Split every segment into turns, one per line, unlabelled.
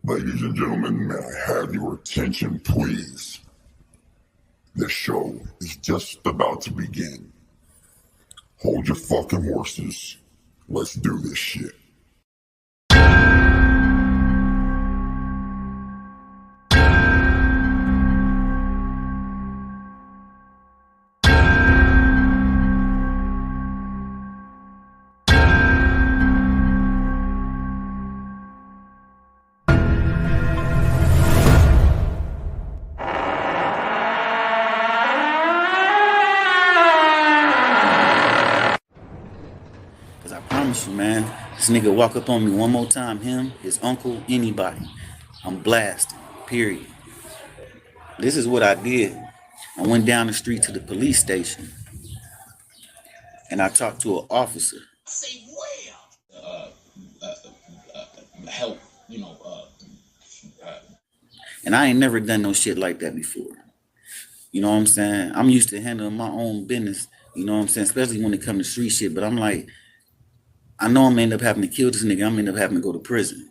Ladies and gentlemen, may I have your attention, please? The show is just about to begin. Hold your fucking horses. Let's do this shit.
Man, this nigga walk up on me one more time, him, his uncle, anybody, I'm blasting, period. This is what I did. I went down the street to the police station and I talked to an officer.
Say where? Help,
And I ain't never done no shit like that before. You know what I'm saying? I'm used to handling my own business, you know what I'm saying, especially when it comes to street shit, but I'm like, I know I'm gonna end up having to kill this nigga. I'm gonna end up having to go to prison.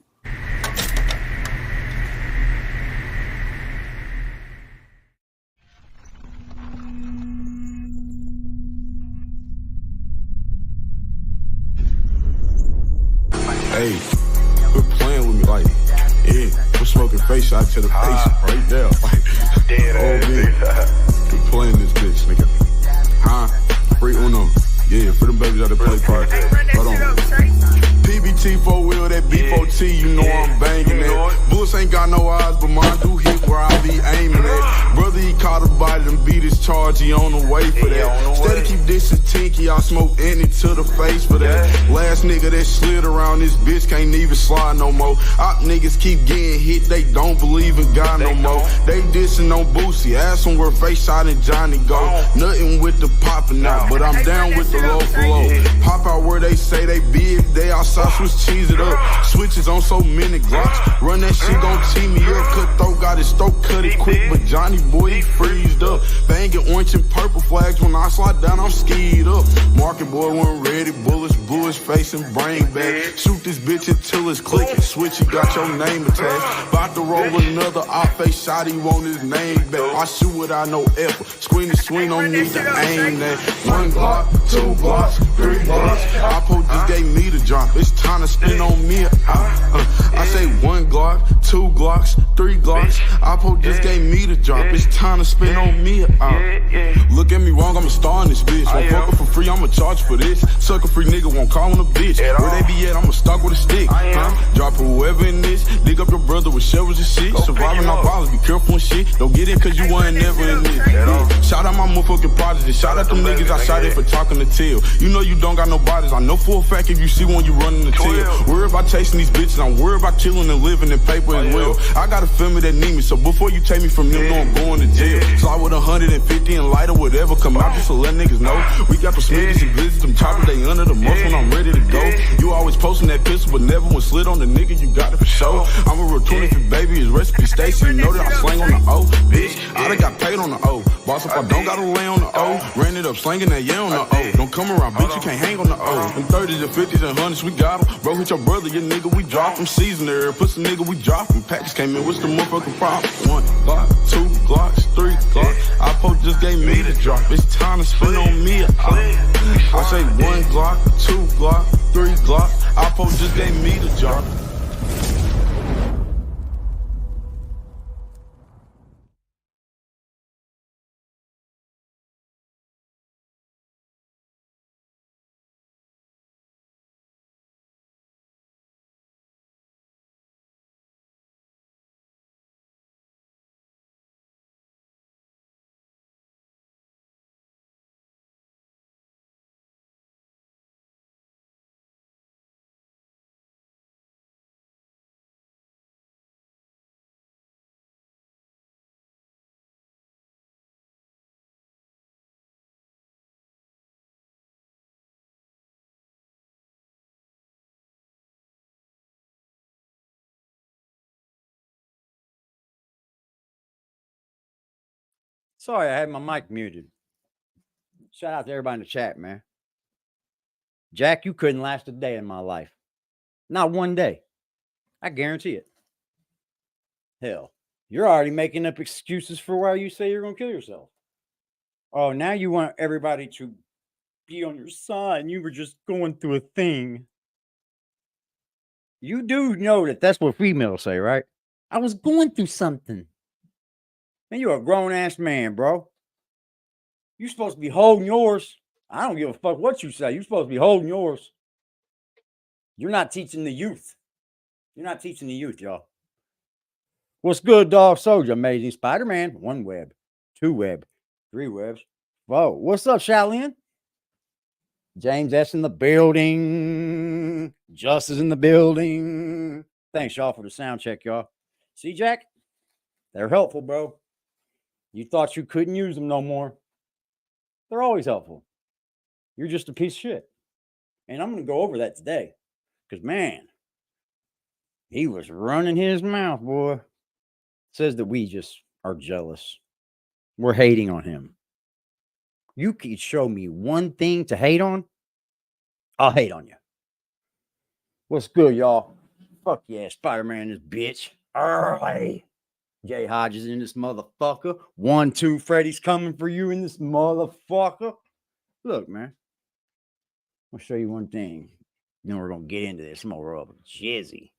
Hey, quit playing with me, like, yeah, we're smoking face shot to the face right there, like, oh man, quit playing this bitch, nigga, huh? Free Uno, yeah, for them babies out there play part. Hold on. PBT 4-wheel, that B4T, you know I'm banging that. Bullets ain't got no eyes, but mine do hit where I be aiming at. Brother, he caught a body and beat his charge, he on the way for that. Steady keep dissing Tinky, I smoke any to the face for that. Last nigga that slid around this bitch can't even slide no more. Op niggas keep getting hit, they don't believe in God no more. They dissing on Boosie, ask them where Face Shot and Johnny go. Nothing with the popping out, but I'm down with the low for low. Pop out where they say they be, if they outside, switch cheese it up. Switches on so many Glocks, run that shit gon' tee me up. Cutthroat got his throat cut it quick, but Johnny boy he freezed up. Banging orange and purple flags, when I slide down I'm skied up. Market boy wasn't ready, bullets blew his face and brain back. Shoot this bitch until it's clicking, switch he got your name attached. About to roll another off face shot, he want his name back. I shoot without no effort, screen to swing, don't need to aim that. 1 Glock, 2 Glocks, 3 Glocks. Oppo just gave me the drop, it's time to spin on me. I say 1 Glock, 2 Glocks, 3 Glocks. Oppo just gave me the drop, it's time to spin on me. Look at me wrong, I'm a star in this bitch. Won't fuck her for free, I'ma charge for this. Sucker free nigga won't call him a bitch. Where they be at, I'ma stalk with a stick. Drop whoever in this, dig up your brother with shovels and shit. Surviving our violence, be careful and shit. Don't get it cause you ain't never in this. Shout out my motherfucking prodigy, shout out them niggas I shot at for talking to tail. You know you don't got no bodies, I know for a fact if you see one you running the tail. Worry about chasing these bitches, I'm worried about killing and living in paper as well. I got a family that need me, so before you take me from them, know I'm going to jail. Slide with 150 and light or whatever, come out just to let niggas know. We got the Smitties and Blizzards, them choppers, they under the most when I'm ready to go. You always posting that pistol, but never when slid on the nigga, you got it for sure. I'm a real 25th baby, his recipe Stacy, you know that I slang on the O. Bitch, I done got paid on the O. Boss up, I don't gotta lay on the O. Ran it up, slanging that yeah on the O. Don't come around, bitch, you can't hang on the O. In 30s and 50s and 100s, we got them. Bro, hit your brother, your nigga, we drop him. Season there, pussy nigga, we drop him. Package came in, what's the motherfucking problem? 1 Glock, 2 Glocks, 3 Glocks. Oppo just gave me the drop, it's time to spin on me. I say 1 Glock, 2 Glock, 3 Glock. Oppo just gave me the drop.
Sorry, I had my mic muted. Shout out to everybody in the chat, man. Jack, you couldn't last a day in my life. Not one day. I guarantee it. Hell, you're already making up excuses for why you say you're going to kill yourself. Oh, now you want everybody to be on your side and you were just going through a thing. You do know that that's what females say, right? I was going through something. Man, you're a grown-ass man, bro. You're supposed to be holding yours. I don't give a fuck what you say. You're supposed to be holding yours. You're not teaching the youth. You're not teaching the youth, y'all. What's good, Dog Soldier? Amazing Spider-Man. 1 web, 2 web, 3 webs. Whoa, what's up, Shaolin? James S. in the building. Justice in the building. Thanks, y'all, for the sound check, y'all. See, Jack? They're helpful, bro. You thought you couldn't use them no more. They're always helpful. You're just a piece of shit. And I'm going to go over that today. Because, man, he was running his mouth, boy. Says that we just are jealous. We're hating on him. You could show me one thing to hate on, I'll hate on you. What's good, y'all? Fuck yeah, Spider-Man, this bitch. Early. Jay Hodges in this motherfucker. 1, 2, Freddy's coming for you in this motherfucker. Look, man. I'll show you one thing. Then we're going to get into this more of Jizzy.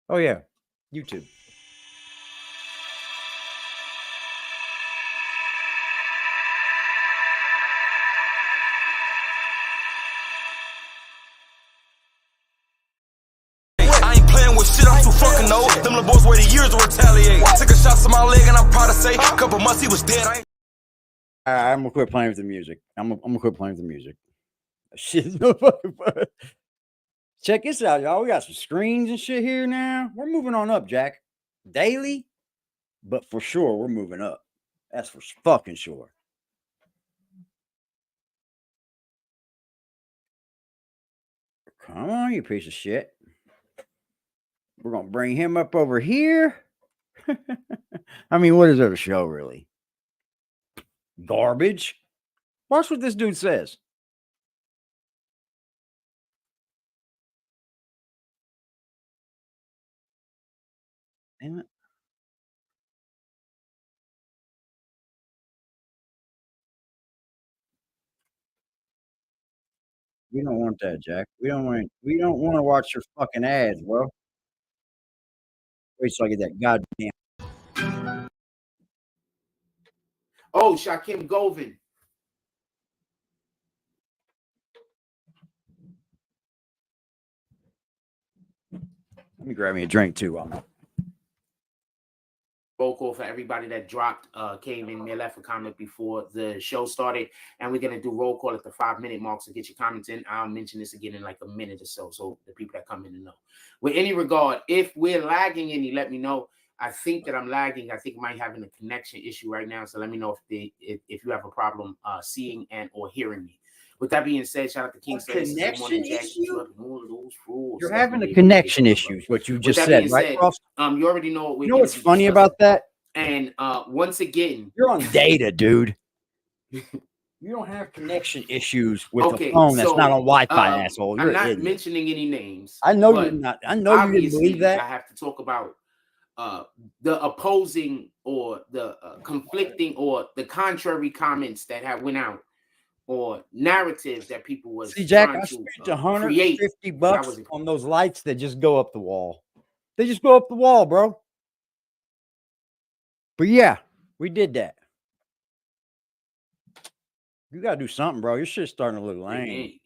Oh, yeah. YouTube.
I ain't playing with shit, I'm too fucking old. Them little boys waited years to retaliate. Took a shot to my leg and I'm proud to say, couple months he was dead.
All right, I'm going to quit playing with the music. I'm going to quit playing with the music. Shit. Check this out, y'all. We got some screens and shit here now. We're moving on up, Jack. Daily, but for sure, we're moving up. That's for fucking sure. Come on, you piece of shit. We're going to bring him up over here. I mean, what is there to show, really? Garbage. Watch what this dude says. Damn it. We don't want that, Jack. We don't want to watch your fucking ads, bro. Wait till I get that goddamn.
Oh, Shaquem Govin.
Let me grab me a drink too.
Roll call for everybody that dropped, came in there, left a comment before the show started. And we're going to do roll call at the 5-minute mark. So get your comments in. I'll mention this again in like a minute or so. So the people that come in to know. With any regard, if we're lagging any, let me know. I think that I'm lagging. I think I might having a connection issue right now. So let me know if you have a problem seeing and or hearing me. With that being said, shout out to King.
Connection issue? You're having a connection issue, what you just said, right?
You already know what we're
You know what's funny about that?
And once again,
you're on data, dude. You don't have connection issues with a phone that's not on Wi-Fi, asshole. You're
I'm not mentioning any names.
I know you're not. I know you didn't believe that.
I have to talk about the opposing or the conflicting or the contrary comments that have went out. Or narratives that people was
see, Jack, I spent $150 on those lights that just go up the wall. They just go up the wall, bro. But yeah, we did that. You gotta do something, bro. Your shit's starting to look lame.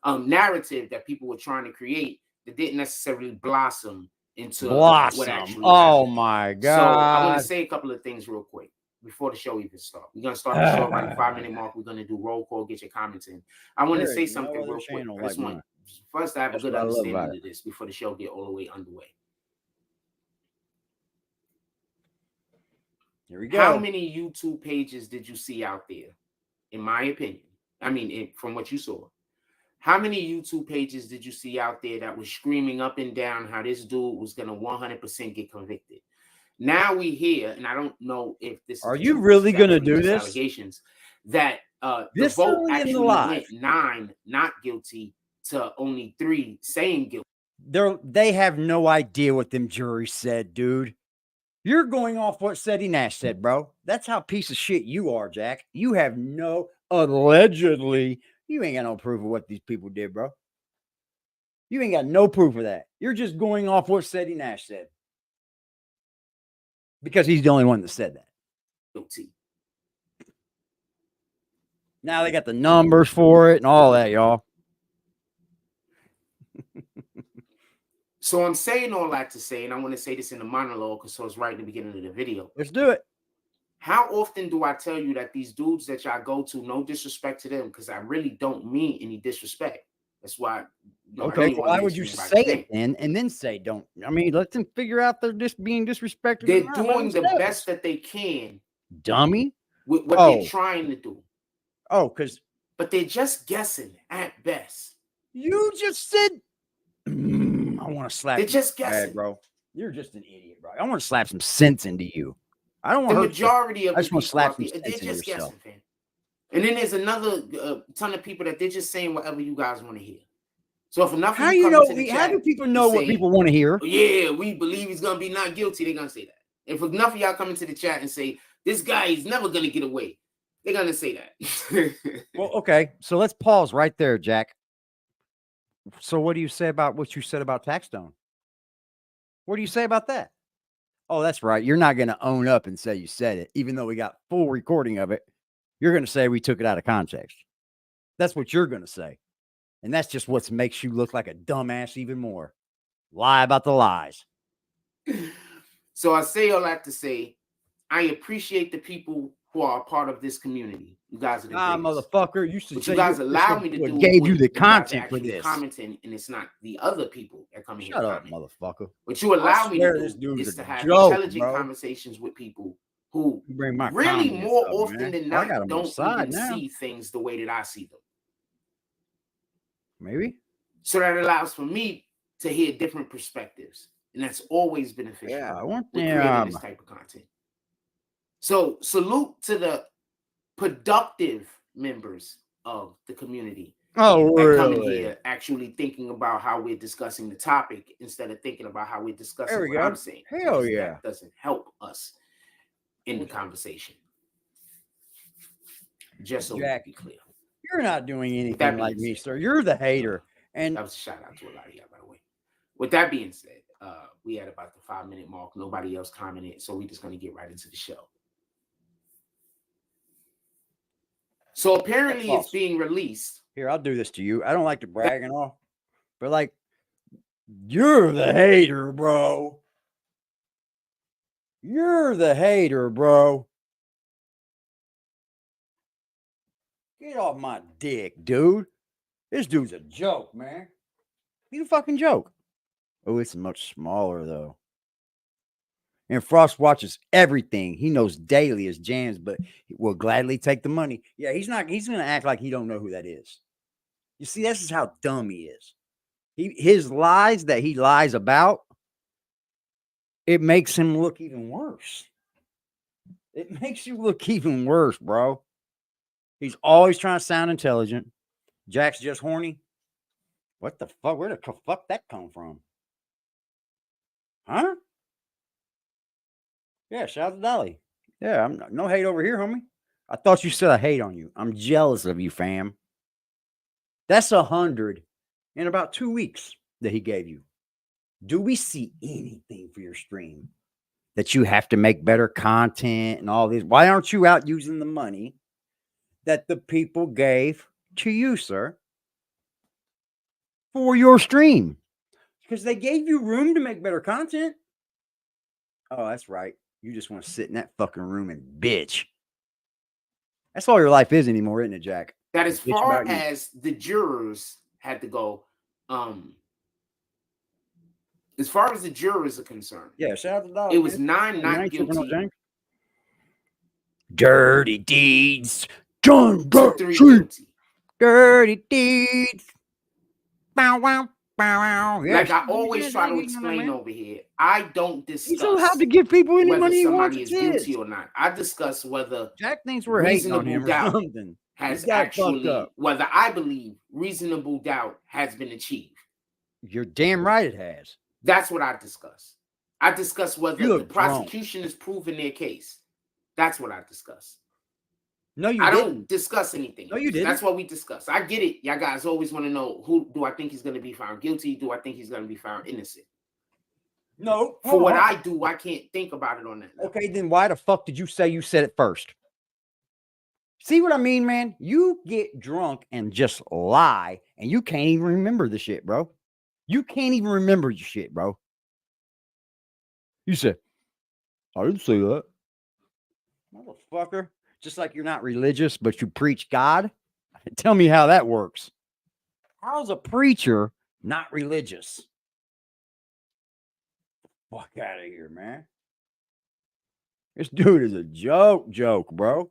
Narrative that people were trying to create that didn't necessarily blossom into
what
actually
happened. My god!
So I want to say a couple of things real quick. Before the show even starts, we're gonna start the show by the 5-minute mark. We're gonna do roll call, get your comments in. I want to say something real quick. I just want first I have a good understanding of this before the show get all the way underway.
Here we go.
How many YouTube pages did you see out there? In my opinion, I mean, from what you saw, how many YouTube pages did you see out there that was screaming up and down how this dude was gonna 100% get convicted? Now we hear, and I don't know if this
are you really going to do this?
Allegations that the vote actually went 9 not guilty to only 3 saying guilty.
They have no idea what them juries said, dude. You're going off what Seti Nash said, bro. That's how piece of shit you are, Jack. You have no, allegedly, you ain't got no proof of what these people did, bro. You ain't got no proof of that. You're just going off what Seti Nash said. Because he's the only one that said that.
Guilty.
Now they got the numbers for it and all that, y'all.
So I'm saying all that to say, and I want to say this in the monologue because it's right in the beginning of the video.
Let's do it.
How often do I tell you that these dudes that y'all go to, no disrespect to them, because I really don't mean any disrespect. That's why.
Okay, so why would you say it then and then say don't? I mean, let them figure out they're just being disrespected.
They're doing the best that they can.
Dummy.
With what they're trying to do.
Oh, because.
But they're just guessing at best.
You just said. I want to slap.
They're just guessing,
bro. You're just an idiot, bro. I want to slap some sense into you. I don't want
the majority of
I just want to slap some sense
they're
into
just
yourself.
guessing, fam. And then there's another ton of people that they're just saying whatever you guys want to hear. So if enough
how
of you
you
come
know?
into the
How
chat
do people know what
say,
people want to hear?
Oh, yeah, we believe he's gonna be not guilty. They're gonna say that. If enough of y'all come into the chat and say this guy is never gonna get away, they're gonna say that.
Well, okay. So let's pause right there, Jack. So what do you say about what you said about Taxstone? What do you say about that? Oh, that's right. You're not going to own up and say you said it, even though we got full recording of it. You're going to say we took it out of context. That's what you're going to say. And that's just what makes you look like a dumbass even more. Lie about the lies.
So I say all that to say, I appreciate the people who are a part of this community. You guys are the greatest.
Motherfucker. You should
but
say
you guys allow me to do
gave you the content for this.
Commenting, and it's not the other people that come here.
Shut up, motherfucker.
What you allow me to do is to have intelligent conversations with people who really more often than not don't even see things the way that I see them.
Maybe.
So that allows for me to hear different perspectives. And that's always beneficial.
Yeah, I want
creating this type of content. So salute to the productive members of the community.
Oh, really?
Coming here actually thinking about how we're discussing the topic instead of thinking about how we're discussing what I'm saying.
Hell yeah.
That doesn't help us in the conversation. Just so
Jack,
we be clear.
You're not doing anything like me, sir. You're the hater. And
that was a shout out to a lot of y'all, by the way. With that being said, we had about the 5-minute mark. Nobody else commented, so we're just going to get right into the show. So apparently it's being released.
Here, I'll do this to you. I don't like to brag and all, but like, you're the hater, bro. You're the hater, bro. Get off my dick, dude. This dude's a joke, man. He's a fucking joke. Oh, it's much smaller, though. And Frost watches everything. He knows daily his jams, but will gladly take the money. Yeah, he's going to act like he don't know who that is. You see, this is how dumb he is. His lies that he lies about, it makes him look even worse. It makes you look even worse, bro. He's always trying to sound intelligent. Jack's just horny. What the fuck? Where the fuck that come from? Huh? Yeah, shout out to Dolly. Yeah, I'm no hate over here, homie. I thought you said I hate on you. I'm jealous of you, fam. That's 100 in about 2 weeks that he gave you. Do we see anything for your stream that you have to make better content and all this? Why aren't you out using the money that the people gave to you, sir, for your stream? Because they gave you room to make better content. Oh, that's right. You just want to sit in that fucking room and bitch. That's all your life is anymore, isn't it, Jack?
That as far as the jurors had to go, as far as the jurors are concerned,
yeah, shout out to Dolly.
It was 9 not guilty.
Dirty deeds. John
3 guilty.
Dirty deeds. Bow, wow.
Like I always try to explain over here, I don't discuss
so how to give people any
whether
money
somebody is guilty or not. I discuss whether
Jack thinks we're hating on him or something.
Has actually whether I believe reasonable doubt has been achieved.
You're damn right it has.
That's what I discuss. I discuss whether
You
the
look drunk.
prosecution is proving their case. That's what I discuss.
No, you
I
didn't.
don't discuss anything.
No, you didn't.
That's what we discuss. I get it. Y'all guys always want to know, who do I think he's going to be found guilty? Do I think he's going to be found innocent?
No.
For what I do, I can't think about it on that level.
Okay, then why the fuck did you say you said it first? See what I mean, man? You get drunk and just lie, and you can't even remember the shit, bro. You can't even remember your shit, bro. You said, I didn't say that. Motherfucker. Just like you're not religious, but you preach God. Tell me how that works. How's a preacher not religious? Fuck out of here, man. This dude is a joke, bro.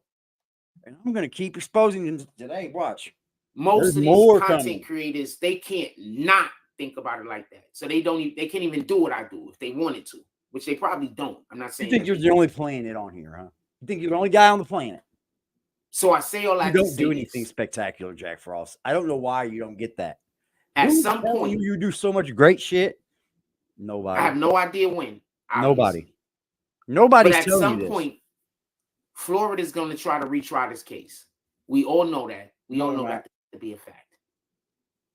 And I'm gonna keep exposing him today. Watch.
Most
There's
of
more
these content
coming.
creators, they can't not think about it like that. So they can't even do what I do if they wanted to, which they probably don't. I'm not saying.
You think you're the only planet on here, huh? You think you're the only guy on the planet?
So I say all that.
You don't do anything spectacular, Jack Frost. I don't know why you don't get that.
At
Who's
some
telling
point,
you do so much great shit. Nobody.
I have no idea when.
Nobody. Nobody's
But at
telling
some
you this.
point, Florida is going to try to retry this case. We all know that. We all know that to be a fact.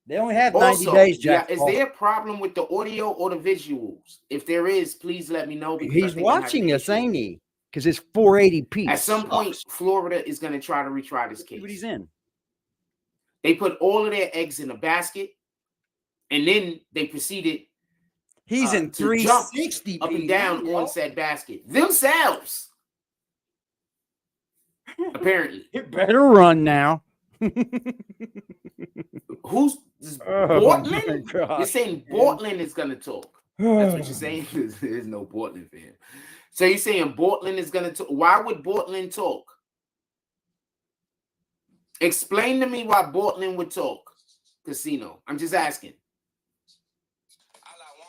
They only have 90
Also,
days, Jack.
is there a problem with the audio or the visuals? If there is, please let me know. Because
He's watching us, ain't he? Because it's 480p.
At some point, Florida is going to try to retry this case.
What he's in.
They put all of their eggs in a basket, and then they proceeded.
He's in 360
up and down on said basket themselves. Apparently,
it better run now.
Who's Portland? You're saying Portland is gonna talk. That's what you're saying. There's no Portland fan. So you're saying Portland is gonna talk. Why would Portland talk? Explain to me why Portland would talk. Casino. I'm just asking.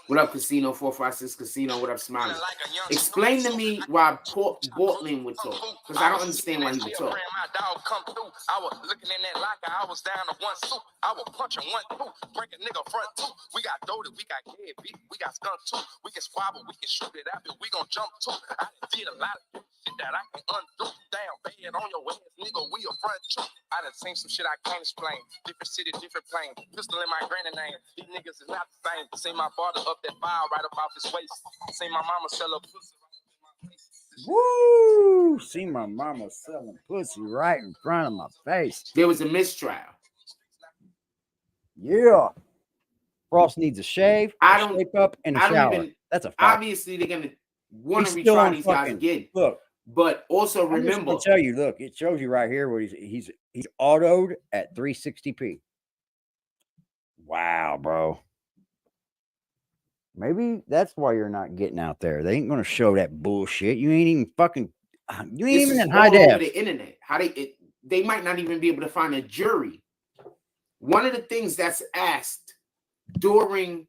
What up, Casino? 456 Casino. What up, Smiley? Explain to me why Portland would talk, because I don't understand why he would talk.
I was looking in that locker. I was down to one suit. I was punching 1, 2, break a nigga front 2. We got doted, we got head beat, we got skunk too. We can squabble, we can shoot it out, but we gon' jump too. I did a lot of shit that I can undo. Damn, bad on your ass, nigga. We a front 2. I done seen some shit I can't explain. Different city, different plane. Pistol in my granny name. These niggas is not the same. See my father up that file right up off his waist. See my mama sell a pussy right up in my face.
Woo! See my mama selling pussy right in front of my face.
There was a mistrial.
Yeah. Frost needs a shave, shape up, and a shower. That's a fact.
Obviously, they're gonna want to retry these guys again.
Look,
but also remember,
I'll tell you. Look, it shows you right here where he's autoed at 360p. Wow, bro. Maybe that's why you're not getting out there. They ain't gonna show that bullshit. You ain't even fucking. You ain't even in high def.
The internet. They might not even be able to find a jury. One of the things that's asked during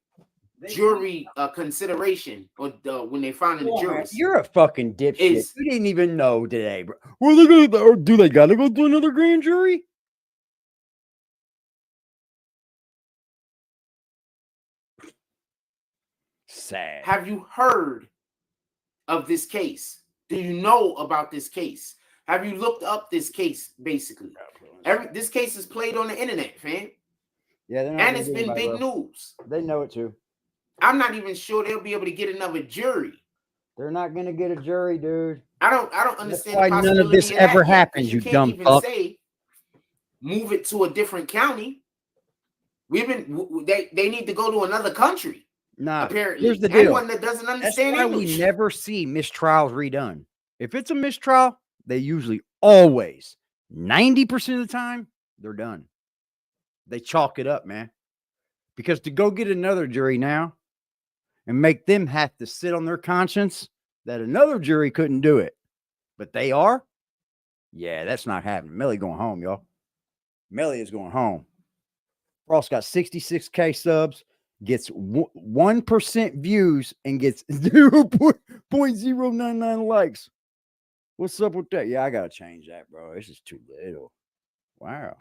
jury consideration, or when they find a jury,
you're a fucking dipshit. You didn't even know today, bro. Well, they gonna, or do they gotta go to another grand jury? Sad.
Have you heard of this case? Do you know about this case? Have you looked up this case? Basically, this case is played on the internet, fam.
Yeah,
and it's been big news.
They know it too.
I'm not even sure they'll be able to get another jury.
They're not going to get a jury, dude.
I don't understand.
That's why none of this ever happens. You dumb fuck.
Say, move it to a different county. They need to go to another country.
Nah,
apparently,
here's the deal.
Anyone that doesn't understand
That's why
English.
we never see mistrials redone. If it's a mistrial, they usually always 90% of the time they're done. They chalk it up, man. Because to go get another jury now and make them have to sit on their conscience that another jury couldn't do it, but they are, yeah, that's not happening. Melly going home, y'all. Melly is going home. Frost got 66K subs, gets 1% views, and gets 0.099 likes. What's up with that? Yeah, I got to change that, bro. This is too little. Wow.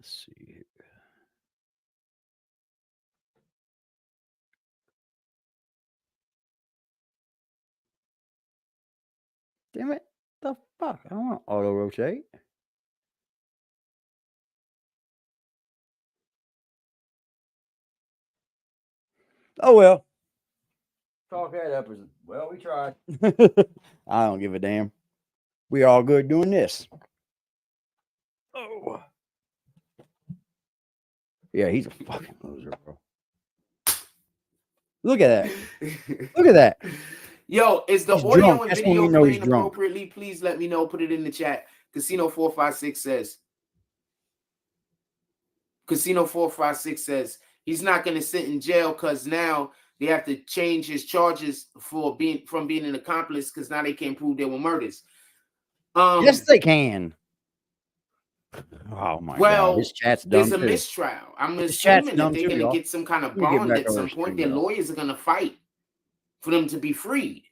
Let's see here. Damn it. The fuck? I don't want to auto rotate. Oh well. Talk that up as well. We tried. I don't give a damn. We all good doing this. Oh. Yeah, he's a fucking loser, bro. Look at that. Look at that.
Yo, is the
He's
audio
drunk.
and
That's when we
video
know he's
playing
drunk.
appropriately? Please let me know. Put it in the chat. Casino456 says he's not going to sit in jail because now they have to change his charges for being an accomplice because now they can't prove they were murders.
Yes, they can. Oh my god, this chat's dumb
there's a
too.
mistrial. I'm
This chat's
assuming that
dumb
they're
too,
going to
y'all.
get some kind of
Let me get
bond
back
at
over
some
the
point.
screen,
Their
y'all.
lawyers are going to fight for them to be freed.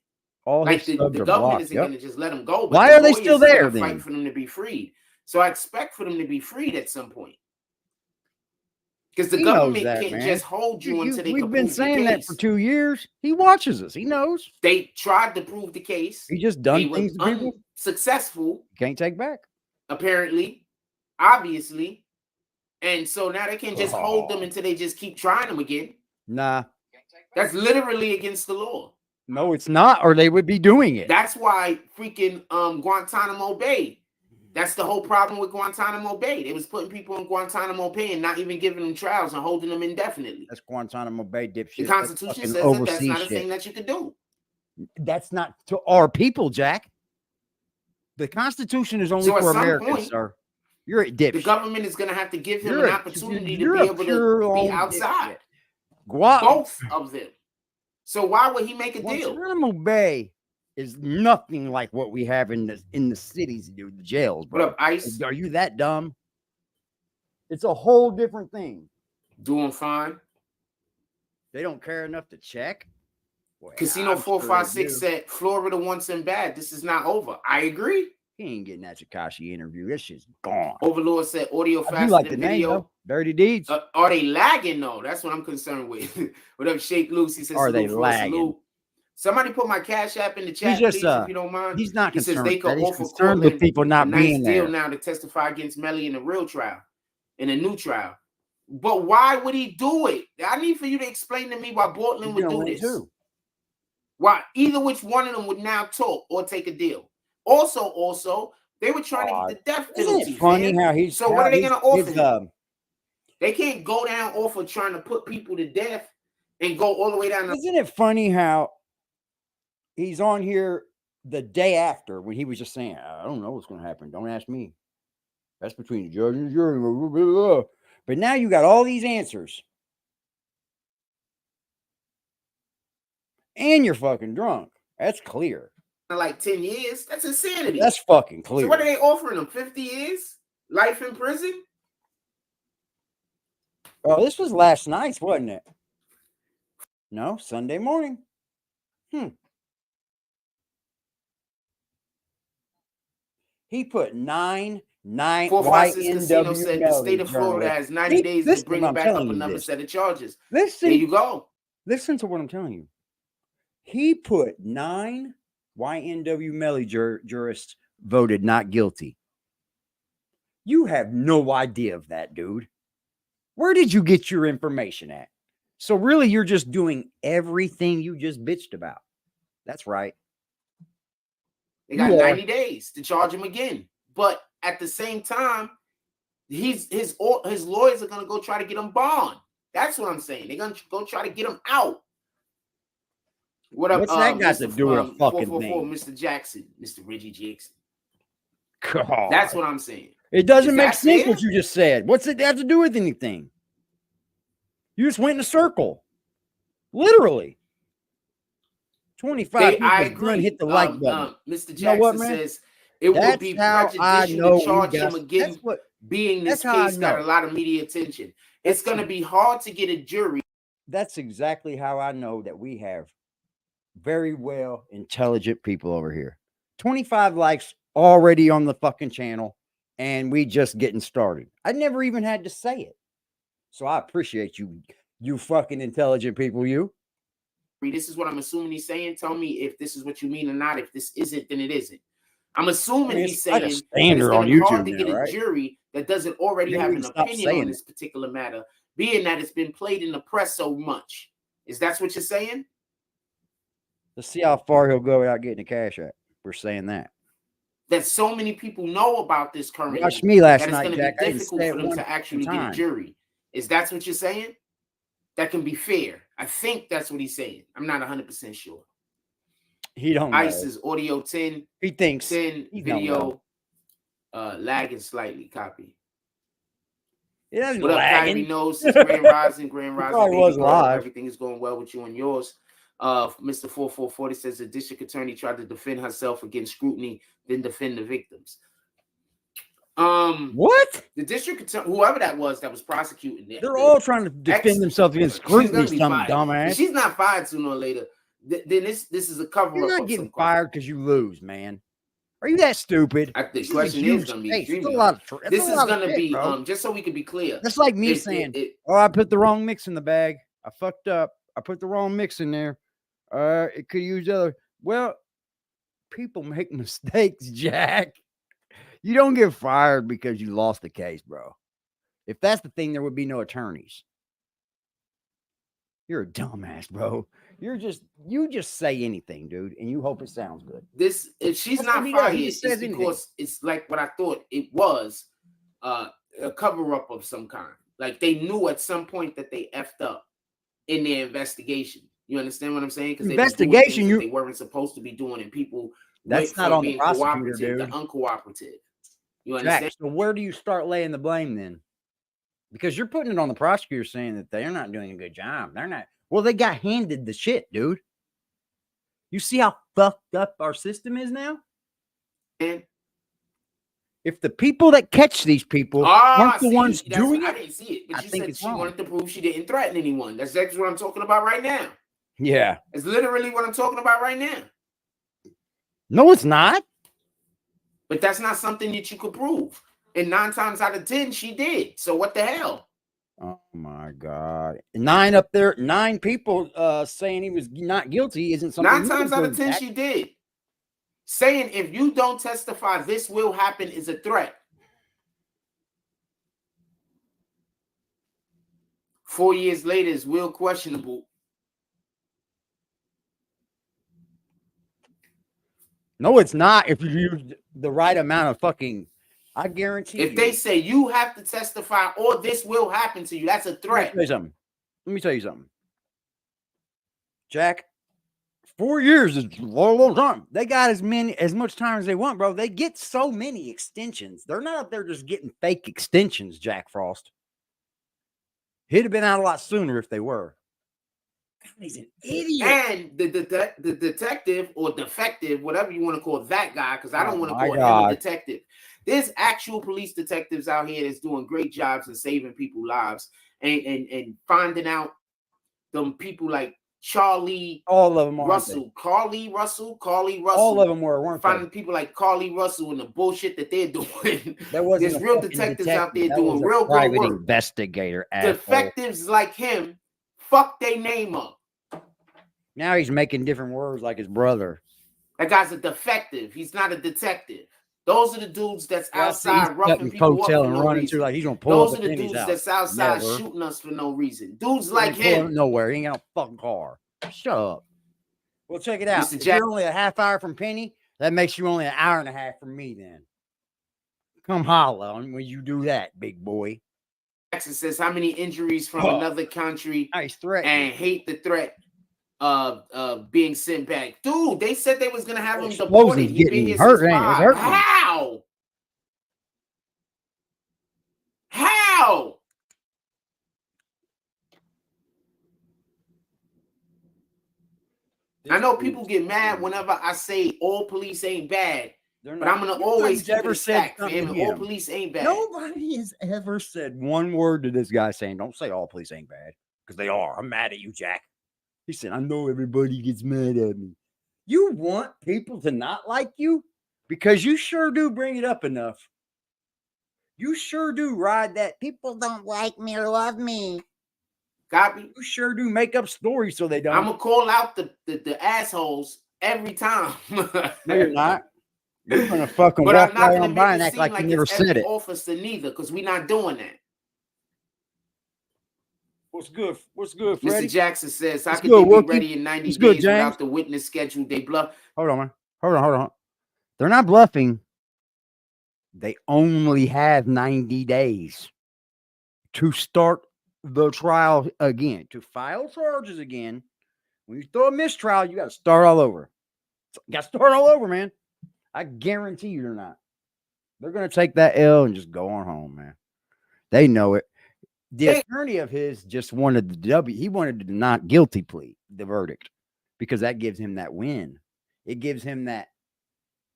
All
Like
his
the
subs are
government
blocked.
isn't
Yep.
going to just let them go. But
Why
the
are they
lawyers
still
are gonna
there
fight
then?
for them to be freed. So I expect for them to be freed at some point. Because the
He knows
government
that,
can't
man.
just hold you until they
We've
can
been
prove the
saying that
case.
for 2 years. He watches us. He knows.
They tried to prove the case.
He just
They
done
were
things to people
unsuccessful,
can't take back.
apparently, obviously. And so now they can't just hold them until they just keep trying them again.
Nah.
That's literally against the law.
No, it's not, or they would be doing it.
That's why freaking Guantanamo Bay. That's the whole problem with Guantanamo Bay. They was putting people in Guantanamo Bay and not even giving them trials and holding them indefinitely.
That's Guantanamo Bay dipshit.
The Constitution says that that's not a thing that you could do.
That's not to our people, Jack. The Constitution is only
So at
for
some
Americans,
point,
sir. You're a dipshit.
the government is going to have to give him
You're
an
a-
opportunity
you're
to be
a
able
pure
to be
old
outside.
Both
Both of them. So why would he make a deal?
Guantanamo Bay is nothing like what we have in the cities, the jails, bro.
What up, Ice?
Are you that dumb? It's a whole different thing.
Doing fine.
They don't care enough to check. Well,
Casino
I'm sure
456
they do.
said Florida wants him bad. This is not over. I agree.
He ain't getting that Tekashi interview. This shit's gone.
Overlord said audio
I do
faster
like
than
the name,
video.
though. Dirty Deeds.
Are they lagging though? That's what I'm concerned with. What up, Shake Loose? He says,
Are they
salute for a
lagging?
salute. Somebody put my Cash App in the chat,
just,
please, if you don't mind.
He's not
He says
concerned
they
with
could
that. He's
offer
concerned with
Cortland
people not
a nice
being
deal
there.
now to testify against Melly in a real trial, in a new trial. But why would he do it? I need for you to explain to me why Portland would do this.
Too.
Why either which one of them would now talk or take a deal. Also, they were trying to get the death penalty.
Isn't it funny
man.
how he's
So what are they going to offer him?
him?
They can't go down off of trying to put people to death and go all the way down.
Isn't it funny how he's on here the day after when he was just saying, I don't know what's going to happen. Don't ask me. That's between the judge and the jury. But now you got all these answers. And you're fucking drunk. That's clear.
Like 10 years. That's insanity.
That's fucking clear.
So what are they offering them? 50 years? Life in prison?
Oh, this was last night's, wasn't it? No, Sunday morning. He put 9
456 Casino said the state of Florida
journalists.
has 90 days to
Listen,
bring
I'm
back
telling
up
you
another
this.
set of charges.
Listen,
There you go.
listen to what I'm telling you. He put 9 YNW Melly jurists voted not guilty. You have no idea of that, dude. Where did you get your information at? So really, you're just doing everything you just bitched about. That's right.
They got 90 days to charge him again. But at the same time, his lawyers are going to go try to get him bond. That's what I'm saying. They're going to go try to get him out. What up?
What's that got
Mr.
to do with a fucking
444,
thing?
Mr. Jackson, Mr. Reggie Jackson.
God.
That's what I'm saying.
It doesn't
Is
make
that
sense
fair?
what you just said. What's it have to do with anything? You just went in a circle. Literally. 25
I
people
agree.
Hit the like button.
Mr. Jackson
You know what, man?
says it would be prejudicial to charge him again, being this case got a lot of media attention. It's going to be hard to get a jury.
That's exactly how I know that we have very well intelligent people over here. 25 likes already on the fucking channel. and we just getting started. I never even had to say it. So I appreciate you, you fucking intelligent people, you.
This is what I'm assuming he's saying. Tell me if this is what you mean or not. If this isn't, then it isn't. I'm assuming he's
It's like
saying
a
that it's
standard
going
on
to be hard
YouTube
to
now,
get a
right?
jury that doesn't already
Maybe
have
we
an
can stop
opinion
saying
on this particular matter, being that it's been played in the press so much. Is that what you're saying?
Let's see how far he'll go without getting a cash app. We're saying that.
That so many people know about this currently.
Watch me last
that it's
night,
going to
Jack.
be
I didn't
difficult
say
for
it
them
one
to actually get a
time.
jury. Is that what you're saying? That can be fair. I think that's what he's saying. I'm not 100% sure.
He don't know.
Ice is audio 10.
He thinks
10
he don't
video
know.
lagging slightly. Copy.
It doesn't
What up,
lagging.
Kyrie knows? It's Grand Rising,
probably
baby
was
girl.
live.
Everything is going well with you and yours. Mr. 4440 says the district attorney tried to defend herself against scrutiny, then defend the victims.
What?
The district attorney, whoever that was prosecuting it,
They're all trying to defend themselves against scrutiny, some dumbass.
If she's not fired sooner or later, then this is a cover-up.
You're not getting fired because you lose, man. Are you that stupid?
The question is going to be extremely. This is going to be just so we can be clear.
That's like me saying, "Oh, I put the wrong mix in the bag. I fucked up. I put the wrong mix in there. It could use other." Well, people make mistakes, Jack. You don't get fired because you lost the case, bro. If that's the thing, there would be no attorneys. You're a dumbass, bro. You just say anything, dude, and you hope it sounds good.
If she's not fired, it's because it's like what I thought it was, a cover-up of some kind. Like they knew at some point that they effed up in their investigation. You understand what I'm saying? Because investigation, they weren't supposed to be doing, and people
that's not on the prosecutor, dude.
The uncooperative. You understand?
Jack, so where do you start laying the blame then? Because you're putting it on the prosecutor, saying that they're not doing a good job. They're not. Well, they got handed the shit, dude. You see how fucked up our system is now?
And
if the people that catch these people aren't the ones doing it,
I didn't see it. But you said she wanted to prove she didn't threaten anyone. That's exactly what I'm talking about right now.
Yeah.
It's literally what I'm talking about right now.
No, it's not.
But that's not something that you could prove. And 9 times out of 10, she did. So what the hell?
Oh my God. 9 up there, 9 people saying he was not guilty isn't something.
9 times out of 10, she did. Saying if you don't testify, this will happen is a threat. 4 years later is real questionable.
No, it's not. If you use the right amount of fucking, I guarantee
if they say you have to testify or this will happen to you, that's a threat.
Let me tell you something. Jack, 4 years is a long time. They got as much time as they want, bro. They get so many extensions. They're not up there just getting fake extensions, Jack Frost. He'd have been out a lot sooner if they were. God, he's an idiot.
And the detective or defective, whatever you want to call that guy, because I don't want to call him a detective. There's actual police detectives out here that's doing great jobs and saving people's lives and finding out them people like Charlie,
all of them are
Russell, Carly Russell.
All of them weren't
finding people like Carly Russell and the bullshit that they're doing. There's real detectives out there
that
doing real good work.
Investigator,
defectives like him, fuck their name up.
Now he's making different words like his brother.
That guy's a defective. He's not a detective. Those are the dudes that's outside roughing people up for no reason.
Like he's gonna pull
Those are the dudes that's outside shooting us for no reason. Dudes like him.
Nowhere. He ain't got no fucking car. Shut up. Well, check it out. If you're only a half hour from Penny, that makes you only an hour and a half from me then. Come holla on when you do that, big boy.
Jackson says, how many injuries from another country and hate the threat of being sent back. Dude, they said they was gonna have him deported. He's getting hurt. How? How? I know people get mad whenever I say all police ain't bad, but I'm gonna always keep it a stack for him. All police ain't bad.
Nobody has ever said one word to this guy saying, "Don't say all police ain't bad," because they are. I'm mad at you, Jack. He said, I know everybody gets mad at me. You want people to not like you? Because you sure do bring it up enough. You sure do ride that. People don't like me or love me.
Copy.
You sure do make up stories so they don't.
I'm gonna call out the assholes every time.
No, you're not. You're gonna fucking
But
walk
I'm not
right
gonna
on by
make
and
it
act
seem
like
like
you never
it's
said
every
it.
officer neither, because we're not doing that.
What's good? What's good,
Mr.
Freddie?
Jackson says, how
What's
could
good,
they be
Wookie?
ready in 90
What's good,
days
James?
without the witness schedule? They bluff.
Hold on, man. Hold on. They're not bluffing. They only have 90 days to start the trial again, to file charges again. When you throw a mistrial, you got to start all over. You got to start all over, man. I guarantee you they're not. They're going to take that L and just go on home, man. They know it. The attorney of his just wanted the W. He wanted the not guilty plea, the verdict, because that gives him that win. It gives him that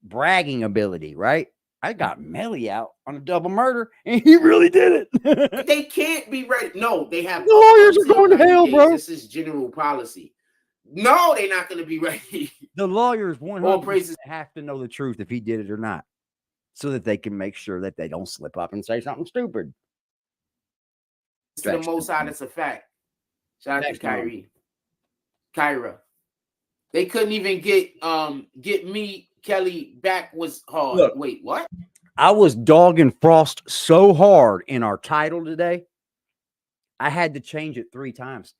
bragging ability, right? I got Melly out on a double murder, and he really did it.
They can't be ready. No, they have
The lawyers are going to
90
hell,
days.
bro.
This is general policy. No, they're not going to be ready.
The lawyers 100%
All praises.
have to know the truth if he did it or not, so that they can make sure that they don't slip up and say something stupid.
To the Most High, that's a fact. Shout out to Kyrie. Kyra. They couldn't even get me, Kelly, back was hard.
Look,
wait, what?
I was dogging Frost so hard in our title today, I had to change it 3 times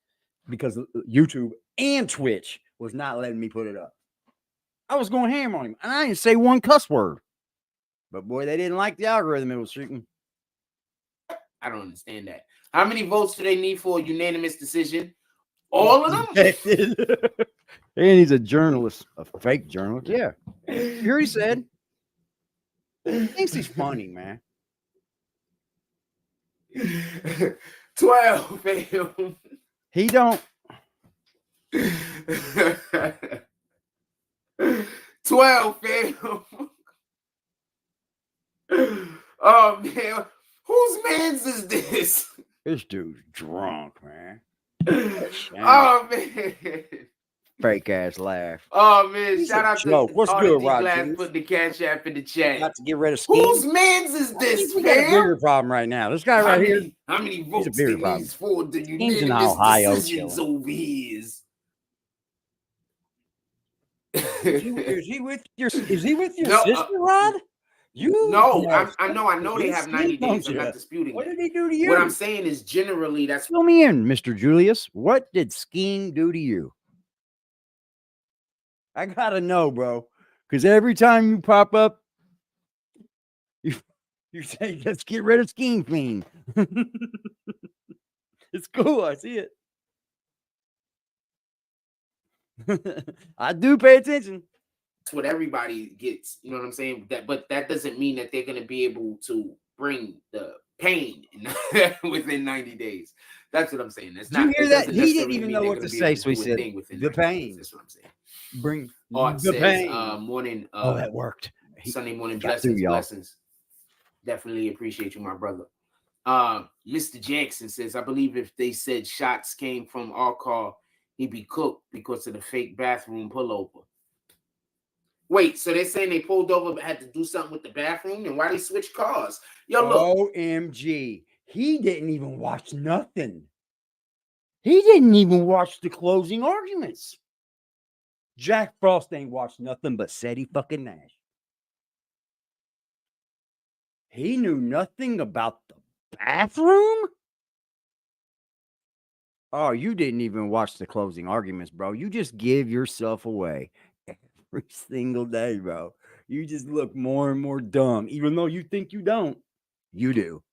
because YouTube and Twitch was not letting me put it up. I was going ham on him, and I didn't say one cuss word. But boy, they didn't like the algorithm it was shooting.
I don't understand that. How many votes do they need for a unanimous decision? All of them?
And he's a journalist, a fake journalist. Yeah. Here he said. He thinks he's funny, man.
12, fam.
He don't.
12, fam. Oh, man. Whose man's is this?
This dude's drunk, man.
Oh, man.
Fake ass laugh.
Oh, man. Shout out to
what's good, Rod?
Glass put the cash app in the chat.
Got to get rid of Scheme.
Whose man's is this,
We got a
fam?
bigger problem right now. This guy right here.
How many votes
a bigger
they
problem.
need for the
Scheme's in
unanimous
Ohio
decisions
chilling.
over here?
Is he with your
No,
sister, Rod? You
No, I know they have 90 days. I'm
Yeah.
not disputing
What
that.
did he do to you?
What I'm saying is generally that's
Fill me in, Mr. Julius. What did Scheme do to you? I gotta know, bro. Because every time you pop up, you say, let's get rid of Scheme Fiend. It's cool. I see it. I do pay attention.
that's what everybody gets. You know what I'm saying? But that doesn't mean that they're going to be able to bring the pain within 90 days. That's what I'm saying. That's
Did you hear that? He didn't even know what to say, so he said, the pain.
That's what I'm saying.
Bring
Art
the
says,
pain.
morning.
Oh, that worked.
Sunday morning
got through,
blessings. Definitely appreciate you, my brother. Mr. Jackson says, I believe if they said shots came from our car, he'd be cooked because of the fake bathroom pullover. Wait, so they're saying they pulled over but had to do something with the bathroom? And why they switched cars? Yo, look.
OMG. He didn't even watch nothing. He didn't even watch the closing arguments. Jack Frost ain't watched nothing but Seti fucking Nash. He knew nothing about the bathroom? Oh, you didn't even watch the closing arguments, bro. You just give yourself away every single day, bro. You just look more and more dumb, even though you think you don't. You do.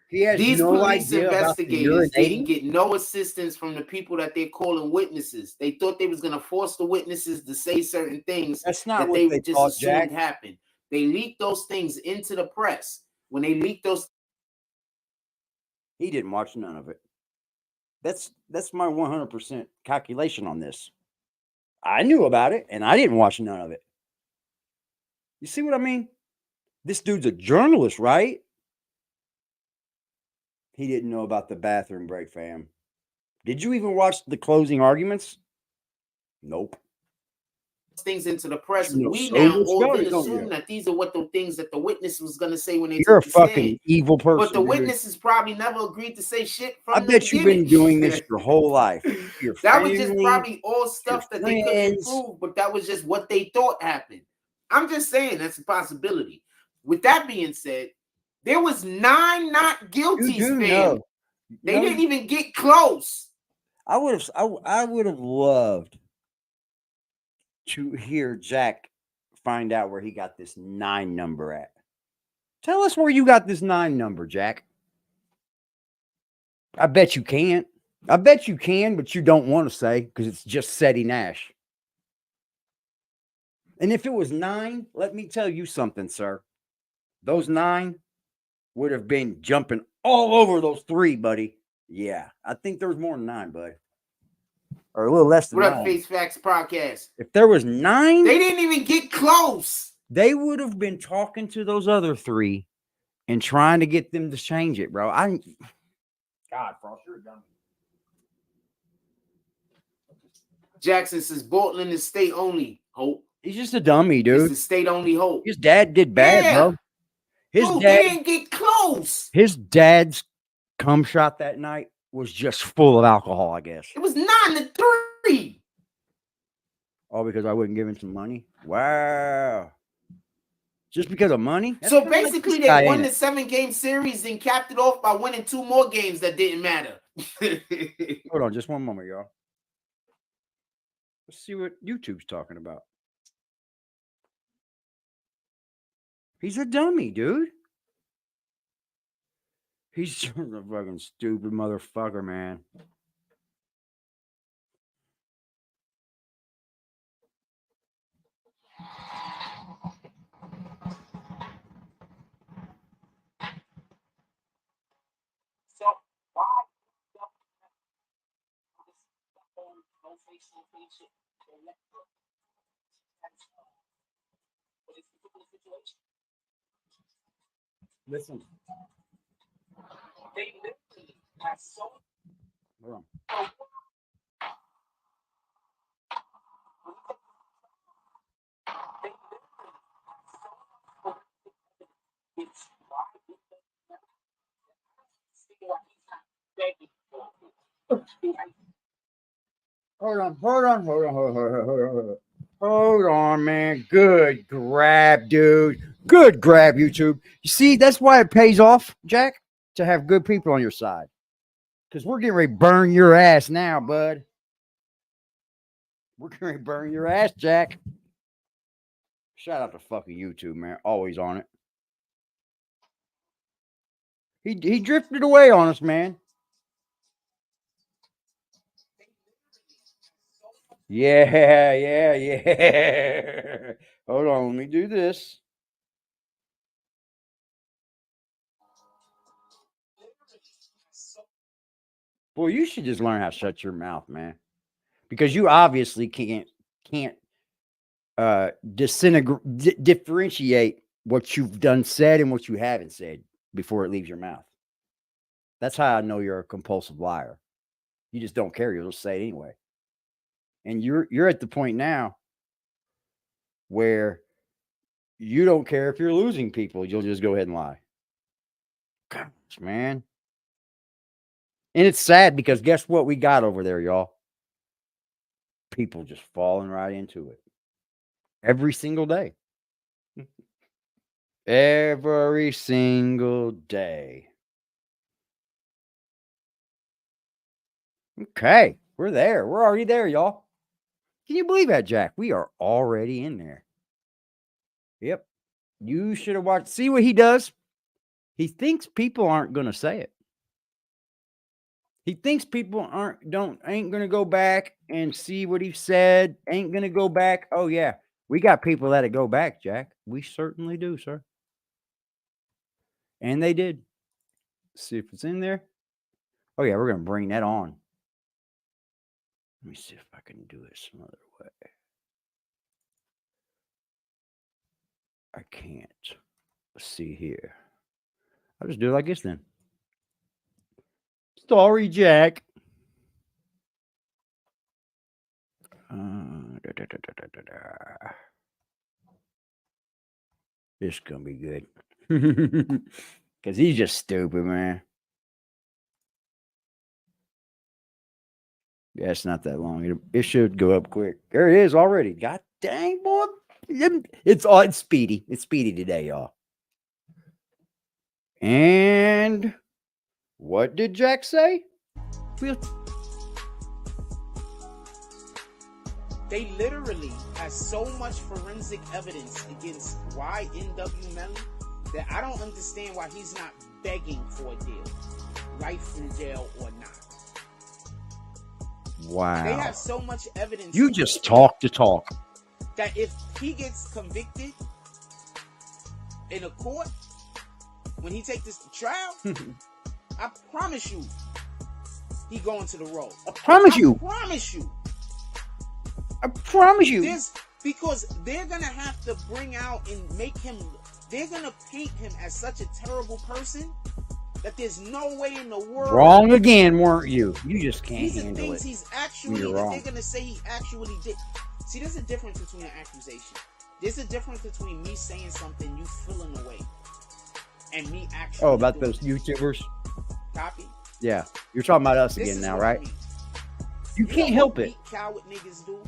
He has
These
no
police
idea
investigators
about the
didn't get no assistance from the people that they're calling witnesses. They thought they was going to force the witnesses to say certain things.
That's not
that
what
they
they
just
thought,
assumed
Jack.
happened. They leaked those things into the press. When they leaked those,
He didn't watch none of it. That's my 100% calculation on this. I knew about it, and I didn't watch none of it. You see what I mean? This dude's a journalist, right? He didn't know about the bathroom break, fam. Did you even watch the closing arguments? Nope.
things into the press.
You know
We
so
now
much
all
about
then
it, don't
assume
you?
that these are what the things that the witness was going to say when they
You're a
took the stand.
fucking evil person.
But the
dude.
witnesses probably never agreed to say shit
I
from the
bet you've been
beginning.
doing this your whole life. Your
That was just
family,
probably all stuff that they couldn't
friends.
prove, but that was just what they thought happened. I'm just saying that's a possibility. With that being said, there was 9 not guilties,
You do
fam.
know.
They
No,
didn't even get close.
I would have loved to hear Jack find out where he got this 9 number at. Tell us where you got this 9 number, Jack. I bet you can't. I bet you can, but you don't want to say because it's just Seti Nash. And if it was 9, let me tell you something, sir. Those 9 would have been jumping all over those 3, buddy. Yeah, I think there was more than 9, buddy. Or a little less than
What
9.
up, Face Facts Podcast?
If there was 9,
They didn't even get close.
they would have been talking to those other 3 and trying to get them to change it, bro. God, Frost, you're dumb.
Jackson says Portland is state only. Hope.
He's just a dummy, dude.
It's a state only hope.
His dad did bad,
Yeah.
bro. His
Dude,
dad,
they didn't get close.
his dad's cum shot that night was just full of alcohol, I guess.
It was 9-3.
All because I wouldn't give him some money. Wow. Just because of money? That's
So
kinda like
basically,
this guy,
they won
ain't
the 7-game series and capped it off by winning 2 more games that didn't matter.
it? Hold on, just one moment, y'all. Let's see what YouTube's talking about. He's a dummy, dude. He's just a fucking stupid motherfucker, man. Listen. Hold on. Hold on, man. Good grab, dude. Good grab, YouTube. You see, that's why it pays off, Jack, to have good people on your side. Because we're getting ready to burn your ass now, bud. We're getting ready to burn your ass, Jack. Shout out to fucking YouTube, man. Always on it. He drifted away on us, man. Yeah. Hold on, let me do this. Boy, you should just learn how to shut your mouth, man. Because you obviously can't differentiate what you've done said and what you haven't said before it leaves your mouth. That's how I know you're a compulsive liar. You just don't care. You'll just say it anyway. And you're at the point now where you don't care if you're losing people. You'll just go ahead and lie. Gosh, man. And it's sad because guess what we got over there, y'all? People just falling right into it. Every single day. Every single day. Okay, we're there. We're already there, y'all. Can you believe that, Jack? We are already in there. Yep. You should have watched. See what he does? He thinks people aren't going to say it. He thinks people ain't going to go back and see what he said. Ain't going to go back. Oh, yeah. We got people that go back, Jack. We certainly do, sir. And they did. Let's see if it's in there. Oh, yeah, we're going to bring that on. Let me see if I can do it some other way. I can't. Let's see here. I'll just do it like this then. Sorry, Jack. This is gonna be good. Because he's just stupid, man. Yeah, it's not that long. It should go up quick. There it is already. God dang, boy. It's speedy. It's speedy today, y'all. And what did Jack say?
They literally have so much forensic evidence against YNW Melly that I don't understand why he's not begging for a deal, life in jail or not.
Wow.
They have so much evidence.
You just talk to talk.
That if he gets convicted in a court, when he take this to trial, I promise you, he going to the road.
I promise you.
I promise you.
I promise you.
Because they're gonna have to bring out and make him. They're gonna paint him as such a terrible person that there's no way in the world.
Wrong again, weren't you? You just can't
These are
handle
things
it.
he's actually.
You're
That
wrong.
they're gonna say he actually did. See, there's a difference between an accusation. There's a difference between me saying something, you feeling away, and me actually.
Oh, about
doing
those
it.
YouTubers?
Copy.
Yeah. You're talking about us
This
again
is
now,
what I
right?
mean.
You
know
can't
what
help it.
weak coward niggas do?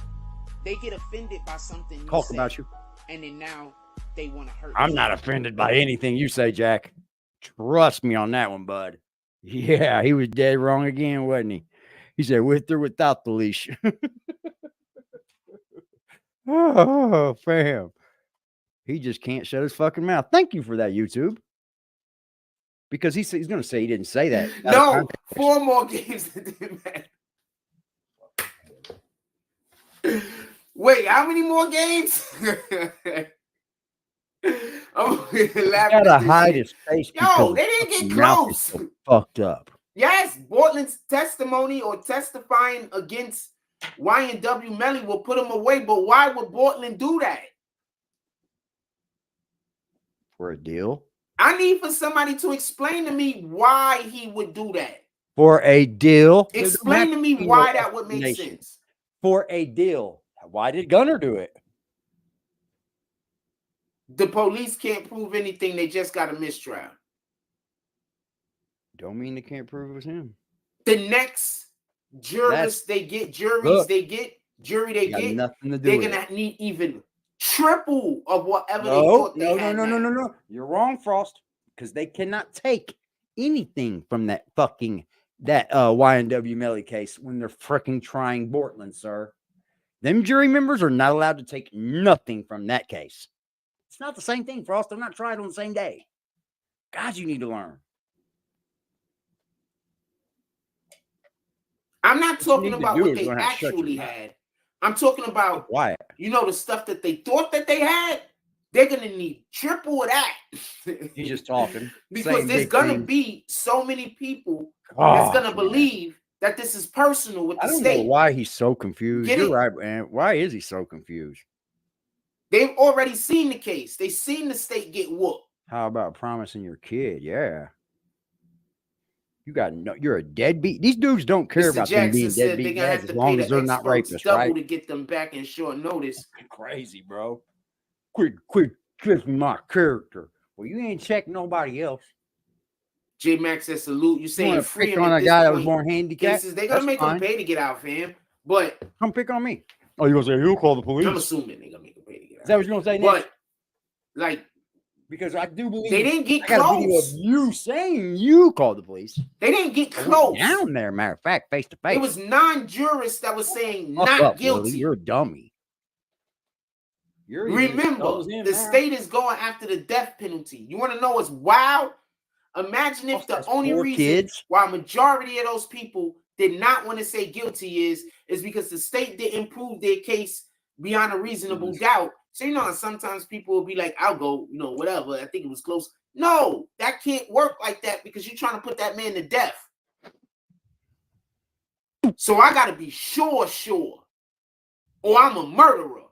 They get offended by something you
Talk
say,
about you.
and then now they want to hurt
I'm
you.
not offended by anything you say, Jack. Trust me on that one, bud. Yeah, he was dead wrong again, wasn't he? He said, with or without the leash. Oh, fam. He just can't shut his fucking mouth. Thank you for that, YouTube. Because he's going to say he didn't say that. Out of
No,
context.
4 more games that didn't matter. Wait, how many more games? I'm laughing
Gotta
at this
hide
shit.
his face.
Yo,
because
they didn't get
his mouth is
close.
so fucked up.
Yes, Portland's testimony or testifying against YNW Melly will put him away, but why would Portland do that?
For a deal?
I need for somebody to explain to me why he would do that.
For a deal?
Explain to me why that would make sense.
For a deal. Why did Gunner do it?
The police can't prove anything. They just got a mistrial.
Don't mean they can't prove it was him.
The next jurors they get, juries they get, jury they get,
nothing to do
they're
with
gonna
it.
need even triple of whatever they
No,
thought they had.
no. You're wrong, Frost. Because they cannot take anything from that YNW Melly case when they're freaking trying Portland, sir. Them jury members are not allowed to take nothing from that case. It's not the same thing, Frost. They're not tried on the same day. God, you need to learn.
I'm not talking about what they actually had. I'm talking about
why.
You know, the stuff that they thought that they had. They're gonna need triple of that.
He's just talking.
Because there's gonna be so many people that's gonna believe that this is personal with the state.
I don't know why he's so confused. You're right, man. Why is he so confused?
They've already seen the case. They've seen the state get whooped.
How about promising your kid? Yeah. You're a deadbeat. These dudes don't care about them being deadbeat dads as long as they're not rapists, right?
Double to get them back in short notice.
Crazy, bro. Quit tripping my character. Well, you ain't checking nobody else.
J Max says salute. You saying free
pick on a guy that was born handicapped?
They're gonna make him pay to get out, fam. But
come pick on me. Oh, you gonna say you'll call the police?
I'm assuming they're gonna make him pay to get out.
Is that what you're gonna say next?
But like,
because I do believe
they didn't get
I got a video of
close.
you saying you called the police.
They didn't get close.
Down there, matter of fact, face to face.
It was non-jurists that was saying
Fuck
not
up,
guilty.
Willie. You're a dummy.
Remember, the state is going after the death penalty. You want to know what's wild? Imagine if the only reason why majority of those people did not want to say guilty is because the state didn't prove their case beyond a reasonable doubt. So, you know, sometimes people will be like, I'll go, you know, whatever. I think it was close. No, that can't work like that because you're trying to put that man to death. So I got to be sure, or I'm a murderer.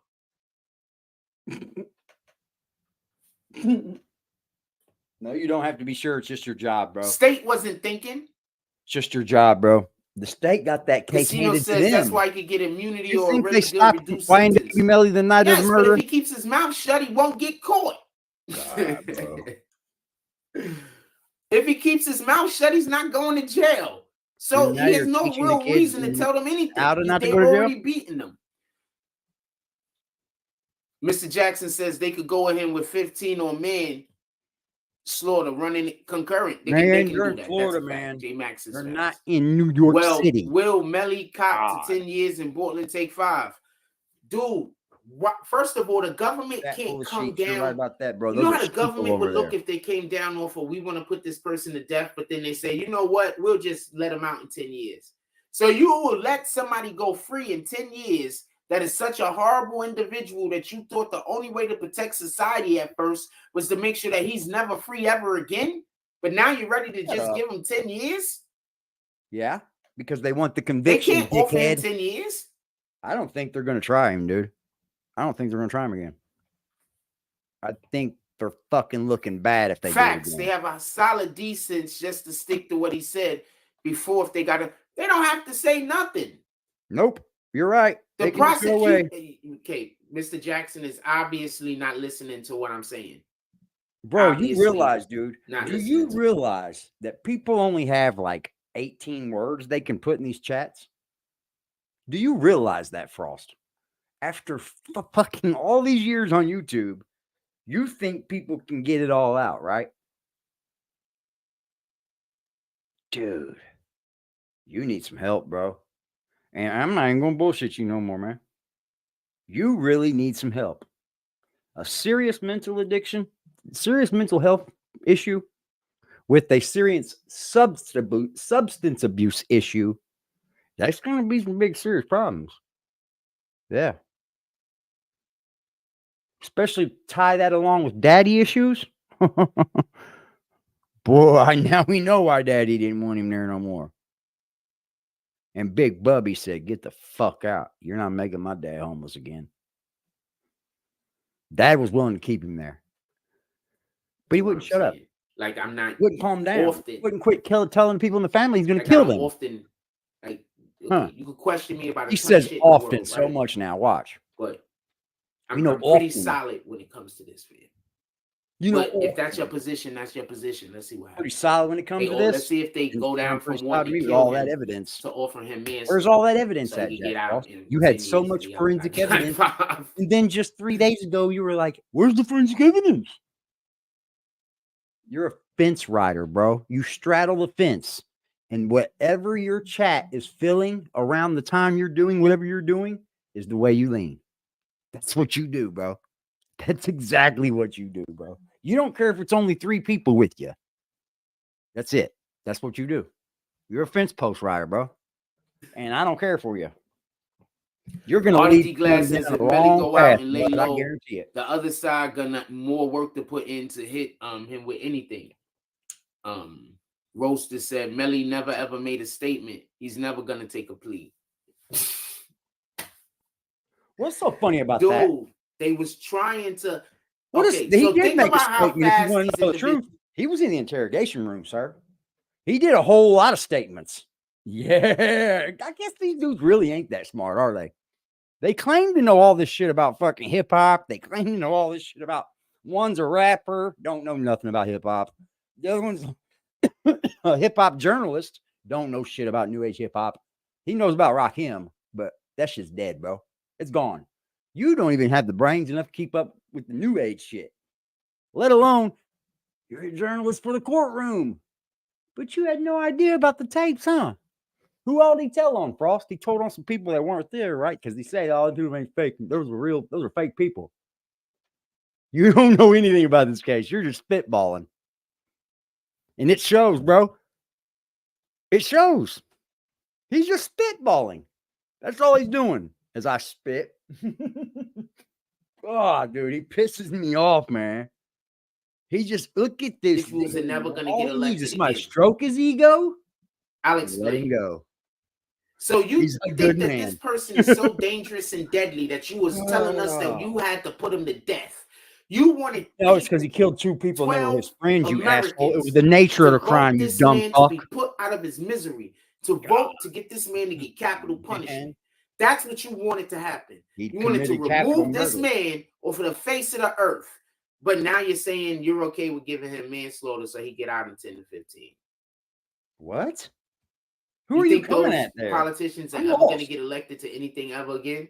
No, you don't have to be sure. It's just your job, bro.
State wasn't thinking.
It's just your job, bro. The state got that case
Casino
handed to
says
them.
that's why he could get immunity
You
or a
think
really
they
good
stopped him
reduced
flying to
sentence.
Melly the night of
Yes,
the
but
murder?
if he keeps his mouth shut, he won't get caught.
God, bro.
If he keeps his mouth shut, he's not going to jail. So
Dude, now
he has
you're
no
teaching the
real
kids
reason to tell them anything.
how to not to
They've
go to jail?
already beaten them. Mr. Jackson says they could go ahead with 15 on manslaughter running concurrent. They can
They're
do
in
that.
Florida,
That's a fact.
man.
J-Max is
They're
facts.
not in New York City.
Will Melly cop
God.
to 10 years in Portland take 5? Dude, first of all, the government
That
can't come
bullshit, you're
down.
right about that, bro.
You
Those
know
are
how the
people
government would
over
look
there.
if they came down off of we want to put this person to death, but then they say, you know what, we'll just let him out in 10 years. So you will let somebody go free in 10 years that is such a horrible individual that you thought the only way to protect society at first was to make sure that he's never free ever again. But now you're ready to just give him 10 years?
Yeah, because they want the
They
conviction,
can't offer him
dickhead.
10 years.
I don't think they're going to try him, dude. I don't think they're going to try him again. I think they're fucking looking bad if they
Facts.
do it
They
again.
have a solid decency just to stick to what he said before. If they got to, they don't have to say nothing.
Nope, you're right.
The
They can just go away.
Okay, Mr. Jackson is obviously not listening to what I'm saying.
Bro,
Obviously
you realize, dude,
not
do
listening
you
to-
realize that people only have like 18 words they can put in these chats? Do you realize that, Frost? After fucking all these years on YouTube, you think people can get it all out, right? Dude, you need some help, bro. And I'm not even going to bullshit you no more, man. You really need some help. A serious mental addiction, serious mental health issue with a serious substance abuse issue, that's going to be some big serious problems. Yeah. Especially tie that along with daddy issues. Boy, now we know why daddy didn't want him there no more. And Big Bubby said, get the fuck out. You're not making my dad homeless again. Dad was willing to keep him there. But he wouldn't shut up.
Like, I'm not
Wouldn't calm down.
often.
Wouldn't quit telling people in the family he's going to
Like,
kill
I don't
them.
often, like, okay, you could question me about
He
a ton of
says
shit in the
often
world,
so
right?
much now. Watch.
But I'm,
You know,
I'm pretty
often.
solid when it comes to this, man.
You know,
But if that's your position, that's your position. Let's see what happens.
pretty solid when it comes to
Let's
this.
see if they go down from
pretty
wanting
solid
to
with
kill
all
him
that evidence.
to offering him manslaughter.
Where's all that evidence
So
at,
he can get
Jack
out
Frost?
in
You had
10
so
years
much
and be out
forensic
by
evidence.
5.
And then just 3 days ago, you were like, where's the forensic evidence? You're a fence rider, bro. You straddle the fence. And whatever your chat is filling around the time you're doing whatever you're doing is the way you lean. That's what you do, bro. That's exactly what you do, bro. You don't care if it's only 3 people with you. That's it. That's what you do. You're a fence post rider, bro. And I don't care for you. You're going to lead
Glass
down
says
a
if Melly
wrong
go
path,
out and lay
bud, I
low,
guarantee it.
the other side gonna more work to put in to hit him with anything. Roaster said Melly never ever made a statement. He's never gonna take a plea.
What's so funny about
Dude,
that?
they was trying to.
He did make a statement. If you want to know the truth, he was in the interrogation room, sir. He did a whole lot of statements. Yeah, I guess these dudes really ain't that smart, are they? They claim to know all this shit about fucking hip hop. They claim to know all this shit about. One's a rapper, don't know nothing about hip hop. The other one's a hip hop journalist, don't know shit about new age hip hop. He knows about Rakim, but that shit's dead, bro. It's gone. You don't even have the brains enough to keep up with the new age shit, let alone you're a journalist for the courtroom. But you had no idea about the tapes, huh? Who all did he tell on, Frost? He told on some people that weren't there, right? Because he said all the people ain't fake. Those are fake people. You don't know anything about this case. You're just spitballing. And it shows, bro. It shows. He's just spitballing. That's all he's doing as I spit. Oh, dude, he pisses me off, man. He just, look at this.
This fool's never going to
All
get
he needs
elected
is my
again.
stroke his ego.
I'll
Let
explain.
him go.
So you
He's a
think
good
that
man.
this person is so dangerous and deadly that you was telling us that you had to put him to death. You wanted.
No, it's because he killed 2 people and they were his friends, you
Americans
asshole. It was the nature of the
to
crime,
vote
you
this
dumb
man
fuck.
to be put out of his misery. to vote to get this man to get capital punishment. That's what you wanted to happen. You wanted to remove this man off of the face of the earth. But now you're saying you're okay with giving him manslaughter so he get out in 10 to 15.
What? Who are you coming at there?
Politicians are ever going to get elected to anything ever again?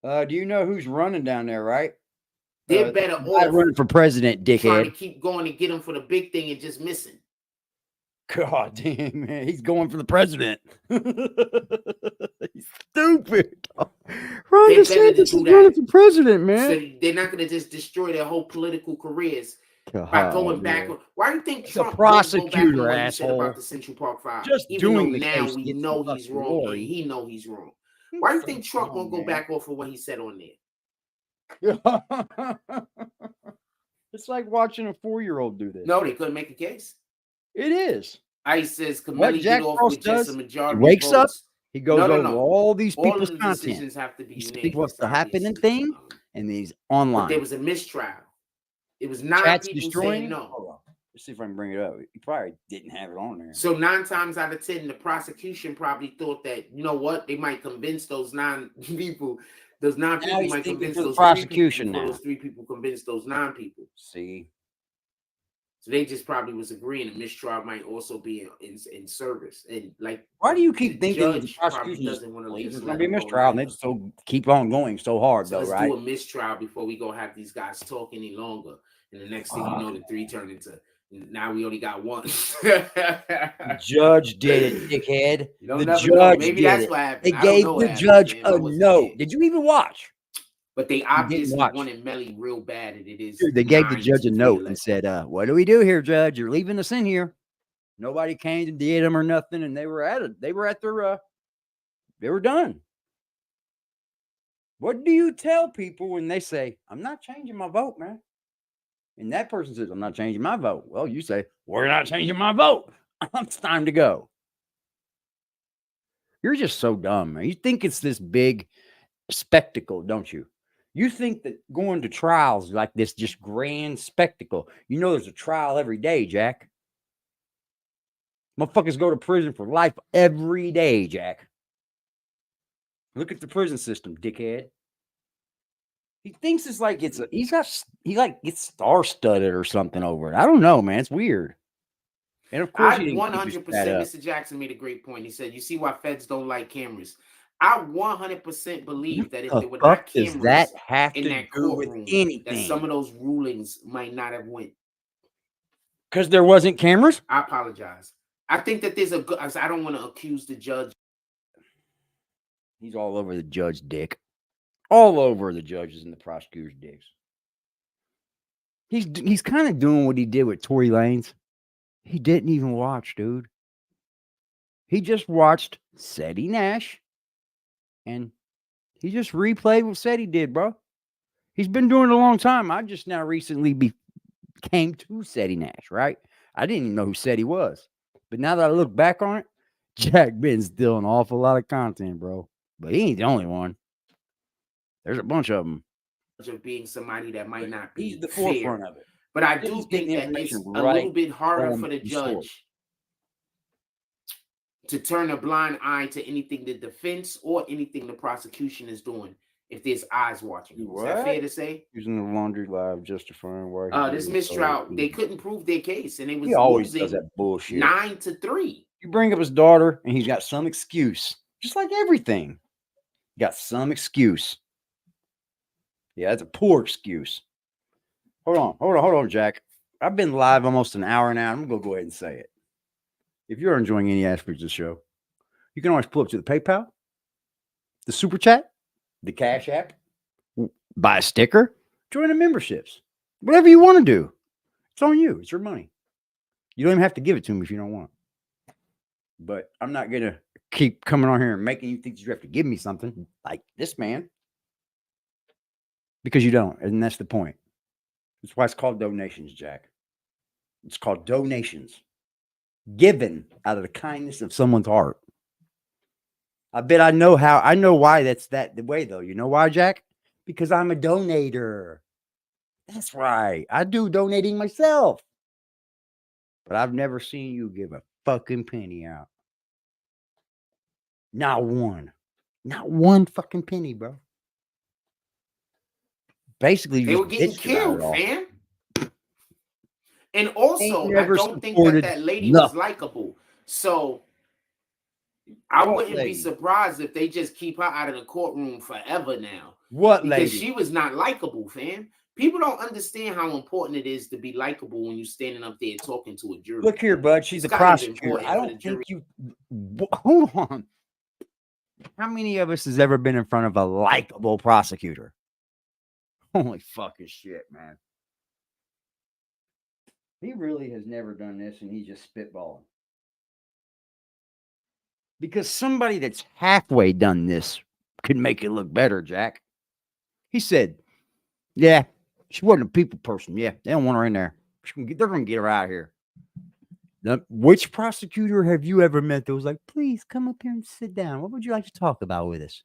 Do you know who's running down there, right?
They're better off
running for president, dickhead.
Trying to keep going and get him for the big thing and just missing.
God damn, man. He's going for the president. He's stupid. Ron DeSantis is running for president, man.
So they're not going to just destroy their whole political careers by going back. Why do you think Trump
a prosecutor, asshole?
About the Central Park Fire?
Just
even
doing
though
the
now
case
we know he's wrong and he know he's wrong. Why do you think Trump won't go back off of what he said on there?
It's like watching a 4-year-old do this.
No, they couldn't make a case.
It is.
ICE says Kameli get off with just a majority.
He wakes
votes.
up. He goes over all these
all
people's
of the
content.
Decisions have to be
he speaks what's the happening thing, and he's
but
online.
there was a mistrial. It was 9
Chat's
people
destroying
saying no.
Hold on. Let's see if I can bring it up. He probably didn't have it on there.
So 9 times out of 10, the prosecution probably thought that, you know what, they might convince those 9 people. Those 9 people might convince those
prosecution
3 people.
now.
Those 3 people convinced those 9 people.
See.
So they just probably was agreeing a mistrial might also be in service. And like,
why do you keep thinking
judge
the prosecution
doesn't want to leave?
It's going to be a mistrial, and they just keep on going so hard,
so
though,
let's
right?
do a mistrial before we go have these guys talk any longer. And the next thing you know, the 3 turned into, now we only got 1.
The judge did it, dickhead. The judge
Maybe
did
that's
it.
what happened.
They gave the judge a note. Did you even watch?
But they obviously wanted Melly real bad, and it is.
Dude, they gave the judge a note and said, what do we do here, Judge? You're leaving us in here. Nobody came to did them or nothing, and they were at it. They were at their they were done. What do you tell people when they say, I'm not changing my vote, man? And that person says, I'm not changing my vote. Well, you say, we're not changing my vote. It's time to go. You're just so dumb, man. You think it's this big spectacle, don't you? You think that going to trials like this just grand spectacle. You know there's a trial every day, Jack. Motherfuckers go to prison for life every day, Jack. Look at the prison system, dickhead. He thinks it's like he like gets star-studded or something over it. I don't know, man. It's weird. And of course,
100%. Mr. Jackson made a great point. He said, "You see why feds don't like cameras." I 100% believe that if there were not cameras
does that have
in
to
that
do with
courtroom,
anything?
that some of those rulings might not have went.
Because there wasn't cameras?
I apologize. I think that there's a good. I don't want to accuse the judge.
He's all over the judge dick. All over the judges and the prosecutors' dicks. He's kind of doing what he did with Tory Lanez. He didn't even watch, dude. He just watched Seti Nash. And he just replayed what Seti did, bro. He's been doing it a long time. I just now recently came to Seti Nash, right? I didn't even know who Seti was. But now that I look back on it, Jack Ben's still an awful lot of content, bro. But he ain't the only one. There's a bunch of them.
Of being somebody that might not be
He's the
fair.
forefront of it.
But I do think that it's a little bit harder for the judge to turn a blind eye to anything the defense or anything the prosecution is doing if there's eyes watching. Is that fair to say?
Using the laundry live justifying why
this mistrial, they couldn't prove their case, and it was
he always does that bullshit.
9-3.
You bring up his daughter, and he's got some excuse, just like everything. He got some excuse. Yeah, that's a poor excuse. Hold on, Jack. I've been live almost an hour now. I'm gonna go ahead and say it. If you're enjoying any aspects of the show, you can always pull up to the PayPal, the Super Chat, the Cash App, buy a sticker, join the memberships. Whatever you want to do. It's on you. It's your money. You don't even have to give it to me if you don't want. But I'm not going to keep coming on here and making you think you have to give me something like this man. Because you don't. And that's the point. That's why it's called donations, Jack. It's called donations. Given out of the kindness of someone's heart. I bet I know why that's the way, though. You know why, Jack? Because I'm a donator. That's right. I do donating myself. But I've never seen you give a fucking penny out. Not one fucking penny, bro. Basically,
They
just
were getting
bitched about it
killed,
all.
fam. And also, I
never
don't think
supported
that lady was
nothing.
likable. So I
What
wouldn't be
lady?
surprised if they just keep her out of the courtroom forever now.
What
Because
lady?
she was not likable, fam. People don't understand how important it is to be likable when you're standing up there talking to a jury.
Look here, bud. She's
It's
a
kind of
prosecutor.
important
I
for the
don't
jury.
think you. Hold on. How many of us has ever been in front of a likable prosecutor? Holy fucking shit, man. He really has never done this, and he's just spitballing. Because somebody that's halfway done this could make it look better, Jack. He said, yeah, she wasn't a people person. Yeah, they don't want her in there. They're going to get her out of here. Now, which prosecutor have you ever met that was like, please come up here and sit down? What would you like to talk about with us?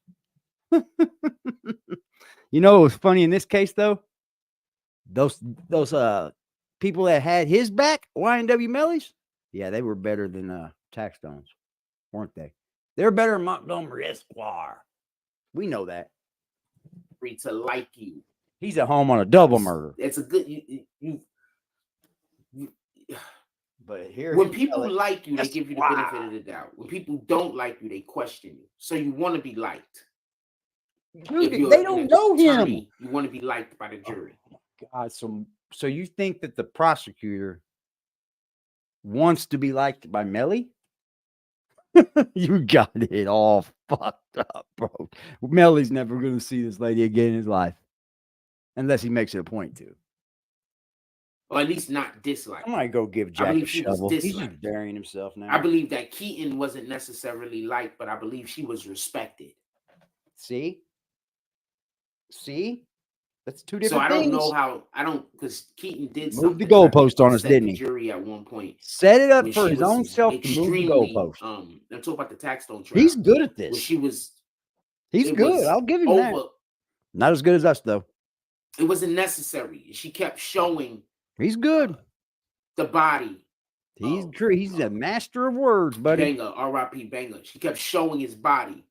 You know what was funny in this case, though? Those people that had his back, YNW Mellies, yeah, they were better than Tax Stones, weren't they? They're better than Montgomery Esquire. We know that.
Free to like you.
He's at home on a double murder.
It's a good
But here,
when people like you, they
that's
give you the
why.
benefit of the doubt. When people don't like you, they question you. So you want to be liked.
Dude,
If you're
they don't know him.
attorney, you want to be liked by the jury.
Oh my God, so you think that the prosecutor wants to be liked by Melly? You got it all fucked up, bro. Melly's never going to see this lady again in his life, unless he makes it a point to.
Or at least not disliked.
I might go give Jack a shovel. He's just burying himself now.
I believe that Keaton wasn't necessarily liked, but I believe she was respected.
See? That's two different
things. So I don't know how, because Keaton did
move the goalpost on us, didn't he?
Jury at one point.
Set it up for his own self to move the goalpost.
I'm talking about the Tax Stone trial.
He's good at this. He's good. I'll give him that. Not as good as us, though.
It wasn't necessary. She kept showing.
He's good.
The body.
He's a master of words, buddy.
Banger, R.I.P. Banger. She kept showing his body,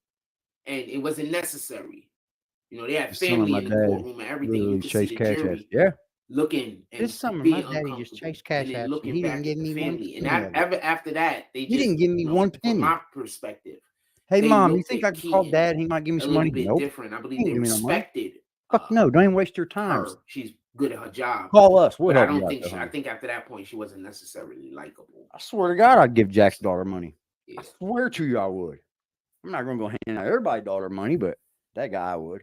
and it wasn't necessary. You know, they had family in the courtroom and everything. You could see the jury looking and
this summer,
being
my daddy just chased cash
and then
out.
looking
He
back
didn't give
at the
me
family.
one
And after that, they just
didn't give me one penny.
From my perspective,
hey, Mom, you think I could call Dad? He might give me some money.
Nope. Different. I believe they respected.
Fuck no! Don't even waste your time.
She's good at her job.
Call us. We'll help
I don't
you
think.
out,
I think after that point, she wasn't necessarily likable.
I swear to God, I'd give Jack's daughter money.
Yeah.
I swear to you, I would. I'm not gonna go hand out everybody's daughter money, but that guy I would.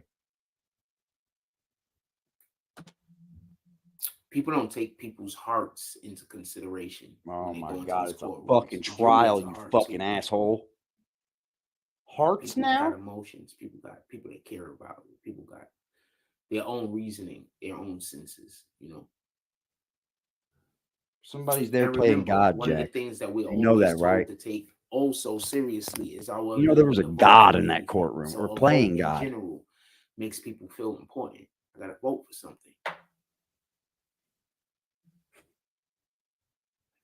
People don't take people's hearts into consideration.
Oh my God, it's a fucking trial, you fucking asshole. Hearts
people
now?
Got emotions. People got people they care about. People got their own reasoning, their own senses, you know.
Somebody's there playing God,
one
Jack.
Of the things that we
know that, right?
To take so seriously is our.
You know, there was a God in that courtroom. We're playing God.
In general, makes people feel important. I gotta vote for something.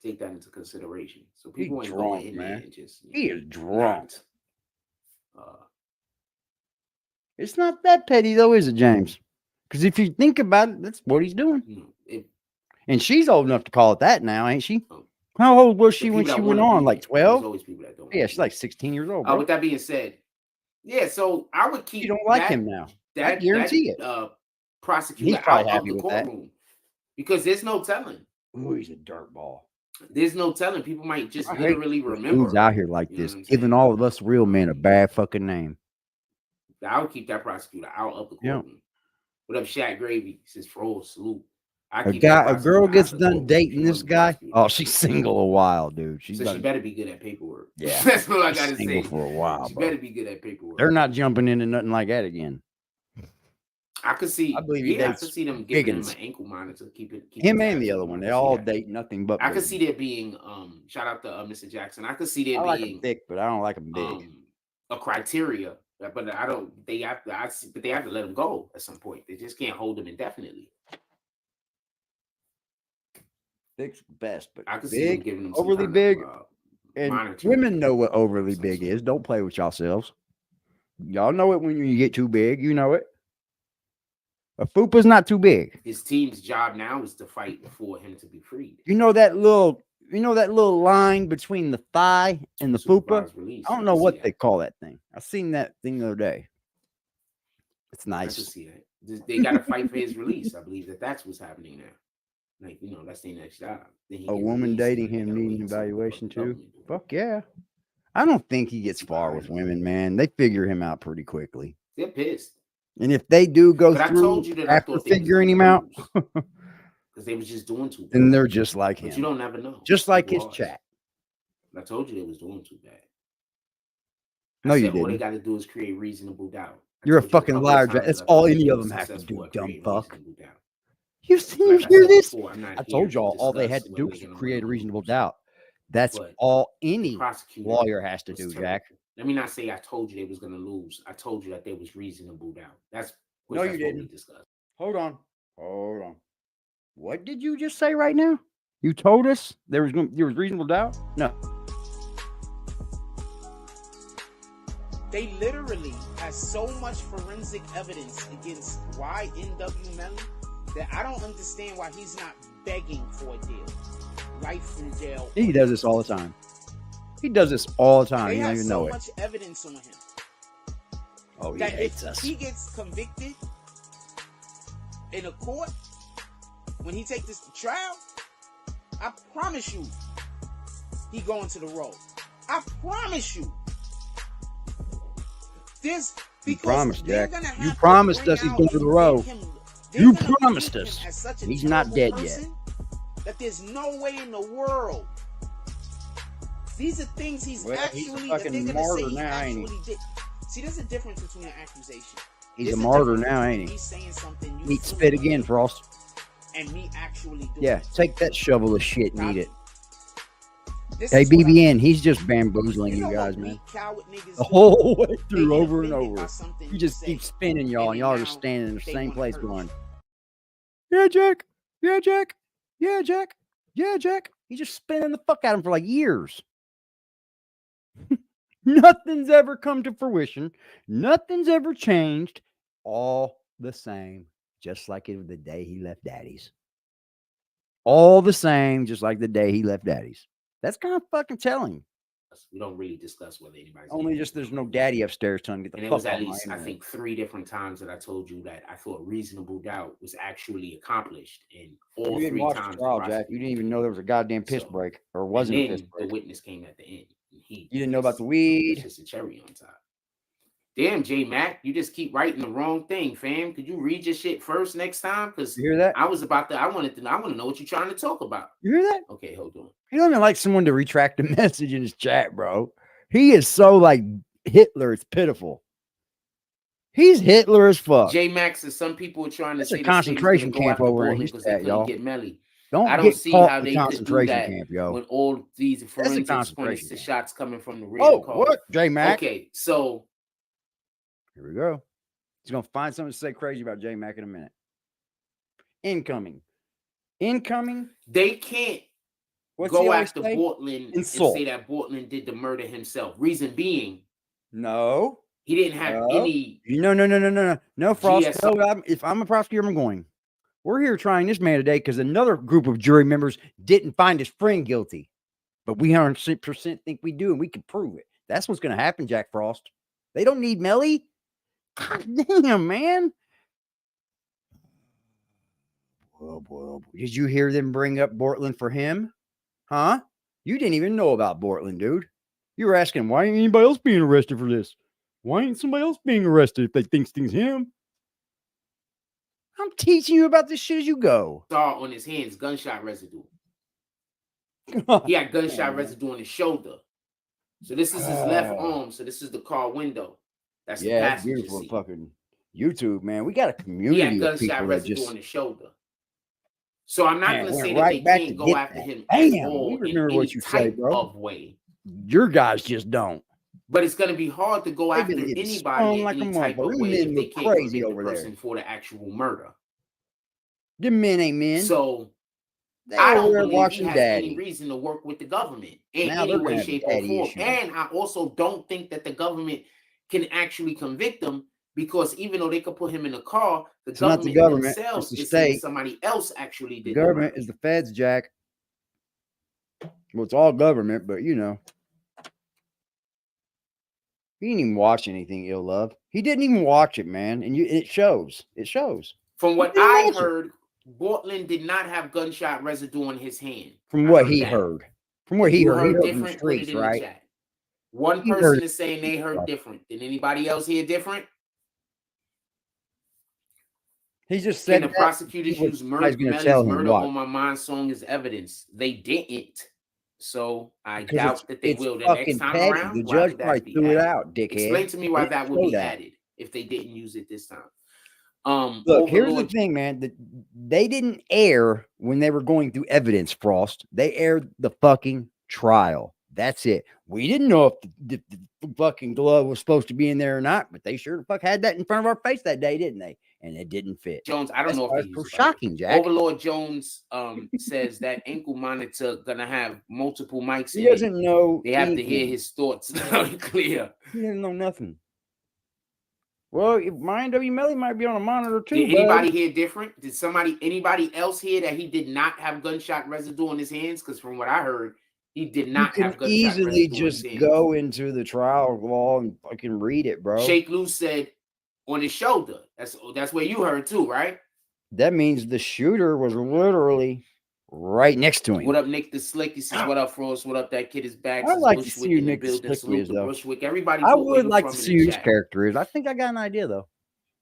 Take that into consideration. So people ain't going in there and just.
He is drunk. It's not that petty, though, is it, James? Because if you think about it, that's what he's doing. And she's old enough to call it that now, ain't she? How old was she when she went on? Like 12? Yeah, she's like 16 years old.
With that being said, yeah, so I would keep.
You don't like him now. I guarantee it.
Prosecutor
probably
out of the courtroom because there's no telling.
Ooh, he's a dirtball.
There's no telling. People might just literally remember.
Who's out here like this, giving all of us real men a bad fucking name.
I would keep that prosecutor out of the courtroom. Yep. What up, Shaq Gravy? He says, "Fro, salute."
A girl gets done dating this guy. Oh, she's single a while, dude.
She better be good at paperwork.
Yeah,
that's what I gotta say.
For a while,
she better be good at paperwork.
They're not jumping into nothing like that again.
I could see. I believe I could see them giving him an ankle monitor. Keep him
and the other one. They all date nothing but.
I could see there being. Shout out to Mr. Jackson. I could see there being.
I like him thick, but I don't like him big.
A criteria, but I don't. They have to. But they have to let him go at some point. They just can't hold him indefinitely.
Thick's best, but
I could see him giving him
overly big. And
monitor.
women know what overly big is. Don't play with yourselves. Y'all know it when you get too big. You know it. A fupa's not too big.
His team's job now is to fight for him to be freed.
You know that little line between the thigh and the fupa?
Release.
I don't know what they call that thing. I seen that thing the other day. It's nice.
I can see that. They got to fight for his release. I believe that's what's happening now. Like, that's the next job.
A woman dating him needing evaluation too? Fuck yeah. I don't think he gets far with women, man. They figure him out pretty quickly.
They're pissed.
And if they do go
but
through
I told you that
after figuring him out,
because they was just doing too bad.
Then they're just like him.
But you don't never know.
Just like his chat.
I told you they was doing too bad.
No, you didn't.
All they got to do is create reasonable doubt.
You're a fucking liar, Jack. That's all any of them have to do, dumb fuck. You hear this? I told y'all all they had to do was create a reasonable doubt. That's all any lawyer has to do, Jack.
Let me not say I told you they was going to lose. I told you that there was reasonable doubt.
No, you didn't. Hold on. What did you just say right now? You told us there was reasonable doubt? No.
They literally have so much forensic evidence against YNW Melly that I don't understand why he's not begging for a deal. Life in jail.
He does this all the time. He does this all the time.
They
you don't even know it.
They have so much evidence on him.
Oh, he
that
hates
if
us.
he gets convicted in a court, when he takes this to trial, I promise you, he going to the road. I promise you.
You promised, Jack. You promised us he's going to the road. You promised us. He's not dead yet.
That there's no way in the world. These are things he's actually that they're gonna say he actually did. See, there's a difference between an accusation.
He's a martyr now, ain't he?
He's saying something.
Need spit again, Frost.
And me actually doing
Yeah, take that shovel of shit and eat it.
This
Hey, BBN, he's just bamboozling you guys, man. The whole way through, over and over. He just keeps spinning y'all, and y'all are just standing in the same place going, yeah, Jack. Yeah, Jack. Yeah, Jack. Yeah, Jack. He's just spinning the fuck out of him for like years. Nothing's ever come to fruition. Nothing's ever changed. All the same, just like it was the day he left Daddy's. All the same, just like the day he left Daddy's. That's kind of fucking telling.
We don't really discuss whether anybody's
only just there's no daddy upstairs telling you to get the fuck out.
And it was at least, I think, 3 different times that I told you that I thought reasonable doubt was actually accomplished. And all 3 times.
The trial, Jack. You didn't even know there was a goddamn piss break, or wasn't a piss break.
The witness came at the end.
You didn't know about the weed.
Just a cherry on top. Damn, J Mac, you just keep writing the wrong thing, fam. Could you read your shit first next time? Because
you hear that?
I was about to. I want to know what you're trying to talk about.
You hear that?
Okay, hold on.
He doesn't like someone to retract a message in his chat, bro. He is so like Hitler. It's pitiful. He's Hitler as fuck.
J Max, and some people are trying to say
a concentration camp over in his chat, y'all.
Get Melly.
I don't see how they concentration camp, yo.
When all these forensics points to shots coming from the rear.
Oh, what, J Mac?
Okay, so
here we go. He's gonna find something to say crazy about J Mac in a minute. Incoming.
They can't go after Bortland and say that Bortland did the murder himself. Reason being,
no,
he didn't have any.
No, Frost. If I'm a prosecutor, I'm going. We're here trying this man today because another group of jury members didn't find his friend guilty, but we 100% think we do, and we can prove it. That's what's going to happen, Jack Frost. They don't need Melly. God damn, man. Oh boy. Did you hear them bring up Bortland for him? Huh? You didn't even know about Bortland, dude. You were asking, why ain't anybody else being arrested for this? Why ain't somebody else being arrested if they think things him? I'm teaching you about this shit as you go.
Saw on his hands gunshot residue. He had gunshot residue on his shoulder. So this is his left arm. So this is the car window. That's the passenger
beautiful
seat.
Fucking YouTube, man. We got a community.
He had gunshot residue on his shoulder. So I'm not going to say that they can't go after him
at all. We remember what you say, bro.
Of way.
Your guys just don't.
But it's going to be hard to go after anybody in any type of way if they can't crazy over the person for the actual murder.
The men ain't men.
So
They
I
over
don't
there
believe he
watching
has any
Daddy.
reason to work with the government in
Now
any
they're gonna
way,
have
shape, or
daddy
form.
issues.
And I also don't think that the government can actually convict him, because even though they could put him in a car, the
It's not the
government
government,
themselves
it's the
is saying
state.
somebody else actually
The
did the
government
murder.
is the feds, Jack. Well, it's all government, but you know. He didn't even watch anything, Ill Love. He didn't even watch it, man. And it shows. It shows.
From what
He didn't
I
watch it.
heard, Bortland did not have gunshot residue on his hand.
From
I
what
heard
he
that.
heard. From what he
You
heard
heard
from the
different, put it
streets,
in the
right?
chat. One
He
person
heard
is saying they heard
stuff.
different. Did anybody else hear different?
He just
Can
said
the
that.
prosecutors use
Melly's gonna
Melly's
tell him
murder
what?
on my mind song as evidence? They didn't. So I
Because
doubt that they
it's
will the next
fucking
time
petty.
around.
The
Why
judge
would
probably
that be
threw it
added?
out, dickhead.
Explain to me why
They
that would
show
be
that.
added if they didn't use it this time.
Look, here's the
Overlord,
thing, man. They didn't air when they were going through evidence, Frost. They aired the fucking trial. That's it. We didn't know if the fucking glove was supposed to be in there or not, but they sure the fuck had that in front of our face that day, didn't they? And it didn't fit.
Jones, I don't
That's
know
why
if they
it's
use
so
it.
shocking, Jack.
Overlord Jones says that ankle monitor gonna have multiple mics
He
in
doesn't know.
They have to hear
anything.
his thoughts loud and clear.
He doesn't know nothing. Well, mine W. Melly might be on a monitor too.
Did anybody hear different? Did anybody else hear that he did not have gunshot residue on his hands? Because from what I heard, he did not have gunshot
easily
residue on
just
his hands.
go into the trial law and fucking read it, bro.
Sheikh Lou said on his shoulder. That's what you heard too, right?
That means the shooter was literally right next to him.
What up, Nick the Slick? He says, "What up, Frost? What up, that kid is back."
I'd like to
Bushwick
see who
in the
Nick the
building.
Slick
Salute
is,
to
though.
Bushwick. Everybody,
I
put where
would
you
like
from
to
in
see
the
who his
chat.
character is. I think I got an idea, though.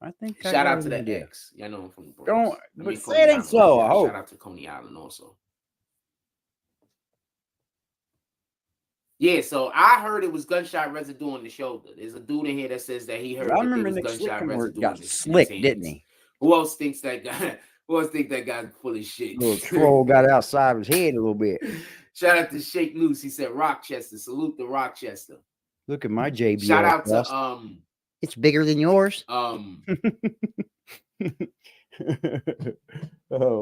I think I
Shout
got
out to
an
the
idea.
X. Yeah, I know him from the Bronx.
Don't,
I
but
mean,
say it ain't so. I hope.
Shout out to Coney Island also. Yeah, so I heard it was gunshot residue on the shoulder. There's a dude in here that says that he heard
I
that there
remember
was
Nick
gunshot
Slick
residue
got
in his
slick,
hands.
didn't he?
Who else thinks that guy? Who else think that guy's full of shit?
Little troll got outside of his head a little bit.
Shout out to Sheikh Loose. He said Rochester. Salute to Rochester.
Look at my JBL.
Shout out to
It's bigger than yours.
Oh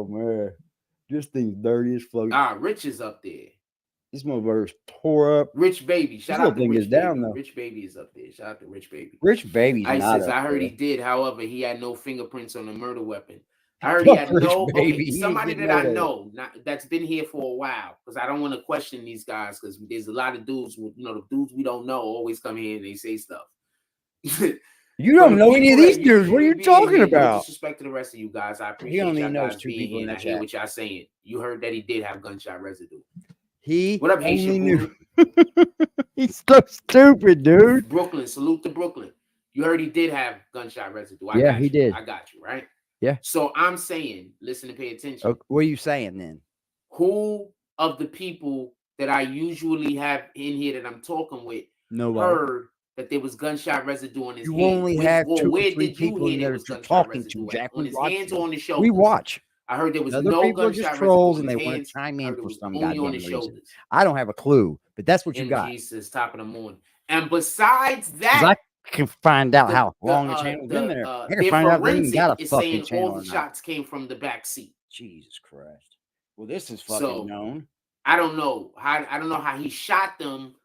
man, this thing's dirty as fuck.
Rich is up there.
This motherfucker's tore up.
Rich Baby. Shout
this
out to
thing
Rich
is
Baby.
down though.
Rich Baby is up there. Shout out to Rich Baby.
Rich Baby's not
says,
up
I heard
there.
he did. However, he had no fingerprints on the murder weapon. I heard he had no. Okay, somebody that I know that's been here for a while, because I don't want to question these guys, because there's a lot of dudes, the dudes we don't know always come here and they say stuff.
You don't know any of these dudes. What are you talking about?
No disrespect to the rest of you guys. I appreciate y'all guys being here. And I hear what y'all saying. You heard that he did have gunshot residue.
What up,
Haitian
knew. He's so stupid, dude.
Brooklyn, salute to Brooklyn. You heard he did have gunshot residue.
He did.
I got you, right?
Yeah.
So I'm saying, listen and pay attention.
Okay, what are you saying then?
Who of the people that I usually have in here that I'm talking with heard that there was gunshot residue on his hands?
You only have 2 or 3
did you
people
hear
in
there
there
was
that you're
gunshot
talking
residue
to, Jack.
on his hands or on his shoulders?
We watch.
I heard there was
Other
no
people
gunshot
are just
residue
trolls
on
and they
his
want
hands.
to chime in for some
only
goddamn
on his
reason.
shoulders.
I don't have a clue, but that's what you got.
Jesus, top of the morning. And besides that,
I can find out how long the channel's been there. I can find out they even got a fucking channel.
All the shots came from the back seat.
Jesus Christ. Well, this is fucking known.
I don't know how he shot them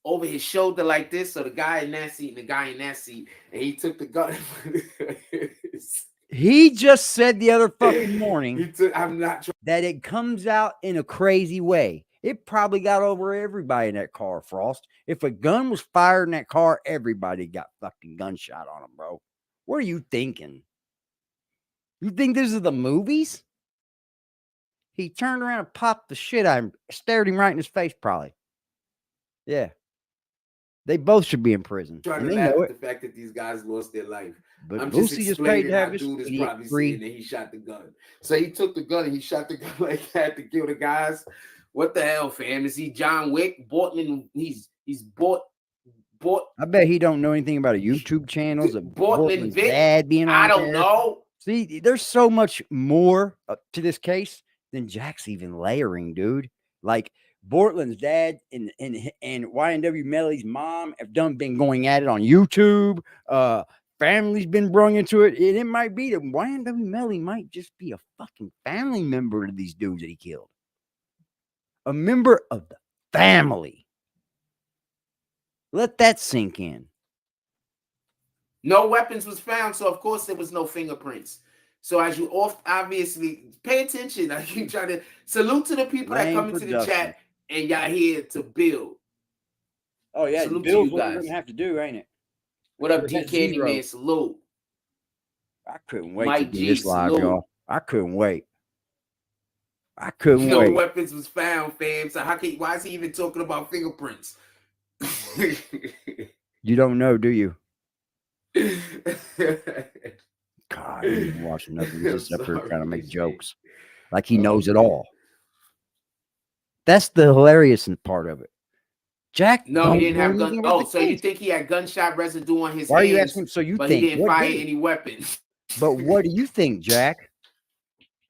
over his shoulder like this. So the guy in that seat and the guy in that seat, and he took the gun.
He just said the other fucking morning
I'm not
that it comes out in a crazy way. It probably got over everybody in that car, Frost. If a gun was fired in that car, everybody got fucking gunshot on them, bro. What are you thinking? You think this is the movies? He turned around and popped the shit out of him, stared him right in his face, probably. Yeah. They both should be in prison.
Trying to laugh at the fact that these guys lost their life.
But
I'm
Boosie just paid to have his
dude is probably saying that he shot the gun. So he took the gun and he shot the gun like that to kill the guys. What the hell, fam? Is he John Wick? Bortman, he's bought.
I bet he don't know anything about a YouTube channel.
Bortman's
dad being on
I don't know.
See, there's so much more to this case than Jack's even layering, dude. Like Bortland's dad and YNW Melly's mom have been going at it on YouTube. Family's been brung into it. And it might be that YNW Melly might just be a fucking family member to these dudes that he killed. A member of the family. Let that sink in.
No weapons was found, so of course there was no fingerprints. So as you obviously pay attention, I keep trying to salute to the people that come into the chat and y'all here to build.
Oh yeah,
salute
build
to you
what
guys.
we're gonna have to do, ain't it?
What up, D Candy Man? Salute.
I couldn't wait
Mike
to do
G,
this live,
salute.
y'all. I couldn't wait. I couldn't
No
wait.
weapons was found, fam. So why is he even talking about fingerprints?
You don't know, do you? God, he ain't watching nothing. He's just up here trying to make jokes. Like he knows it all. That's the hilarious part of it. Jack,
no, he didn't have gun. Oh, so you think he had gunshot residue on his hands?
Why are you asking? So you
but
think
he didn't fire any weapons?
But what do you think, Jack?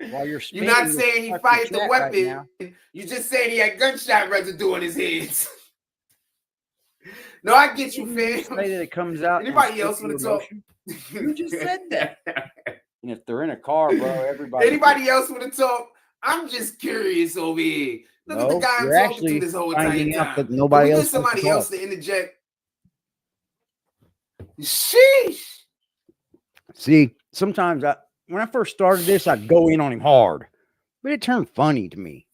While you're
not saying he fired the weapon. Right, you just saying he had gunshot residue on his hands. No, I get you, fam.
Say that it comes out.
Anybody else want to talk?
You just said that. And if they're in a car, bro, everybody.
Anybody else want to talk? I'm just curious over here. Look at the guy I'm talking to this whole entire time.
That nobody else.
Somebody else to interject. Sheesh.
See, sometimes when I first started this, I'd go in on him hard, but it turned funny to me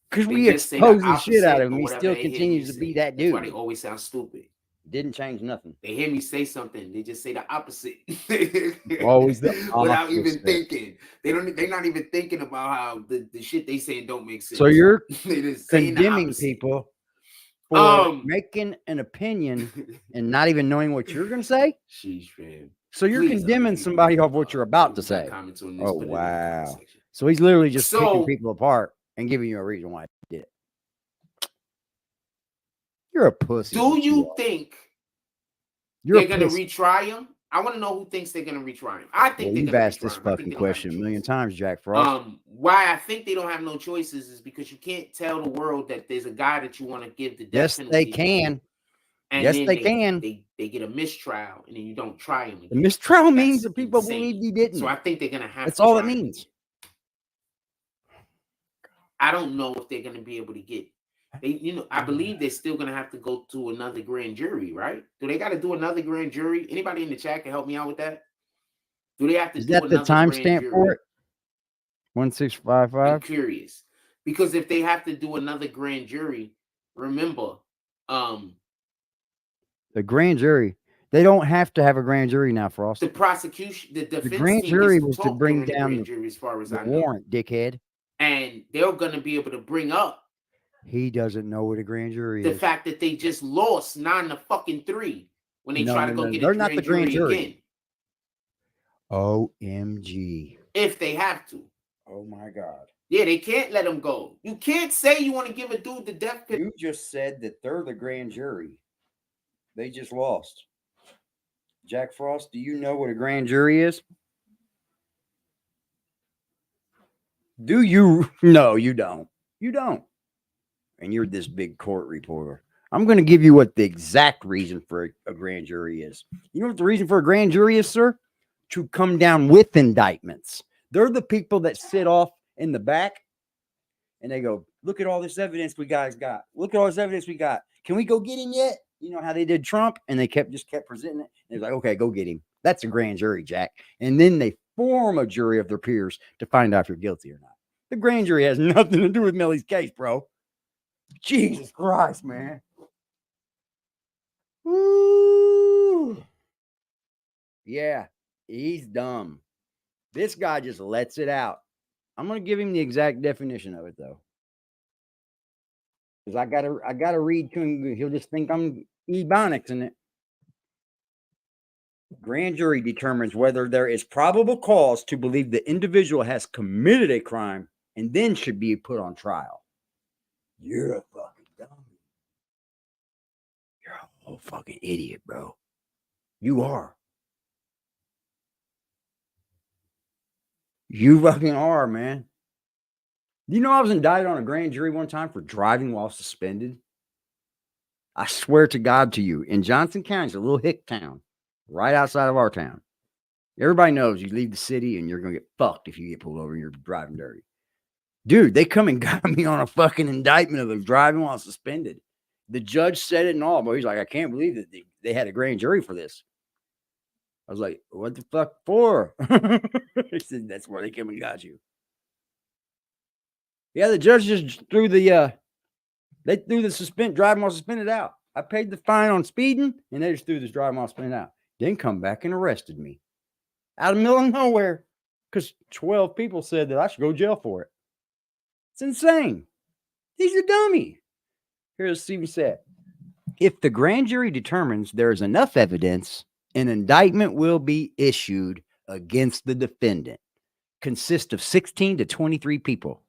because we exposed the shit out of him. He still continues to be that dude.
That's why they always sound stupid.
Didn't change nothing.
They hear me say something, they just say the opposite.
Always the opposite.
Without even thinking. They're not even thinking about how the shit they say don't make sense.
So you're condemning people for making an opinion and not even knowing what you're gonna say.
Sheesh, man.
So you're condemning somebody off what you're about to say. Oh wow! So he's literally just picking people apart and giving you a reason why he did it. You're a pussy.
Do you think they're going to retry him? I want to know who thinks they're going to retry him. I think
you've asked this fucking question a million times, Jack Frost.
Why I think they don't have no choices is because you can't tell the world that there's a guy that you want to give the death penalty.
Yes, they can.
And
yes, they can.
They get a mistrial, and then you don't try him again.
The mistrial means that people believe he didn't.
So I think they're going to have.
That's all it means.
I don't know if they're going to be able to get. I believe they're still going to have to go to another grand jury, right? Do they got to do another grand jury? Anybody in the chat can help me out with that? Do they have to do another grand jury? Is that the timestamp for it?
1655.
I'm curious because if they have to do another grand jury, remember,
the grand jury. They don't have to have a grand jury now, Frost.
The prosecution, the defense
the grand jury was to bring down
the jury, as far as
the
I know.
Warrant, dickhead.
And they're going to be able to bring up.
He doesn't know what a grand jury
is.
The
fact that they just lost 9-3 when they try to go get
they're
a
not
grand
the grand jury
again.
OMG.
If they have to.
Oh my God.
Yeah, they can't let them go. You can't say you want to give a dude the death penalty.
You just said that they're the grand jury. They just lost. Jack Frost, do you know what a grand jury is? Do you? No, you don't. You don't. And you're this big court reporter. I'm going to give you what the exact reason for a grand jury is. You know what the reason for a grand jury is, sir? To come down with indictments. They're the people that sit off in the back and they go, look at all this evidence we guys got. Look at all this evidence we got. Can we go get him yet? You know how they did Trump and they kept presenting it. And it's like, okay, go get him. That's a grand jury, Jack. And then they form a jury of their peers to find out if you're guilty or not. The grand jury has nothing to do with Millie's case, bro. Jesus Christ, man. Woo. Yeah, he's dumb. This guy just lets it out. I'm going to give him the exact definition of it, though. Because I gotta read to him. He'll just think I'm Ebonics in it. Grand jury determines whether there is probable cause to believe the individual has committed a crime and then should be put on trial. You're a fucking dummy. You're a whole fucking idiot, bro. You are. You fucking are, man. You know I was indicted on a grand jury one time for driving while suspended? I swear to God to you, in Johnson County, it's a little hick town right outside of our town. Everybody knows you leave the city and you're going to get fucked if you get pulled over and you're driving dirty. Dude, they come and got me on a fucking indictment of driving while suspended. The judge said it and all, but he's like, I can't believe that they had a grand jury for this. I was like, what the fuck for? He said, that's where they came and got you. Yeah, the judge just threw the they threw the driving while suspended out. I paid the fine on speeding, and they just threw this driving while suspended out. Then come back and arrested me out of the middle of nowhere because 12 people said that I should go to jail for it. It's insane. He's a dummy. Here's Stephen said. If the grand jury determines there is enough evidence, an indictment will be issued against the defendant. Consists of 16 to 23 people.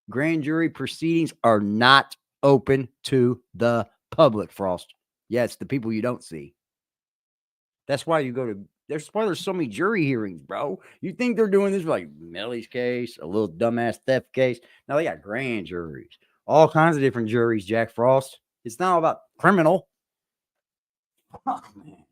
Grand jury proceedings are not open to the public, Frost. Yeah, it's the people you don't see. That's why you go to, that's why there's so many jury hearings, bro. You think they're doing this for like Melly's case, a little dumbass theft case. Now they got grand juries, all kinds of different juries, Jack Frost. It's not all about criminal. Oh, man.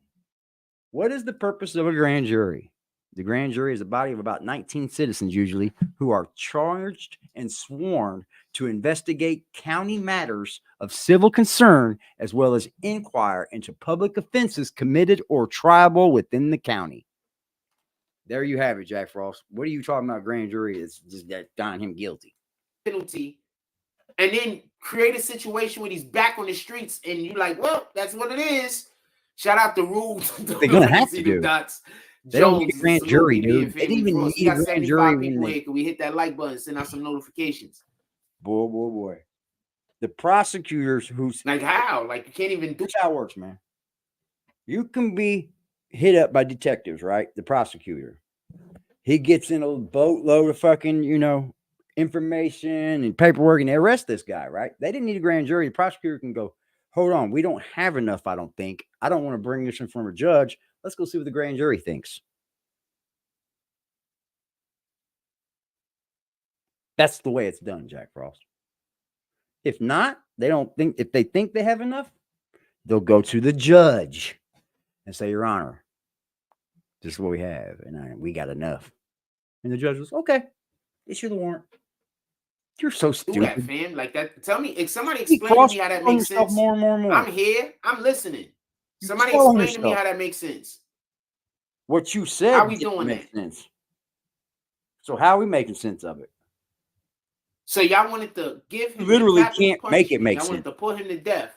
What is the purpose of a grand jury? The grand jury is a body of about 19 citizens, usually, who are charged and sworn to investigate county matters of civil concern, as well as inquire into public offenses committed or triable within the county. There you have it, Jack Frost. What are you talking about? Grand jury is just that finding him guilty.
Penalty, and then create a situation where he's back on the streets, and you're like, well, that's what it is. Shout out to Rules.
They're gonna have to do. They don't need a grand jury, dude. They didn't even need a grand jury.
Can we hit that like button? Send out some notifications.
Boy. The prosecutors who's
like how? Like you can't even do.
That's how it works, man. You can be hit up by detectives, right? The prosecutor. He gets in a boatload of fucking, information and paperwork, and they arrest this guy, right? They didn't need a grand jury. The prosecutor can go, hold on, we don't have enough, I don't think. I don't want to bring this in front of a judge. Let's go see what the grand jury thinks. That's the way it's done, Jack Frost. If not, if they think they have enough, they'll go to the judge and say, Your Honor, this is what we have, and we got enough. And the judge was, okay, issue the warrant. You're so stupid.
Do that, fam. Like that. Tell me, if somebody explain to me how that makes sense.
More.
I'm here. I'm listening. Somebody explain to me how that makes sense.
What you said.
How we doing that?
Sense. So how are we making sense of it?
So y'all wanted to give him.
You literally can't make it make sense.
Y'all wanted to put him to death.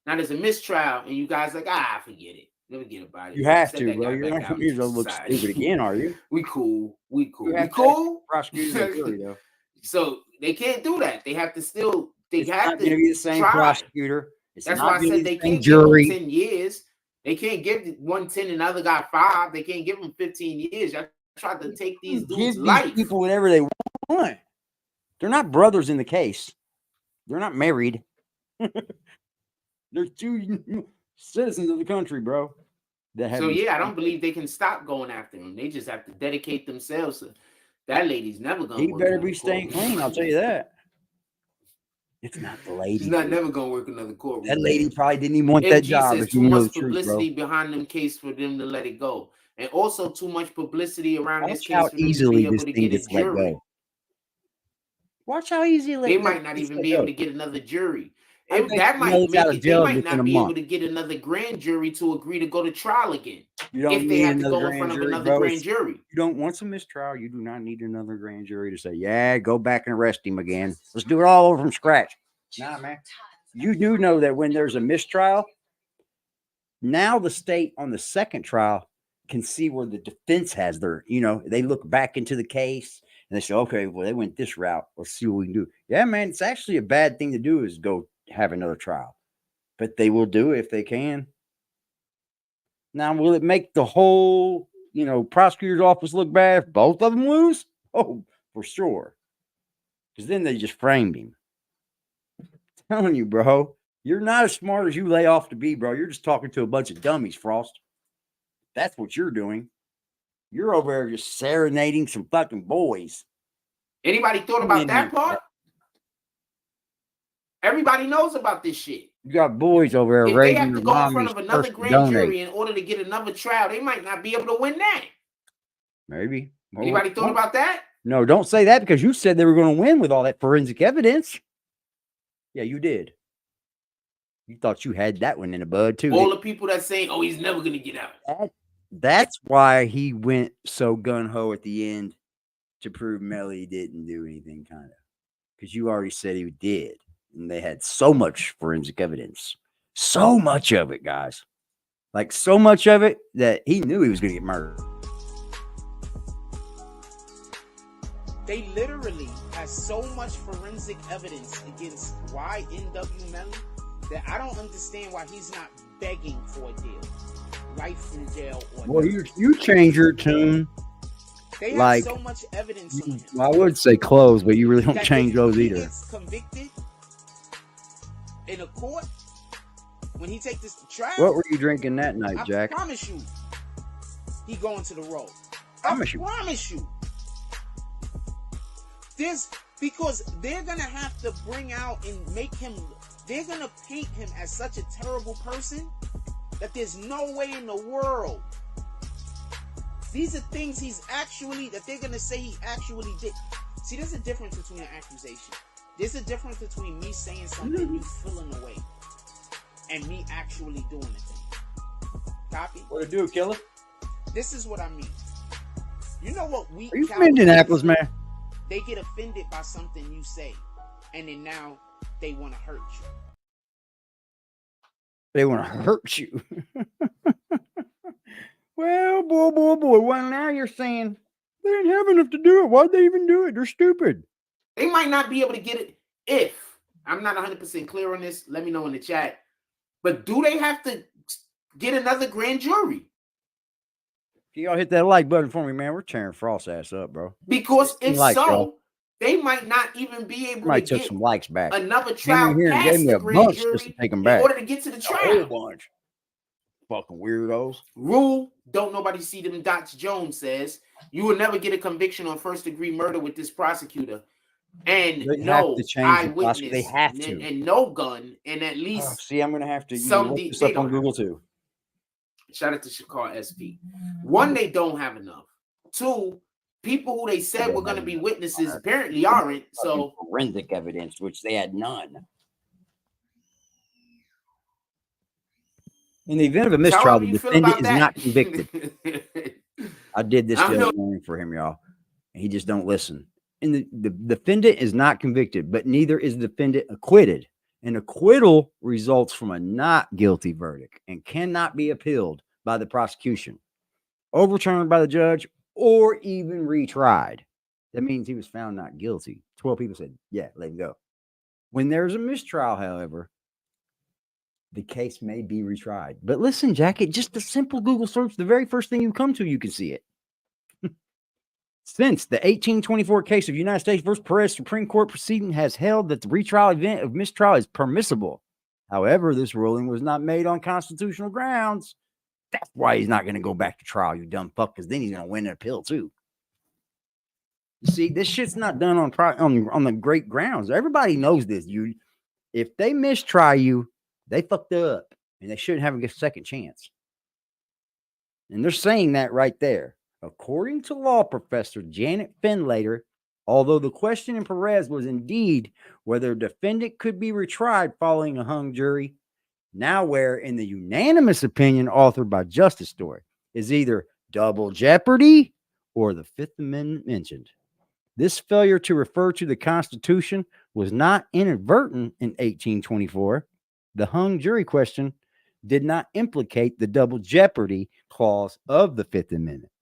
Now there's a mistrial, and you guys like, forget it. Let me get about it.
You have to, bro. You're not going to look stupid again, are you?
We cool. We
cool. Prosecutor, though.
So they can't do that. They have to still. They
it's
have
to be the same
try.
Prosecutor.
That's why I said they can't give him 10 years. They can't give one 10 and another guy 5. They can't give him 15 years. Y'all tried to take these dudes' life.
Give people whatever they want. They're not brothers in the case. They're not married. They're 2 citizens of the country, bro.
So yeah, I don't believe they can stop going after him. They just have to dedicate themselves to. That lady's never gonna.
He better be staying clean. I'll tell you that. It's not the lady.
She's not never gonna work another courtroom.
That lady probably didn't even want that job.
There's too much publicity behind them case for them to let it go, and also too much publicity around this case for them to be able to get a jury.
Watch how easily
they might not even be able to get another jury. That might make it. They might not be able to get another grand jury to agree to go to trial again. If they have to go in front of another grand jury.
You don't want some mistrial. You do not need another grand jury to say, yeah, go back and arrest him again. Let's do it all over from scratch. Nah, man. You do know that when there's a mistrial, now the state on the second trial can see where the defense has their, they look back into the case and they say, okay, well, they went this route. Let's see what we can do. Yeah, man, it's actually a bad thing to do is go have another trial, but they will do it if they can. Now, will it make the whole, prosecutor's office look bad if both of them lose? Oh, for sure. Because then they just framed him. I'm telling you, bro, you're not as smart as you lay off to be, bro. You're just talking to a bunch of dummies, Frost. That's what you're doing. You're over there just serenading some fucking boys.
Anybody thought about that part? Everybody knows about this shit.
You got boys over there.
If they have to go in front of another grand jury in order to get another trial, they might not be able to win that.
Maybe.
Anybody thought about that?
No, don't say that because you said they were going to win with all that forensic evidence. Yeah, you did. You thought you had that one in the bud too.
All the people that saying, "Oh, he's never gonna get out."
That's why he went so gun ho at the end to prove Melly didn't do anything, kind of, because you already said he did, and they had so much forensic evidence, so much of it, guys, like so much of it that he knew he was going to get murdered.
They literally had so much forensic evidence against YNW Melly that I don't understand why he's not begging for a deal, life in jail or
Well, you change your tune.
They have
like,
so much evidence on him.
Well, I would say close, but you really don't
that
change those
he
either.
Gets convicted in a court when he take this to trial.
What were you drinking that night, Jack?
I promise you, he going to the road.
I
promise you. Because they're gonna have to bring out and make him. They're gonna paint him as such a terrible person that there's no way in the world. These are things that they're gonna say he actually did. See, there's a difference between an accusation. There's a difference between me saying something you feeling away and me actually doing the thing. Copy?
What to do, killer?
This is what I mean. You know what we?
Are you from Indianapolis, man?
They get offended by something you say, and then now they want to hurt you.
They want to hurt you. Well, boy. Well, now you're saying they didn't have enough to do it. Why'd they even do it? They're stupid.
They might not be able to get it if I'm not 100% clear on this. Let me know in the chat. But do they have to get another grand jury?
Can y'all hit that like button for me, man? We're tearing Frost ass up, bro.
Because if
likes,
so,
y'all.
they might not even be able
Might
to
took
get
some likes back.
another trial
Here
past
gave me
the
a
grand
bunch
jury
just to take them
in
back.
order to get to the
A
trial.
whole bunch. Fucking weirdos.
Rule, don't nobody see them dots. Jones says you will never get a conviction on first-degree murder with this prosecutor, and
They
no
have to change the
eyewitness,
they have to.
and no gun, and at least
See, I'm gonna have to
some
look this up on Google too.
Shout out to Shakar SP. One, they don't have enough. Two, people who they said were going to be witnesses apparently aren't. So
forensic evidence, which they had none. In the event of a mistrial, the defendant is not convicted. I did this the other morning for him, y'all. He just don't listen. And the defendant is not convicted, but neither is the defendant acquitted. An acquittal results from a not guilty verdict and cannot be appealed by the prosecution, overturned by the judge, or even retried. That means he was found not guilty. 12 people said, yeah, let him go. When there's a mistrial, however, the case may be retried. But listen, Jack, just a simple Google search, the very first thing you come to, you can see it. Since the 1824 case of United States versus Perez Supreme Court proceeding has held that the retrial event of mistrial is permissible. However, this ruling was not made on constitutional grounds. That's why he's not going to go back to trial, you dumb fuck, because then he's going to win an appeal too. You see, this shit's not done on the great grounds. Everybody knows this. If they mistry you, they fucked up, and they shouldn't have a second chance. And they're saying that right there. According to law professor Janet Findlater, although the question in Perez was indeed whether a defendant could be retried following a hung jury, now where in the unanimous opinion authored by Justice Story is either double jeopardy or the Fifth Amendment mentioned. This failure to refer to the Constitution was not inadvertent in 1824. The hung jury question did not implicate the double jeopardy clause of the Fifth Amendment.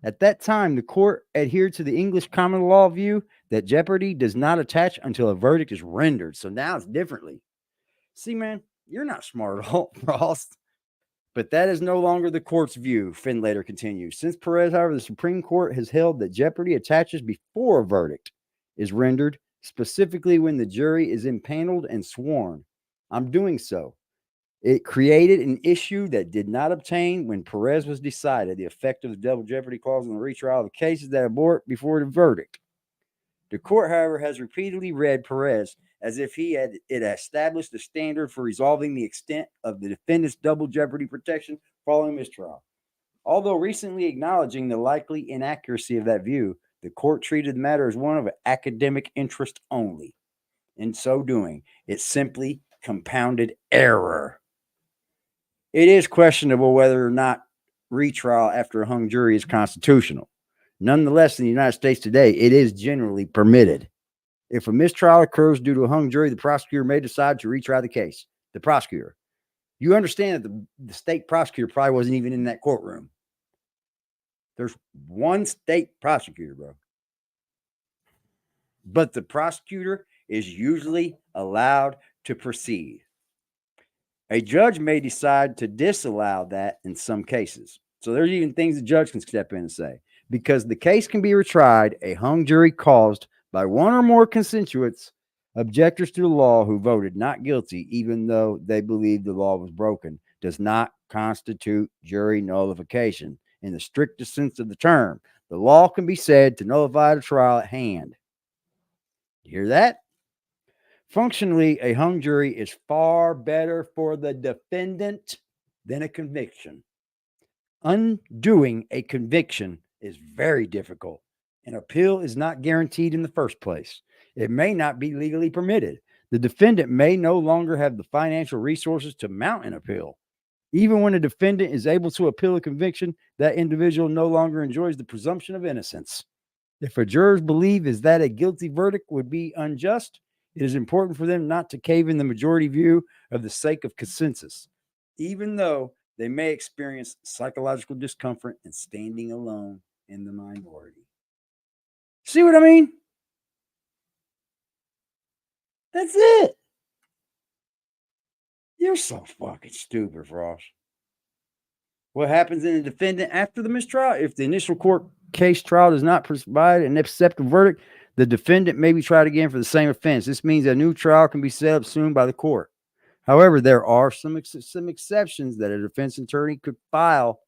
At that time, the court adhered to the English common law view that jeopardy does not attach until a verdict is rendered. So now it's differently. See, man, you're not smart at all, Frost. But that is no longer the court's view, Findlater continues. Since Perez, however, the Supreme Court has held that jeopardy attaches before a verdict is rendered, specifically when the jury is impaneled and sworn. I'm doing so. It created an issue that did not obtain when Perez was decided. The effect of the double jeopardy clause on the retrial of cases that abort before the verdict. The court, however, has repeatedly read Perez as if it established the standard for resolving the extent of the defendant's double jeopardy protection following mistrial. Although recently acknowledging the likely inaccuracy of that view, The court treated the matter as one of academic interest only. In so doing, it simply compounded error. It is questionable whether or not retrial after a hung jury is constitutional. Nonetheless, in the United States today, it is generally permitted. If a mistrial occurs due to a hung jury, the prosecutor may decide to retry the case. The prosecutor. You understand that the state prosecutor probably wasn't even in that courtroom. There's one state prosecutor, bro. But the prosecutor is usually allowed to proceed. A judge may decide to disallow that in some cases. So there's even things the judge can step in and say. Because the case can be retried, a hung jury caused by one or more constituents, objectors to the law who voted not guilty, even though they believed the law was broken, does not constitute jury nullification in the strictest sense of the term. The law can be said to nullify the trial at hand. You hear that? Functionally, a hung jury is far better for the defendant than a conviction. Undoing a conviction is very difficult. An appeal is not guaranteed in the first place. It may not be legally permitted. The defendant may no longer have the financial resources to mount an appeal. Even when a defendant is able to appeal a conviction, that individual no longer enjoys the presumption of innocence. If a juror's belief is that a guilty verdict would be unjust, it is important for them not to cave in the majority view of the sake of consensus, even though they may experience psychological discomfort in standing alone in the minority. See what I mean? That's it. You're so fucking stupid, Frost. What happens in the defendant after the mistrial? If the initial court case trial does not provide an acceptable verdict, the defendant may be tried again for the same offense. This means a new trial can be set up soon by the court. However, there are some exceptions that a defense attorney could file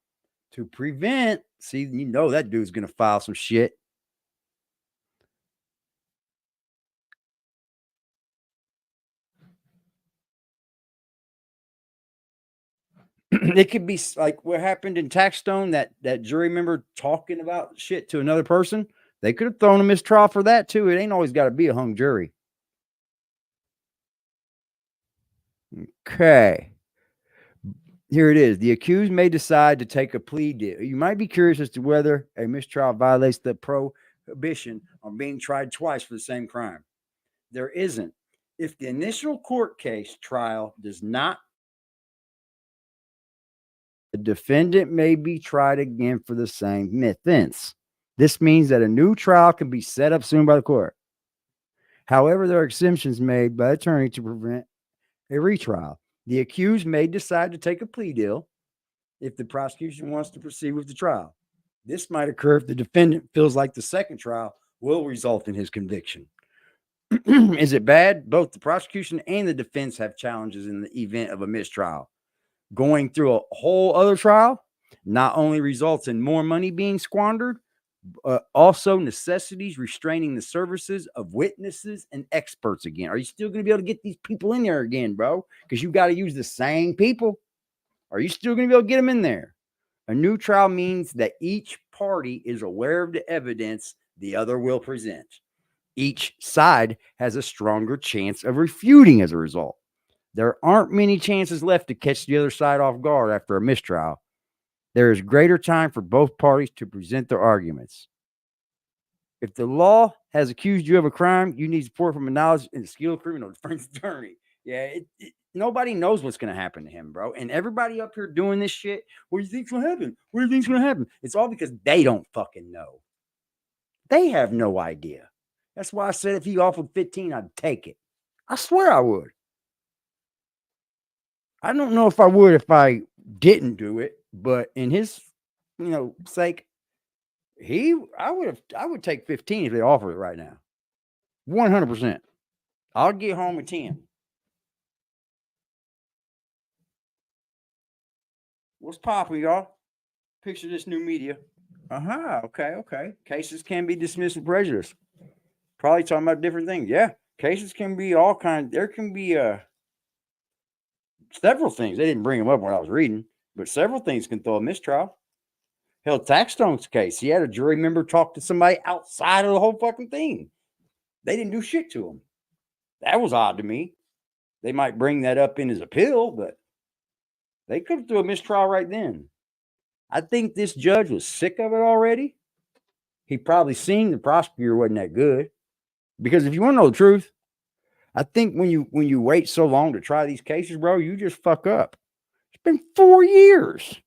to prevent. See, you know that dude's going to file some shit. It could be like what happened in Taxstone, that jury member talking about shit to another person. They could have thrown a mistrial for that too. It ain't always got to be a hung jury. Okay. Here it is. The accused may decide to take a plea deal. You might be curious as to whether a mistrial violates the prohibition on being tried twice for the same crime. There isn't. If the initial court case trial does not, the defendant may be tried again for the same offense. This means that a new trial can be set up soon by the court. However, there are exemptions made by the attorney to prevent a retrial. The accused may decide to take a plea deal if the prosecution wants to proceed with the trial. This might occur if the defendant feels like the second trial will result in his conviction. Is it bad? Both the prosecution and the defense have challenges in the event of a mistrial. Going through a whole other trial not only results in more money being squandered, but also necessities restraining the services of witnesses and experts again. Are you still going to be able to get these people in there again, bro? Because you got to use the same people. Are you still going to be able to get them in there? A new trial means that each party is aware of the evidence the other will present. Each side has a stronger chance of refuting as a result. There aren't many chances left to catch the other side off guard after a mistrial. There is greater time for both parties to present their arguments. If the law has accused you of a crime, you need support from a knowledge and skilled criminal defense attorney. Yeah, nobody knows what's going to happen to him, bro. And everybody up here doing this shit, what do you think's going to happen? What do you think's going to happen? It's all because they don't fucking know. They have no idea. That's why I said if he offered 15, I'd take it. I swear I would. I don't know if I would if I didn't do it, but in his, sake, I would take 15 if they offer it right now. 100%. I'll get home at 10. What's poppin', y'all? Picture this new media. Okay. Cases can be dismissed with prejudice. Probably talking about different things. Yeah, cases can be all kinds. There can be several things. They didn't bring them up when I was reading, but several things can throw a mistrial. Hell, Taxstone's case, he had a jury member talk to somebody outside of the whole fucking thing. They didn't do shit to him. That was odd to me. They might bring that up in his appeal, but they could have threw a mistrial right then. I think this judge was sick of it already. He probably seen the prosecutor wasn't that good. Because if you want to know the truth, I think when you wait so long to try these cases, bro, you just fuck up. It's been 4 years.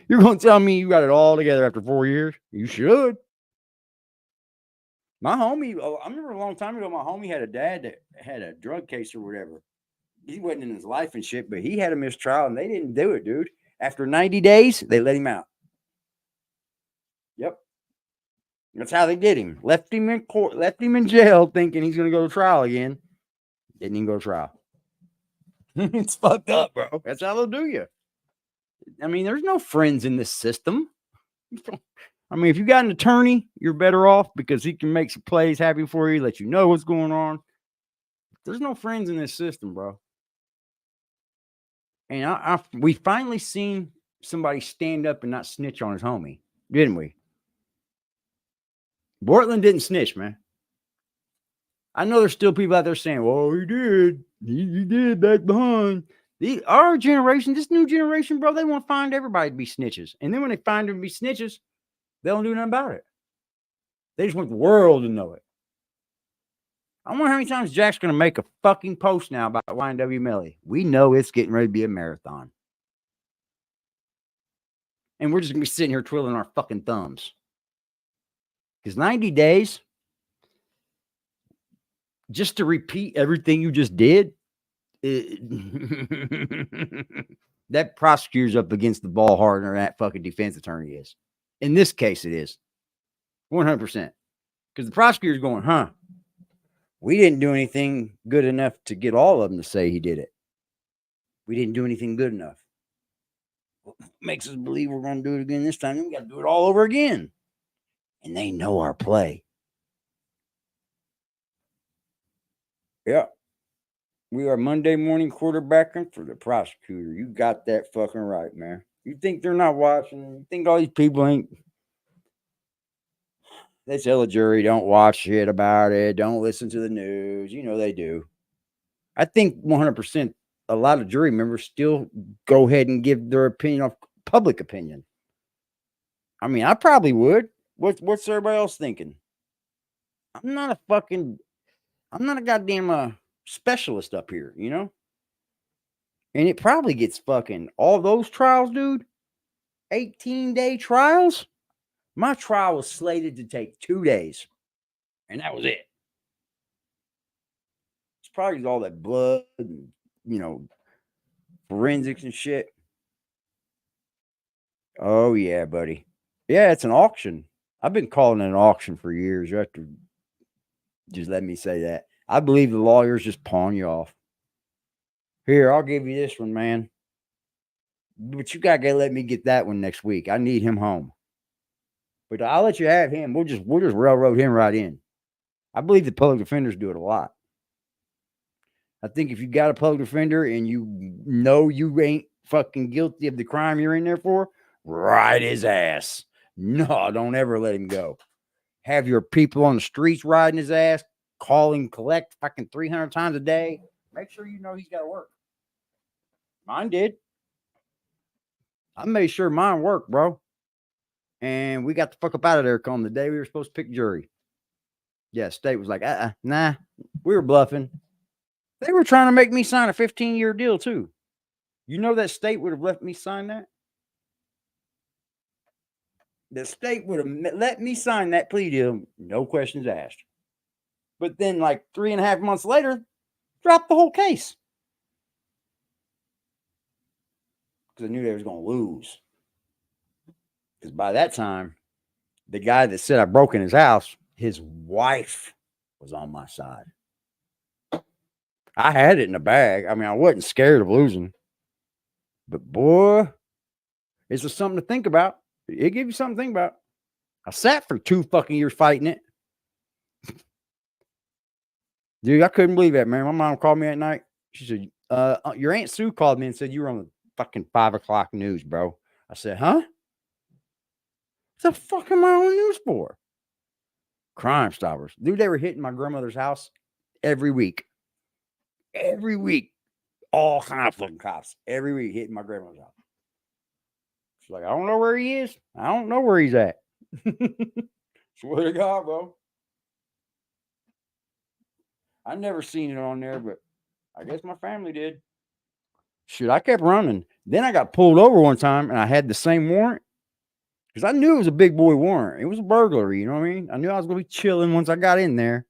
You're going to tell me you got it all together after 4 years? You should. My homie, I remember a long time ago, my homie had a dad that had a drug case or whatever. He wasn't in his life and shit, but he had a mistrial and they didn't do it, dude. After 90 days, they let him out. Yep. That's how they did him. Left him in court, left him in jail thinking he's going to go to trial again. Didn't even go to trial. It's fucked up, bro. That's how they'll do you. I mean, there's no friends in this system. I mean, if you got an attorney, you're better off because he can make some plays happy for you, let you know what's going on. There's no friends in this system, bro. And we finally seen somebody stand up and not snitch on his homie, didn't we? Portland didn't snitch, man. I know there's still people out there saying, well, he did. He did back behind. Our generation, this new generation, bro, they want to find everybody to be snitches. And then when they find them to be snitches, they don't do nothing about it. They just want the world to know it. I wonder how many times Jack's going to make a fucking post now about YNW Melly. We know it's getting ready to be a marathon. And we're just going to be sitting here twiddling our fucking thumbs. Because 90 days, just to repeat everything you just did, that prosecutor's up against the ball harder than that fucking defense attorney is. In this case, it is 100%. Because the prosecutor's going, we didn't do anything good enough to get all of them to say he did it. We didn't do anything good enough. What makes us believe we're going to do it again this time? Then we got to do it all over again. And they know our play. Yeah. We are Monday morning quarterbacking for the prosecutor. You got that fucking right, man. You think they're not watching? You think all these people ain't? They tell the jury, don't watch shit about it. Don't listen to the news. You know they do. I think 100% a lot of jury members still go ahead and give their opinion of public opinion. I mean, I probably would. What's everybody else thinking? I'm not a goddamn specialist up here, you know? And it probably gets fucking all those trials, dude. 18-day trials. My trial was slated to take 2 days. And that was it. It's probably all that blood and, forensics and shit. Oh, yeah, buddy. Yeah, it's an auction. I've been calling it an auction for years. You have to just let me say that. I believe the lawyers just pawn you off. Here, I'll give you this one, man. But you gotta let me get that one next week. I need him home. But I'll let you have him. We'll just railroad him right in. I believe the public defenders do it a lot. I think if you got a public defender and you know you ain't fucking guilty of the crime you're in there for, ride his ass. No, don't ever let him go. Have your people on the streets riding his ass, call him, collect fucking 300 times a day. Make sure you know he's got to work. Mine did. I made sure mine worked, bro. And we got the fuck up out of there come the day we were supposed to pick jury. Yeah, state was like, nah, we were bluffing. They were trying to make me sign a 15-year deal, too. You know that state would have let me sign that? The state would have let me sign that plea deal, no questions asked. But then, like 3.5 months later, dropped the whole case. Because I knew they was going to lose. Because by that time, the guy that said I broke in his house, his wife was on my side. I had it in the bag. I mean, I wasn't scared of losing. But boy, it's just something to think about. It gives you something to think about. I sat for 2 fucking years fighting it. Dude, I couldn't believe that, man. My mom called me at night. She said, your Aunt Sue called me and said you were on the fucking 5 o'clock news, bro. I said, huh? What the fuck am I on the news for? Crime Stoppers. Dude, they were hitting my grandmother's house every week. Every week. All kind of fucking cops. Every week hitting my grandmother's house. She's like, I don't know where he is. I don't know where he's at. Swear to God, bro. I never seen it on there, but I guess my family did. Shit, I kept running. Then I got pulled over one time and I had the same warrant. Because I knew it was a big boy warrant. It was a burglary, you know what I mean? I knew I was going to be chilling once I got in there.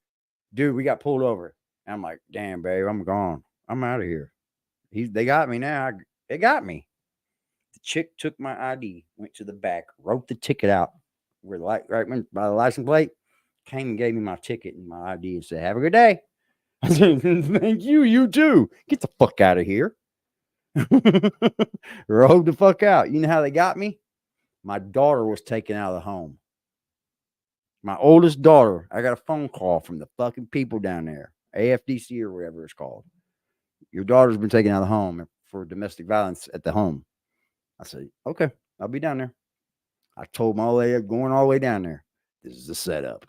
Dude, we got pulled over. And I'm like, damn, babe, I'm gone. I'm out of here. They got me now. They got me. The chick took my ID, went to the back, wrote the ticket out where the by the license plate, came and gave me my ticket and my ID and said, have a good day. I said, thank you, you too. Get the fuck out of here. Rode the fuck out. You know how they got me? My daughter was taken out of the home. My oldest daughter, I got a phone call from the fucking people down there, AFDC or whatever it's called. Your daughter's been taken out of the home for domestic violence at the home. I said, okay, I'll be down there. I told my old lady, going all the way down there, this is the setup.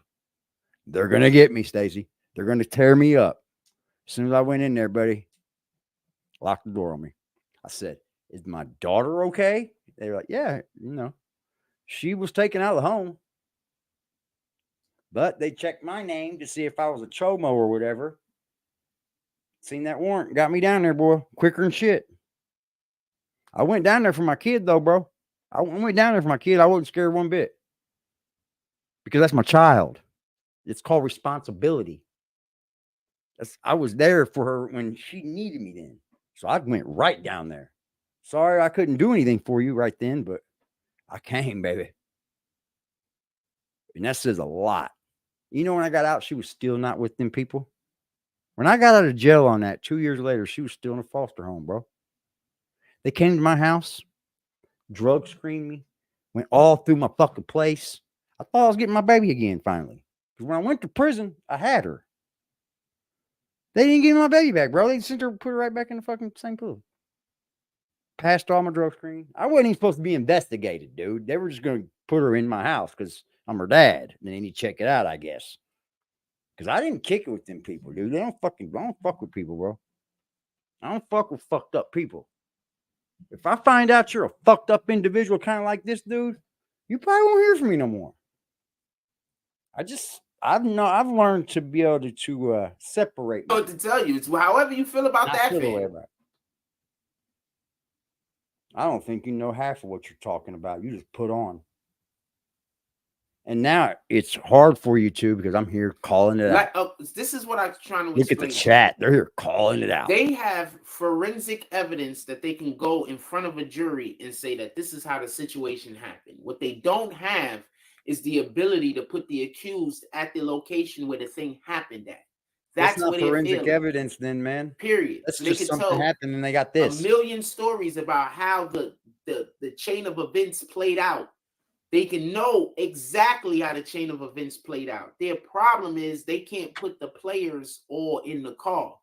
They're going to get me, Stacy. They're going to tear me up. As soon as I went in there, buddy, locked the door on me. I said, is my daughter okay? They were like, yeah, she was taken out of the home. But they checked my name to see if I was a chomo or whatever. Seen that warrant. Got me down there, boy. Quicker than shit. I went down there for my kid, though, bro. I went down there for my kid. I wasn't scared one bit. Because that's my child. It's called responsibility. I was there for her when she needed me then. So I went right down there. Sorry I couldn't do anything for you right then, but I came, baby. And that says a lot. You know, when I got out, she was still not with them people. When I got out of jail on that 2 years later, she was still in a foster home, bro. They came to my house, drug screened me, went all through my fucking place. I thought I was getting my baby again finally. Because when I went to prison, I had her. They didn't give me my baby back, bro. They sent her, put her right back in the fucking same pool. Passed all my drug screen. I wasn't even supposed to be investigated, dude. They were just going to put her in my house because I'm her dad. And they need to check it out, I guess. Because I didn't kick it with them people, dude. I don't fuck with people, bro. I don't fuck with fucked up people. If I find out you're a fucked up individual kind of like this dude, you probably won't hear from me no more. I've learned to be able to separate.
What to tell you? It's however you feel about that.
I don't think you know half of what you're talking about. You just put on. And now it's hard for you to because I'm here calling it out.
This is what I'm trying to
Look
explain.
at the chat. They're here calling it out.
They have forensic evidence that they can go in front of a jury and say that this is how the situation happened. What they don't have is the ability to put the accused at the location where the thing happened at. That's
not forensic evidence then, man.
Period.
That's just something happened and they got this.
A million stories about how the chain of events played out. They can know exactly how the chain of events played out. Their problem is they can't put the players all in the car.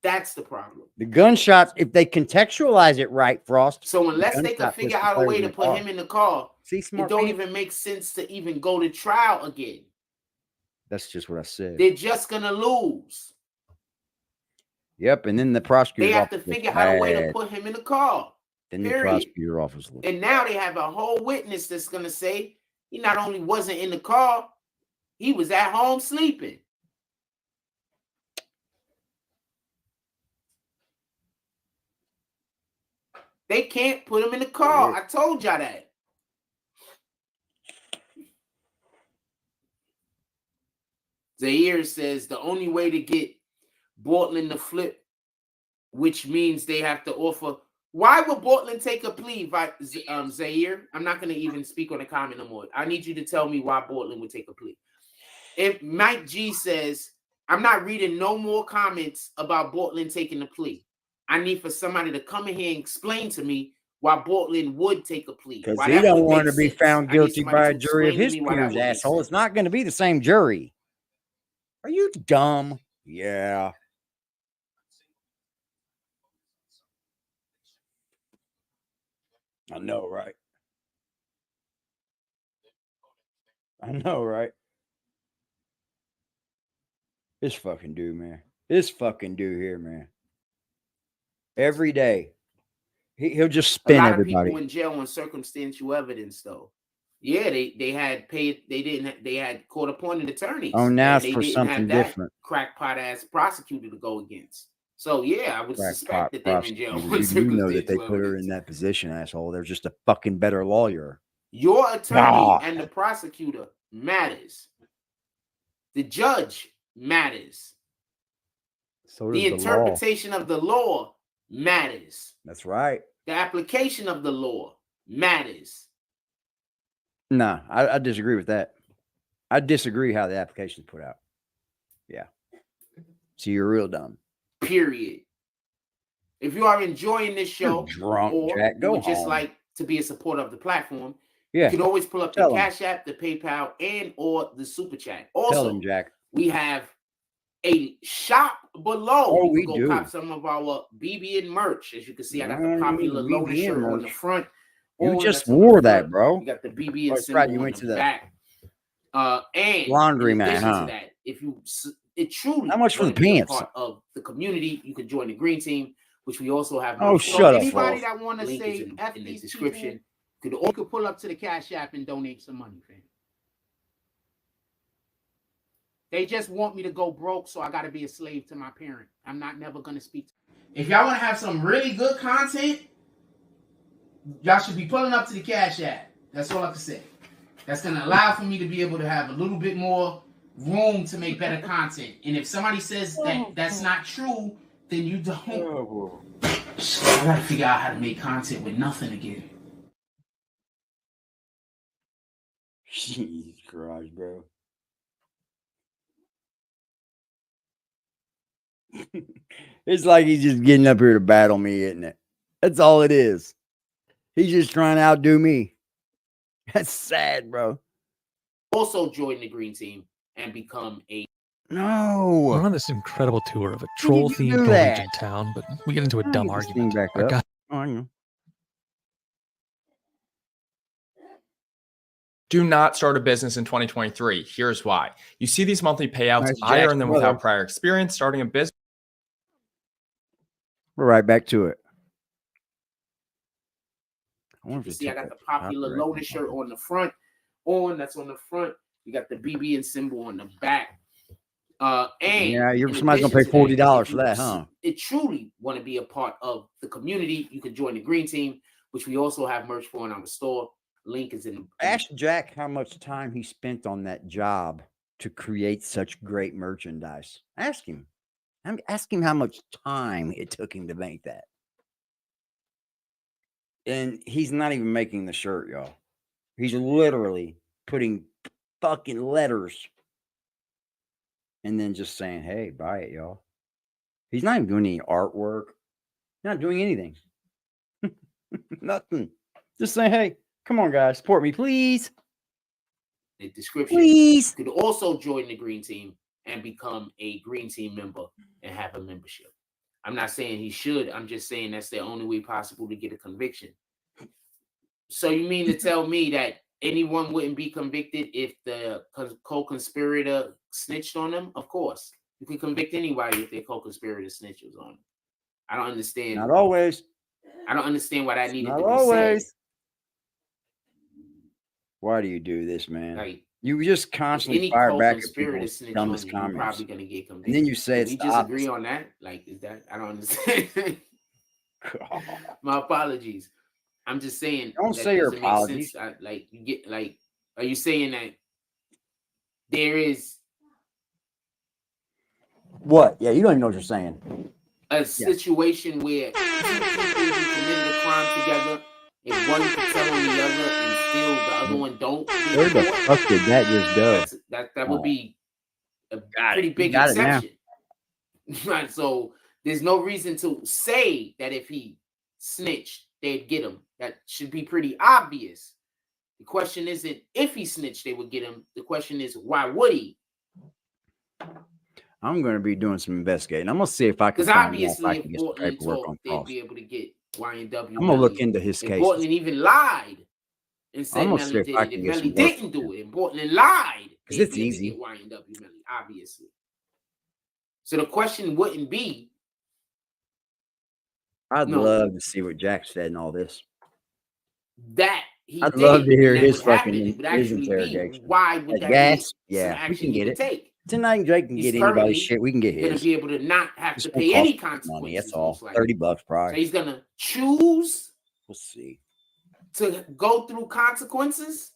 That's the problem.
The gunshots, if they contextualize it right, Frost.
So unless they can figure out a way to put him in the car, it don't even make sense to even go to trial again.
That's just what I said.
They're just going to lose.
Yep, and then the prosecutor.
They have to figure out a way to put him in the car.
Then the prosecutor office.
And now they have a whole witness that's going to say he not only wasn't in the car, he was at home sleeping. They can't put him in the car. I told y'all that. Zaire says the only way to get Bortland to flip, which means they have to offer. Why would Bortland take a plea, Zaire? I'm not going to even speak on the comment no more. I need you to tell me why Bortland would take a plea. If Mike G says, I'm not reading no more comments about Bortland taking a plea. I need for somebody to come in here and explain to me why Bortland would take a plea.
Because he don't want to be found guilty by a jury of his peers, asshole. It's not going to be the same jury. Are you dumb? Yeah. I know, right? I know, right? This fucking dude, man. This fucking dude here, man. Every day, he'll just
A
spin
lot of
everybody.
people in jail on circumstantial evidence, though. Yeah, they had paid. They had court-appointed attorneys.
Oh, now it's
they
for
didn't
something
have that
different.
crackpot ass prosecutor to go against. So yeah, I would
Crackpot
suspect that they're in jail
prosecutor.
on
You know that they
circumstantial
put her
evidence.
in that position, asshole. They're just a fucking better lawyer.
Your attorney
God.
and the prosecutor matters. The judge matters.
So
The
does the law.
interpretation of the law matters.
That's right.
The application of the law matters.
Nah, I disagree with that. I disagree how the application is put out. Yeah. So you're real dumb.
Period. If you are enjoying this show,
You're drunk,
or
Jack. Go
you would just
home.
like to be a supporter of the platform,
Yeah.
you can always pull up the
Tell 'em.
Cash App, the PayPal, and or the Super Chat.
Tell
Also,
them, Jack.
we have a shop below.
Oh,
You
we
can go
do.
cop some of our BBN merch. As you can see, I got the
Mm,
popular loader
BBN
shirt on the
merch.
front.
You
on,
just
that's on the
wore that,
front.
bro.
You got the BBN
Oh, that's
symbol
right. You
on
went
the
to the
back. And
laundry
in
man,
addition
huh?
to that, if you it truly
How much for the
want to be a
pants?
part of the community, you can join the green team, which we also have.
Oh,
merch.
shut up,
Anybody
Frost.
that want to
Link
say
is in
F
the
these
description.
people, you could pull up to the Cash App and donate some money, fam. They just want me to go broke, so I got to be a slave to my parent. I'm not never going to speak. If y'all want to have some really good content, y'all should be pulling up to the Cash App. That's all I can say. That's going to allow for me to be able to have a little bit more room to make better content. And if somebody says that that's not true, then you don't. I got to figure out how to make content with nothing again.
Jesus Christ, bro. It's like he's just getting up here to battle me, isn't it? That's all it is. He's just trying to outdo me. That's sad, bro.
Also join the green team and become a.
No.
We're on this incredible tour of a
How did you
troll-themed
do
Norwegian
that?
town, but we get into a
I'll
dumb
get this thing
argument.
back
A
up.
guy
Oh, I know.
Do not start a business in 2023. Here's why. You see these monthly payouts.
Nice
I
Jack's
earn them
brother.
without prior experience starting a business.
We're right back to it. I wonder if
You
it
see, I
took
got the
that
popular
copyright
loader
thing
shirt
off.
on the front. That's on the front. You got the BBN symbol on the back. And
Yeah,
in
somebody's gonna
addition
pay
to that,
$40
if
for
you
that, huh?
It truly want to be a part of the community, you can join the green team, which we also have merch for in our store. Link is in.
Ask Jack how much time he spent on that job to create such great merchandise. Ask him. Ask him how much time it took him to make that. And he's not even making the shirt, y'all. He's literally putting fucking letters and then just saying, hey, buy it, y'all. He's not even doing any artwork. Not doing anything. Nothing. Just saying, hey, come on, guys, support me, please.
The description.
Please.
You could also join the green team and become a green team member and have a membership. I'm not saying he should. I'm just saying that's the only way possible to get a conviction. So you mean to tell me that anyone wouldn't be convicted if the co-conspirator snitched on them? Of course. You can convict anybody if their co-conspirator snitches on them. I don't understand.
Not always.
I don't understand why that needed
Not
to be
always.
said.
Why do you do this, man?
Like,
you just
if
constantly
any
fire back at
co-conspirator
people's
snitch on
dumbest
you, you're
comments.
probably gonna get convicted.
And then you say it's
we
the
just agree
opposite.
on that. Like, is that? I don't understand. My apologies. I'm just saying.
Don't
that
say your
doesn't make
apologies.
sense. Like, you get like, are you saying that there is
What? Yeah, you don't even know what you're saying.
a situation where two people who committed a crime together, if one could tell on the other and still the other one don't?
Where the fuck did that just go?
That would be a
Got
pretty
it.
big
Got it now.
exception. Right. So there's no reason to say that if he snitched, they'd get him. That should be pretty obvious. The question isn't if he snitched, they would get him. The question is, why would he?
I'm going to be doing some investigating. I'm going to see if I can
Because
find out if
obviously,
I
if
can get some
Portland
paperwork on
talked, they'd
Frost.
be able to get YNW.
I'm gonna look into his
And
case.
Portland even lied and said
I'm gonna see
Melly
if
did
I
it.
can
And
get
Melly
some work
didn't
from
do it. And Portland lied.
because
They'd
it's
be able to
easy.
get YNW Melly, obviously. So the question wouldn't be.
I'd
No.
love to see what Jack said in all this.
That he
I'd
did
love
it,
to hear
and that
his
would happen.
fucking
It would
his
actually be
interrogation.
why would
That
that
gas?
be some
Yeah, we
action
can
he
get
would
it.
take?
Tonight, Jake can
He's
get anybody's
currently
shit. We can get
gonna
his.
be able to not have
Just
to
won't
pay
cost
any
us money.
consequences.
That's all.
Most likely.
$30
So
probably.
he's gonna choose
We'll see.
to go through consequences.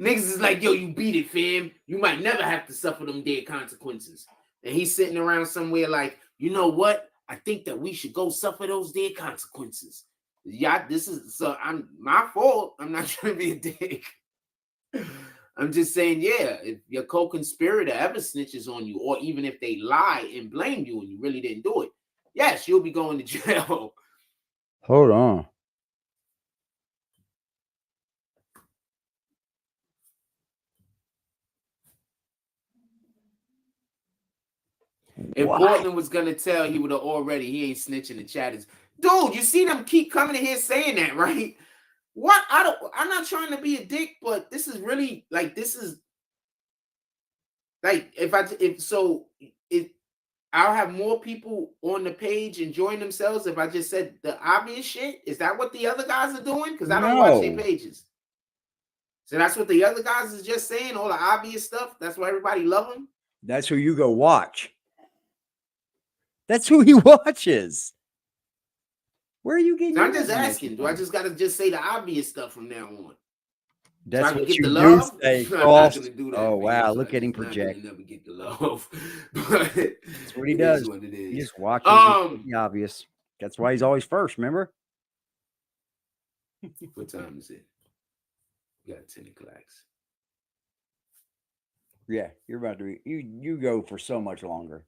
Niggas is like, yo, you beat it, fam. You might never have to suffer them dead consequences. And he's sitting around somewhere like, you know what? I think that we should go suffer those dead consequences. Yeah, this is so I'm my fault. I'm not trying to be a dick. I'm just saying, yeah, if your co-conspirator ever snitches on you, or even if they lie and blame you and you really didn't do it, yes, you'll be going to jail.
Hold on.
If
What?
Portland was gonna tell, he would have already. He ain't snitching the chatters. Dude, you see them keep coming in here saying that, right? What? I'm not trying to be a dick, but this is really like this is like I'll have more people on the page enjoying themselves if I just said the obvious shit. Is that what the other guys are doing? Because I don't watch their pages. So that's what the other guys is just saying, all the obvious stuff. That's why everybody love them.
That's who you go watch. That's who he watches. Where are you getting?
So I'm just asking. Do I just gotta just say the obvious stuff from now on?
That's
so
what
get
you
the
do
love?
say.
I'm not gonna do that.
Oh wow!
So
Look at him project.
Never get the love. But
that's what he does.
What it is.
He just watches the obvious. That's why he's always first. Remember?
What time is it? We got 10 o'clock.
Yeah, you're about to be. You go for so much longer.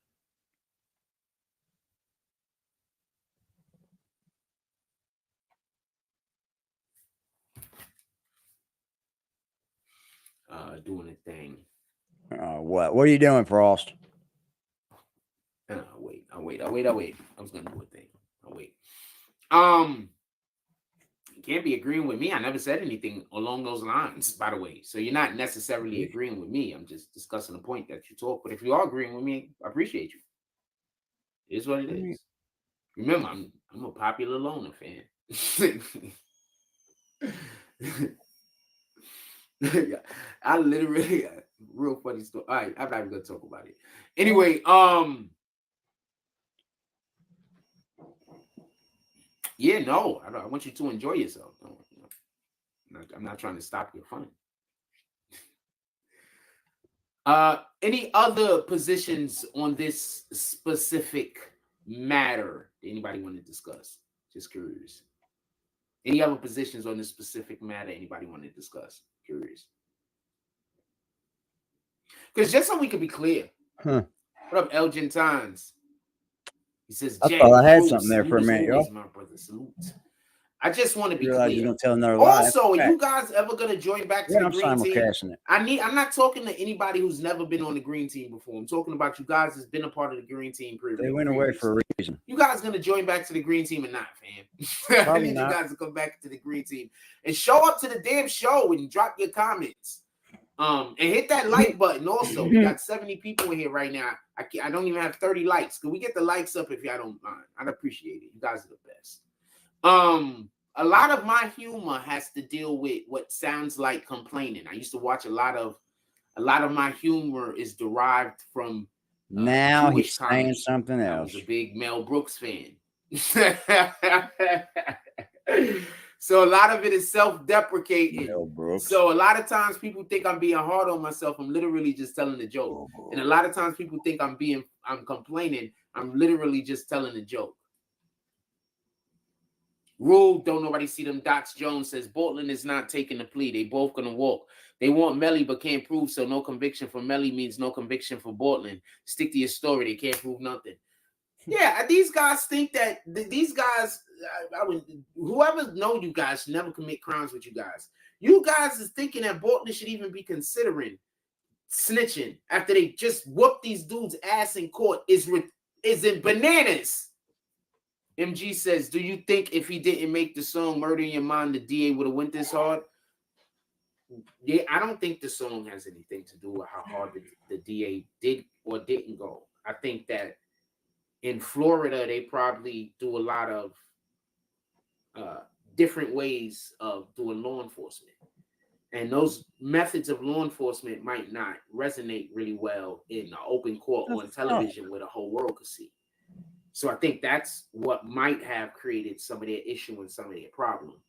Doing a thing.
What are you doing, Frost?
Wait. I was gonna do a thing. Wait. You can't be agreeing with me. I never said anything along those lines, by the way. So you're not necessarily agreeing with me. I'm just discussing a point that you talk. But if you are agreeing with me, I appreciate you. It is what it is. Remember, I'm a popular loner fan. I literally real funny story. All right, I'm not even gonna talk about it. Anyway, yeah, no, I want you to enjoy yourself. I'm not trying to stop your fun. Any other positions on this specific matter anybody want to discuss? Just curious. Any other positions on this specific matter anybody want to discuss? Curious. Because just so we can be clear. What up, Elgin Times? He says,
I thought I had something there for a minute, yo.
My brother, salute. I just want to be
clear.
You're
gonna tell another lie.
Also, are you guys ever gonna join back to the green team?
It.
I'm not talking to anybody who's never been on the green team before. I'm talking about you guys that's been a part of the green team previously.
They went away for a reason.
You guys gonna join back to the green team or not, fam? I need you guys to come back to the green team and show up to the damn show and drop your comments. And hit that like button also. We got 70 people in here right now. I don't even have 30 likes. Can we get the likes up if y'all don't mind? I'd appreciate it. You guys are the best. A lot of my humor has to deal with what sounds like complaining. I used to watch a lot of my humor is derived from
now
Jewish
he's saying something else.
I was a big Mel Brooks fan. So a lot of it is self-deprecating. So a lot of times people think I'm being hard on myself. I'm literally just telling a joke. And a lot of times people think I'm complaining. I'm literally just telling a joke. Rule, don't nobody see them dots. Jones says Portland is not taking the plea. They both gonna walk. They want Melly but can't prove, so no conviction for Melly means no conviction for Portland. Stick to your story. They can't prove nothing. Yeah, these guys think that these guys, whoever know you guys should never commit crimes with you guys. You guys is thinking that Portland should even be considering snitching after they just whooped these dudes' ass in court is in bananas. MG says, do you think if he didn't make the song Murder in Your Mind, the DA would have went this hard? Yeah, I don't think the song has anything to do with how hard the DA did or didn't go. I think that in Florida, they probably do a lot of different ways of doing law enforcement. And those methods of law enforcement might not resonate really well in an open court on television where the whole world could see. So I think that's what might have created some of their issue and some of their problem.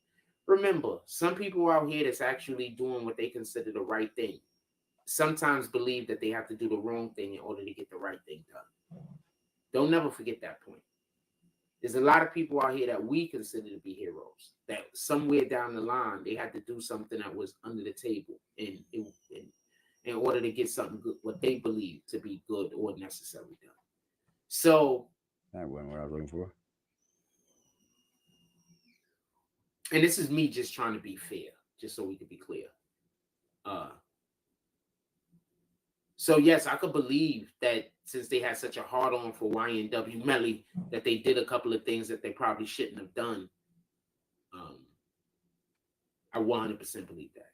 Remember, some people out here that's actually doing what they consider the right thing sometimes believe that they have to do the wrong thing in order to get the right thing done. Don't never forget that point. There's a lot of people out here that we consider to be heroes, that somewhere down the line, they had to do something that was under the table in order to get something good, what they believe to be good or necessarily done. So
that wasn't what I was looking for.
And this is me just trying to be fair, just so we can be clear. So yes, I could believe that since they had such a hard on for YNW Melly, that they did a couple of things that they probably shouldn't have done. I 100% believe that.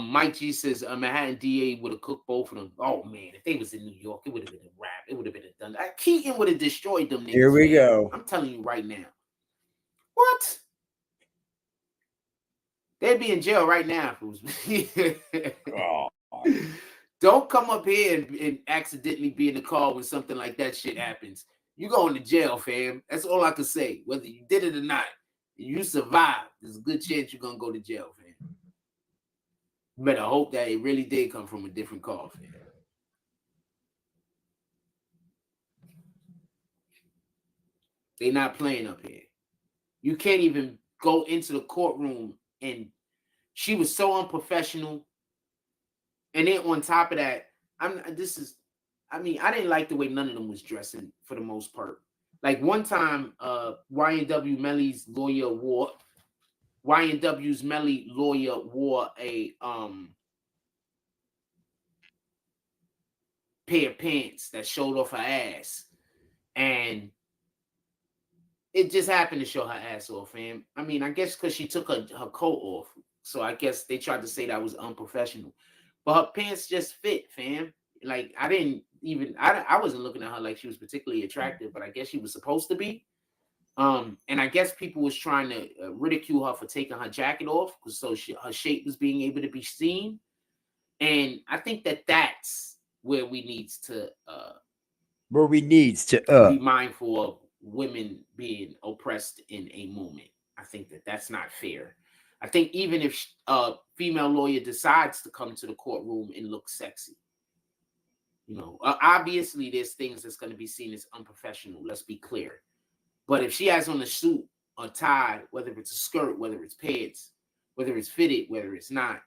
Mike G says Manhattan DA would have cooked both of them. Oh man, if they was in New York, it would have been a wrap. It would have been a done. Keaton would have destroyed them niggas.
Here we go.
I'm telling you right now. What? They'd be in jail right now.
Oh.
Don't come up here and accidentally be in the car when something like that shit happens. You going to jail, fam. That's all I can say. Whether you did it or not, you survived. There's a good chance you're going to go to jail, fam. You better hope that it really did come from a different car, fam. They not playing up here. You can't even go into the courtroom, and she was so unprofessional. And then on top of that, I didn't like the way none of them was dressing for the most part. Like one time, YNW's Melly lawyer wore a pair of pants that showed off her ass. And it just happened to show her ass off, fam. I mean, I guess because she took her coat off. So I guess they tried to say that was unprofessional. But her pants just fit, fam. Like, I wasn't looking at her like she was particularly attractive, but I guess she was supposed to be. And I guess people was trying to ridicule her for taking her jacket off, so her shape was being able to be seen. And I think that that's where we need to be mindful of women being oppressed in a moment. I think that that's not fair. I think even if a female lawyer decides to come to the courtroom and look sexy, obviously there's things that's going to be seen as unprofessional. Let's be clear. But if she has on a suit or tie, whether it's a skirt, whether it's pants, whether it's fitted, whether it's not,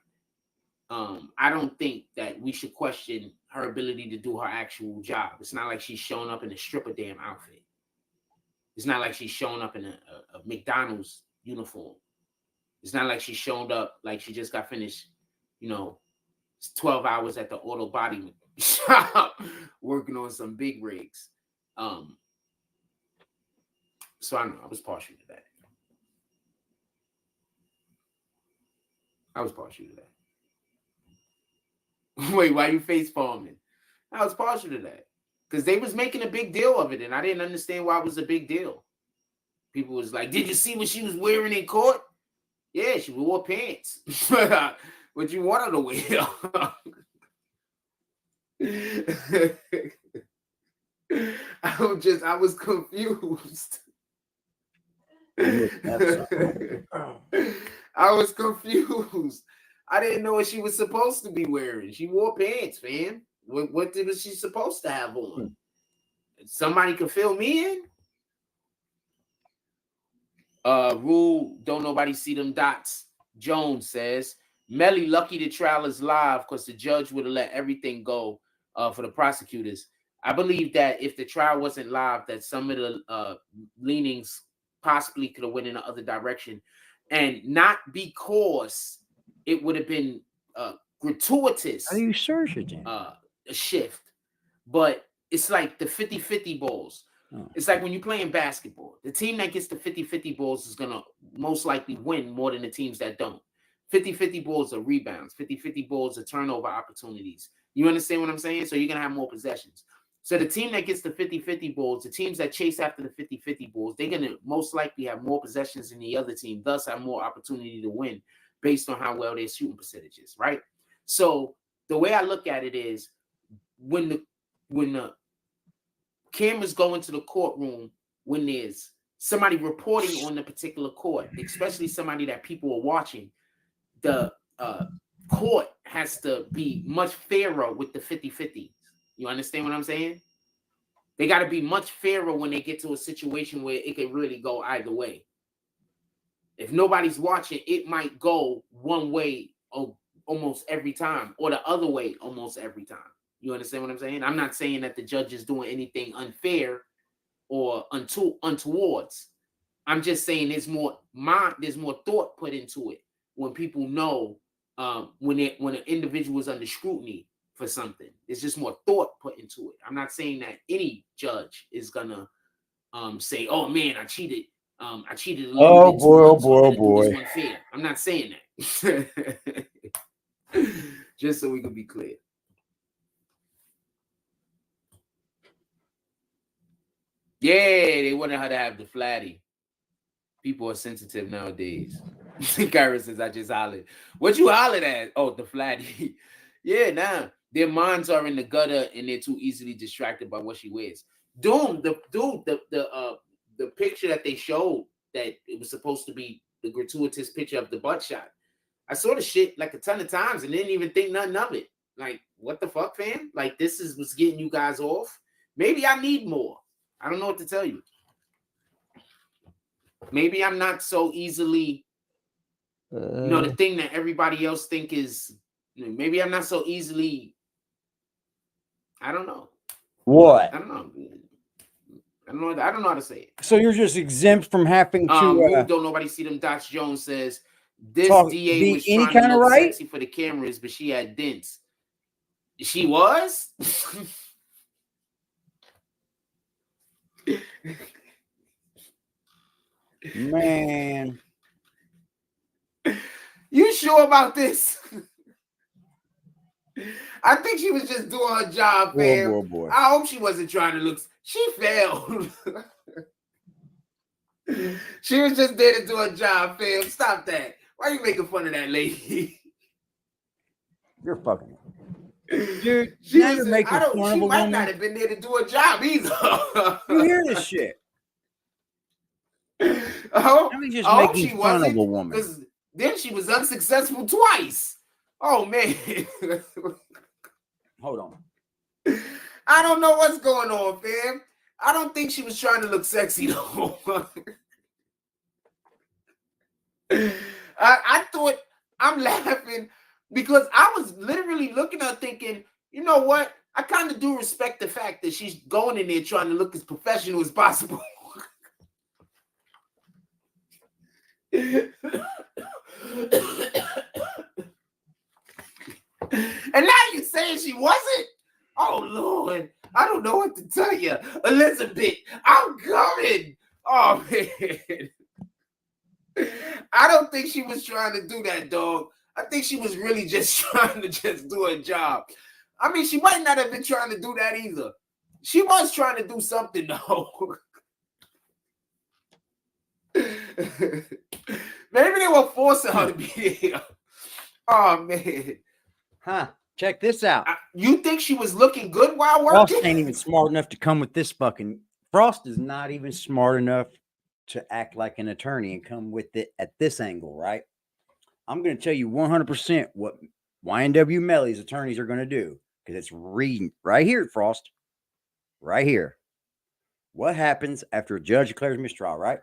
I don't think that we should question her ability to do her actual job. It's not like she's showing up in a stripper damn outfit. It's not like she's showing up in a McDonald's uniform. It's not like she showed up like she just got finished, 12 hours at the auto body shop working on some big rigs. So I know I was partial to that. Wait, why you face palming? I was partial to that because they was making a big deal of it, and I didn't understand why it was a big deal. People was like, "Did you see what she was wearing in court?" Yeah, she wore pants. What you want her to wear? I was confused. I was confused. I didn't know what she was supposed to be wearing. She wore pants, man. What was she supposed to have on? Somebody could fill me in? Rule, don't nobody see them dots. Jones says, Melly lucky the trial is live because the judge would have let everything go for the prosecutors. I believe that if the trial wasn't live, that some of the leanings possibly could have went in the other direction, and not because it would have been gratuitous
How do you search it then?
a shift, but it's like the 50-50 balls.
Oh.
It's like when you're playing basketball, the team that gets the 50-50 balls is gonna most likely win more than the teams that don't. 50-50 balls are rebounds, 50-50 balls are turnover opportunities. You understand what I'm saying? So you're gonna have more possessions. So the team that gets the 50-50 balls, the teams that chase after the 50-50 balls, they're gonna most likely have more possessions than the other team, thus have more opportunity to win based on how well their shooting percentage is, right? So the way I look at it is when the cameras go into the courtroom, when there's somebody reporting on the particular court, especially somebody that people are watching, the court has to be much fairer with the 50-50s. You understand what I'm saying? They got to be much fairer when they get to a situation where it can really go either way. If nobody's watching, it might go one way almost every time, or the other way almost every time. You understand what I'm saying? I'm not saying that the judge is doing anything unfair or untowards. I'm just saying there's more thought put into it when people know when an individual is under scrutiny for something. There's just more thought put into it. I'm not saying that any judge is gonna say, "Oh man, I cheated. I cheated a little bit too much, so I'm gonna do this one fair." I'm not saying that. Just so we can be clear. Yeah, they wanted her to have the flatty. People are sensitive nowadays. Kyra says, I just hollered. What you hollered at? Oh, the flatty. Yeah, nah. Their minds are in the gutter and they're too easily distracted by what she wears. The picture that they showed that it was supposed to be the gratuitous picture of the butt shot. I saw the shit like a ton of times and didn't even think nothing of it. Like, what the fuck, fam? Like, this is what's getting you guys off. Maybe I need more. I don't know what to tell you. Maybe I'm not so easily, the thing that everybody else think is, maybe I'm not so easily, I don't know.
What?
I don't know. I don't know how to say it.
So you're just exempt from having to.
Don't nobody see them? Dots Jones says this DA was
any
trying
kind
to
of
look
right?
sexy for the cameras, but she had dents. She was.
Man,
you sure about this? I think she was just doing her job, fam.
boy.
I hope she wasn't trying to look. She failed. She was just there to do her job, fam. Stop that. Why are you making fun of that lady?
You're fucking. Dude,
she
might
not have been there to do her job either.
You hear this shit?
I hope
she wasn't,
of a woman. Because then she was unsuccessful twice. Oh man.
Hold on.
I don't know what's going on, fam. I don't think she was trying to look sexy though. I thought, I'm laughing because I was literally looking at her thinking, you know what? I kind of do respect the fact that she's going in there trying to look as professional as possible. And now you're saying she wasn't? Oh, Lord. I don't know what to tell you. Elizabeth, I'm coming. Oh, man. I don't think she was trying to do that, dog. I think she was really just trying to just do her job. I mean, she might not have been trying to do that either. She was trying to do something, though. Maybe they were forcing her to be there. Oh, man.
Huh. Check this out.
You think she was looking good while working?
Frost ain't even smart enough to come with this fucking. Frost is not even smart enough to act like an attorney and come with it at this angle, right? I'm going to tell you 100% what YNW Melly's attorneys are going to do because it's reading right here, Frost. Right here. What happens after a judge declares mistrial, right?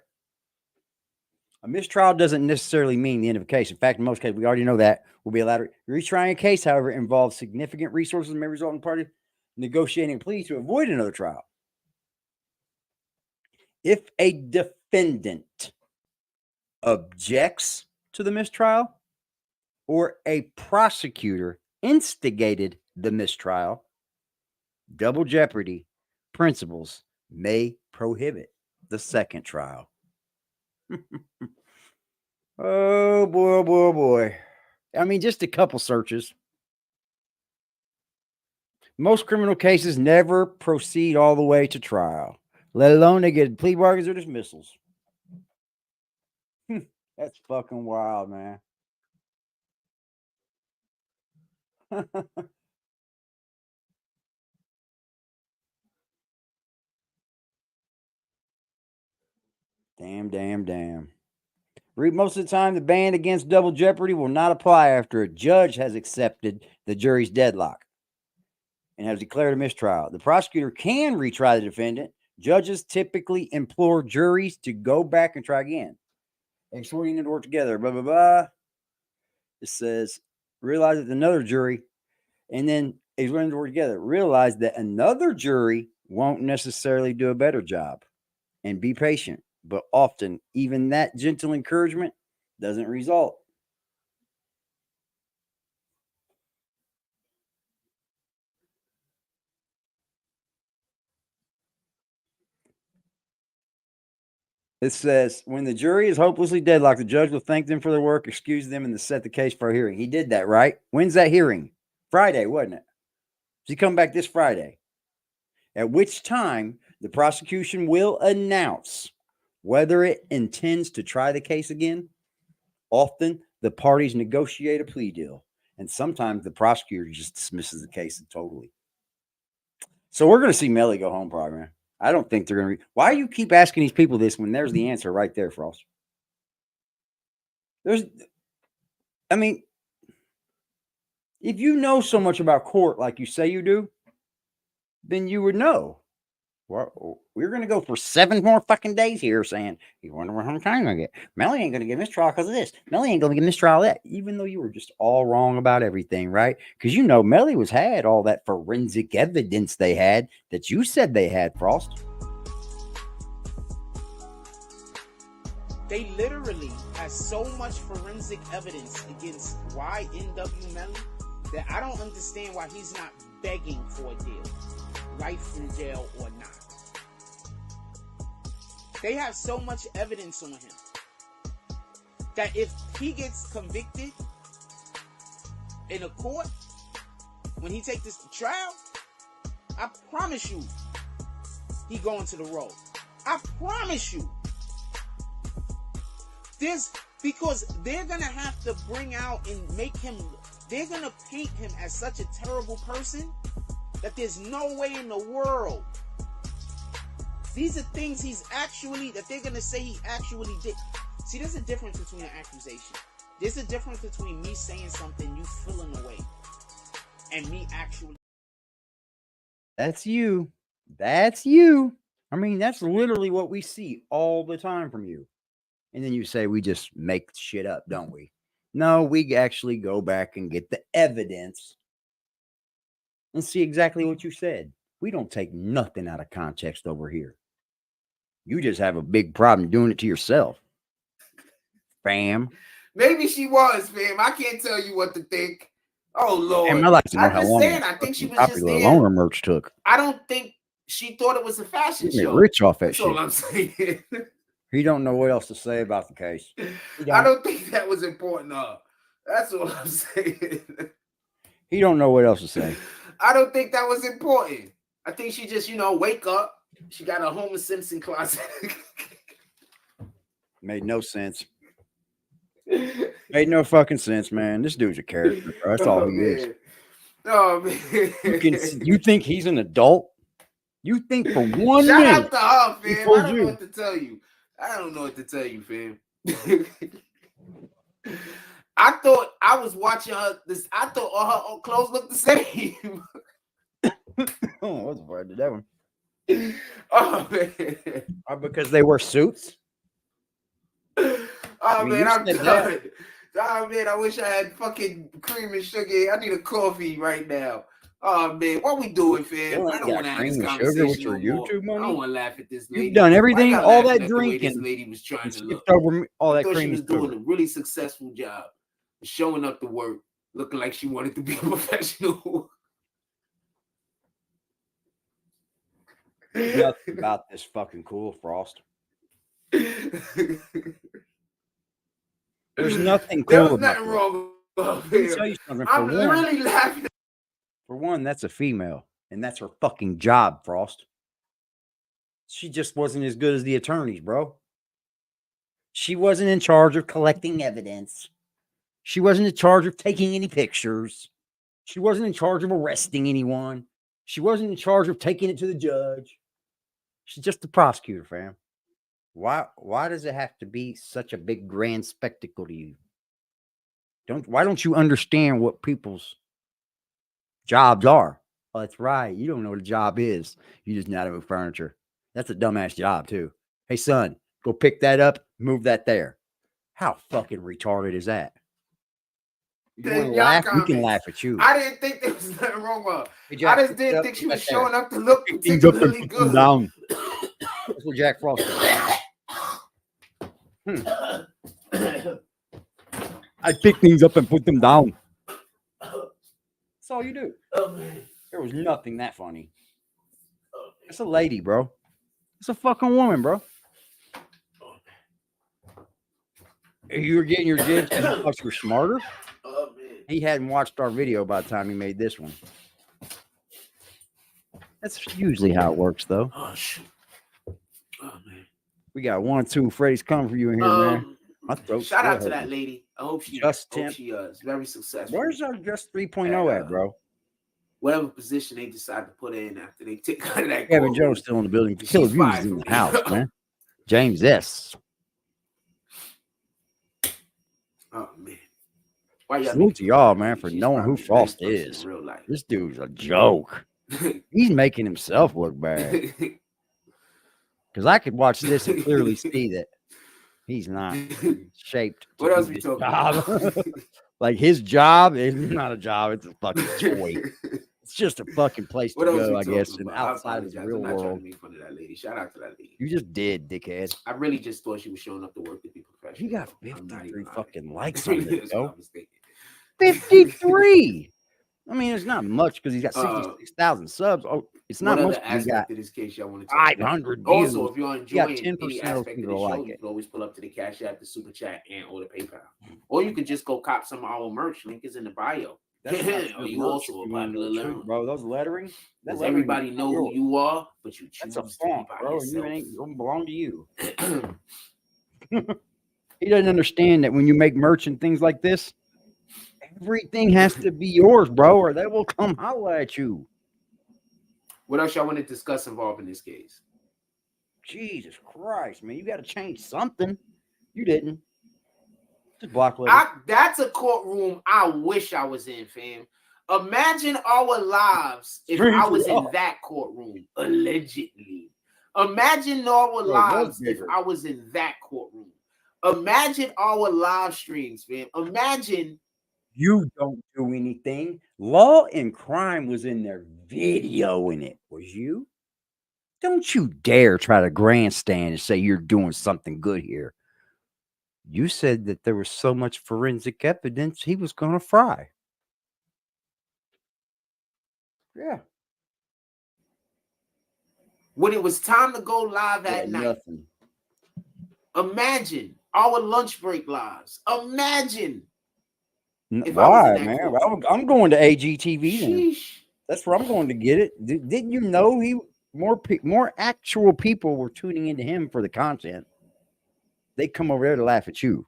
A mistrial doesn't necessarily mean the end of a case. In fact, in most cases, we already know that will be allowed to retrying a case, however, involves significant resources and may result in party negotiating a plea to avoid another trial. If a defendant objects to the mistrial or a prosecutor instigated the mistrial, double jeopardy principles may prohibit the second trial. Oh boy, boy, boy. I mean, just a couple searches. Most criminal cases never proceed all the way to trial, let alone they get plea bargains or dismissals. That's fucking wild, man. Damn. Most of the time, the ban against double jeopardy will not apply after a judge has accepted the jury's deadlock and has declared a mistrial. The prosecutor can retry the defendant. Judges typically implore juries to go back and try again, exhorting them to work together. Blah, blah, blah. It says, realize that another jury, and then exhorting them to work together. Realize that another jury won't necessarily do a better job, and be patient. But often, even that gentle encouragement doesn't result. It says, when the jury is hopelessly deadlocked, the judge will thank them for their work, excuse them, and set the case for a hearing. He did that, right? When's that hearing? Friday, wasn't it? Does he come back this Friday? At which time, the prosecution will announce whether it intends to try the case again. Often, the parties negotiate a plea deal, and sometimes the prosecutor just dismisses the case totally. So we're going to see Melly go home, probably, man. I don't think they're going to. Why do you keep asking these people this when there's the answer right there, Frost? I mean, if you know so much about court like you say you do, then you would know. Well, we're going to go for 7 more fucking days here saying, you wonder how much time I'm going to get. Melly ain't going to get mistrial because of this. Melly ain't going to get mistrial that, even though you were just all wrong about everything, right? Because you know Melly had all that forensic evidence they had that you said they had, Frost.
They literally have so much forensic evidence against YNW Melly that I don't understand why he's not begging for a deal, life in jail or not. They have so much evidence on him that if he gets convicted in a court, when he takes this to trial, I promise you, he going to the road. I promise you. Because they're going to have to bring out and make him, they're going to paint him as such a terrible person that there's no way in the world. These are things that they're going to say he actually did. See, there's a difference between an accusation. There's a difference between me saying something, you feeling away, and me actually.
That's you. That's you. I mean, that's literally what we see all the time from you. And then you say we just make shit up, don't we? No, we actually go back and get the evidence and see exactly what you said. We don't take nothing out of context over here. You just have a big problem doing it to yourself, fam.
Maybe she was, fam. I can't tell you what to think. Oh, Lord.
And I like to know
I'm
how
just
long
saying, I think she was just there.
loaner merch took.
I don't think she thought it was a fashion show.
Rich off that
That's
shit.
all I'm saying.
He don't know what else to say about the case.
I don't think that was important. That's all I'm saying.
He don't know what else to say.
I don't think that was important. I think she just, wake up. She got a Homer Simpson closet.
Made no sense. Made no fucking sense, man. This dude's a character, bro. That's all he is.
Oh, man.
You think he's an adult? You think for 1
Shout
minute.
out to her, fam. I don't know what to tell you. I don't know what to tell you, fam. I thought I was watching her. I thought all her clothes looked the same.
Oh, what's the did that one?
Oh, man.
Because they wear suits?
Oh, man, I'm done. Oh, man, I wish I had fucking cream and sugar. I need a coffee right now. Oh, man, what we doing, fam? I don't want to have this conversation with your YouTube money. I don't want to laugh at this lady.
You've done everything, all that drinking.
This lady was trying to look.
Over all that
cream.
She
was doing a really successful job, showing up to work, looking like she wanted to be a professional.
There's nothing about this fucking cool, Frost. There's nothing
There
cool
was
about
nothing
this.
wrong with
Let me tell you something.
I'm really laughing.
For one, that's a female, and that's her fucking job, Frost. She just wasn't as good as the attorneys, bro. She wasn't in charge of collecting evidence. She wasn't in charge of taking any pictures. She wasn't in charge of arresting anyone. She wasn't in charge of taking it to the judge. She's just the prosecutor, fam. Why does it have to be such a big grand spectacle to you? Why don't you understand what people's jobs are? Oh, that's right. You don't know what a job is. You just know how to move furniture. That's a dumbass job, too. Hey, son, go pick that up, move that there. How fucking retarded is that? You want to laugh? We can laugh at you.
I didn't think there was nothing wrong with her.
Hey, Jack,
I just didn't think she was showing up to look
Pick things up and
particularly
put them
good.
down. That's what Jack Frost did. I pick things up and put them down. That's all you do. There was nothing that funny. It's a lady, bro. It's a fucking woman, bro. You were getting your jibs because you thought you were smarter? He hadn't watched our video by the time he made this one. That's usually how it works, though.
Oh, shoot. Oh, man.
We got 1 or 2 Freddy's coming for you in here, man. My throat's
Shout out
still
to that
hurting.
lady. I hope she is very successful.
Where's our Just 3.0 at, bro?
Whatever position they decide to put her in after they take out of that.
Kevin Jones still in the building. Killer Views is in the house, man. James S.
Oh, man. Why
Salute to y'all, man, for knowing who Frost is. This dude's a joke. He's making himself look bad. Because I could watch this and clearly see that he's not shaped.
What else we talking about?
Like his job is not a job; it's a fucking toy. It's just a fucking place to go, I guess, and outside of the real world.
Trying to make fun of that lady. Shout out to that lady.
You just did, dickhead.
I really just thought she was showing up to work to be professional.
He got 53 fucking likes on it, yo.
53.
I mean, it's not much because he's got 66,000 subs. Oh, it's not much.
Aspect
got
of this case y'all want to
500 views.
Also, if you're enjoying any
10%
aspect of the show,
like
you
it.
can always pull up to the Cash App, the Super Chat, and or the PayPal. Or you can just go cop some of our merch. Link is in the bio. You also a popular letter,
bro. Those lettering,
because everybody know who you are, but you choose
that's a
to be
font,
by
bro.
yourself.
You ain't don't belong to you. He doesn't understand that when you make merch and things like this, everything has to be yours, bro, or they will come holler at you.
What else y'all want to discuss involving this case?
Jesus Christ, man, you got to change something. You didn't. Just block letter.
That's a courtroom I wish I was in, fam. Imagine our lives if I was in that courtroom, allegedly. Imagine our lives if I was in that courtroom. Imagine our live streams, man. Imagine.
You don't do anything. Law and Crime was in there videoing it. Was you? Don't you dare try to grandstand and say you're doing something good here. You said that there was so much forensic evidence he was going to fry. Yeah.
When it was time to go live at night.
Nothing.
Imagine our lunch break lives. Imagine.
Why, man? I'm going to AGTV then. That's where I'm going to get it. Didn't you know more actual people were tuning into him for the content? They come over there to laugh at you.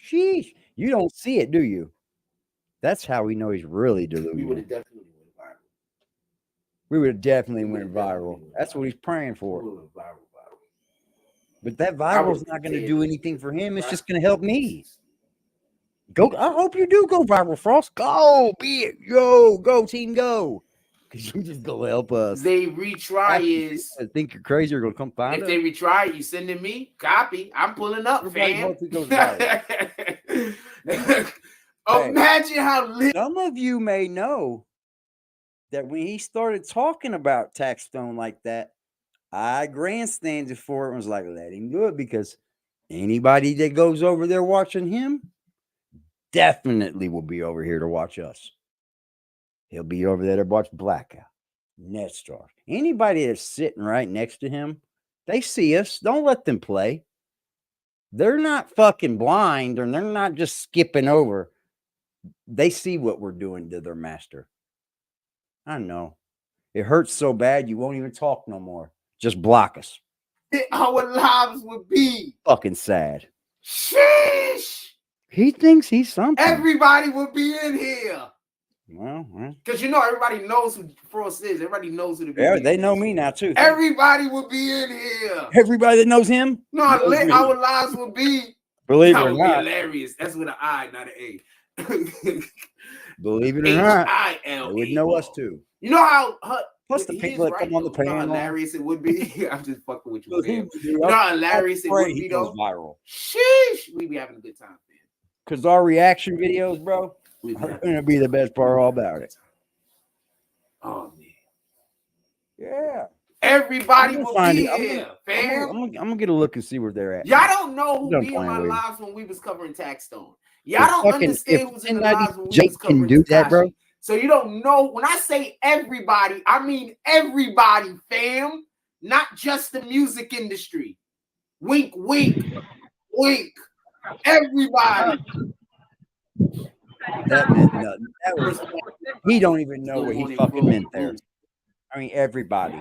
Sheesh. You don't see it, do you? That's how we know he's really delusional.
We would have definitely went viral.
We would have definitely went viral. That's what he's praying for. But that viral is not going to do anything for him. It's just going to help me. Go! I hope you do go viral, Frost. Go, be it. Go, team, go. Because you just go help us.
They retry
I think you're crazy. You're going to come find us.
If they retry, you sending me copy. I'm pulling up, fam. Imagine how
some of you may know that when he started talking about Tax Stone like that, I grandstanded for it and was like, let him do it, because anybody that goes over there watching him, definitely will be over here to watch us. He'll be over there to watch Blackout, Netstar. Anybody that's sitting right next to him, they see us. Don't let them play. They're not fucking blind, and they're not just skipping over. They see what we're doing to their master. I know. It hurts so bad you won't even talk no more. Just block us.
Our lives would be
Fucking sad.
sheesh.
He thinks he's something.
Everybody would be in here.
Well,
because you know everybody knows who Frost is. Everybody knows who the
yeah, they know me now too.
Everybody would be in here.
Everybody that knows him.
No, our lives would be.
Believe it
that
or
would
not,
be hilarious. That's with an I, not an A.
believe it or not,
H-I-L-E.
they would know us too.
You know how
plus the people that come on the panel.
You know how hilarious it would be. I'm just fucking with you, fam.
You
know how hilarious it would be though.
Viral.
Sheesh, we'd be having a good time, man.
Because our reaction videos, bro, are going to be the best part all about it.
Oh man,
yeah.
Everybody will be here, fam.
I'm gonna get a look and see where they're at.
Y'all don't know who be in my lives when we was covering Taxstone. Y'all don't understand who's in the lives when we was covering
do that, bro.
So you don't know. When I say everybody, I mean everybody, fam. Not just the music industry. Wink, wink, wink. Everybody.
That meant nothing. That was, he don't even know what he fucking meant there. I mean, everybody.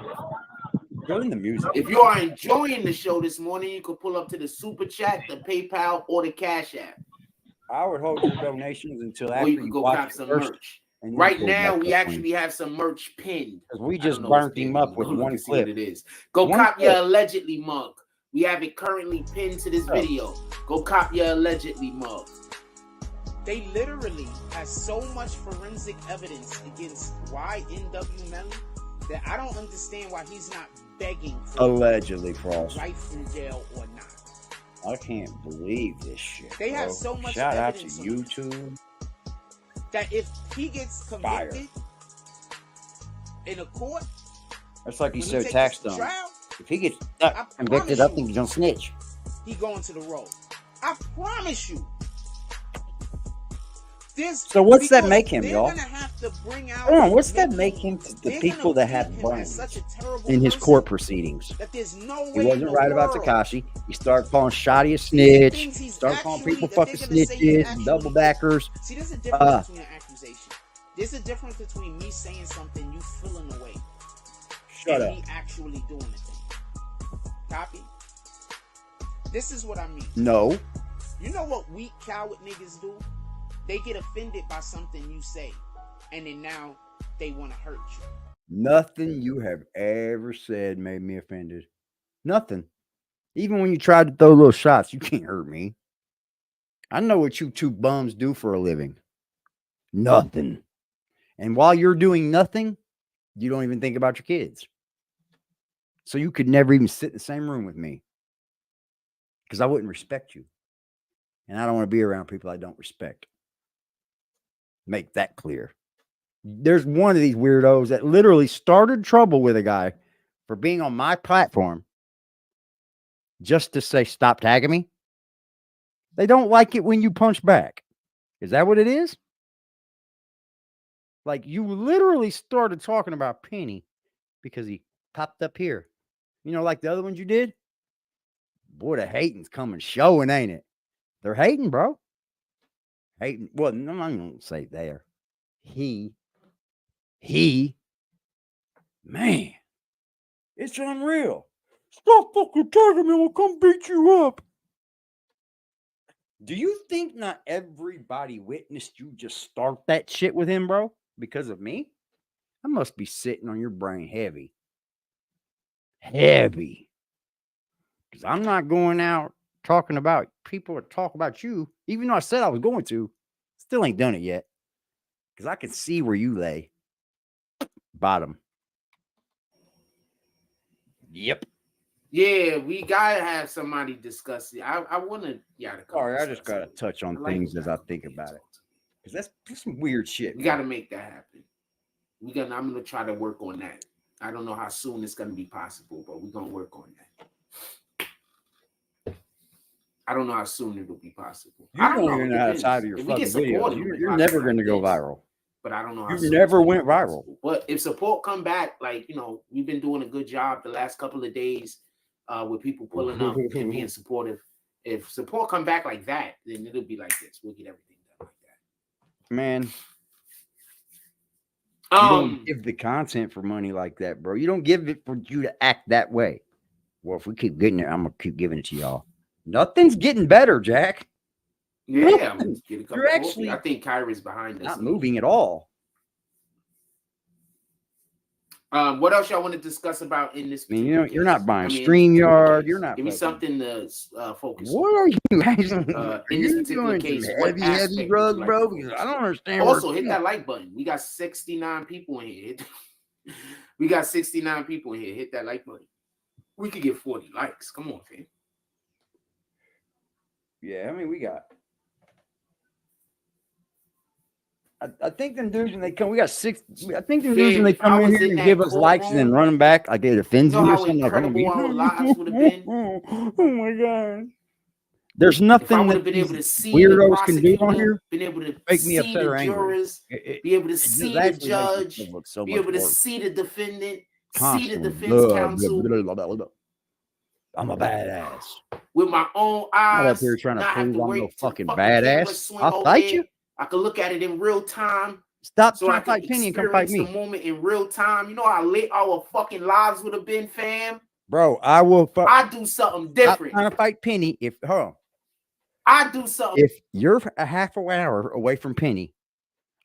Go in the music.
If you are enjoying the show this morning, you can pull up to the Super Chat, the PayPal, or the Cash App.
I would hold your donations until after
you go cop some merch. Right now, we actually have some merch pinned.
We just burnt him up with one clip.
It is. Go cop your allegedly mug. We have it currently pinned to this video. Go cop your allegedly mug.
They literally have so much forensic evidence against YNW Melly that I don't understand why he's not begging for
allegedly Frost
life in jail or not.
I can't believe this shit.
They have so much
shout out to
evidence
YouTube
that if he gets convicted in a court,
that's like he said Taxstone. If he gets convicted, I think he's gonna snitch.
He going to the road. I promise you.
So what's that make him, y'all?
Hold
on, what's that make him to the people that have brains in his court proceedings? He wasn't right about Tekashi. He started calling Shotty a snitch. Started calling people fucking snitches and double backers.
See, there's a difference between an accusation. There's a difference between me saying something, you feeling away.
Shut up.
Me actually doing the thing. Copy? This is what I mean.
No.
You know what weak coward niggas do? They get offended by something you say, and then now they want to hurt you.
Nothing you have ever said made me offended. Nothing. Even when you tried to throw little shots, you can't hurt me. I know what you two bums do for a living. Nothing. And while you're doing nothing, you don't even think about your kids. So you could never even sit in the same room with me because I wouldn't respect you. And I don't want to be around people I don't respect. Make that clear. There's one of these weirdos that literally started trouble with a guy for being on my platform just to say, stop tagging me. They don't like it when you punch back. Is that what it is? Like, you literally started talking about Penny because he popped up here. You know, like the other ones you did? Boy, the hating's coming showing, ain't it? They're hating, bro. Hating. Well, no, I'm going to say there. He, man, it's unreal. Stop fucking tagging me. We'll come beat you up. Do you think not everybody witnessed you just start that shit with him, bro? Because of me? I must be sitting on your brain heavy. Heavy. Because I'm not going out talking about people that talk about you, even though I said I was going to. Still ain't done it yet. Because I can see where you lay. Bottom. Yep.
Yeah, we gotta have somebody discuss it. I want to. Yeah,
sorry, I just gotta touch on things as I think about it. Because that's some weird shit.
We gotta make that happen. I'm gonna try to work on that. I don't know how soon it's gonna be possible, but we're gonna work on that. I don't know how soon it'll be possible.
You
I don't
don't
know.
even
It
know
depends.
outside of your
If we get
fucking videos.
support, it'll be
You're
possible
never going to
like
go
this.
viral.
But I don't know how
You
soon
never
it's
went
gonna be
viral.
possible. But if support come back, like, you know, we've been doing a good job the last couple of days with people pulling up and being supportive. If support come back like that, then it'll be like this. We'll get everything done like that.
Man, you don't give the content for money like that, bro. You don't give it for you to act that way. Well, if we keep getting it, I'm gonna keep giving it to y'all. Nothing's getting better, Jack.
Yeah, I'm gonna get a couple.
You're actually,
I think Kyra's behind us.
not moving at all.
What else y'all want to discuss about in this?
I mean, you know, you're not buying
in
StreamYard. You're not.
Give me something to focus on.
What are you actually?
In this particular case, what
heavy drugs,
like
bro? Because I don't understand.
Also, hit that like button. We got 69 people in here. We got 69 people in here. Hit that like button. We could get 40 likes. Come on, fam.
Yeah, I mean, we got. I think them dudes when they come, we got 6. I think them dudes when they come in here and give us likes and then run them back, like it offends me or something. Like, oh my god! There's nothing that
been able to see
weirdos can do on here.
Been able to
make me
see
upset or
the
angry.
jurors, be able to see the judge,
so
be able to
worse.
see the defendant,
Constantly.
see the defense counsel.
I'm a badass.
With my own
I'm
eyes,
up here trying to
not have
prove
to
I'm
wait
no
till
fucking
camera
badass.
swing
I'll
over
fight
there.
you.
I can look at it in real time.
Stop
so
trying
I
to fight
can
Penny and come fight
experience
me.
the moment in real time. You know how lit our fucking lives would have been, fam?
Bro, I will
I do something different.
Stop trying to fight Penny if
I do something.
If you're a half an hour away from Penny,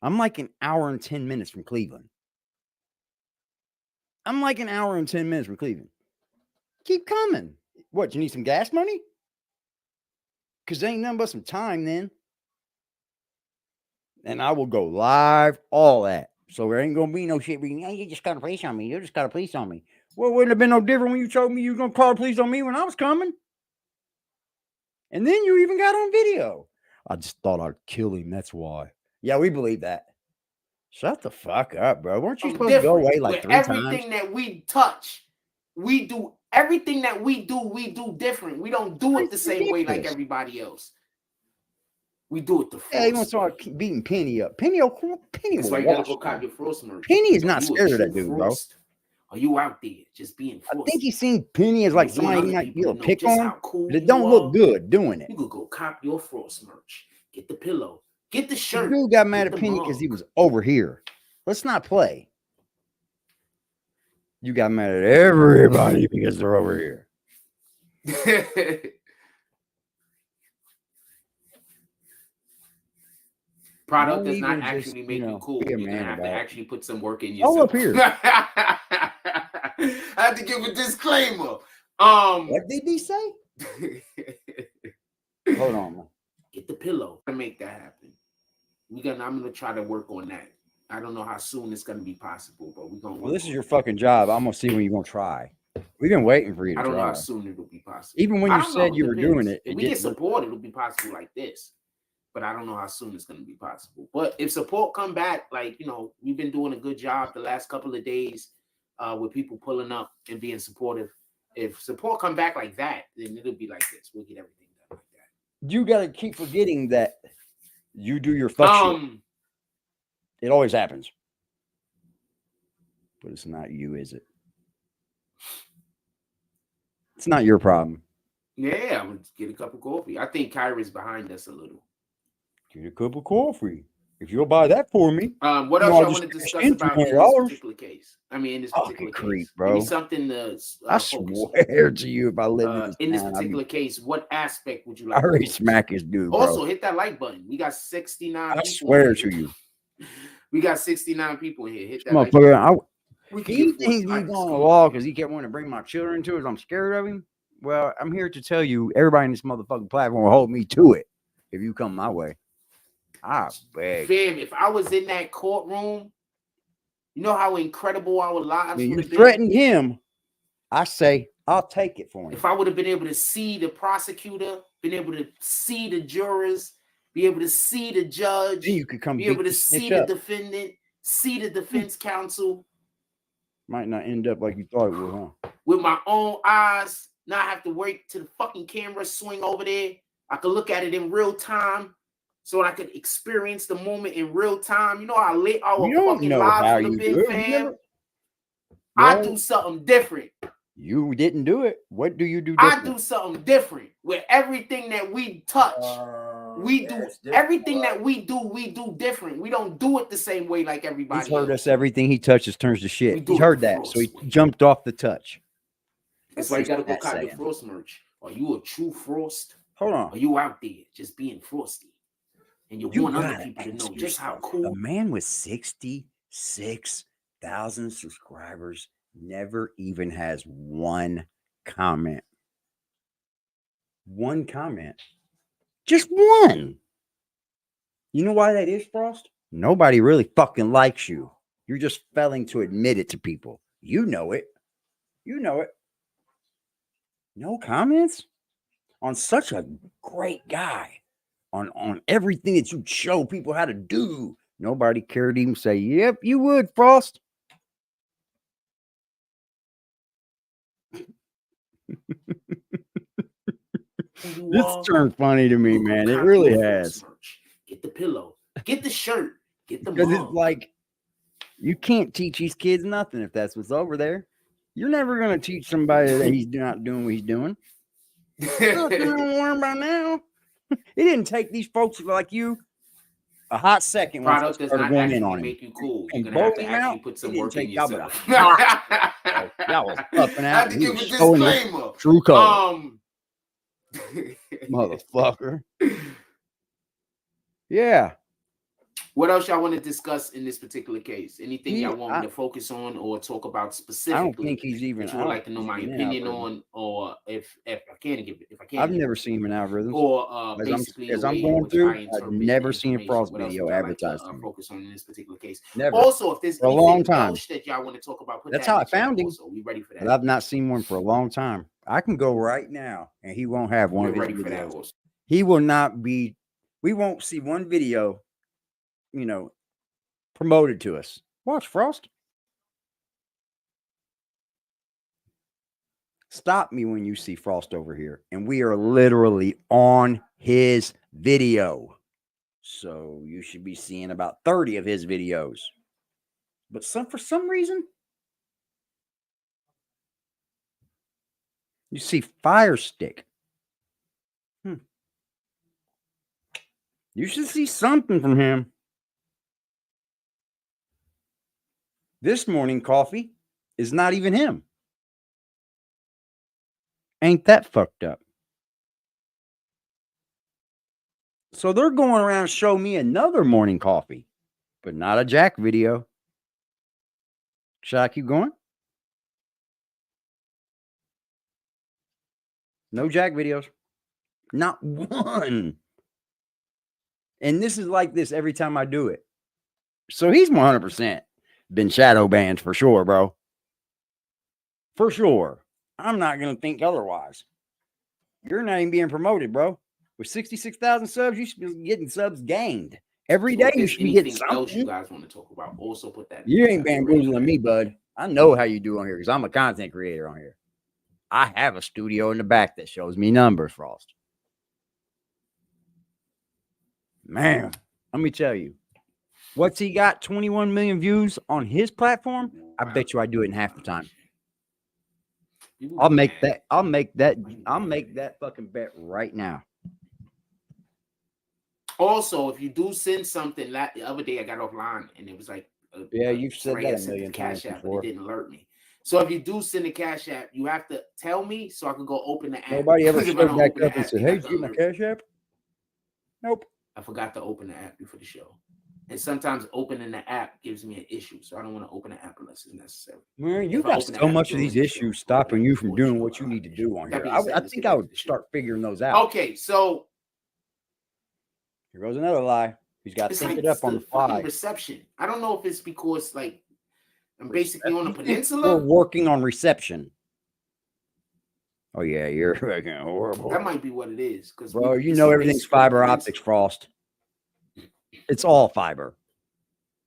I'm like an hour and 10 minutes from Cleveland. I'm like an hour and 10 minutes from Cleveland. Keep coming. What, you need some gas money? Because there ain't nothing but some time then. And I will go live, all that. So there ain't going to be no shit being, you just got a police on me. You just got a police on me. Well, it wouldn't have been no different when you told me you were going to call the police on me when I was coming. And then you even got on video. I just thought I'd kill him. That's why. Yeah, we believe that. Shut the fuck up, bro. Weren't you supposed to go away like 3 times?
Everything that we touch, we do. Everything that we do different. We don't do it the same way like everybody else. We do it the fullest.
Yeah, you want to start beating Penny up. Penny will
That's why you gotta go cop your Frost merch.
Penny is not scared of that dude, bro.
Are you out there just being
I think he's seen Penny as like somebody he might be able to pick on,
cool
but it don't look good doing it.
You could go cop your Frost merch. Get the pillow. Get the shirt.
The dude got mad at Penny because he was over here. Let's not play. You got mad at everybody because they're over here.
Product does not actually make you cool. You're gonna have to actually put some work in yourself.
All up here.
I have to give a disclaimer.
What did he say? Hold on, man.
Get the pillow to make that happen. I'm gonna try to work on that. I don't know how soon it's gonna be possible, but we're gonna.
Well, this is your fucking job. I'm gonna see when you're gonna try. We've been waiting for you to try.
I don't know how soon it'll be possible.
Even when you said you were doing it,
if we get support, it'll be possible like this. But I don't know how soon it's going to be possible. But if support come back, like, you know, we've been doing a good job the last couple of days with people pulling up and being supportive. If support come back like that, then it'll be like this. We'll get everything done like that.
You got to keep forgetting that you do your fuck shit. It always happens. But it's not you, is it? It's not your problem.
Yeah, I'm going to get a cup of coffee. I think Kyra's behind us a little.
Get a cup of coffee. If you'll buy that for me.
What else I want to discuss about in this particular case? I mean, in this particular case,
bro.
Give me something to
I swear to you, if I live
in this particular case, what aspect would you like?
I already smack his dude, bro.
Also, hit that like button. We got 69.
I swear to you,
we got 69 people in here. Hit that
motherfucker.
Like
he thinks he's on the wall because he kept wanting to bring my children to it. I'm scared of him. Well, I'm here to tell you, everybody in this motherfucking platform will hold me to it if you come my way. I beg.
Fam, if I was in that courtroom, you know how incredible our lives would have been.
You threatened him. I say, I'll take it for him.
If I would have been able to see the prosecutor, been able to see the jurors, be able to see the judge,
then you could come
be able to see the defendant, see the defense counsel.
Might not end up like you thought it would, huh?
With my own eyes, not have to wait till the fucking camera swing over there. I could look at it in real time, so I could experience the moment in real time. You know how lit our
You don't
fucking
know
lives
how
would
you
have
do
been,
it.
fam.
You
I
know,
do something different.
you didn't do it. What do you do
I
different?
do something different where everything that we touch, we do everything that we do different. We don't do it the same way like everybody
He's heard
else.
us. Everything he touches turns to
We
shit.
do
He
it
heard
the
that, so he
Frost way.
jumped off the touch.
That's why you gotta go
That
cop your
saying.
Frost merch. Are you a true Frost?
Hold on.
Are you out there just being frosty? And you want other
gotta
people to
ask
know just how
yourself,
cool.
a man with 66,000 subscribers never even has one comment. One comment. Just one. You know why that is, Frost? Nobody really fucking likes you. You're just failing to admit it to people. You know it. You know it. No comments on such a great guy. On everything that you show people how to do. Nobody cared to even say, yep, you would, Frost. This turned funny to me, man. It really has.
Get the pillow. Get the shirt. Get the
Because it's
mug.
like, you can't teach these kids nothing if that's what's over there. You're never going to teach somebody that he's not doing what he's doing. Nothing to worry about now. It didn't take these folks like you a hot second once
Product
they
does
started
not
going in
actually
on him.
make you cool. You're
And
gonna have to
bowling
actually
out,
put some
it didn't
work in
take y'all but a
yourself.
hot second, bro. Y'all was puffing
I
out.
had to
and he
give a
was showing his
disclaimer.
true color. Motherfucker. Yeah.
What else y'all want to discuss in this particular case? Anything
He-
y'all want me
I-
to focus on or talk about
I don't
specifically
think he's even.
that
I
you would
don't
like to know
think
my
he's in
opinion
algorithms.
on, or if I can give it, if I can.
I've never seen him in algorithms.
Or
As
basically
as
the
I'm
way
going
in which
through,
I
I've
interpret
never
the
seen a
information.
Frost
What else
video
would y'all like
advertised
to
to me.
focus on in this particular case?
Never.
Also, if there's
For a long
anything
time.
else that y'all want to talk about, put
That's
that
how
in
I
the chat
found him.
also. We ready for
But
that.
I've not seen one for a long time. I can go right now and he won't have one
We're
of his
ready for that
videos.
also.
He will not be, we won't see one video, you know, promoted to us. Watch, Frost. Stop me when you see Frost over here. And we are literally on his video. So you should be seeing about 30 of his videos. But for some reason, you see Fire Stick. You should see something from him. This morning coffee is not even him. Ain't that fucked up? So they're going around and show me another morning coffee, but not a Jack video. Should I keep going? No Jack videos. Not one. And this is like this every time I do it. So he's 100% been shadow banned for sure, bro. For sure. I'm not going to think otherwise. You're not even being promoted, bro. With 66,000 subs, you should be getting subs gained. Every
So
day
if
you
there's
should be getting
anything else you
something.
guys want to talk about, also put that.
You ain't bamboozling me, bud. I know how you do on here because I'm a content creator on here. I have a studio in the back that shows me numbers, Frost. Man, let me tell you. What's he got? 21 million views on his platform? I bet you I do it in half the time. I'll make that fucking bet right now.
Also, if you do send something, the other day I got offline and it was like,
You've said that a
sent
million
the Cash
times
App,
before.
but it didn't alert me. So if you do send a Cash App, you have to tell me so I can go open the app.
Nobody ever
Because if I
showed
don't
back
open the
up and
app,
said,
you
hey,
have
did
to
you get my
alert me.
Cash App? Nope.
I forgot to open the app before the show. And sometimes opening the app gives me an issue. So I don't want to open the app unless it's necessary.
Man, you
If I
got
open the
so
app
much of
during
these
the show,
issues
open the
stopping
app
you from
before the
doing
show,
what you
I'll
need to
have an issue.
do on
That
here.
being said,
I
let's
think
get
I
back to
would
the show.
start figuring those out.
Okay, so
Here goes another lie. He's got to
it's
think
like
it up on the
fucking
fly.
reception. I don't know if it's because like I'm basically on a
We're
peninsula.
working on reception. Oh, yeah, you're fucking horrible.
That might be what it is.
Bro, you know everything's fiber optics, Frost. It's all fiber.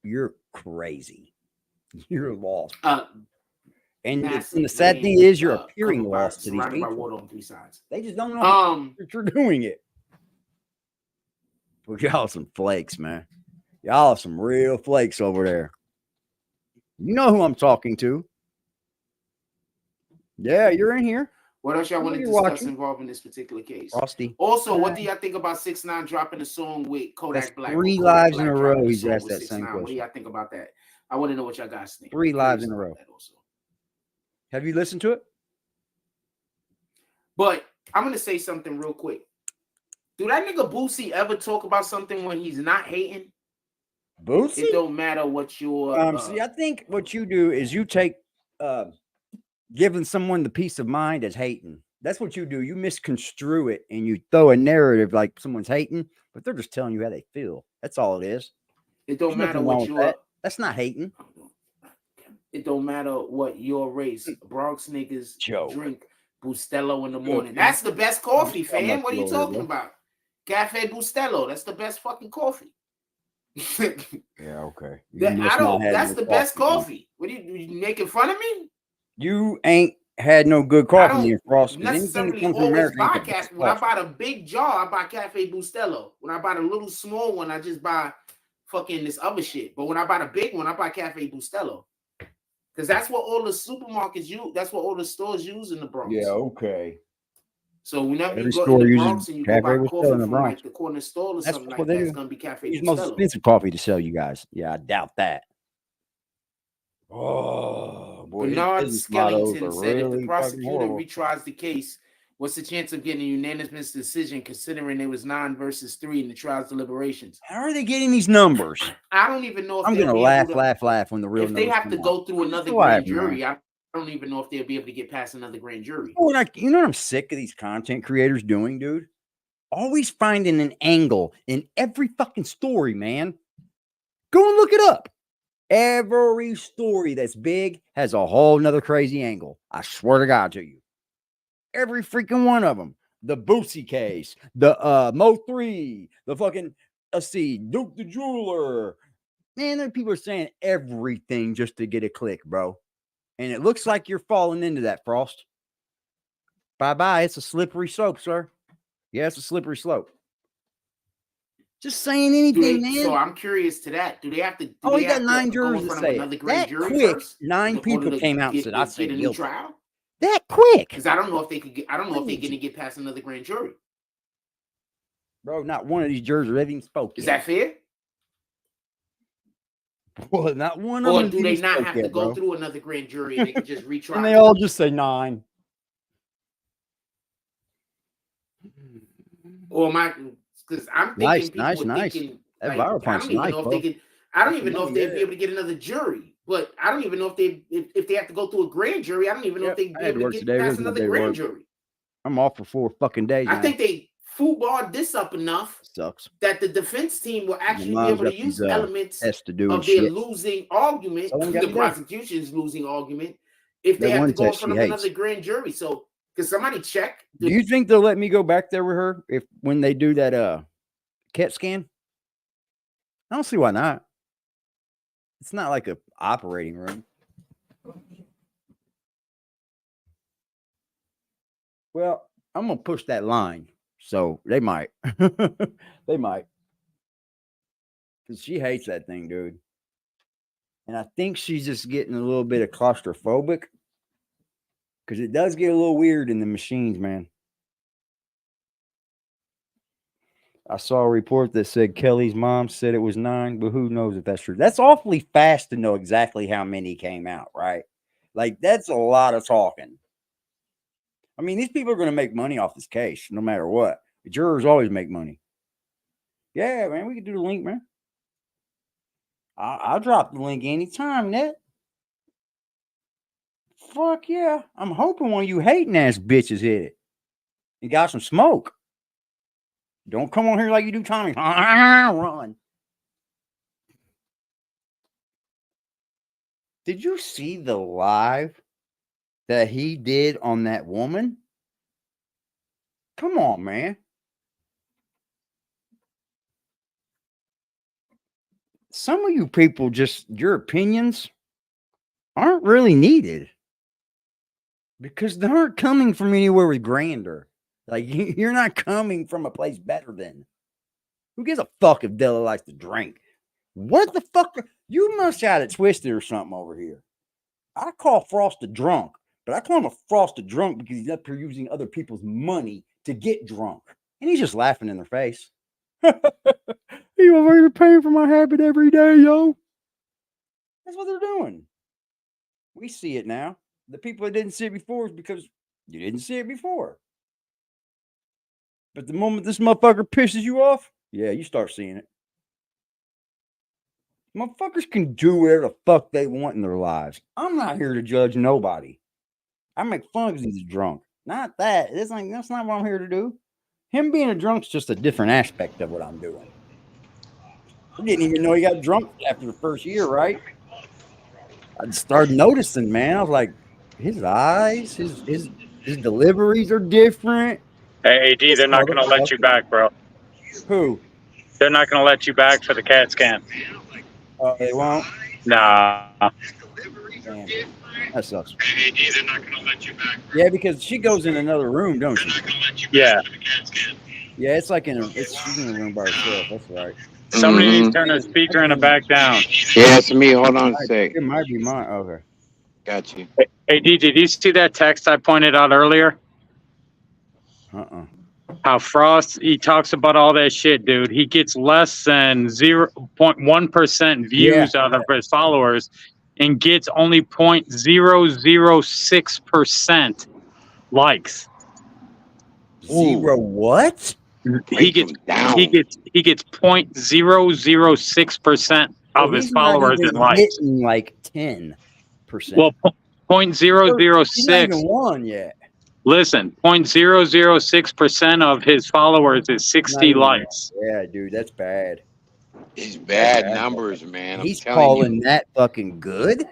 You're crazy. You're lost. And the sad thing is you're appearing lost to these
surrounded by
people.
water on three sides.
They just don't know that you're doing it. Well, y'all some flakes, man. Y'all are some real flakes over there. You know who I'm talking to. Yeah, you're in here.
What else y'all want to discuss involving this particular case?
Frosty.
Also, what do y'all think about 6ix9ine dropping a song with Kodak
That's
Black?
3
Kodak
lives
Black
in a
dropping
row.
a
He's
song
asked
with
that same
6ix9ine. What do
question.
y'all think about that? I want to know what y'all guys think.
3 lives in a row. Have you listened to it?
But I'm gonna say something real quick. Do that nigga Boosie ever talk about something when he's not hating?
Boosie?
It don't matter what your
see, I think what you do is you take giving someone the peace of mind as hating. That's what you do. You misconstrue it and you throw a narrative like someone's hating, but they're just telling you how they feel. That's all it is.
It don't matter what your
that's not hating.
It don't matter what your race. Bronx niggas drink Bustelo in the morning. That's the best coffee, fam. What are you talking about? Cafe Bustelo. That's the best fucking coffee.
Yeah, okay.
That's the best coffee. What are you making fun of me?
You ain't had no good coffee
I
in Frost.
don't necessarily always buy cafe. When I buy the big jar, I buy Cafe Bustelo. When I buy the little small one, I just buy fucking this other shit. But when I buy the big one, I buy Cafe Bustelo. Because that's what all the supermarkets use. That's what all the stores use in the Bronx.
Yeah, okay.
So whenever you go to the Bronx and you go buy coffee from
Bronx.
like the corner store or something like that, it's going to be Cafe Bustelo.
It's most expensive coffee to sell you guys. Yeah, I doubt that. Oh, boy.
Bernard Skellington said if the prosecutor retries the case, what's the chance of getting a unanimous decision considering it was 9 versus 3 in the trial's deliberations?
How are they getting these numbers?
I don't even know if
I'm going to laugh when the real
if they have to go through another grand jury. I don't even know if they'll be able to get past another grand jury.
You know what I'm sick of these content creators doing, dude? Always finding an angle in every fucking story, man. Go and look it up. Every story that's big has a whole nother crazy angle. I swear to God to you. Every freaking one of them. The Boosie case, the Mo3, the fucking, let's see, Duke the Jeweler. Man, there people are saying everything just to get a click, bro. And it looks like you're falling into that, Frost. Bye-bye. It's a slippery slope, sir. Yeah, it's a slippery slope. Just saying anything, man.
So I'm curious to that. Do they have to?
He got 9 jurors to say it. That quick, 9 people came out and said, "I say guilty."
Trial.
That quick?
Because I don't know if they could get. I don't know if they're going to get past another grand jury.
Bro, not one of these jurors have even spoke.
Is that fair?
Well, not one of them.
Or do they not have to go through another grand jury and they can just retry?
And they all just say 9.
Or because I'm thinking
nice. That viral punch is nice, bro.
I don't even know if they'd be able to get another jury. But I don't even know if they have to go through a grand jury. I don't even know if they'd be able to get past another grand jury.
I'm off for 4 fucking days.
I think they footballed this up enough that the defense team will actually be able to use elements of their losing argument, the prosecution's losing argument, if they have to go in front of another grand jury. So, because somebody check.
Do you think they'll let me go back there with her when they do that CAT scan? I don't see why not. It's not like a operating room. Well, I'm gonna push that line, so they might. They might, because she hates that thing, dude. And I think she's just getting a little bit of claustrophobic, because it does get a little weird in the machines, man. I saw a report that said Kelly's mom said it was 9, but who knows if that's true. That's awfully fast to know exactly how many came out, right? Like, that's a lot of talking. I mean, these people are going to make money off this case, no matter what. The jurors always make money. Yeah, man, we can do the link, man. I'll drop the link anytime, Net. Fuck yeah. I'm hoping one of you hating ass bitches hit it. You got some smoke. Don't come on here like you do Tommy. Run. Did you see the live that he did on that woman? Come on, man. Some of you people your opinions aren't really needed because they aren't coming from anywhere with grandeur. Like, you're not coming from a place better than. Who gives a fuck if Della likes to drink? What the fuck? You must have it twisted or something over here. I call Frost a drunk, but I call him a Frost a drunk because he's up here using other people's money to get drunk. And he's just laughing in their face. You over here paying for my habit every day, yo. That's what they're doing. We see it now. The people that didn't see it before is because you didn't see it before. But the moment this motherfucker pisses you off, yeah, you start seeing it. Motherfuckers can do whatever the fuck they want in their lives. I'm not here to judge nobody. I make fun because he's drunk. Not that. That's not what I'm here to do. Him being a drunk's just a different aspect of what I'm doing. I didn't even know he got drunk after the first year, right? I started noticing, man. I was like, his eyes, his deliveries are different.
Hey, AD, they're not going to let you back, bro.
Who?
They're not going to let you back for the CAT scan.
Oh, they won't?
Nah.
Damn. That sucks. Yeah, because she goes in another room, don't she?
Yeah.
Yeah, it's like she's in a room by herself. That's right.
Somebody needs to turn their speaker in the back down.
Yeah, it's me. Hold on a sec.
It might be mine. Okay.
Got you.
Hey, D, did you see that text I pointed out earlier? How Frost, he talks about all that shit, dude. He gets less than 0.1% views out of his followers and gets only 0.006% likes.
Zero what?
He gets 0.006% of his followers and likes.
Hitting like 10%.
Well, 0.006.
He's not even won yet.
Listen, 0.006% of his followers is 60 likes.
Yeah, dude, that's bad.
It's bad numbers, man.
He's calling that fucking good.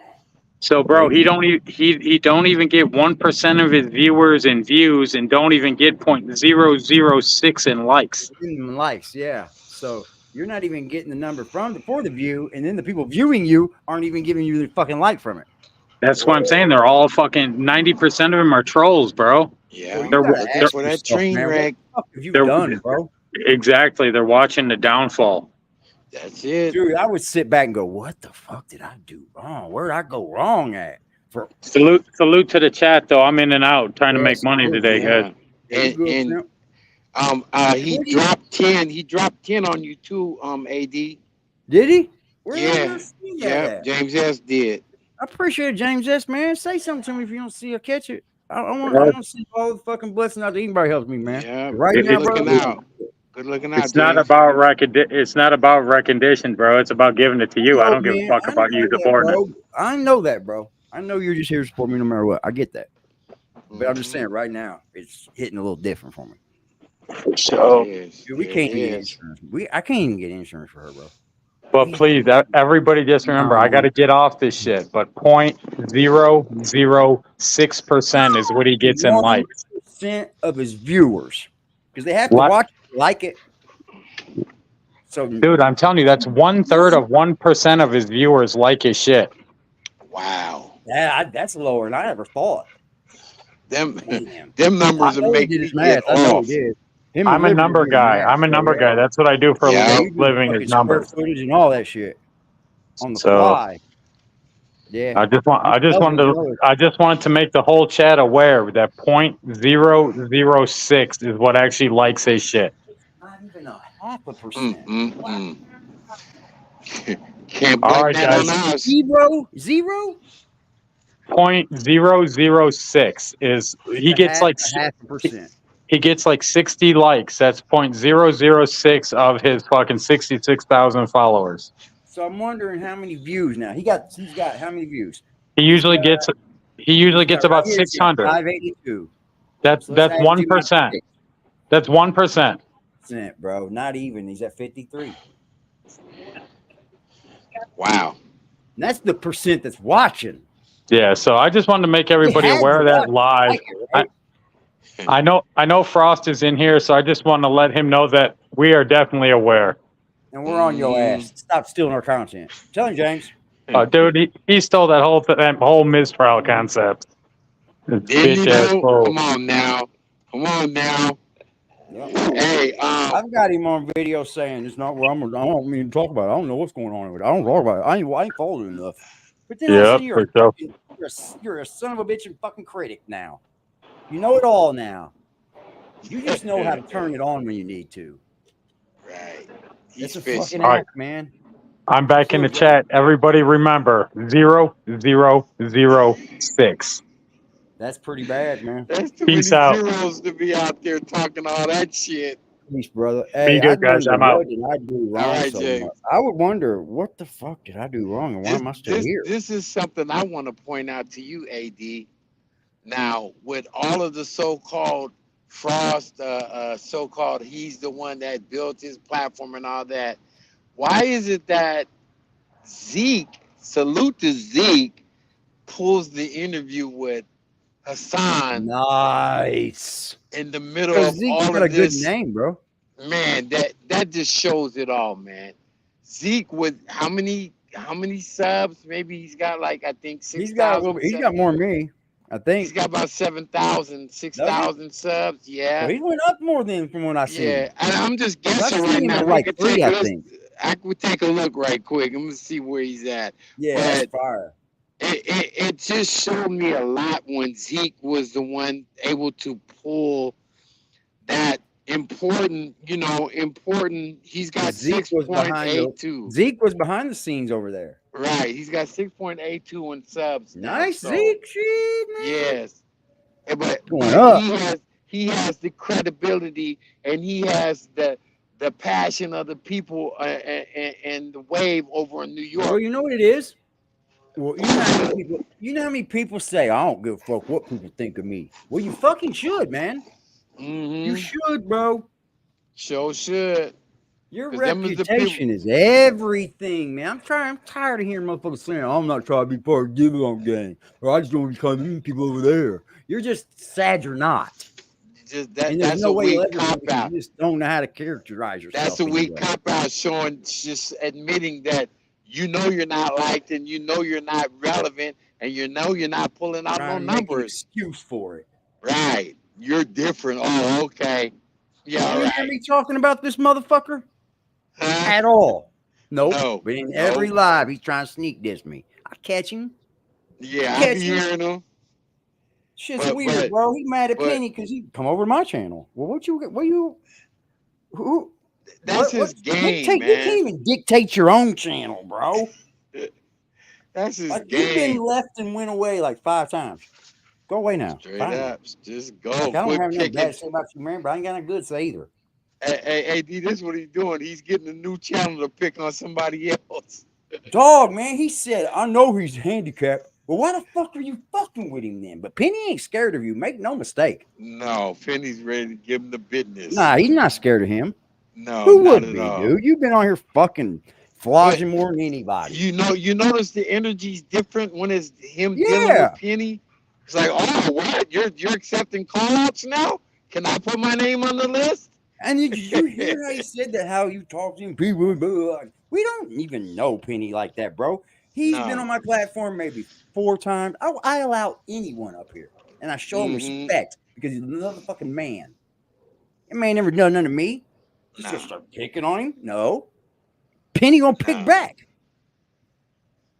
So, bro, he don't even get 1% of his viewers and views, and don't even get 0.006 in likes.
In likes, yeah. So you're not even getting the number for the view, and then the people viewing you aren't even giving you the fucking like from it.
That's what I'm saying. They're all fucking 90% of them are trolls, bro.
Yeah,
they're
for that train wreck.
What have you done, bro?
Exactly. They're watching the downfall.
That's it,
dude. I would sit back and go, "What the fuck did I do wrong? Where did I go wrong at?"
Salute to the chat, though. I'm in and out trying to make money today, guys.
And he dropped 10. He dropped 10 on you too, AD.
Did he?
Yeah. James S. did.
I appreciate it, James S. Man, say something to me if you don't see or catch it. I want to see all the fucking blessings out that anybody helps me, man.
Yeah,
right
good
now,
looking out. Good looking out.
It's not about recognition, bro. It's about giving it to you. I don't give a fuck about you supporting it.
I know that, bro. I know you're just here to support me no matter what. I get that. But I'm just saying right now, it's hitting a little different for me.
So,
dude, we can't even get insurance. I can't even get insurance for her, bro.
But please, everybody just remember, I got to get off this shit. But 0.006% is what he gets in likes.
% of his viewers, because they have to watch it, like it. So,
dude, I'm telling you, that's 1/3 of 1% of his viewers like his shit.
Wow.
Yeah, that's lower than I ever thought.
Them numbers are making me get off.
I'm a number guy. Guy. That's what I do for a living is numbers.
Footage and all that shit on the fly. Yeah.
I just wanted to make the whole chat aware that 0.006 is what actually likes his shit.
Not even a 0.5%.
Can't
all right, guys.
Zero.
0.006 is he gets like 0.5%. He gets like 60 likes. That's 0.006 of his fucking 66,000 followers.
So I'm wondering how many views now. He's got how many views?
He usually gets about 600.
582.
That's 1%. That's 1%.
Bro, not even. He's at 53.
Wow.
And that's the percent that's watching.
Yeah, so I just wanted to make everybody aware of that live.
Like it, right?
I know Frost is in here, so I just want to let him know that we are definitely aware.
And we're on your ass. Stop stealing our content. Tell him, James.
Oh, dude, he stole that whole mistrial concept.
Come on now.
Yep.
Hey,
I've got him on video saying it's not where I don't mean to talk about it. I don't know what's going on with it. I don't talk about it. I ain't followed it enough. But then all of a
Yeah,
sudden
for sure.
you're a son of a bitch and fucking critic now. You know it all now. You just know how to turn it on when you need to.
right.
It's
He's
a
fishing.
fucking
All right,
act, man.
I'm back in the
Salute, brother.
chat. Everybody remember 0006.
That's pretty bad, man.
That's too
Peace
many
out.
zeros to be out there talking all that shit.
Peace, brother.
Be
Hey,
good,
I'd
guys.
wonder
I'm out.
what did I do
All
wrong
right,
so
Jay.
much. I would wonder what the fuck did I do wrong and why
This
am I still
this
here?
this is something I want to point out to you, AD. Now, with all of the so-called Frost, so-called he's the one that built his platform and all that, why is it that Zeke, salute to Zeke, pulls the interview with Hassan
Nice.
in the middle
Because
of
Zeke's
all
got a
of
good
this?
name, bro.
Man, that just shows it all, man. Zeke with how many subs? Maybe he's got like I think
He's got a little
6,000
bit. He's
subs.
got more than me, I
He's
think.
got about 7,000,
Does he?
6,000 subs.
So
Yeah.
he went up more than from when I seen him.
Yeah. And I'm just
'Cause
guessing
I've
right
seen him
now.
at
We
like
could
3,
take
I
a
think.
I could take a look right quick. I'm gonna see where he's at.
Yeah, that's
But
fire.
it just showed me a lot when Zeke was the one able to pull that important. He's got
Zeke was behind the
6.82.
Zeke was behind the scenes over there.
Right. He's got 6.82 in subs now.
Nice
So
Zeke, shit, man.
yes. But
Going up.
he has the credibility and he has the passion of the people and the wave over in New York.
Well, you know what it is? Well, you know how many people say, I don't give a fuck what people think of me. Well, you fucking should, man. You should, bro.
Sure should.
Your
'Cause them is the people.
reputation is everything, man. I'm tired of hearing motherfuckers saying, I'm not trying to be part of the Dividend gang, or I just don't want to come in people over there. You're just sad you're not.
Just
And there's
that's
no
a
way you'll
weak
ever
cop
because
out.
you just don't know how to characterize yourself.
That's a weak
anyway.
cop out, showing, just admitting that you're not liked and you're not relevant and you're not pulling out
Trying
no
to make an
numbers.
excuse for it.
Right. You're different. Oh, okay. Yeah, all
You
right.
hear me talking about this motherfucker?
Huh?
At all. Nope.
No.
But in every live, he's trying to sneak diss me. I catch him.
Yeah, I be hearing him.
Shit's weird, bro. He mad at
but-
Penny because he come over to my channel. Well, who?
That's his game,
You
man.
can't even dictate your own channel, bro.
That's his
Like,
game.
you've been left and went away like 5 times. Go away now.
Straight
Finally.
up. Just go.
Like, I don't
Quit
have nothing bad to
picking.
say about you, man, but I ain't got nothing good to say either.
Hey, D, this is what he's doing. He's getting a new channel to pick on somebody else.
Dog, man, he said, I know he's handicapped. Well, why the fuck are you fucking with him then? But Penny ain't scared of you. Make no mistake.
No, Penny's ready to give him the business.
Nah, he's not scared of him.
No,
Who
not
would
at
be,
all.
dude? You've been on here fucking flogging more than anybody.
You notice the energy's different when it's him dealing with Penny. It's like, oh, what? You're accepting call-outs now? Can I put my name on the list?
And you hear how he said that, how you talk to him, people, we don't even know Penny like that, bro. He's been on my platform maybe 4 times. I allow anyone up here, and I show him respect because he's another fucking man. That man never done nothing to me. He's gonna start picking on him. No. Penny gonna pick back.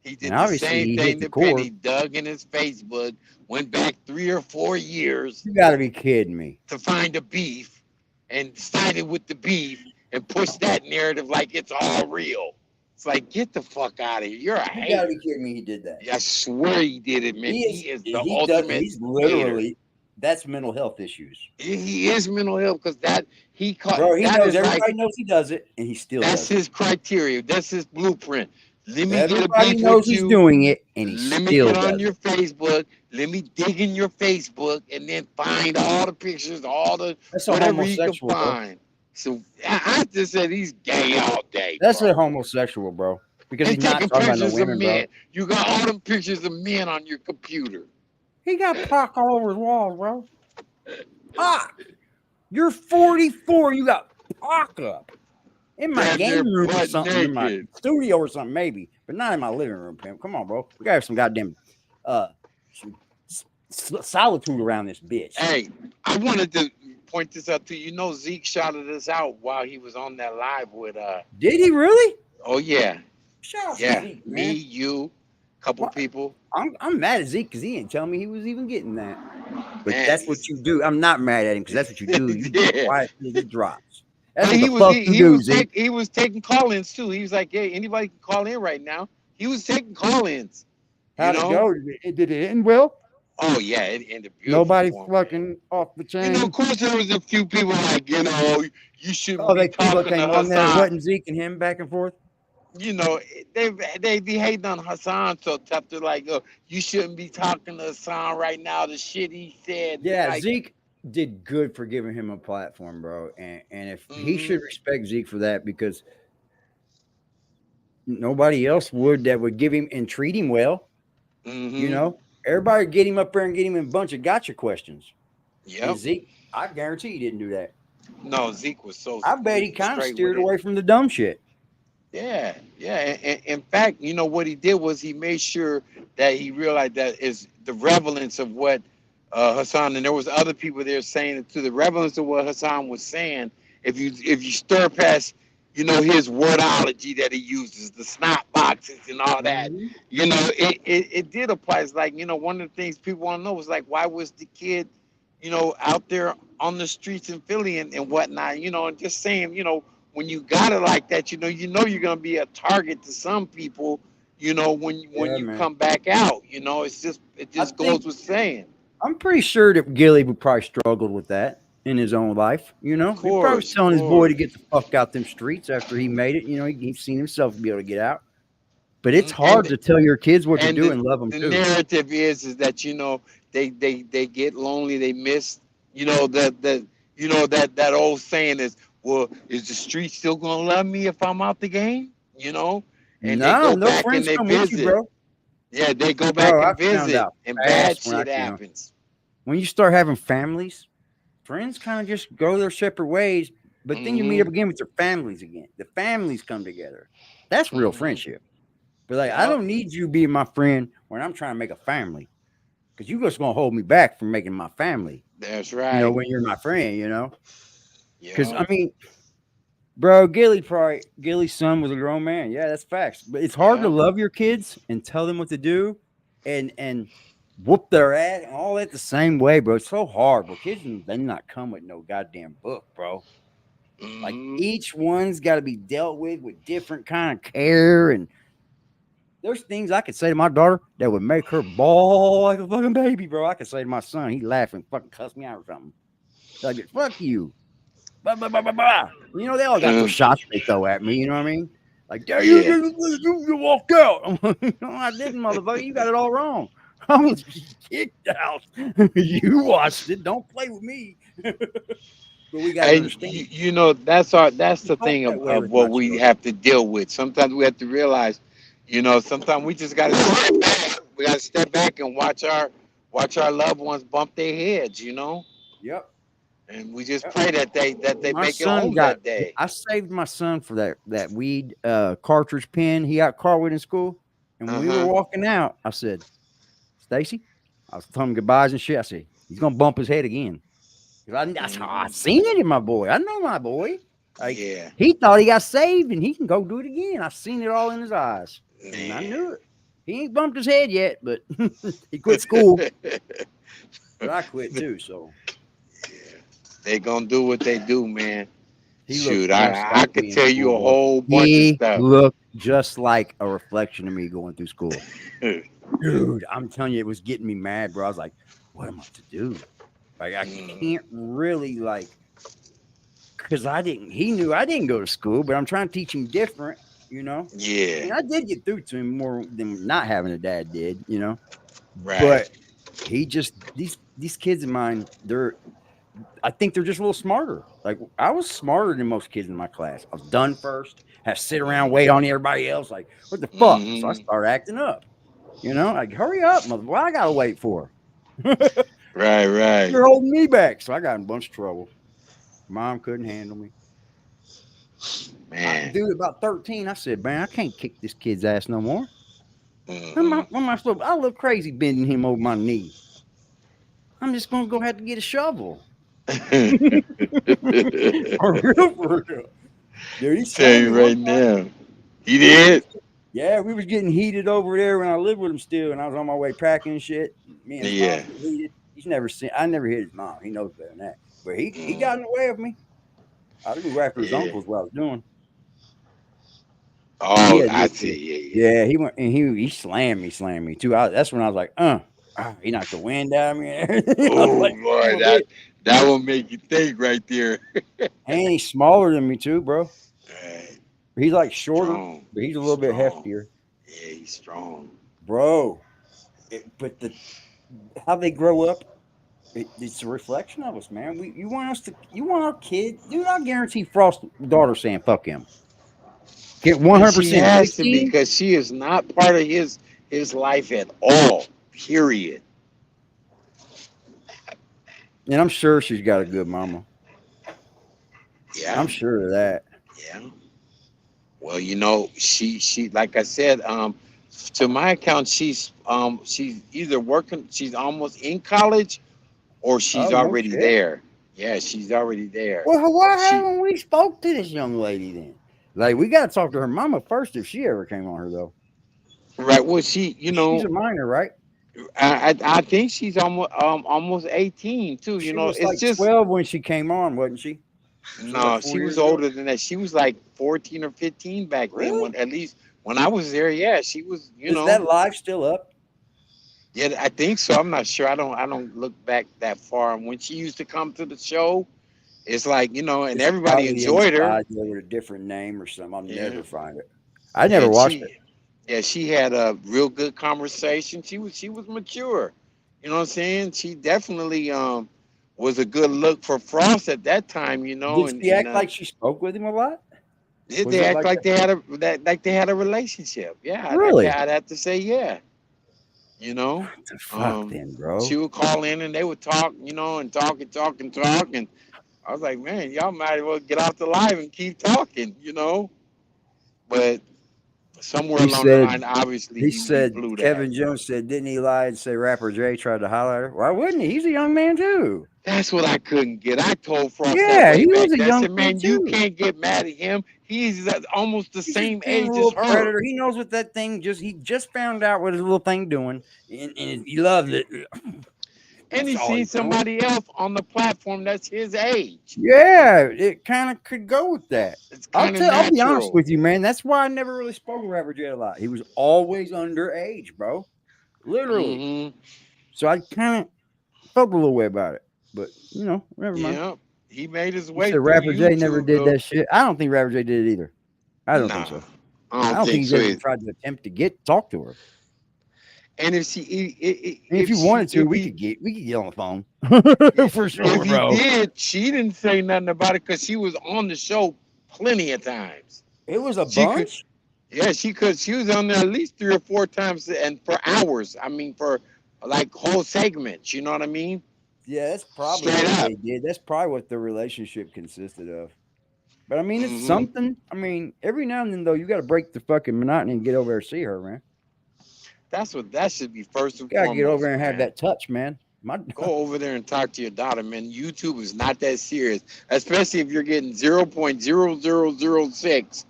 He did the same thing to Penny, dug in his Facebook, went back 3 or 4 years.
You gotta be kidding me.
To find the beef and sided with the beef and push that narrative like it's all real. It's like, get the fuck out of here. You're a hater.
You gotta be kidding me. He did that.
I swear he did it, man. He is the ultimate.
He's literally, that's mental health issues.
He is mental health because he caught.
Bro, he
that
knows
is
everybody knows he does it, and he still does it.
That's his criteria. That's his blueprint. Let me
Everybody
get a beef
knows
with
he's
you.
doing it, and he
Let me
still
get
does
on
it.
your Facebook. Let me dig in your Facebook and then find all the pictures, all the whatever you can find. So I just said he's gay all day.
That's
bro.
a homosexual, bro. Because
He's
he's not
taking
talking about no
pictures of
women,
men.
bro.
You got all them pictures of men on your computer.
He got Pac all over his walls, bro. Pac! You're 44. You got Pac up. In my game room or something, in my studio or something, maybe, but not in my living room, Pimp. Come on, bro. We gotta have some goddamn some solitude around this bitch.
Hey, I wanted to point this out to you. You know, Zeke shouted us out while he was on that live with
Did he really?
Oh yeah,
Shout out to
yeah.
Zeke,
Me,
man.
you, couple
What?
people.
I'm mad at Zeke because he didn't tell me he was even getting that. But
Man,
that's what you do. I'm not mad at him because that's what you do. You
yeah.
quiet till it drops. That's
But
what the fuck you do, Zeke.
he was taking call-ins too. He was like, "Hey, anybody can call in right now." He was taking call-ins.
How'd it go? Did it end well?
Oh yeah, it ended beautiful.
Nobody
for him,
fucking off the chain.
You know, of course, there was a few people like, you know, you shouldn't
Oh,
be
they people
talking
came
to
on there. It
Hassan.
wasn't Zeke and him back and forth.
You know, they be hating on Hassan so tough. They're like, "Oh, you shouldn't be talking to Hassan right now. The shit he said."
Yeah,
like,
Zeke did good for giving him a platform, bro. And if he should respect Zeke for that because nobody else would that would give him and treat him well. You know, everybody get him up there and get him a bunch of gotcha questions.
Yep.
And Zeke, I guarantee he didn't do that.
No, Zeke was so.
I bet he kind of steered away from the dumb shit.
Yeah, yeah. In fact, you know what he did was he made sure that he realized that is the relevance of what Hassan, and there was other people there saying it to the relevance of what Hassan was saying. If you stir past, you know, his wordology that he uses, the snot boxes and all that, you know, it did apply. It's like, you know, one of the things people want to know was like, why was the kid, you know, out there on the streets in Philly and whatnot, you know, and just saying, you know, when you got it like that, you know you're gonna be a target to some people, you know, when you come back out, you know, it just goes with saying.
I'm pretty sure that Gilly would probably struggled with that in his own life. You know, he probably was telling his boy to get the fuck out them streets after he made it. You know, he's seen himself be able to get out. But it's hard to tell your kids what to do and love them too.
The narrative is that, you know, they get lonely, they miss, you know, that old saying is, well, is the street still gonna love me if I'm out the game? You know, and they go back and they visit.
You, bro.
Yeah, they go back and visit, and bad shit happens.
When you start having families, friends kind of just go their separate ways. But then you meet up again with your families again. The families come together. That's real friendship. But like, I don't need you being my friend when I'm trying to make a family, because you just gonna hold me back from making my family.
That's right.
You know, when you're my friend, you know. Because I mean, bro, Gilly's son was a grown man. Yeah, that's facts. But it's hard to love your kids and tell them what to do, and whoop their ass and all that the same way, bro. It's so hard, bro. Kids, they not come with no goddamn book, bro. Like each one's got to be dealt with different kind of care, and there's things I could say to my daughter that would make her bawl like a fucking baby, bro. I could say to my son, he laughing, fucking cuss me out or something. Like, fuck you. Blah, blah, blah, blah, blah. You know, they all got those shots they throw at me, you know what I mean? Like, you walked out. No, I didn't, motherfucker. You got it all wrong. I was kicked out. You watched it. Don't play with me. But we got to understand.
You know, that's the thing of what we have to deal with. Sometimes we have to realize, you know, sometimes we just got to step back. We got to step back and watch our loved ones bump their heads, you know?
Yep.
And we just pray that they make it home that day.
I saved my son for that weed cartridge pen he got caught with in school. And when we were walking out, I said, Stacy, I was telling him goodbyes and shit. I said, he's going to bump his head again. I seen it in my boy. I know my boy. Like, he thought he got saved and he can go do it again. I seen it all in his eyes. And I knew it. He ain't bumped his head yet, but he quit school. But I quit too, so.
They gonna do what they do, man. Shoot, I could tell you a whole bunch of stuff.
He looked just like a reflection of me going through school. Dude, I'm telling you, it was getting me mad, bro. I was like, what am I to do? Like, I can't really, like, because he knew I didn't go to school, but I'm trying to teach him different, you know?
Yeah.
And I did get through to him more than not having a dad did, you know?
Right.
But he just, these kids of mine, I think they're just a little smarter. Like, I was smarter than most kids in my class. I was done first, had to sit around, wait on everybody else. Like, what the fuck? So I started acting up. You know, like, hurry up, mother. What I gotta wait for?
Right.
You're holding me back. So I got in a bunch of trouble. Mom couldn't handle me.
Man.
Dude, about 13, I said, man, I can't kick this kid's ass no more. What am I supposed to? I look crazy bending him over my knee. I'm just gonna go have to get a shovel. For real, for real. Dude, he
Tell
slammed
you
me one
right
time.
now. He did?
Yeah, we was getting heated over there when I lived with him still, and I was on my way packing and shit. Me and his mom
Yeah.
getting heated. I never hit his mom. He knows better than that. But he
Mm,
got in the way of me. I didn't go after his
yeah.
uncles what I was doing. He
Oh,
had
I
this,
see. Yeah,
yeah, he went and he slammed me too. That's when I was like, he knocked the wind out of me and
yeah.
everything. I was
Oh
like, son
boy,
of a bitch.
that will make you think right there.
And he's smaller than me too, bro.
Right.
He's like shorter,
Strong.
but he's a little bit
Strong.
heftier,
Yeah, he's strong.
bro. But how they grow up, it's a reflection of us, man. You want our kid, dude. I guarantee Frost's daughter saying fuck him. Get
And she
100%
has to
16.
because she is not part of his life at all. Period.
And I'm sure she's got a good mama.
Yeah.
I'm sure of that.
Yeah. Well, you know, she like I said, to my account, she's either working, she's almost in college, or she's
Oh no
already
shit.
there. Yeah, she's already there.
Well, why
She
haven't we spoke to this young lady then? Like, we got to talk to her mama first if she ever came on her though.
right. Well, she, you
She's
know,
a minor, right?
I think she's almost 18 too. You
She
know,
was
it's
like
just
12 when she came on, wasn't she? She was like
no.
4
She
years
was
ago.
older than that. She was like 14 or 15 back then.
Really?
When at least when I was there, yeah, she was. You
Is
know,
that live still up?
yeah, I think so. I'm not sure. I don't look back that far. When she used to come to the show, it's like, you know, and
It's
everybody
probably
enjoyed her.
inside there with a different name or something. I'll
Yeah,
never find it. I never
and
watched it.
she had a real good conversation. She was mature. You know what I'm saying? She definitely was a good look for Frost at that time. You know,
Did she act like she spoke with him a lot? Was
they
it
act
like
like
that?
they had a relationship. Yeah,
Really?
I'd have to say yeah. You know,
What the fuck then,
she
bro?
would call in and they would talk. You know, and talk and talk and talk and. I was like, man, y'all might as well get off the live and keep talking, you know. But somewhere
He
along the
said
line, obviously,
He
he
said
blew that.
Kevin Jones said, didn't he lie and say rapper Jay tried to holler at her? Why wouldn't he? He's a young man too.
That's what I couldn't get. I told Frost that
Yeah,
way
he
back
was a
then. I
young
said,
kid
man, you
too.
can't get mad at him. He's almost the
He's just
same
being a
age as
little
her.
predator. He knows what that thing he just found out what his little thing doing, and he loved it.
And
That's
he's
all
seen
he's doing.
somebody else on the platform that's his age.
Yeah, it kind of could go with that.
It's kind of
I'll be honest
natural.
with you, man. That's why I never really spoke to Rapper Jay a lot. He was always underage, bro. Literally.
Mm-hmm.
So I kind of felt a little way about it. But you know, never mind.
Yeah. He made his
You
way
said
through
Rapper J never
YouTube,
did
though.
that shit. I don't think Rapper J did it either. I don't think
Nah,
so.
I
I
don't
don't think
think
he's
so.
ever tried to attempt to talk to her.
And if she,
And if you wanted to,
if
we
he,
could get on the phone
yeah,
for sure,
if he
bro.
did, she didn't say nothing about it because she was on the show plenty of times.
It was a
She could,
bunch.
yeah, she could. She was on there at least 3 or 4 times and for hours. I mean, for like whole segments. You know what I mean?
Yeah, that's probably
Straight
what
up.
they did. That's probably what the relationship consisted of. But I mean, it's
Hmm.
something. I mean, every now and then though, you got to break the fucking monotony and get over there and see her, man.
That should be first and
You gotta get over
foremost,
there and have
man.
that touch, man.
Go over there and talk to your daughter, man. YouTube is not that serious, especially if you're getting 0.0006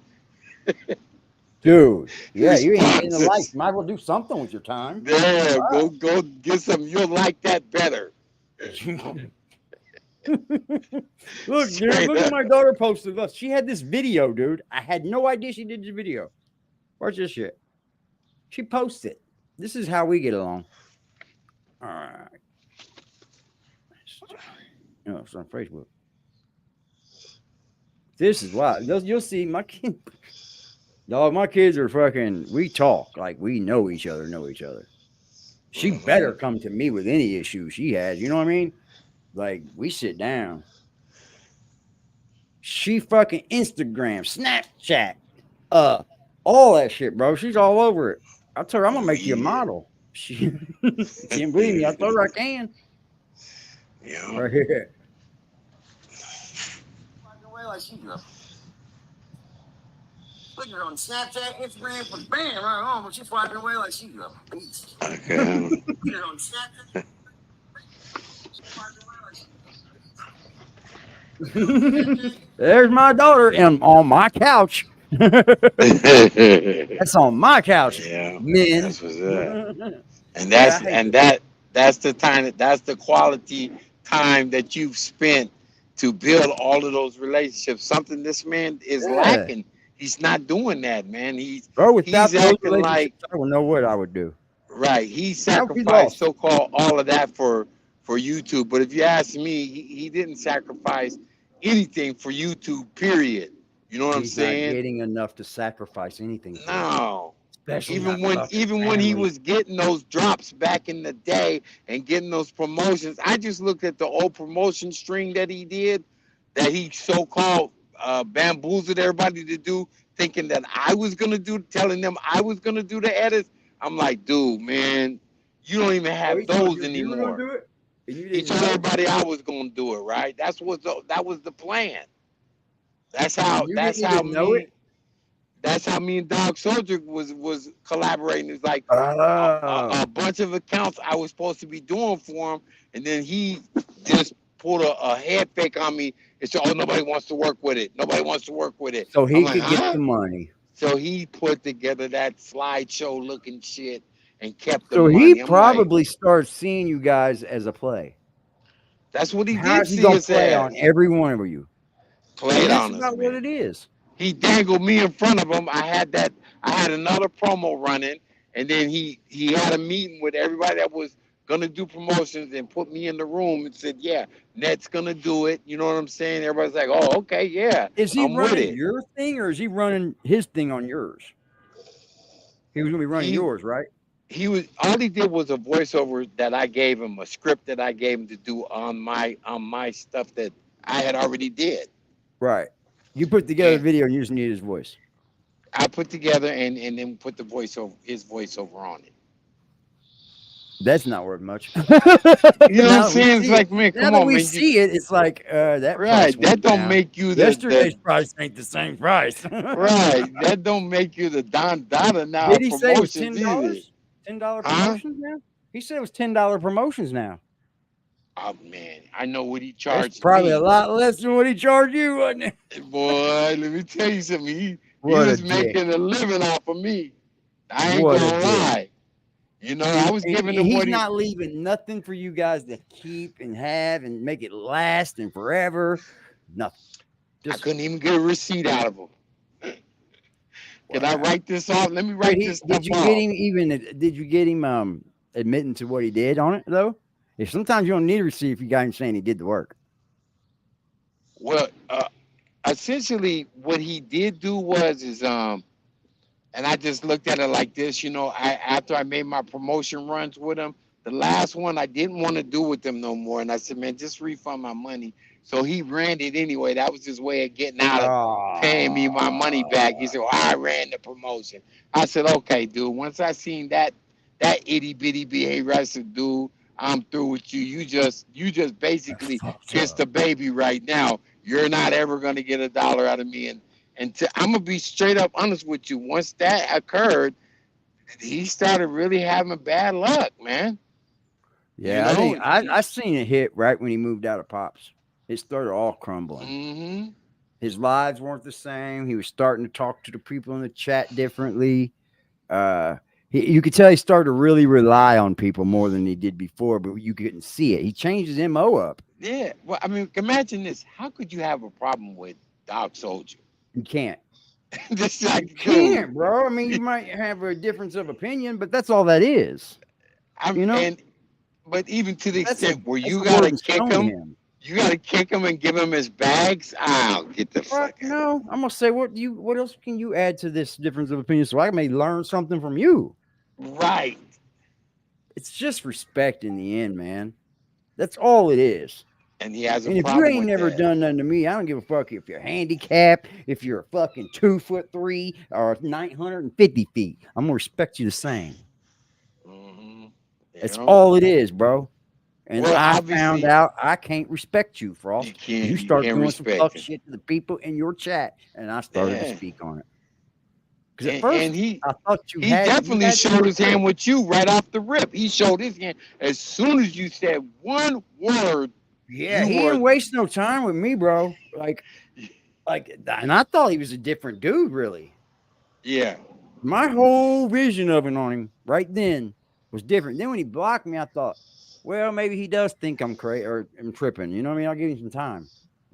Dude, yeah, you ain't getting the likes.
responses.
Might as well do something with your time.
There, go get some. You'll like that better.
Look, dude, look at my daughter posted us. She had this video, dude. I had no idea she did this video. Watch this shit. She posted. This is how we get along. All right. No, it's on Facebook. This is why. You'll see my kid. Dog, my kids are fucking. We talk like we know each other. She better come to me with any issue she has. You know what I mean? Like, we sit down. She fucking Instagram, Snapchat, all that shit, bro. She's all over it. I told her I'm gonna make you a model. She didn't believe me. I told her I can.
Yeah.
Right here. Away like she does. Look at her on Snapchat, Instagram, but bam, right home, but she's flying away like she does.
Okay.
Look at her on Snapchat. There's my daughter and on my couch. That's on my couch,
Yeah,
men.
that's what's up. And
Yeah, I hate that.
that's the time, that's the quality time that you've spent to build all of those relationships. Something this man is
Yeah,
lacking. He's not doing that, man.
bro.
He's
Without those
acting like,
relationships, I don't know what I would do.
right. He
I would be
sacrificed
lost.
so-called all of that for YouTube. But if you ask me, he didn't sacrifice anything for YouTube, period. You know what I'm
He's not
saying?
getting enough to sacrifice anything for it,
No.
especially not fucking
Even when he
family.
was getting those drops back in the day and getting those promotions, I just looked at the old promotion string that he did, that he so-called bamboozled everybody to do, thinking that I was gonna do, telling them I was gonna do the edits. I'm like, dude, man, you don't even
Oh,
have
he told
those
you were gonna
anymore.
do it, and you
He
didn't
told
know,
everybody I was gonna do it, right? That was the plan. That's
and
how
you
that's
didn't
how
even know it.
me that's how me and Dog Soldier was collaborating. It's like
Oh,
a bunch of accounts I was supposed to be doing for him, and then he just pulled a head fake on me and said, "Oh, nobody wants to work with it. Nobody wants to work with it."
so
I'm
he
like,
could get
huh?
the money.
So he put together that slideshow looking shit and kept the
So he
money. I'm like,
probably starts seeing you guys as a play.
that's what he
How
did
is he
see
gonna
us
play on
as.
every one of you? And
Played
that's
on us,
about what
man.
it is.
He dangled me in front of him. I had another promo running, and then he had a meeting with everybody that was gonna do promotions and put me in the room and said, "Yeah, Net's gonna do it." You know what I'm saying? Everybody's like, "Oh, okay, yeah,
Is he
I'm with
running
it."
your thing or is he running his thing on yours? He was gonna be running
He
yours, right?
he was all he did was a voiceover that I gave him, a script that I gave him to do on my stuff that I had already did.
Right. You put together a
And
video and you just need his voice.
I put together and then put his voiceover on it.
That's not worth much.
You know what I'm
Now that we
saying? It's
see it,
like, man,
now
come
that
on,
we
man.
see it, it's like that price
Right. That
went
don't
down.
make you
Yesterday's price ain't the same price.
right. That don't make you the Don Dada now
Did
of
he say it was
promotions either.
$10? $10
Huh?
promotions now? He said it was $10 promotions now.
Oh man, I know what he
That's
charged
probably a
me.
lot less than what he charged you, wasn't it?
Boy, let me tell you something. He
What a
was
dick.
making a living off of me. I ain't
What a
gonna
dick.
lie. You know, I was
And
giving him
he's
what he
not leaving nothing for you guys to keep and have and make it last and forever. Nothing.
I
Just
couldn't even get a receipt out of him. Can I
wow.
write this off? Let me
Did
write
he?
this stuff
Did you get
off.
him even? Did you get him admitting to what he did on it though? If sometimes you don't need a receipt if you got him saying he did the work.
Well, essentially what he did do was and I just looked at it like this, you know, after I made my promotion runs with him, the last one I didn't want to do with them no more. And I said, man, just refund my money. So he ran it anyway. That was his way of getting out of paying me my money back. He said, well, I ran the promotion. I said, okay, dude, once I seen that itty bitty behavior, I said, dude, I'm through with you. You just basically kissed the baby right now. You're not ever gonna get $1 out of me. And I'm gonna be straight up honest with you. Once that occurred, he started really having bad luck, man. You
Yeah, I think
know.
I seen it hit right when he moved out of Pops. It started all crumbling.
Mm-hmm.
His lives weren't the same. He was starting to talk to the people in the chat differently. You could tell he started to really rely on people more than he did before, but you couldn't see it. He changed his MO up.
Yeah. Well, I mean, imagine this. How could you have a problem with Dog Soldier?
You can't.
This like,
You can't, bro. I mean, you might have a difference of opinion, but that's all that is. You know,
but even to the
that's
extent where you
the
gotta
word that's
kick
shown to
him, you gotta kick him and give him his bags. I'll get the fuck out.
No, I'm gonna say what else can you add to this difference of opinion so I may learn something from you?
Right.
It's just respect in the end, man. That's all it is.
And he has a
And if you
problem
ain't
with
never
that.
done nothing to me, I don't give a fuck if you're handicapped, if you're a fucking 2'3" or 950 feet. I'm gonna respect you the same.
Mm-hmm.
That's all it is, bro. And
Well,
I
obviously-
found out I can't respect you, Frost. You start
can't
doing some
respect
fuck
him.
shit to the people in your chat, and I started to speak on it. Because at
And
first, I thought you
he
had.
definitely showed his hand with you right off the rip. He showed his hand as soon as you said one word
Yeah,
You
he
were
didn't waste no time with me, bro. And I thought he was a different dude, really.
yeah.
My whole vision of him on him right then was different. Then when he blocked me, I thought, well, maybe he does think I'm crazy or I'm tripping. You know what I mean? I'll give him some time.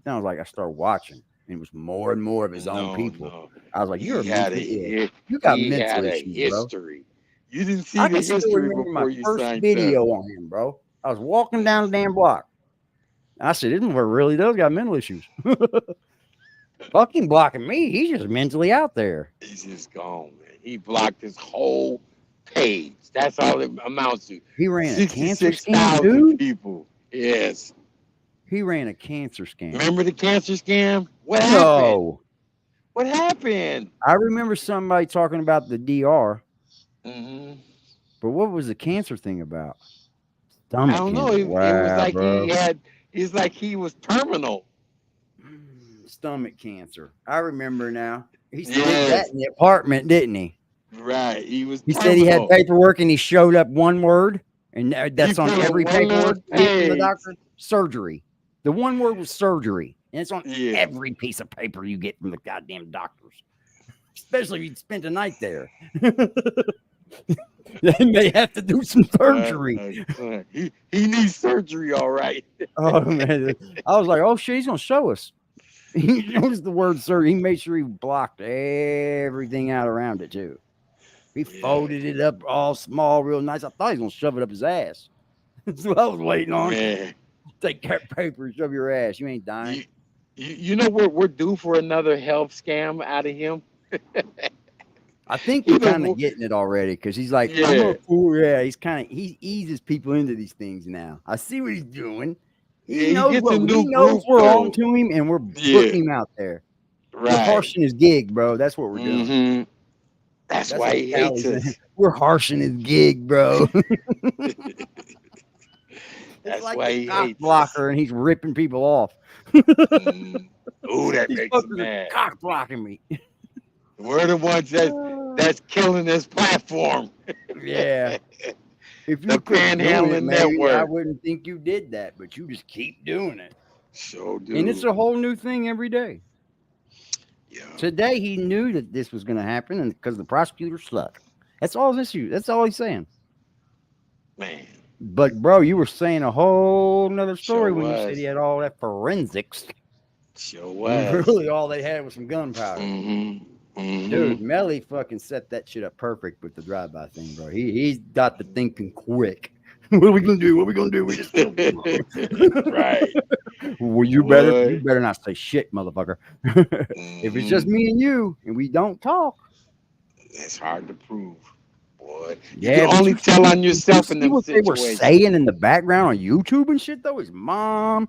Then I was like, I started watching, and it was more and more of his own people.
No.
I was like, you're
He had
mentally ill.
a
You got
he
mental
had a
issues, bro.
history. You didn't see
I
the
can still
history
remember my
before you
first
signed
video
up.
on him, bro. I was walking down the damn block. I said, this one really does got mental issues. Fucking blocking me. He's just mentally out there.
He's just gone, man. He blocked his whole page. That's all it amounts to.
He ran a cancer scam,
66,000
dude.
people. Yes.
He ran a cancer scam.
Remember the cancer scam? What happened?
No.
What happened?
I remember somebody talking about the DR.
Mm-hmm.
But what was the cancer thing about?
I don't know. It was like
bro.
it's like he was terminal.
Stomach cancer. I remember now. He did
Yes.
that in the apartment, didn't he?
Right. He was
He
terminal.
said he had paperwork and he showed up one word, and that's on
put a
every
one-word
paperwork from the
page.
doctor. Surgery. The one word was surgery, and it's on
Yeah.
every piece of paper you get from the goddamn doctors, especially if you spent the night there. They may have to do some surgery.
He needs surgery, all right.
Oh man, I was like, oh shit, he's gonna show us. He knows the word surgery. He made sure he blocked everything out around it too. He folded it up all small, real nice. I thought he was gonna shove it up his ass. That's what I was waiting on.
Man.
Take that paper and shove your ass. You ain't dying.
You know we're due for another health scam out of him.
I think we're kind of getting it already because he's like, I'm a fool. Yeah, he eases people into these things now. I see what he's doing. He knows we're on to him and we're putting him out there.
Right.
We're harshing his gig, bro. That's what we're doing.
Mm-hmm. That's why he hates us.
We're harshing his gig, bro.
That's
like
why
the
he
cock
hates
blocker, and he's ripping people off.
Ooh, that
These
makes him
fuckers are
mad.
cock blocking me.
We're the ones that's killing this platform.
Yeah. If you
The
quit doing it,
Panhandling
maybe I
Network.
wouldn't think you did that, but you just keep doing it.
So do.
And it's a whole new thing every day.
Yeah.
Today he knew that this was going to happen, and because the prosecutor sluck. That's all this issue. That's all he's saying.
Man.
But bro, you were saying a whole nother story
Sure
when you
was.
said he had all that forensics.
Sure
When
was.
really all they had was some gunpowder.
Mm-hmm. Mm-hmm.
Dude, Melly fucking set that shit up perfect with the drive-by thing, bro. He's got the thinking quick. What are we gonna do? What are we gonna do? We just
Right.
Well, you better not say shit, motherfucker. If it's just me and you and we don't talk,
it's hard to prove, boy.
Yeah,
you can only tell on yourself in them
what they were
situations.
saying in the background on YouTube and shit though. His mom,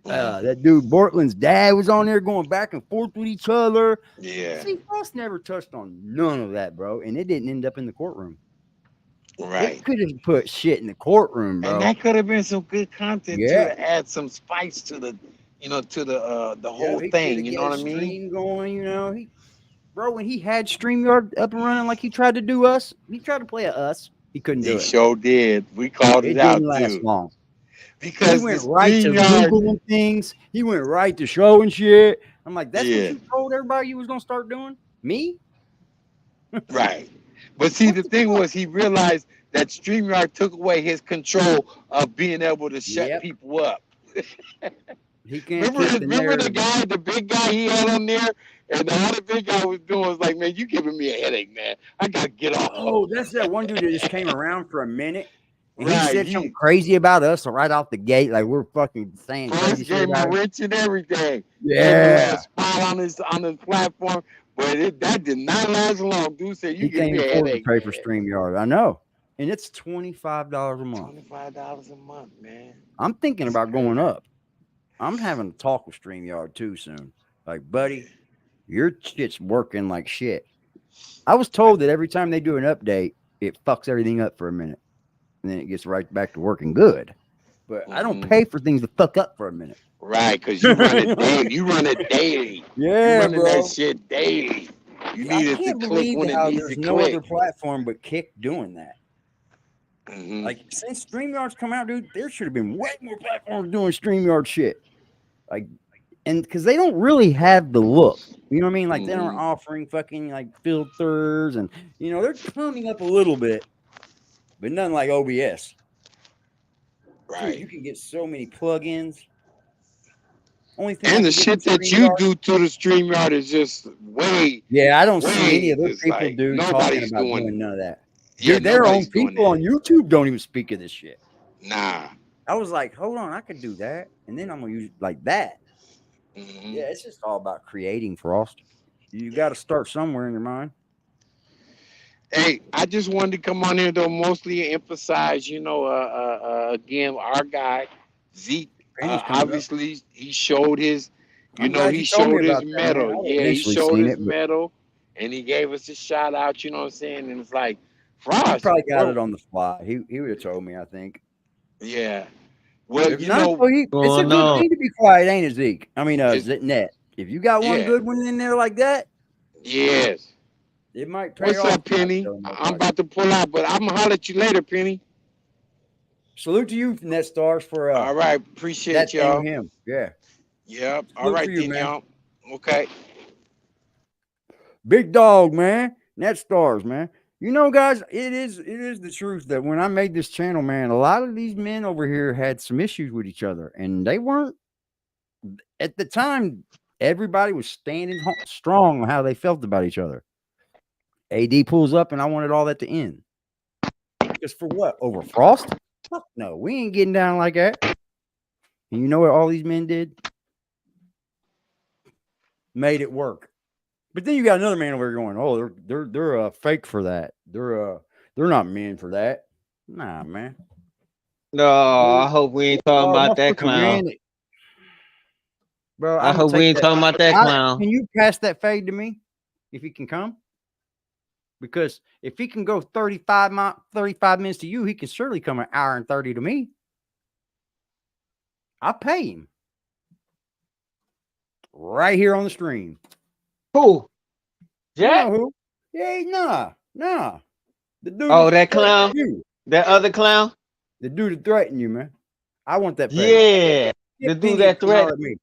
that dude Bortland's dad was on there going back and forth with each other.
Yeah.
See, Frost never touched on none of that, bro, and it didn't end up in the courtroom.
Right.
It could have put shit in the courtroom, bro.
And that could have been some good content
Yeah.
to add some spice to the, the whole
he
thing.
coulda
You
get
know what
a
I mean?
stream going, you know. Bro, when he had StreamYard up and running like he tried to do us, he tried to play us. He couldn't do
He
it.
sure did. We called it out
didn't last
too.
long.
Because
he went
the
right to
StreamYard-
Googling things. He went right to showing shit. I'm like, that's
Yeah.
what you told everybody you was gonna start doing? Me?
Right. But see, the thing was, he realized that StreamYard took away his control of being able to shut people up.
He can't
Remember the big guy he had on there? And all the big guy was doing was like, man, you giving me a headache, man. I got to get off.
Oh, that's that one dude that just came around for a minute. And
Right,
he said something crazy about us right off the gate. Like we're fucking saying crazy
First
shit
gave him
about
a
us.
wrench and everything.
Yeah.
Gave him a spot on his platform. But that did not last long. Dude said, you
He
give
can't
me a
afford to
headache.
pay for StreamYard. I know. And it's $25 a month.
$25 a month, man.
I'm thinking about going up. I'm having a talk with StreamYard too soon. Like, buddy, your shit's working like shit. I was told that every time they do an update, it fucks everything up for a minute. And then it gets right back to working good. But I don't pay for things to fuck up for a minute.
Right, because you run it daily. You run it daily.
Yeah,
you running
bro.
that shit daily. You need it to click when it needs to
there's no
click.
other platform but Kick doing that. Like since StreamYard's come out, dude, there should have been way more platforms doing StreamYard shit. Like, and because they don't really have the look, you know what I mean? Like they aren't offering fucking like filters, and you know they're coming up a little bit, but nothing like OBS.
Right.
Dude, you can get so many plugins. Only thing
And
I
the
can get
shit
from
that you
StreamYard,
do to the StreamYard is just way.
yeah, I don't see any of those
It's
people,
like
dude, talking
nobody's
about doing
doing.
none of that.
Yeah,
Dude, their
nobody's
own
doing
people on
that.
YouTube don't even speak of this shit.
Nah.
I was like, hold on, I could do that, and then I'm gonna use it like that. Yeah, it's just all about creating, Frost. You got to start somewhere in your mind.
Hey, I just wanted to come on here though, mostly emphasize, again, our guy Zeke.
Penny's coming up.
Obviously, he showed his,
I'm glad
he
you told me
showed his
about that, man.
medal.
I would
Yeah, he
eventually
showed
seen
his
it, but
medal, and he gave us a shout out. You know what I'm saying? And it's like,
he
Frost,
probably got
well,
it on the fly. He would have told me, I think.
yeah. Well,
If not, well, it's a good thing to be quiet, ain't it, Zeke? I mean, Net. If you got one
yeah,
good one in there like that,
yes.
it might pay
What's
off.
up, Penny? I'm about to pull out, but I'm gonna holler at you later, Penny.
Salute to you, Net Stars, for
All right,
that
appreciate
thing
y'all.
with him. Yeah.
Yep. All
Salute for
right
you,
then,
man.
y'all. Okay.
Big dog, man. Net Stars, man. You know, guys, it is the truth that when I made this channel, man, a lot of these men over here had some issues with each other, and they weren't at the time. Everybody was standing strong on how they felt about each other. AD pulls up, and I wanted all that to end. Just for what? Over Frost? Fuck no, we ain't getting down like that. And you know what all these men did? Made it work. But then you got another man over here going, "Oh, they're fake for that. They're not men for that." Nah, man.
No, I hope we ain't talking about that clown.
Bro,
I
I'm gonna
hope we
take
ain't
that.
talking about that clown.
Can you pass that fade to me if he can come? Because if he can go 35 minutes to you, he can surely come an hour and 30 to me. I'll pay him right here on the stream.
Who?
Jack? You know who? Yeah, nah. The dude.
Oh, that clown?
You.
That other clown?
The dude that threatened you, man. I want that.
Yeah, the dude that threatened
me.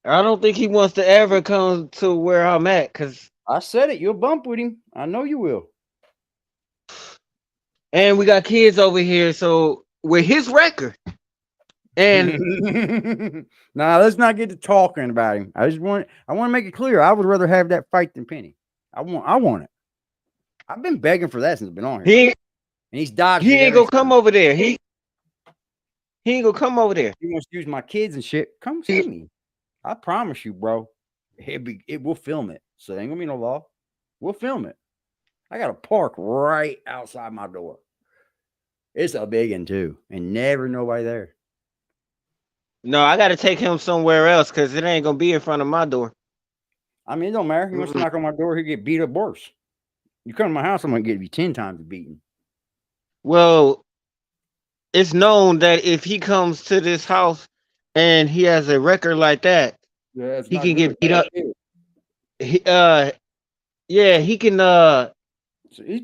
I don't think he wants to ever come to where I'm at, because
I said it. You'll bump with him. I know you will.
And we got kids over here, so with his record. And
nah, let's not get to talking about him. I want to make it clear. I would rather have that fight than Penny. I want it. I've been begging for that since I've been on here. And he's dodged.
He ain't gonna come over there. He ain't gonna come over there.
He wants to use my kids and shit. Come see me. I promise you, bro. We'll film it. So there ain't gonna be no law. We'll film it. I got a park right outside my door. It's a big one too, and never nobody there.
No, I got to take him somewhere else because it ain't gonna be in front of my door.
I mean, it don't matter. He wants to knock on my door, he'll get beat up worse. You come to my house, I'm gonna give you 10 times the beating.
Well, it's known that if he comes to this house and he has a record like that, he can get beat up. He can.
He's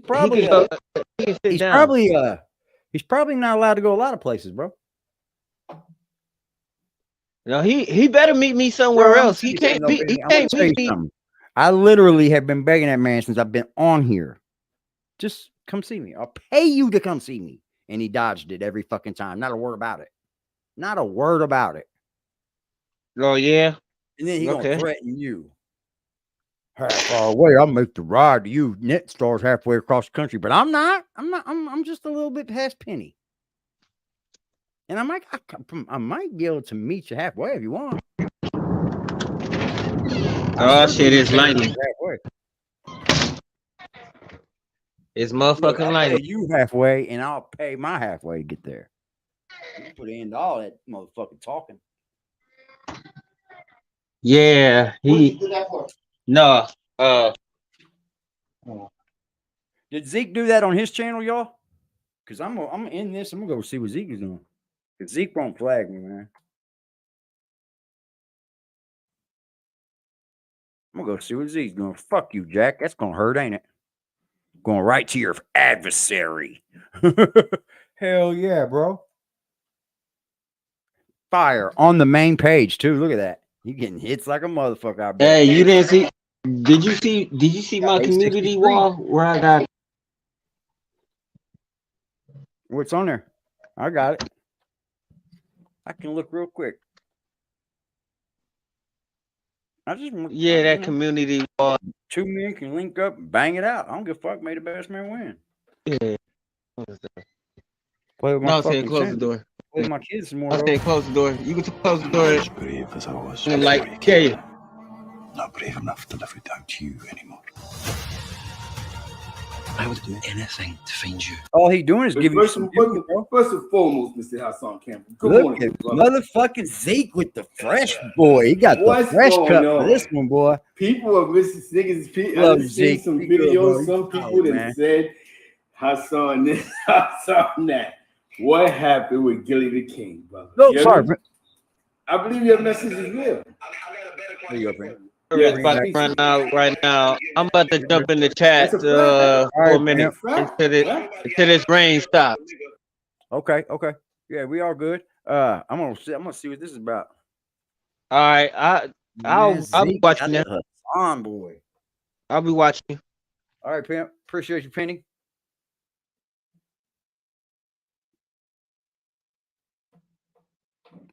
probably he's probably not allowed to go a lot of places, bro.
No, he better meet me somewhere else. He can't beat me.
I literally have been begging that man since I've been on here. Just come see me. I'll pay you to come see me. And he dodged it every fucking time. Not a word about it. Not a word about it.
Oh, yeah.
And then he gonna threaten you. Half far away, I'll make the ride to you. Net Stars halfway across the country, but I'm not. I'm just a little bit past Penny. And I might be able to meet you halfway if you want.
Oh shit, it's lightning. It's motherfucking lightning.
You halfway, and I'll pay my halfway to get there. You put in all that motherfucking talking.
Yeah, no.
Did Zeke do that on his channel, y'all? Because I'm in this. I'm gonna go see what Zeke is doing. Because Zeke won't flag me, man. I'm gonna go see what Zeke's doing. Fuck you, Jack. That's gonna hurt, ain't it? Going right to your adversary. Hell yeah, bro. Fire on the main page too. Look at that. You getting hits like a motherfucker, I bet.
Hey, you didn't see? Did you see my community wall where I got?
What's on there? I got it. I can look real quick.
Yeah, that community wall.
2 men can link up and bang it out. I don't give a fuck. May the best man win.
Yeah.
Play with my
No, I
fucking
said close the
son.
door.
Play with my kids some more.
I said close the door. You can close the door.
Brave as I was.
And like, yeah.
Not brave enough to live without you anymore. I would do anything to find you.
All he doing is giving you some
first and foremost, Mr. Hassan Campbell. Good
Look
morning,
at
brother.
motherfucking Zeke with the fresh boy. He got
What's
the fresh
going
cut
on?
for this one, boy.
People are missing niggas.
Love
I've seen
Zeke.
some
Be good,
videos.
bro.
Some people that
man.
said Hassan this, Hassan that. What happened with Gilly the King, brother?
No,
You
sorry.
ever- I believe your message is real.
There you go, man.
Yeah,
About to run out right now. I'm about to jump in the chat
That's a fact.
for a minute until this rain stops.
Okay, okay. Yeah, we all good. I'm gonna see what this is about.
All right, I'll be
Zeke
watching
got
that.
the on boy.
I'll be watching you.
All right, Pimp. Appreciate you, Penny.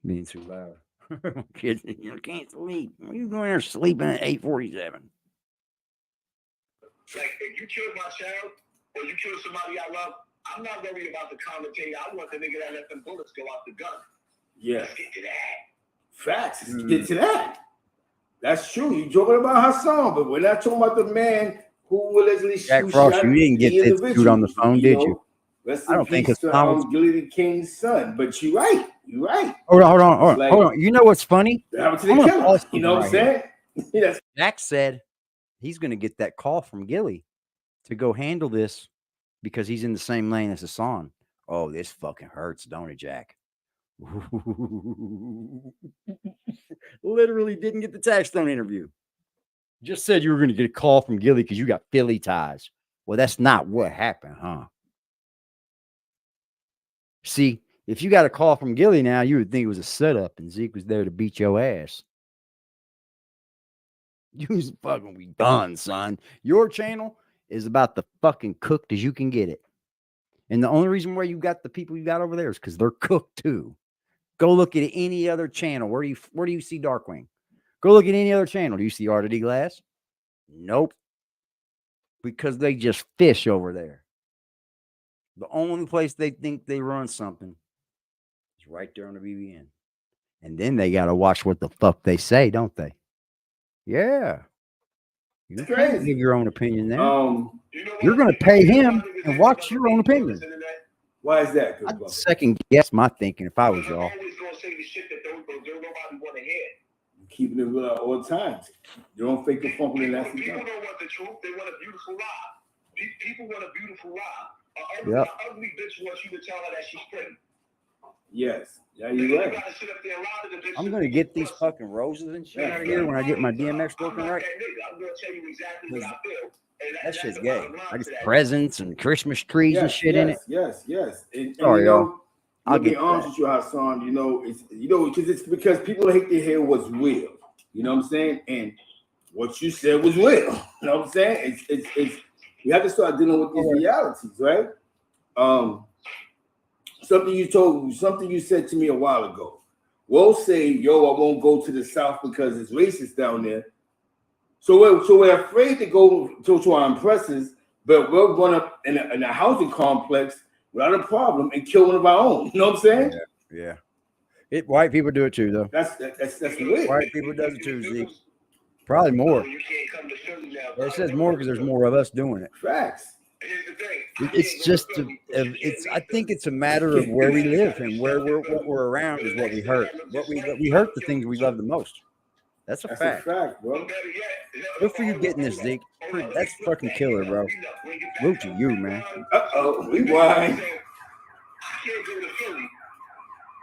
Being too loud. Kids, you can't sleep. What are you going there sleeping at 8:47?
Like, if you killed my child or you killed somebody I love, I'm not worried about the commentator. I want the nigga that let them bullets go out the gun.
Yeah.
Let's get to that.
Facts. Let's get to that. That's true. You're joking about Hassan, but we're not talking about the man who allegedly
Jack Frost, you didn't get this dude on the phone, did you?
Rest
I
in
don't think
peace
it's
to Gilly the King's son. But you're right. You're right.
Hold on.
Like,
Hold on. You know what's funny?
That happened to
I'm
the
gonna
killer.
pause
You know what I'm saying? Yes.
Jack said he's going to get that call from Gilly to go handle this because he's in the same lane as Hassan. Oh, this fucking hurts, don't it, Jack? Literally didn't get the Taxstone interview. Just said you were going to get a call from Gilly because you got Philly ties. Well, that's not what happened, huh? See, if you got a call from Gilly now, you would think it was a setup and Zeke was there to beat your ass. You was fucking we done, son. Your channel is about the fucking cooked as you can get it. And the only reason why you got the people you got over there is because they're cooked too. Go look at any other channel. Where do you see Darkwing? Go look at any other channel. Do you see Art of D Glass? Nope. Because they just fish over there. The only place they think they run something is right there on the BBN. And then they got to watch what the fuck they say, don't they? Yeah. You can't give your own opinion there. You're going to pay him and watch your own opinion.
Why is that?
I'd second guess my thinking if I was y'all.
Keeping it real at all times. You don't fake the funk when that's
People don't want the truth. They want a beautiful lie. People want a beautiful lie.
Yep.
An ugly bitch wants you to tell her that she's pretty.
Yes. Yeah, you're right.
I'm going to get these fucking roses and shit out of here when I get my DMX working right.
I'm going to tell you exactly what I feel.
That shit's gay. I get presents and Christmas trees and shit in it.
Yes. And
Sorry,
you know,
y'all. I'll
be
get
honest with you, Hassan. You know, because people hate to hear what's real. You know what I'm saying? And what you said was real. You know what I'm saying? It's you have to start dealing with these realities, right? Something you said to me a while ago. We'll say, yo, I won't go to the South because it's racist down there. So we're afraid to go to our impresses, but we'll run up in a housing complex without a problem and kill one of our own. You know what I'm saying?
Yeah. White people do it too, though.
That's weird.
White people does it too, Zeke. Probably more. It says more because there's more of us doing it.
Facts.
It's just I think it's a matter of where we live and what we're around is what we hurt. We hurt the things we love the most. That's a fact.
Bro.
Good for you getting this, Zeke. That's fucking killer, bro. Salute to you, man.
Rewind.
I can't go to Philly,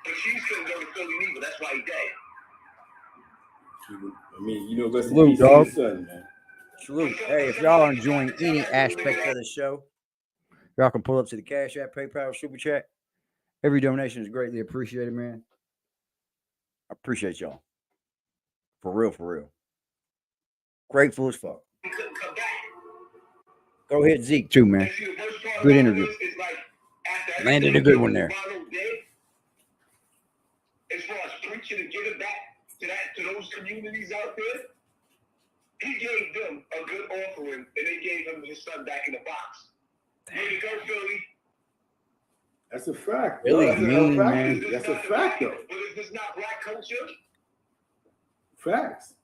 but she's couldn't go to Philly either. That's why he dead.
I mean, you know, rest in
Salute,
peace to
dog.
his son, man.
Salute. Hey, if y'all are enjoying any aspect of the show, y'all can pull up to the Cash App, PayPal, Super Chat. Every donation is greatly appreciated, man. I appreciate y'all. For real, for real. Grateful as fuck. Go ahead, Zeke, too, man. Good interview. Landed a good one there.
As far as preaching and giving back to those communities out there, he gave them a good offering, and they gave him his son back in the box. Way to go, Philly.
That's a fact.
Really
That's
mean,
a fact.
man.
That's a fact, though.
But is this not black culture?
Facts.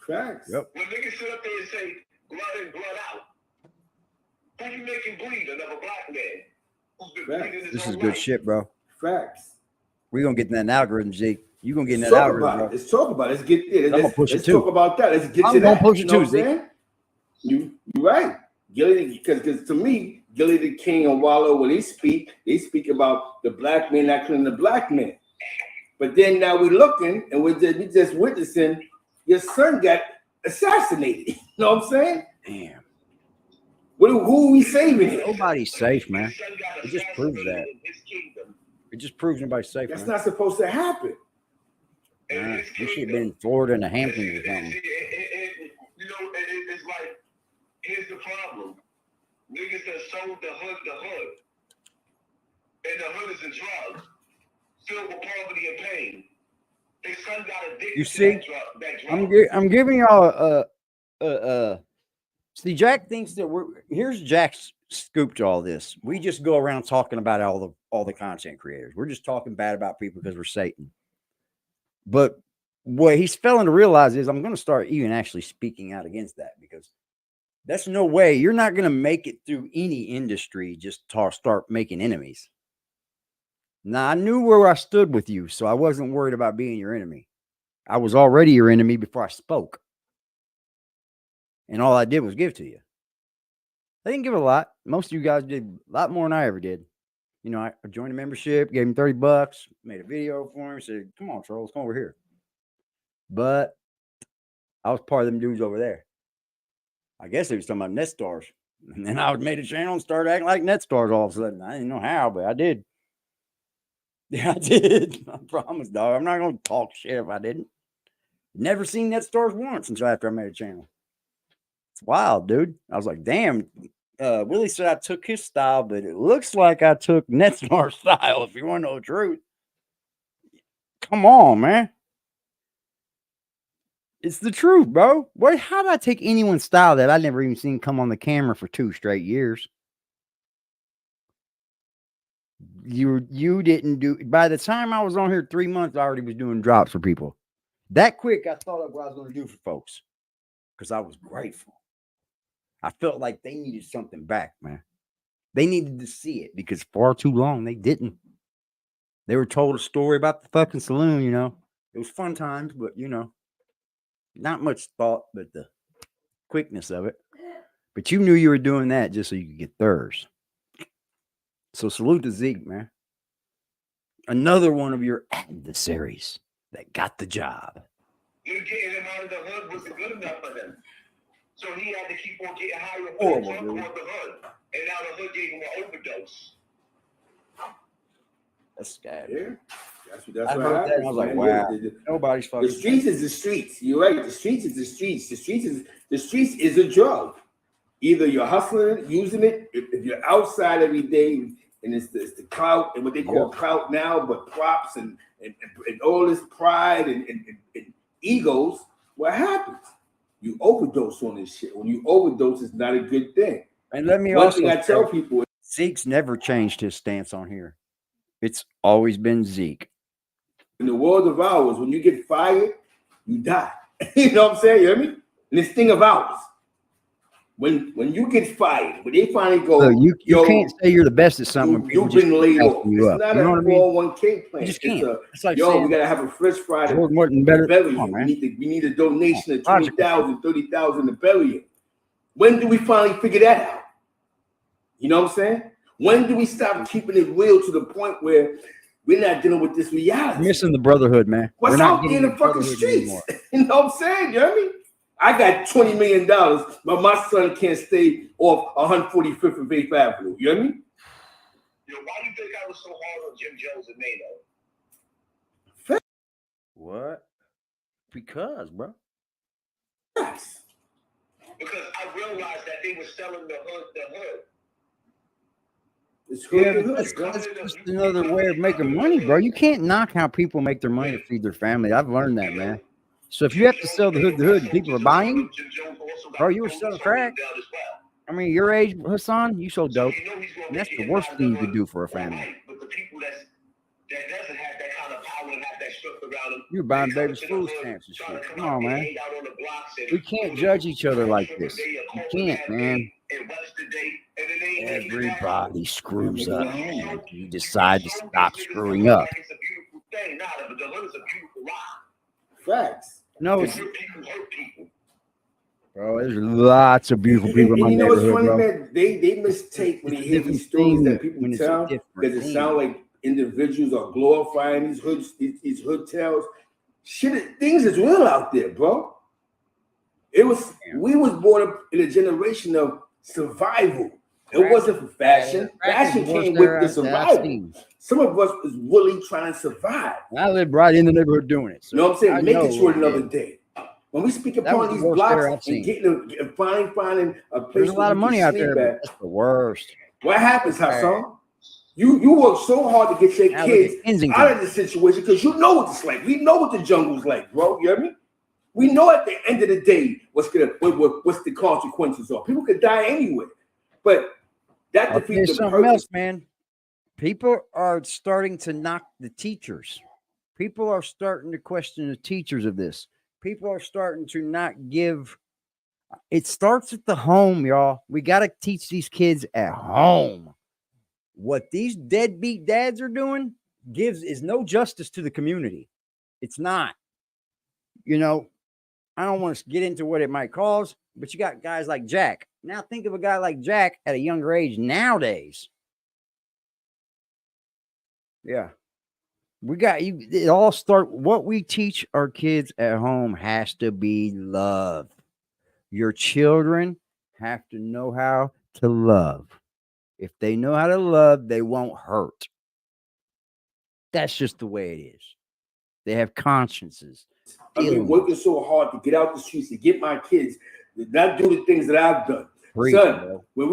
Facts.
Yep.
When niggas sit up there and say blood in, blood out, who you making bleed? Another black man who's been bleeding his
This is
whole
good
life.
shit, bro.
Facts.
We're going to get in that algorithm, Zeke. You're going to get in that
Let's talk
algorithm,
about
bro.
it. Let's talk about it. Let's get there.
I'm going to push it,
Let's
too.
talk about that. Let's get
I'm
to
gonna
that.
push it,
You know
too,
what I'm saying? You're right. Gilly, because to me, Gilly the King and Wallow, when they speak about the black man not killing the black man. But then now we're looking and we just witnessing your son got assassinated. You know what I'm saying?
Damn.
Who are we saving here?
Nobody's safe, man. It just proves that. It just proves nobody's safe,
That's
man.
not supposed to happen.
You should have been in Florida and the Hamptons or something.
You know, it's like, here's the problem. Niggas that sold the hood, and the hood is a drug, filled with poverty and pain. His son got addicted
You
to
see,
that drug.
I'm giving y'all see, Jack thinks that here's Jack's scoop to all this. We just go around talking about all the content creators. We're just talking bad about people because we're Satan. But what he's failing to realize is I'm going to start even actually speaking out against that, because that's no way. You're not going to make it through any industry just to start making enemies. Now, I knew where I stood with you, so I wasn't worried about being your enemy. I was already your enemy before I spoke. And all I did was give to you. I didn't give a lot. Most of you guys did a lot more than I ever did. You know, I joined a membership, gave him $30, made a video for him, said, come on, trolls, come over here. But I was part of them dudes over there. I guess they was talking about net stars. And then I made a channel and started acting like net stars all of a sudden. I didn't know how, but I did. Yeah, I did. I promise, dog. I'm not going to talk shit if I didn't. Never seen net stars once until after I made a channel. It's wild, dude. I was like, damn. Willie said I took his style, but it looks like I took Netstar's style, if you want to know the truth. Come on, man. It's the truth, bro. How did I take anyone's style that I never even seen come on the camera for 2 straight years? You didn't do. By the time I was on here 3 months, I already was doing drops for people. That quick, I thought of what I was going to do for folks, because I was grateful. I felt like they needed something back, man. They needed to see it, because far too long they didn't. They were told a story about the fucking saloon, you know. It was fun times, but you know, not much thought, but the quickness of it. But you knew you were doing that just so you could get theirs. So salute to Zeke, man. Another one of your adversaries that got the job.
You getting him out of the hood wasn't good enough for them. So he had to keep on getting higher
Horrible,
toward
dude.
the hood. And now the hood gave him an overdose.
That's scary.
Yeah. That's
I
what
heard that
happens.
and I was like,
man.
wow. Nobody's fucking.
The streets is the streets. You're right. The streets is the streets. The streets is a drug. Either you're hustling it, using it. If you're outside every day, and it's the clout and what they call clout now, but props and all this pride and egos, what happens? You overdose on this shit. When you overdose, it's not a good thing.
And let me
One
also
thing I tell
say,
people:
Zeke's never changed his stance on here. It's always been Zeke.
in the world of ours, when you get fired, you die. You know what I'm saying? You hear me? And this thing of ours, when you get fired, when they finally go,
Look, you can't say you're the best at something when people
you've
just
been laid off.
you
It's
up.
not
You know
a
what I mean?
401k plan.
You just can't.
It's
like
yo,
saying,
we gotta have a fresh fry to
Jordan wasn't better.
bury
Come on,
him.
man.
We need a donation of
Logical.
20,000, 30,000 to bury him. When do we finally figure that out? You know what I'm saying? When do we stop keeping it real to the point where we're not dealing with this reality?
Missing the brotherhood, man.
What's
We're not
out there in the
getting
fucking
brotherhood
streets?
anymore.
You know what I'm saying? You hear me? I got $20 million, but my son can't stay off 145th and 8th Avenue. You know what I mean?
Yo, why do you think I was so hard on Jim Jones and Nano?
What? Because, bro.
Yes.
Because I realized that they were selling the hood.
It's
That's just another way of making money, bro. You can't knock how people make their money to feed their family. I've learned that, man. So if you have to sell the hood and people are buying, bro, you were selling crack. I mean, your age, Hassan, you sold dope. And that's the worst thing you could do for a family.
But the people that doesn't have that kind of power and have that structure around them,
You're buying baby's food stamps and shit. Come on, man. We can't judge each other like this. You can't, man. Everybody screws up, man. You decide to stop screwing up.
Facts.
No, it's, bro, there's lots of beautiful people in my
you know what's
neighborhood,
funny,
bro.
man? They mistake when they hear these stories that people tell because it sounds like individuals are glorifying these hood tales. Shit, things is real out there, bro. We was born up in a generation of survival. It wasn't for fashion. Fashion came with the survival. Some of us is really trying to survive.
I live right in the neighborhood doing it. So
you know what I'm saying? Make it short
yeah.
another day. When we speak upon these blocks and finding a place,
there's a lot of money out there, but that's the worst.
What happens, Hassan? You work so hard to get your kids out of this situation because you know what it's like. We know what the jungle's like, bro. You hear me? We know at the end of the day what's the consequences are. People could die anyway, but that defeats the
something else, man. People are starting to knock the teachers. People are starting to question the teachers of this. People are starting to not give. It starts at the home, y'all. We got to teach these kids at home. What these deadbeat dads are doing is no justice to the community. It's not. You know, I don't want to get into what it might cause, but you got guys like Jack. Now think of a guy like Jack at a younger age nowadays. Yeah. We got you. It all start. What we teach our kids at home has to be love. Your children have to know how to love. If they know how to love, they won't hurt. That's just the way it is. They have consciences.
I've been working so hard to get out the streets to get my kids to not do the things that I've done. Son, when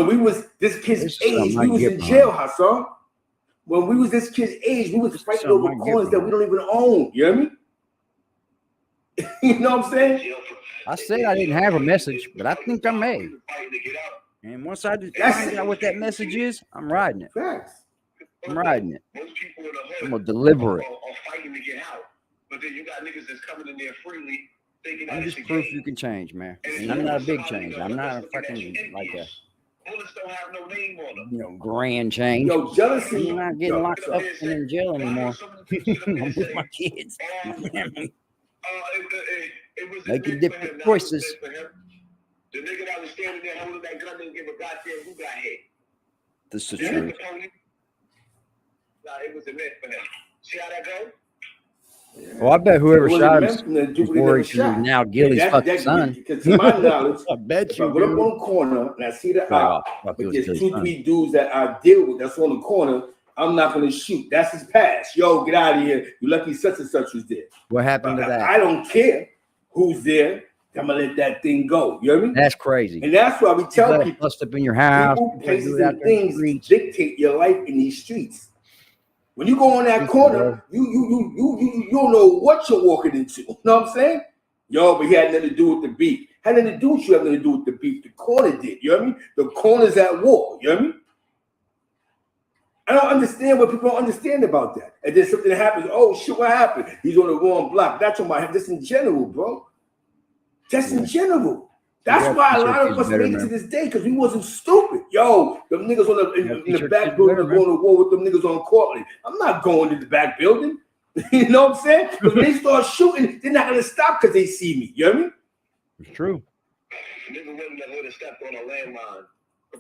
we was this kid's age, we was in jail, Hassan. When we was this kid's age, we was fighting over coins that we don't even own. You hear me? You know what I'm saying?
I said I didn't have a message, but I think I may. And once I find out what that message is, I'm riding it.
Facts.
I'm riding it. I'm gonna deliver it.
Fighting to get out, but then you got niggas that's coming in there freely.
I'm just proof you can change, man. And I'm not a big change. I'm not a fucking like a grand change.
Yo, jealousy.
I'm not getting locked up and in jail anymore. I'm with my kids. Making different choices.
The nigga that was standing there holding that gun didn't give a goddamn who got hit.
This is true.
Nah, it was a myth for him. See how that go?
Well, I bet whoever shot him before he was now Gilly's fucking son.
Because to my knowledge,
I bet you.
If I go up on the corner and I see the op, but there's 2-3 dudes that I deal with that's on the corner, I'm not going to shoot. That's his pass. Yo, get out of here. You lucky such and such was there.
What happened to that?
I don't care who's there. I'm gonna let that thing go. You hear me?
That's crazy.
And that's why we tell people,
bust up in your house,
people, places, and things dictate your life in these streets. When you go on that corner, you don't know what you're walking into. You know what I'm saying? Yo, but he had nothing to do with the beef. Had nothing to do with you. Had nothing to do with the beef. The corner did. You hear me? The corner's at war. You hear me? I don't understand what people don't understand about that. And then something happens. Oh shit, what happened? He's on the wrong block. That's on my head. Just in general, bro. Just in general. That's why a lot of us made it to this day, because we wasn't stupid. Yo, them niggas in the back building are going to war with them niggas on Cortland. I'm not going to the back building. You know what I'm saying? Because when they start shooting, they're not going to stop because they see me. You hear me?
It's true.
Nigga wouldn't have stepped on a landmine.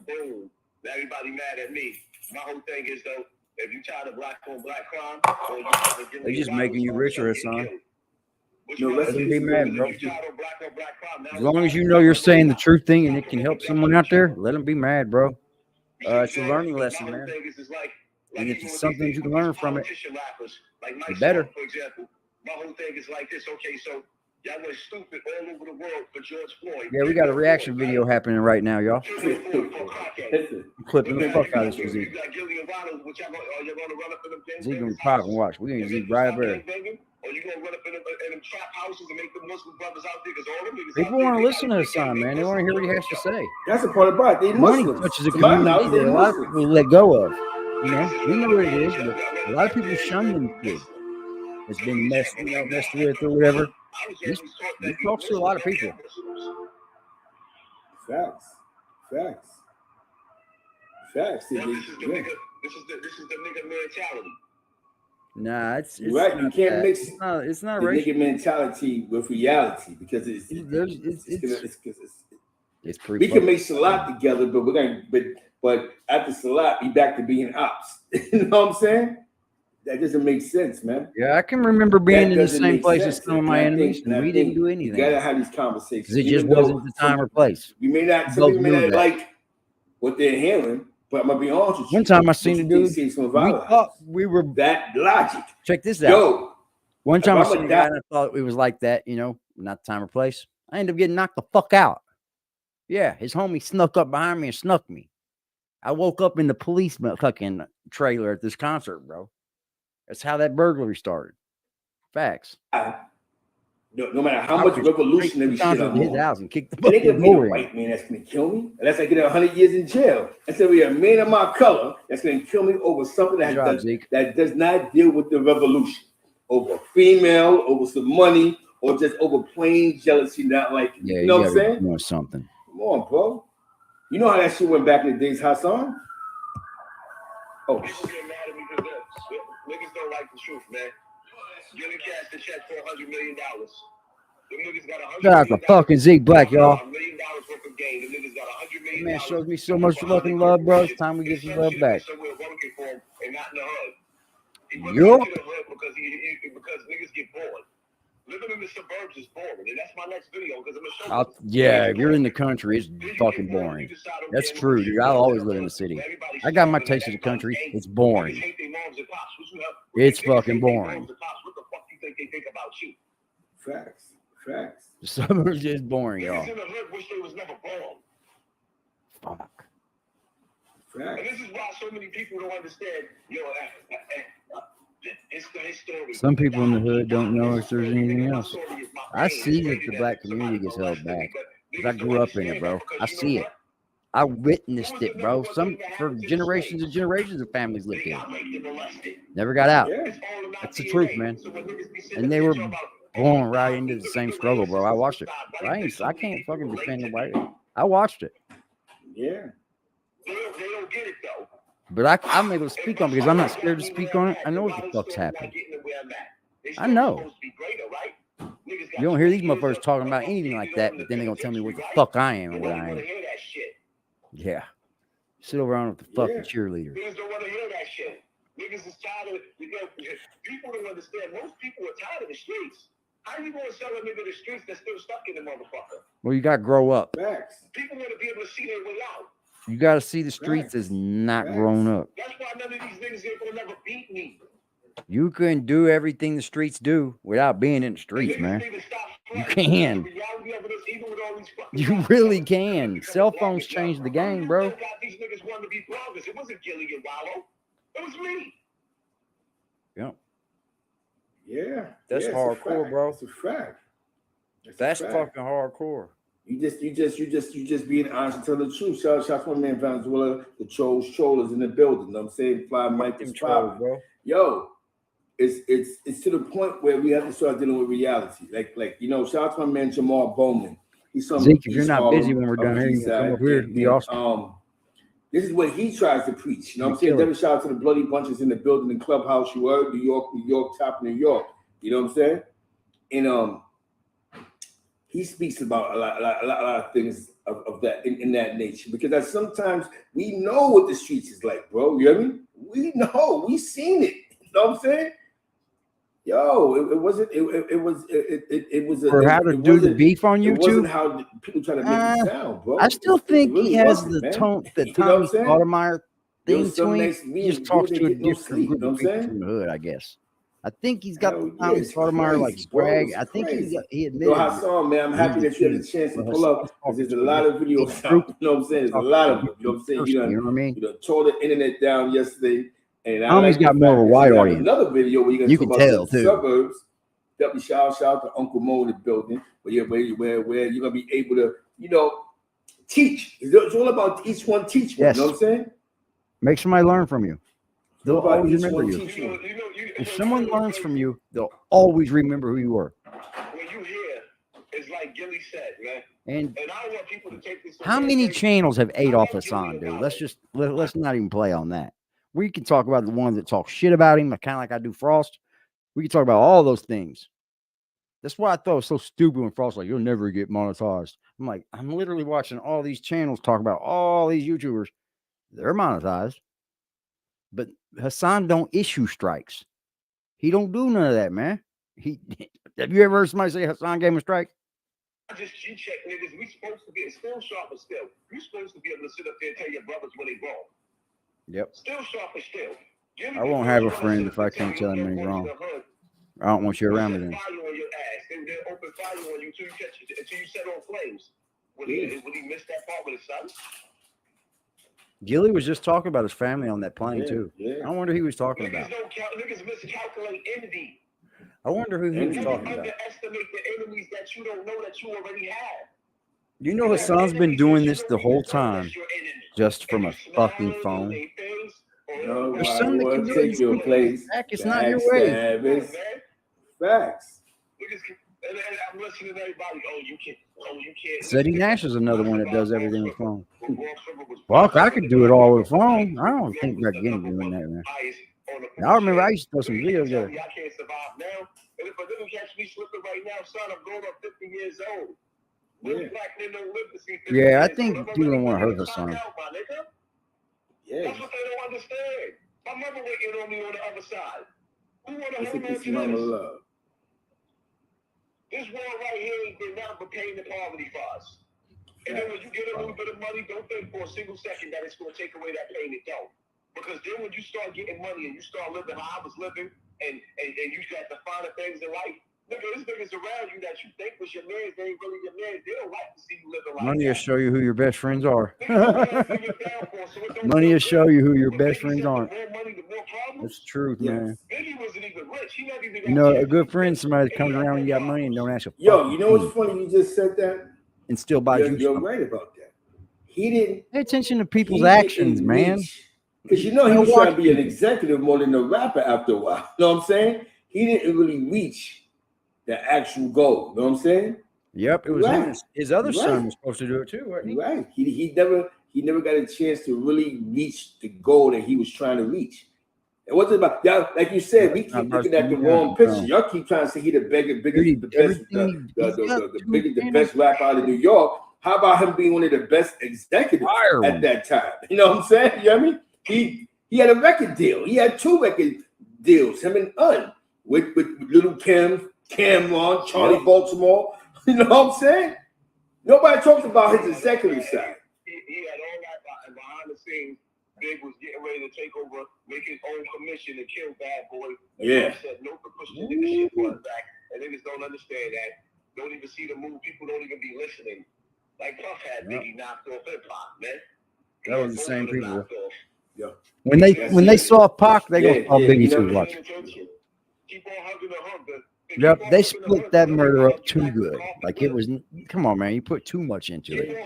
Boom. Everybody mad at me. My whole thing is, though, if you try to black on black crime, or you
they're just making you richer, son.
No,
Let them be mad, bro.
black crime.
As long as you know you're saying the true thing and it can help someone out there, let them be mad, bro. It's a learning lesson, man. And if it's something you can learn from it, the better.
For example, my whole thing is like this. Okay, so y'all went stupid all over the world for George Floyd.
Yeah, we got a reaction video happening right now, y'all. I'm clipping the fuck out of this Zeke. Zeke gonna pop and watch. We gonna Zeke right up there.
Or you gonna run up in them trap houses and make the Muslim brothers out there? Because all them niggas
People want to listen to his son, man. They want to hear what he has to say.
That's the part about it. They
Money
Muslims.
touches a
To my
community
knowledge,
that
they
a lot of
Muslims.
people let go of. You know, we know what it is, but a lot of people shun them kids. It's been messed with or whatever. He talks to a lot of people.
Facts.
This is the nigga mentality.
Nah, it's
right. You can't
that.
mix
It's not
the
racial.
nigga mentality with reality because it's
pretty.
We can make Salat together, but we're gonna but after Salat, be back to being ops. You know what I'm saying? That doesn't make sense, man.
Yeah, I can remember being in the
doesn't
same
make
place as
sense.
some of
And
my
I
enemies,
think-
and we didn't do anything.
You gotta have these conversations.
Because it just
even though
wasn't the time or place.
We may not.
We
Some
both
people may
knew
not
that.
like what they're hearing, but I'm gonna be honest with you.
One time I seen a dude.
We
We thought we were
that logic.
Check this out.
Yo,
one time I
if I'm
seen
a
a guy and I thought it was like that, you know, not the time or place. I ended up getting knocked the fuck out. Yeah, his homie snuck up behind me and snuck me. I woke up in the police fucking trailer at this concert, bro. That's how that burglary started. Facts.
No matter how much revolutionary shit I'm
his
on,
house and kicked the
it ain't
fucking
gonna be a
door in.
white man that's gonna kill me. Unless I get 100 years in jail. That's gonna be a man of my color that's gonna kill me over something that does not deal with the revolution. Over a female, over some money, or just over plain jealousy, not like
Yeah,
you know what I'm saying?
Doing something.
Come on, bro. You know how that shit went back in the days, Hassan? Oh,
People get mad at me because niggas don't like the truth, man. Giving cats to check $400 million. Them niggas got $100
Shout out to fucking Zeke Black, y'all.
$1 million worth of game. Them niggas got $100 million.
Man shows me so much fucking love, bro. It's time we get some love back.
Somewhere working for him and not in the hood. He put
Yup.
me to the hood because niggas get bored. Living in the suburbs is boring, and that's my next video because I'm gonna show you.
Yeah, if you're in the country, it's fucking boring. That's true, dude. I'll always live in the city. I got my taste of the country. It's boring. It's fucking boring.
What the fuck you think they think about you?
Facts.
The suburbs is boring, y'all.
Niggas in the hood wish they was never born.
Fuck.
And this is why so many people don't understand. Yo, it's the story.
Some people in the hood don't know if there's anything else. I see that the black community gets held back. Because I grew up in it, bro. I see it. I witnessed it, bro. For generations and generations of families lived here. Never got out. That's the truth, man. And they were born right into the same struggle, bro. I watched it. I can't fucking defend nobody. I watched it.
Yeah.
They don't get it though.
But I'm able to speak on it because I'm not scared to speak on it. I know what the fuck's happening. I know. You don't hear these motherfuckers talking about anything like that, but then they're going to tell me what the fuck I am and what I am. Yeah. Sit around with the fucking cheerleaders.
Niggas don't want to hear that shit. Niggas is tired of people don't understand. Most people are tired of the streets. How you going to sell a nigga the streets that's still stuck in the motherfucker?
Well, you got to grow up.
People want to be able to see their way out.
You got to see the streets as not grown up.
That's why none of these niggas ain't gonna never beat me.
You can do everything the streets do without being in the streets, man. You can. You really can. Cell phones changed the game, bro.
These niggas wanted to be bloggers. It wasn't Gilly and Wallow. It was me.
Yep.
Yeah.
That's hardcore, bro.
It's a fact.
That's fucking hardcore.
You just being honest and telling the truth. Shout out to my man Venezuela, the trollers in the building. You know what I'm saying? Fly Mike is bro. Yo, it's to the point where we have to start dealing with reality. Like you know, shout out to my man Jamal Bowman. He's some
Zeke, if you're not busy when we're done here, you can come over here. Be awesome.
This is what he tries to preach. You know what I'm saying? Devin, shout out to the bloody bunches in the building and clubhouse. You heard New York, top New York. You know what I'm saying? And he speaks about a lot of things of that in that nature, because sometimes we know what the streets is like, bro. You know what I mean? We know, we seen it. You know what I'm saying? Yo, it wasn't. It was.
Or how to do the beef on YouTube.
It wasn't how people try to make it sound, bro.
I still think
really
he has
wasn't,
the
man.
tone, the
You know what I'm
Tommy
saying?
Sotomayor
There
thing
was some
to him.
nights
He
me
just
and
talks
you
to a
didn't get no
different
sleep. You
group
know
of
what I'm
people
saying?
from the hood, I guess. I think he's got the
Hell yeah,
Tommy
it's
Sotomayor like
crazy,
swag.
bro. It's
I think
crazy.
he
Yo,
admitted.
Hassan, man, I'm happy that you had a chance to pull up because there's a lot of videos out. You know what I'm saying? There's a lot of them. You know what I'm saying?
You know what I mean?
You tore the internet down yesterday. And I
Tommy's
like the
got more of a
fact that
wide
you have
audience.
another video where you're going
You
to
can
talk about
tell,
the
too.
suburbs. Definitely shout out to Uncle Mo in the building. Where you're going to be able to, teach. It's all about each one teach one.
Yes.
You know what I'm saying?
Make somebody learn from you. They'll
What about
always
each
remember
one
you.
teach one?
If someone learns from you, they'll always remember who you were.
When you hear, it's like Gilly said, man.
And
I don't want people to take this.
how many channels have ate off Hassan, dude? Let's not even play on that. We can talk about the ones that talk shit about him, kind of like I do Frost. We can talk about all those things. That's why I thought it was so stupid when Frost like, you'll never get monetized. I'm like, I'm literally watching all these channels talk about all these YouTubers. They're monetized. But Hassan don't issue strikes. He don't do none of that, man. Have you ever heard somebody say Hassan gave him a strike?
Just check niggas. We supposed to be still sharp, but still. You supposed to be able to sit up there and tell your brothers when they wrong.
Yep.
Still sharp, but still.
I won't have a friend if I can't tell him when he's wrong. I don't want you around me then.
Fire on your ass. They open fire on you until you set on flames. Would he miss that part with his son?
Gilly was just talking about his family on that plane too.
Yeah.
I wonder who he was talking about.
Niggas miscalculate envy.
I wonder who he was talking about.
Underestimate the enemies that you don't know that you already have.
You know Hassan's been doing this the whole time, just from a fucking phone. There's some that can really
take your place.
Back, it's not your way.
Facts.
And I'm listening to everybody. Oh, you can't.
Ceddy Nash is another one that does everything with phone. Fuck, I could do it all with a phone. I don't think about getting doing that, man. I remember I used to throw some videos there.
I can't survive now. And if a nigga catch me slipping right now, son, I'm going up 50 years old.
Yeah, I think people don't want to hurt Hassan.
Yeah.
That's what they don't understand. My mother waiting on me on the other side. Who want to
That's
hold
a
on
piece
to
of
this?
love.
This world right here has been nothing but pain and poverty for us. And then when you get a little bit of money, don't think for a single second that it's going to take away that pain and don't. Because then when you start getting money and you start living how I was living and you got the finer things in life, nigga, there's niggas around you that you think was your man, they ain't really your man. They don't like to see you living like
Money
that.
will show you who your best friends are. Money will show you who your best friends aren't. That's the truth, man.
Biggie wasn't even rich. He never even
You know, a good friend is somebody that comes around when you got money and don't ask a
Yo, you know what's funny? You just said that.
And still buys you.
You're right about that. He didn't
pay attention to people's actions, man.
Because he was trying to be an executive more than a rapper after a while. You know what I'm saying? He didn't really reach the actual goal. You know what I'm saying?
Yep, it was his other son was supposed to do it too, wasn't he?
Right. He never got a chance to really reach the goal that he was trying to reach. It wasn't about y'all, like you said, we keep looking at the wrong picture. Y'all keep trying to say he the best rapper out of New York. How about him being one of the best executives at that time? You know what I'm saying? You know what I mean? He had a record deal. He had 2 record deals, him and Un, with Little Kim, Cameron, Charlie Baltimore. You know what I'm saying? Nobody talks about his executive side.
He had all that behind the scenes. Big was getting ready to take over, make his own commission to kill Bad Boy. And said no for pushing the nigga shit for back. And niggas don't understand that. Don't even see the move. People don't even be listening. Like Puff had Biggie knocked off hip hop, man.
That was the same people.
Yeah.
When they saw Pac, they go saw Biggie too. Watch.
Keep on hugging the hug.
Yep, they split that murder up too good. Like it was. Come on, man, you put too much into it.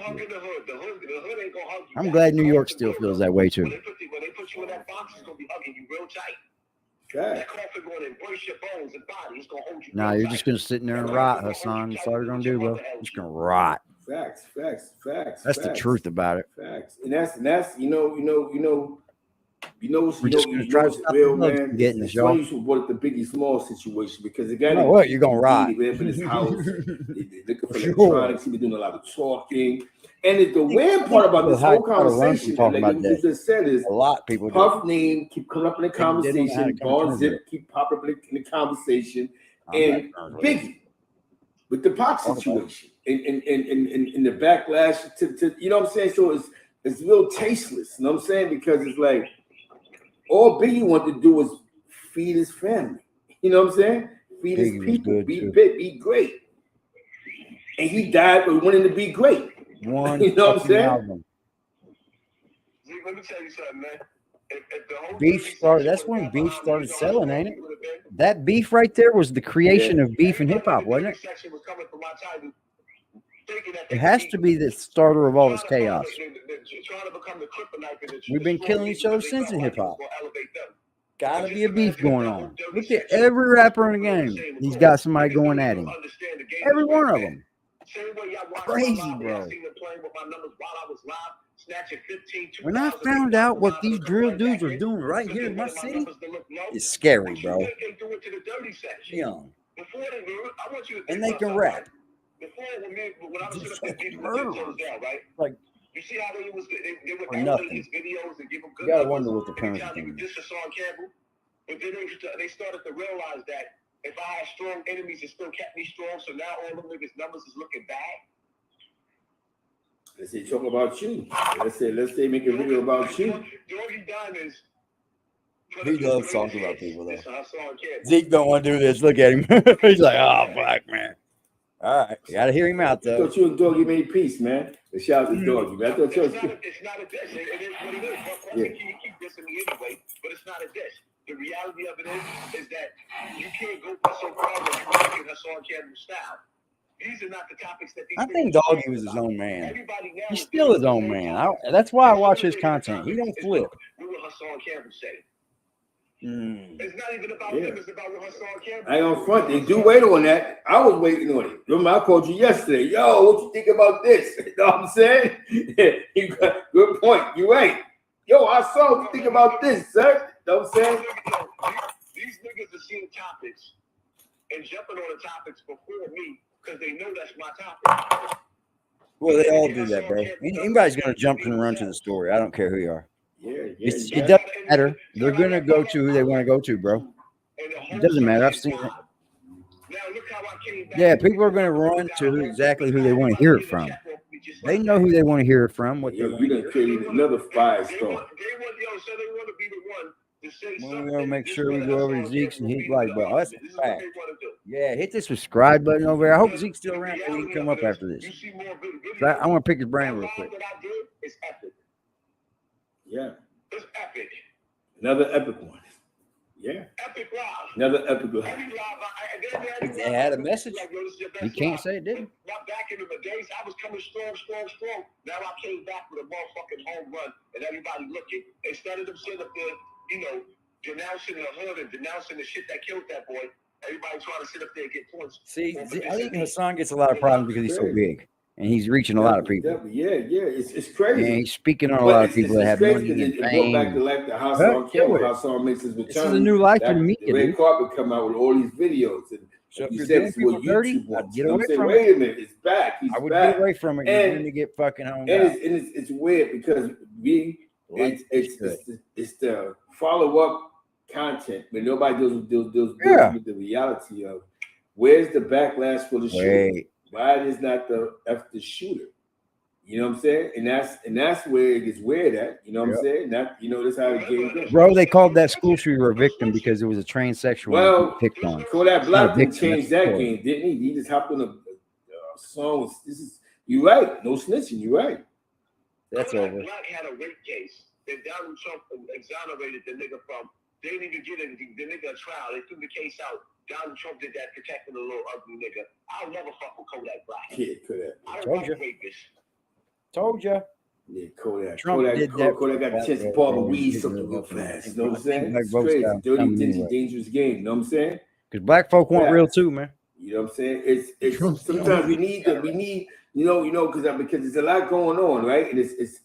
I'm glad New York still feels that way too.
When they put you in that box, it's gonna be hugging you real tight. That coffin gonna embrace your bones and body. It's gonna hold you.
Nah, you're just gonna sit in there and rot, Hassan. That's all you're gonna do, bro. You're just gonna rot.
Facts.
That's the truth about it.
Facts. And that's you know, You know what's,
We're
you
just
know,
gonna
you
try
know
to
what's
stop
real,
the bugs
man?
from getting us,
It's
y'all.
funny you should brought up the Biggie Small situation because the guy
You know
that
what? You're gonna
Indeed,
ride.
he ran up in his house. They looking for
Sure.
electronics. He was doing a lot of talking. And the weird part about this whole conversation,
talking
like
about
you
that.
just said, is
A lot of people do.
Puff name keep coming up in the
They don't know how to
conversation.
come to
Bar
terms with
Zip keep popping up in the conversation,
I'm not
and
terms with it.
Biggie with the Pac situation and the backlash to you know what I'm saying. So it's real tasteless. You know what I'm saying, because it's like all Biggie wanted to do was feed his family. You know what I'm saying? Feed his people, be big, be great. And he died but wanting to be great.
One
you know what I'm saying?
album.
Let me tell you something, man. If the whole
Beef started. That's when beef started selling, ain't it? That beef right there was the creation of beef and hip hop, wasn't it? It has to be the starter of all this chaos. We've been killing each other since in hip hop. Gotta be a beef going on. Look at every rapper in the game. He's got somebody going at him. Every one of them. Crazy, bro. When I found out what these drill dudes are doing right here in my city, it's scary, bro. Young. And they can rap. Just fucking murderers. Like,
you see how they would
for
elevate
nothing.
his videos and give him good
You gotta
numbers,
wonder what the
and
currency
tell
thing
you
is.
this is Sean Campbell. But then they started to realize that if I had strong enemies, it still kept me strong. So now all of niggas' numbers is looking bad.
Let's say talk about you. Let's say make a video about you.
Doggy Diamonds.
He loves talking about people, though. Zeke don't want to do this. Look at him. He's like, oh, fuck, man. All right. You got to hear him out,
I
though.
thought you and Doggy made peace, man. Shout out to Doggy, man. I thought you was...
It's not a diss. It is what it is. But you keep dissing me anyway, but it's not a diss. The reality of it is that you can't go so far when you're making Hassan Campbell style. These are not the topics that these
I think Doggy was his own man. He's still his own man. That's why I watch his content. He don't flip.
What will Hassan Campbell say?
Mm.
It's not even about him. It's about what Hassan Campbell.
I ain't on front. They do wait on that. I was waiting on it. Remember, I called you yesterday. Yo, what you think about this? You know what I'm saying? You got good point. You ain't. Yo, I saw what you think about this, sir. You know what I'm saying?
These niggas are seeing topics and jumping on the topics before me because they know that's my topic.
Well, they all do that, bro. Anybody's going to jump and run to the story. I don't care who you are. It doesn't matter. They're going to go to who they want to go to, bro. It doesn't matter. I've seen it. Yeah, people are going to run to exactly who they want to hear it from. They know who they want to hear it from. What
Yo, you done created another firestorm.
We're going to make sure we go over to Zeke's and he's like, bro, that's a fact. Yeah, hit the subscribe button over there. I hope Zeke's still around so he can come up after this. So I want to pick his brain real quick.
Yeah.
It's epic.
Another epic one. Yeah.
Epic live.
Another epic one.
They had a message. You can't say it didn't.
Not back in the days, I was coming strong. Now I came back with a motherfucking home run and everybody looking. Instead of them sitting up there, denouncing the hood and denouncing the shit that killed that boy, everybody trying to sit up there and get points.
See, I think Hassan gets a lot of problems because he's so big. And he's reaching a lot of people.
Yeah, it's crazy.
And he's speaking on a lot of people that have money and
it brought back to
fame.
life the Hassan Campbell. Hassan makes his return.
This is a new life for the media,
The red
dude.
carpet come out with all these videos. And
So if
you
you're
said
doing
it's
people
what
dirty,
YouTube wants.
I'd get away from
wait
it.
a minute, it's back. He's
I would
back.
get away from it. You're going to get fucking home.
It's weird because it's the follow-up content, but nobody deals with the reality of where's the backlash for the shooter? Why is not the shooter? You know what I'm saying? And that's where it gets weird at. You know what I'm saying? That's how the game goes.
Bro, they called that school shooter a victim because it was a transsexual
Well,
picked on.
Kodak Black didn't change that game, didn't he? He just hopped on a song. You right. No snitching. You right.
That's over.
Black had a rape case that Donald Trump exonerated the nigga from. They didn't even get the nigga a trial. They threw the case out. Donald Trump did that protecting a little ugly nigga. I'll never fuck with Kodak Black.
Yeah, Kodak.
I don't
Told
like rapists.
Told you.
Yeah, Kodak.
Trump did that.
Kodak got a chance to barber weed something real fast. You know what I'm saying? It's crazy. Dirty, dingy, dangerous game. You know what I'm saying?
Because black folk want real too, man.
You know what I'm saying? It's sometimes we need because there's a lot going on, right? And it's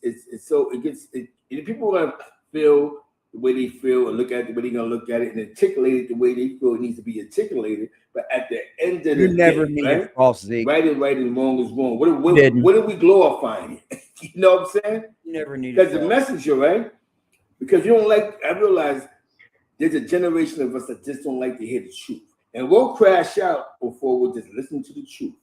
so it gets people are gonna feel the way they feel and look at the way they're gonna look at it and articulate it the way they feel it needs to be articulated. But at the end of the
never
day,
needed
right?
false Zeke.
Right is right and wrong is wrong. What are we glorifying? You know what I'm saying?
You never needed
because the messenger, right? Because you don't like. I realize there's a generation of us that just don't like to hear the truth, and we'll crash out before we'll just listen to the truth.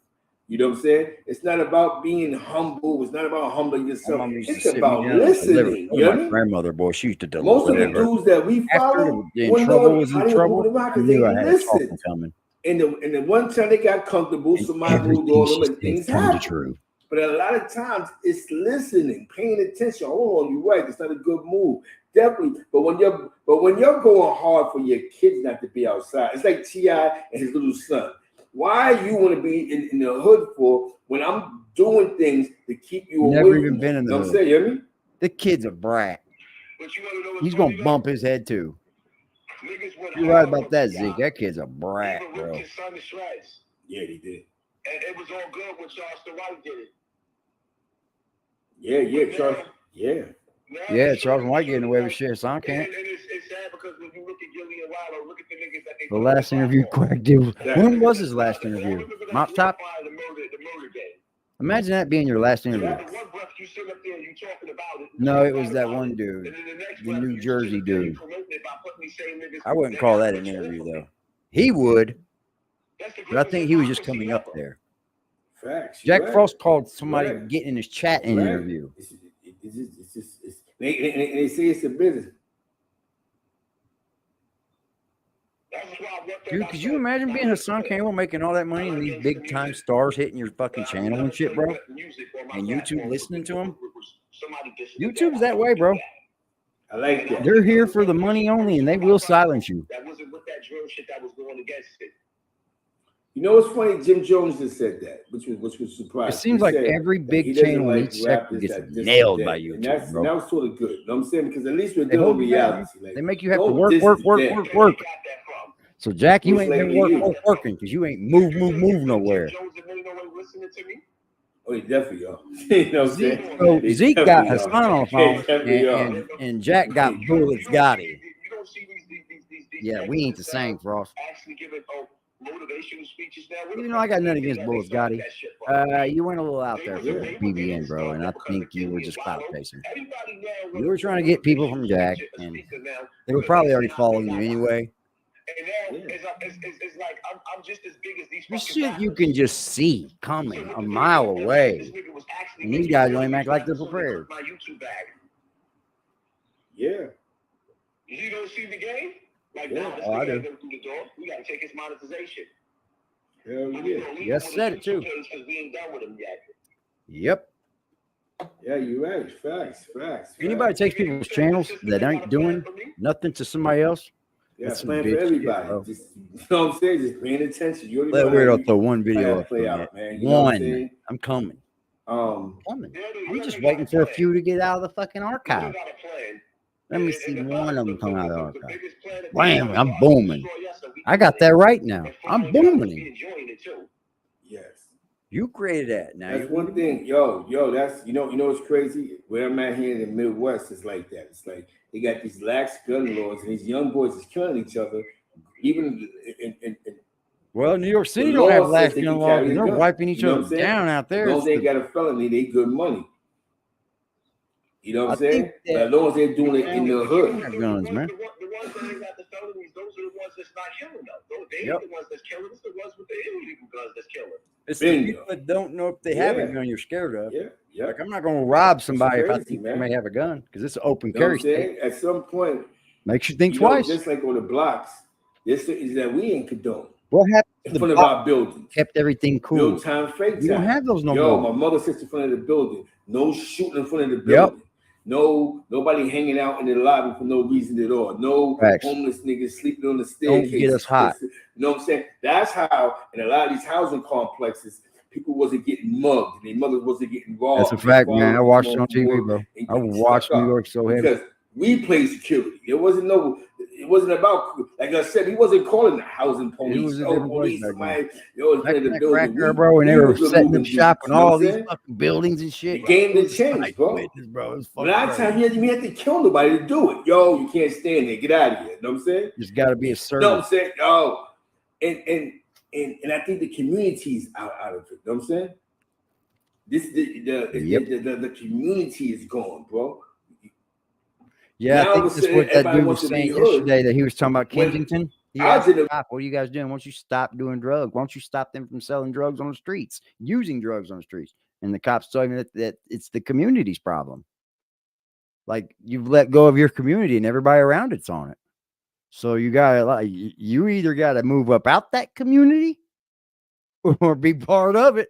You know what I'm saying? It's not about being humble. It's not about humbling yourself. It's about listening. You know what I
my
mean?
grandmother, boy, she used to deliver.
Most of the dudes that we follow,
in trouble was in trouble.
Because
I
they
knew I had a
listened.
talking coming.
And the one time they got comfortable, somebody moved on them and things happened.
True.
But a lot of times it's listening, paying attention. Hold on, you're right. It's not a good move. Definitely. But when you're going hard for your kids not to be outside, it's like T.I. and his little son. Why you want to be in the hood for when I'm doing things to keep you away?
Never even been in the
hood.
hood.
Say, you hear me?
The kid's a brat. He's gonna bump his head too. You're right about that, Zeke. That kid's a brat, bro.
Yeah, he did.
And it was all good when Charles the White did it.
Yeah, Charles. Yeah.
Yeah, Charles White getting away with shit, so I can't.
And it's sad because when you look at Gilly and Wallow, look at the niggas that they.
The last interview, Quack did. When was his last interview? Mop Top?
The murder day.
Imagine that being your last interview.
One breath you sit up there and you talking about it.
No, it was that one dude, the New Jersey dude. I wouldn't call that an interview, though. He would, but I think he was just coming up there.
Facts.
Jack Frost called somebody getting in his chat in an interview.
They say it's a business.
Dude, could you imagine being Hassan Campbell making all that money and these big time stars hitting your fucking channel and shit, bro? And YouTube listening to them? YouTube's that way, bro.
I like that.
They're here for the money only, and they will silence you.
That wasn't with that drill shit that was going against it.
You know what's funny? Jim Jones just said that, which was surprising.
It seems like every big channel in each sector gets nailed by YouTube, bro.
That was sort of good. You know what I'm saying? Because at least we're doing reality.
They make you have to work. So, Jack, you ain't been working because you ain't move nowhere.
Oh, he definitely are. You know what I'm saying?
So Zeke got Hassan on the phone, and Jack got Bullets Gotti. Yeah, we ain't the same, Frost.
Motivational speeches now.
You know, I got nothing against Bullets Gotti. You went a little out there for BBN, bro, and I think you were just clout chasing. You were trying to get people from Jack, and they were probably already following you anyway.
And now it's like I'm just as big as these.
This shit you can just see coming a mile away, and these guys don't even act like they're prepared.
My YouTube bag.
Yeah.
You don't see the game? Like,
yeah,
now,
I do.
Through the door. We got to take his monetization.
Hell yeah.
Yes, said it too.
Because we ain't done with him yet.
Yep.
Yeah, you're right. Facts.
Anybody takes people's channels that ain't doing nothing to somebody else.
Yeah, playing for everybody.
Shit,
just, you know what I'm saying? Just paying attention. You
let Weirdo throw one video up.
Play out, man. You know what I'm saying?
I'm coming.
I'm
just waiting for a few to get out of the fucking archive. Let me see one of them come out of the archive. Bam, I'm booming. I got that right now. I'm booming.
Yes.
You created that. Now
that's one thing. Yo, that's you know what's crazy? Where I'm at here in the Midwest is like that. It's like they got these lax gun laws and these young boys is killing each other. Even in
well, New York City don't have lax gun laws. They're wiping each other down out there.
As long as they got a felony, they good money. You know what I'm saying? But as long as they're doing it in the hood.
Guns, man.
The ones that got the felonies, those are the ones that's not killing though. They ain't the ones that's killing. It's the ones with the illegal guns that's killing.
It's the people that don't know if they have a gun you're scared of.
Yeah.
Like I'm not going to rob somebody if I think they may have a gun because it's an open carry state.
At some point,
makes you think twice.
Just like on the blocks, this is that we ain't condone.
What happened
in front of our building?
Kept everything cool.
Build time, fake time.
You don't have those no more.
My mother sits in front of the building. No shooting in front of the building. No, nobody hanging out in the lobby for no reason at all. No homeless niggas sleeping on the staircase.
Don't get us hot.
You know what I'm saying? That's how in a lot of these housing complexes, people wasn't getting mugged. Their mothers wasn't getting robbed.
That's a fact, man. I watched it on TV, bro. I watched New York so heavy.
Because We played security. It wasn't about, like I said, he wasn't calling the housing police.
It was a different place back then.
Back in
that crack era, bro, and they were setting up shop in all these fucking buildings and shit.
The game did change, bro.
Bro.
A lot of times you have to kill nobody to do it. Yo, you can't stand there. Get out of here. You know what I'm saying?
There's got to be a service.
You know what I'm saying? Yo, and I think the community's out of it. You know what I'm saying? The community is gone, bro.
Yeah,
now
I think that's what that dude was saying yesterday, that he was talking about Kensington. What are you guys doing? Why don't you stop doing drugs? Why don't you stop them from selling drugs on the streets, using drugs on the streets? And the cops told me that it's the community's problem. Like, you've let go of your community and everybody around it's on it. So you you either gotta move up out that community or be part of it.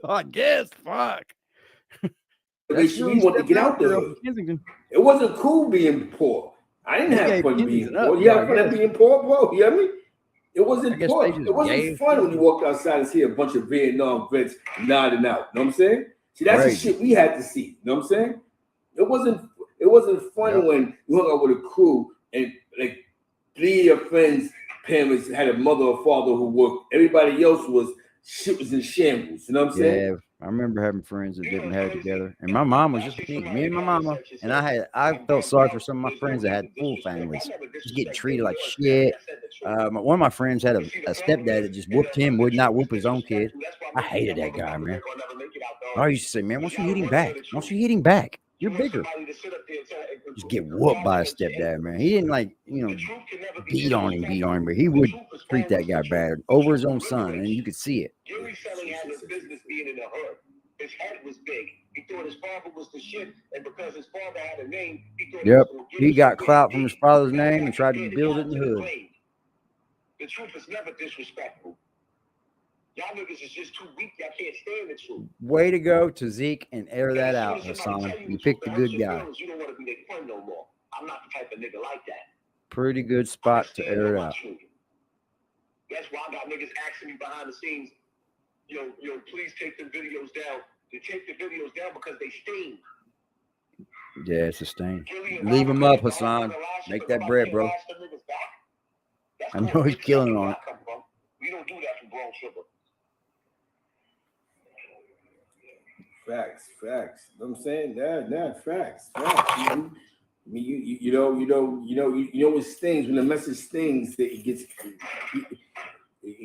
I guess. Fuck.
We want to get out there. It wasn't cool being poor. I didn't have fun being poor. You have fun being poor, bro. You know what I mean? It wasn't fun. It wasn't fun when you walk outside and see a bunch of Vietnam vets nodding out. You know what I'm saying? See, that's the shit we had to see. You know what I'm saying? It wasn't fun when you hung out with a crew and like 3 of your friends' parents had a mother or father who worked. Everybody else was in shambles. You know what I'm saying?
Yeah, I remember having friends that didn't have it together. And my mom was just me and my mama. And I felt sorry for some of my friends that had full families. Just getting treated like shit. One of my friends had a stepdad that just whooped him, would not whoop his own kid. I hated that guy, man. I used to say, man, why don't you hit him back? Why don't you hit him back? You're bigger. Just get whooped by a stepdad, man. He didn't beat on him, but he would treat that guy bad over his own son, and you could see it.
Gary Selling had his business being in the hood. His head was big. He thought his father was the shit, and because his father had a name, he thought
he got clout from his father's name and tried to build it in the hood.
The truth is never disrespectful. Y'all niggas is just too weak. Y'all can't stand the truth.
Way to go to Zeke and air that out, Hassan. You picked a good guy.
You don't want to be their friend no more. I'm not the type of nigga like that.
Pretty good spot to air it out.
That's why I got niggas asking me behind the scenes, yo, please take the videos down. They take the videos down because they sting.
Yeah, it's a stain. Leave him up, Hassan. Make that bread, bro. I know he's killing on it.
We don't do that for brown sugar.
Facts. You know what I'm saying? Yeah, facts. I mean, you know it stings when the message stings that it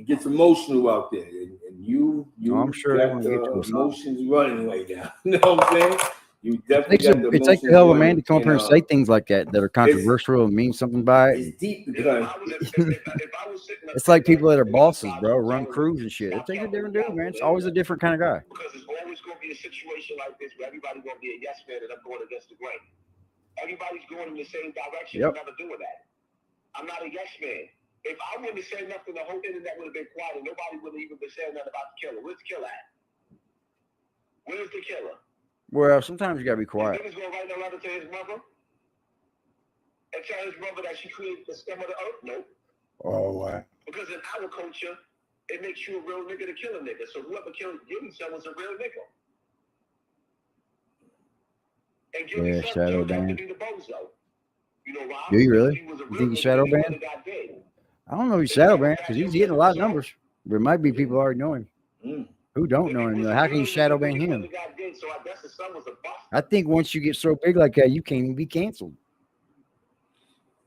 gets emotional out there, and you
I'm sure
got the emotions running right now. You know what I'm saying? You definitely got the
it takes a hell of a man to come up here and say things like that are controversial and mean something by it.
It's deep because
it's like people that are bosses, bro, run crews and shit. It takes a different dude, man. It's always a different kind of guy.
Because there's always going to be a situation like this where everybody's going to be a yes man and I'm going against the grain. Everybody's going in the same direction. I'm never doing that. I'm not a yes man. If I wouldn't have said nothing, the whole internet would have been quiet and nobody would have even been saying nothing about the killer. Where's the killer at? Where's the killer?
Well, sometimes you gotta be quiet.
He's going to write a letter to his mother and tell his mother that she created the stem of the earth? No.
Oh, wow.
Because in our culture, it makes you a real nigga to kill a nigga. So whoever killed Gilly Son was a real nigga. And Gilly Son
shadow
turned out to
banned.
be the bozo. You know why?
Do you really?
He was a
You
real
think he's
nigga.
shadow
He
banned?
would've got dead.
I don't know if he's shadow banned because he's getting a lot of numbers. There might be people already know him. Who don't know him? How can you shadow ban him? I think once you get so big like that, you can't even be canceled.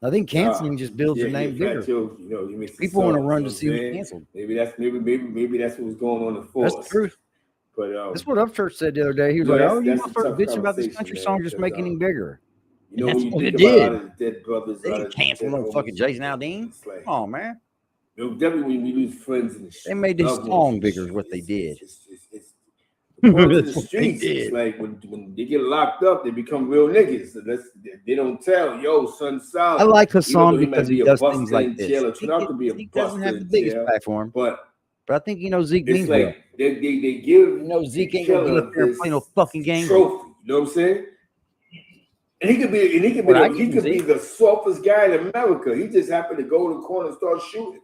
I think canceling just builds your name bigger. People want to run to see who's canceled.
Maybe that's what was going on in Force.
That's the truth.
But
that's what Upchurch said the other day. He was like, "Oh, you motherfuckers bitch about this country song just making him bigger."
You know,
that's
when
what
you
it
think about
did.
a lot of the dead brothers,
They didn't cancel no fucking Jason Aldean. Come on, man.
Definitely when we lose friends in the street.
They made this song bigger is what they did.
In the streets, it's like when they get locked up, they become real niggas. So they don't tell, yo, son, solid.
I like Hassan
Even though
because
he
he
might be a
does things
buster
like
in
this.
jail or turn out to be a
He doesn't
buster
have the
in
biggest
jail,
platform,
but
I think Zeke
it's
means
like
well.
they give
Zeke ain't gonna get up there and play no fucking game.
Trophy, you know what I'm saying? And he could be the softest guy in America. He just happened to go to the corner and start shooting.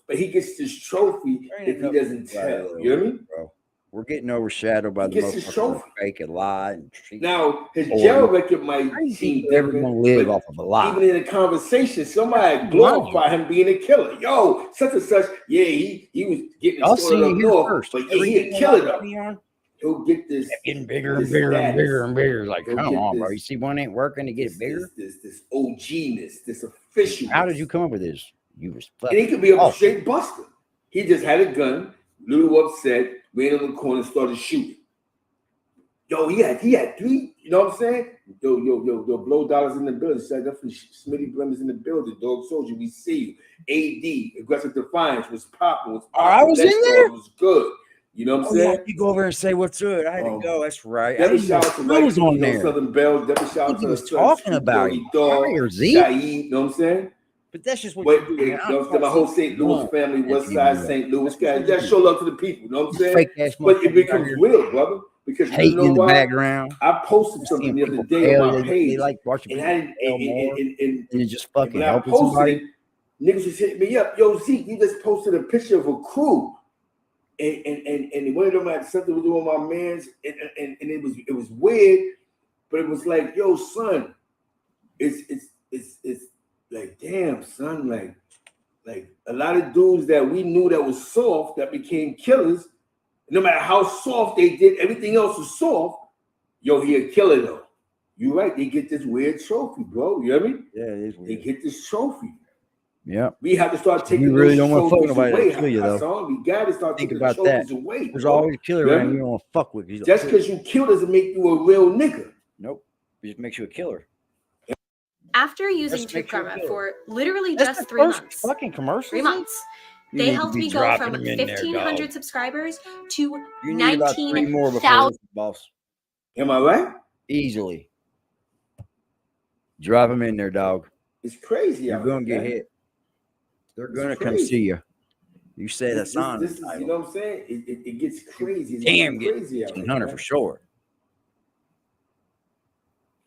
But he gets this trophy if he doesn't tell. You know what I mean?
Bro. We're getting overshadowed by
He
the
gets his
motherfuckers
trophy.
that fake and lie and treat.
Now his
Or-
jail record might
How you
seem
think everyone's
different,
gonna live
but
off of a lie?
even in a conversation, somebody glorify him being a killer. Yo, such and such. Yeah, he was getting
I'll
started
see
up
you
north,
first.
but yeah, he a killer though. He'll get this
getting bigger and
this
bigger and
status.
bigger and bigger. Like,
He'll
come
get
on, bro.
this-
You see one ain't working to get it bigger.
This OG-ness, this official.
How did you come up with this? You was
And he could be a straight buster. He just had a gun, little upset, ran in the corner, started shooting. Yo, he had 3, you know what I'm saying? Yo, blow dollars in the building. Shout out for Smitty Blemmers in the building. Dog Soldier, we see you. AD, Aggressive Defiance was popping.
I was in there?
It was good. You know what I'm saying?
You go over and say what's good. I had to go. That's right. I
Debbie
didn't know
shout out to
Phil was on there.
Southern Belle. Debbie shout out to
he was
son,
talking
Scoop
about
Doggy
you.
Dog,
Fire, Z.
Saeed, you know what I'm saying?
But that's just what
But
you do.
you know, my whole St. Louis family, West Side St. Louis guys, just show love to the people. You know what I'm saying?
Fake-ass
But it
motherfuckers
becomes
out here
real, brother. Because you
hating
know
in the
why?
background.
I posted something the other day on my page.
They like watching
and
people
I
fail more, and it just fucking
when I
helping
posted
somebody.
it, niggas was hitting me up. Yo, Zeke, you just posted a picture of a crew. And one of them had something to do with my man's, and it was weird, but it was like, yo, son, it's like, damn, son, like a lot of dudes that we knew that was soft that became killers. No matter how soft they did, everything else was soft. Yo, he a killer though. You're right. They get this weird trophy, bro. You know what I mean?
Yeah, it is weird.
They get this trophy.
Yeah.
We have to start taking
You really
those
don't want to fuck
trophies
nobody
away.
to kill you, though.
Hassan. We got to start
Think
taking
about
the
that.
trophies away.
There's
bro.
always a killer
You know what I
around you
mean?
don't want to fuck with. He's a
Just
killer.
because you kill doesn't make you a real nigga.
Nope. It just makes you a killer.
After using
Just make
True
sure
Karma
you
for literally
That's
just
the
3
first
months.
fucking commercial.
3 months.
You
They
need to
helped
be
me go
dropping
from
them in there,
1,500
dog.
subscribers to
You need about 3 more before
19,000.
this, boss.
Am I right?
Easily. Drive them in there, dog.
It's crazy.
You're
out
going to
here,
get
man.
hit. They're going to
It's
come
crazy.
see you. You said
This
Hassan.
is, you know what I'm saying? It gets crazy. It's
Damn, get
crazy out here,
1,500
man.
for sure.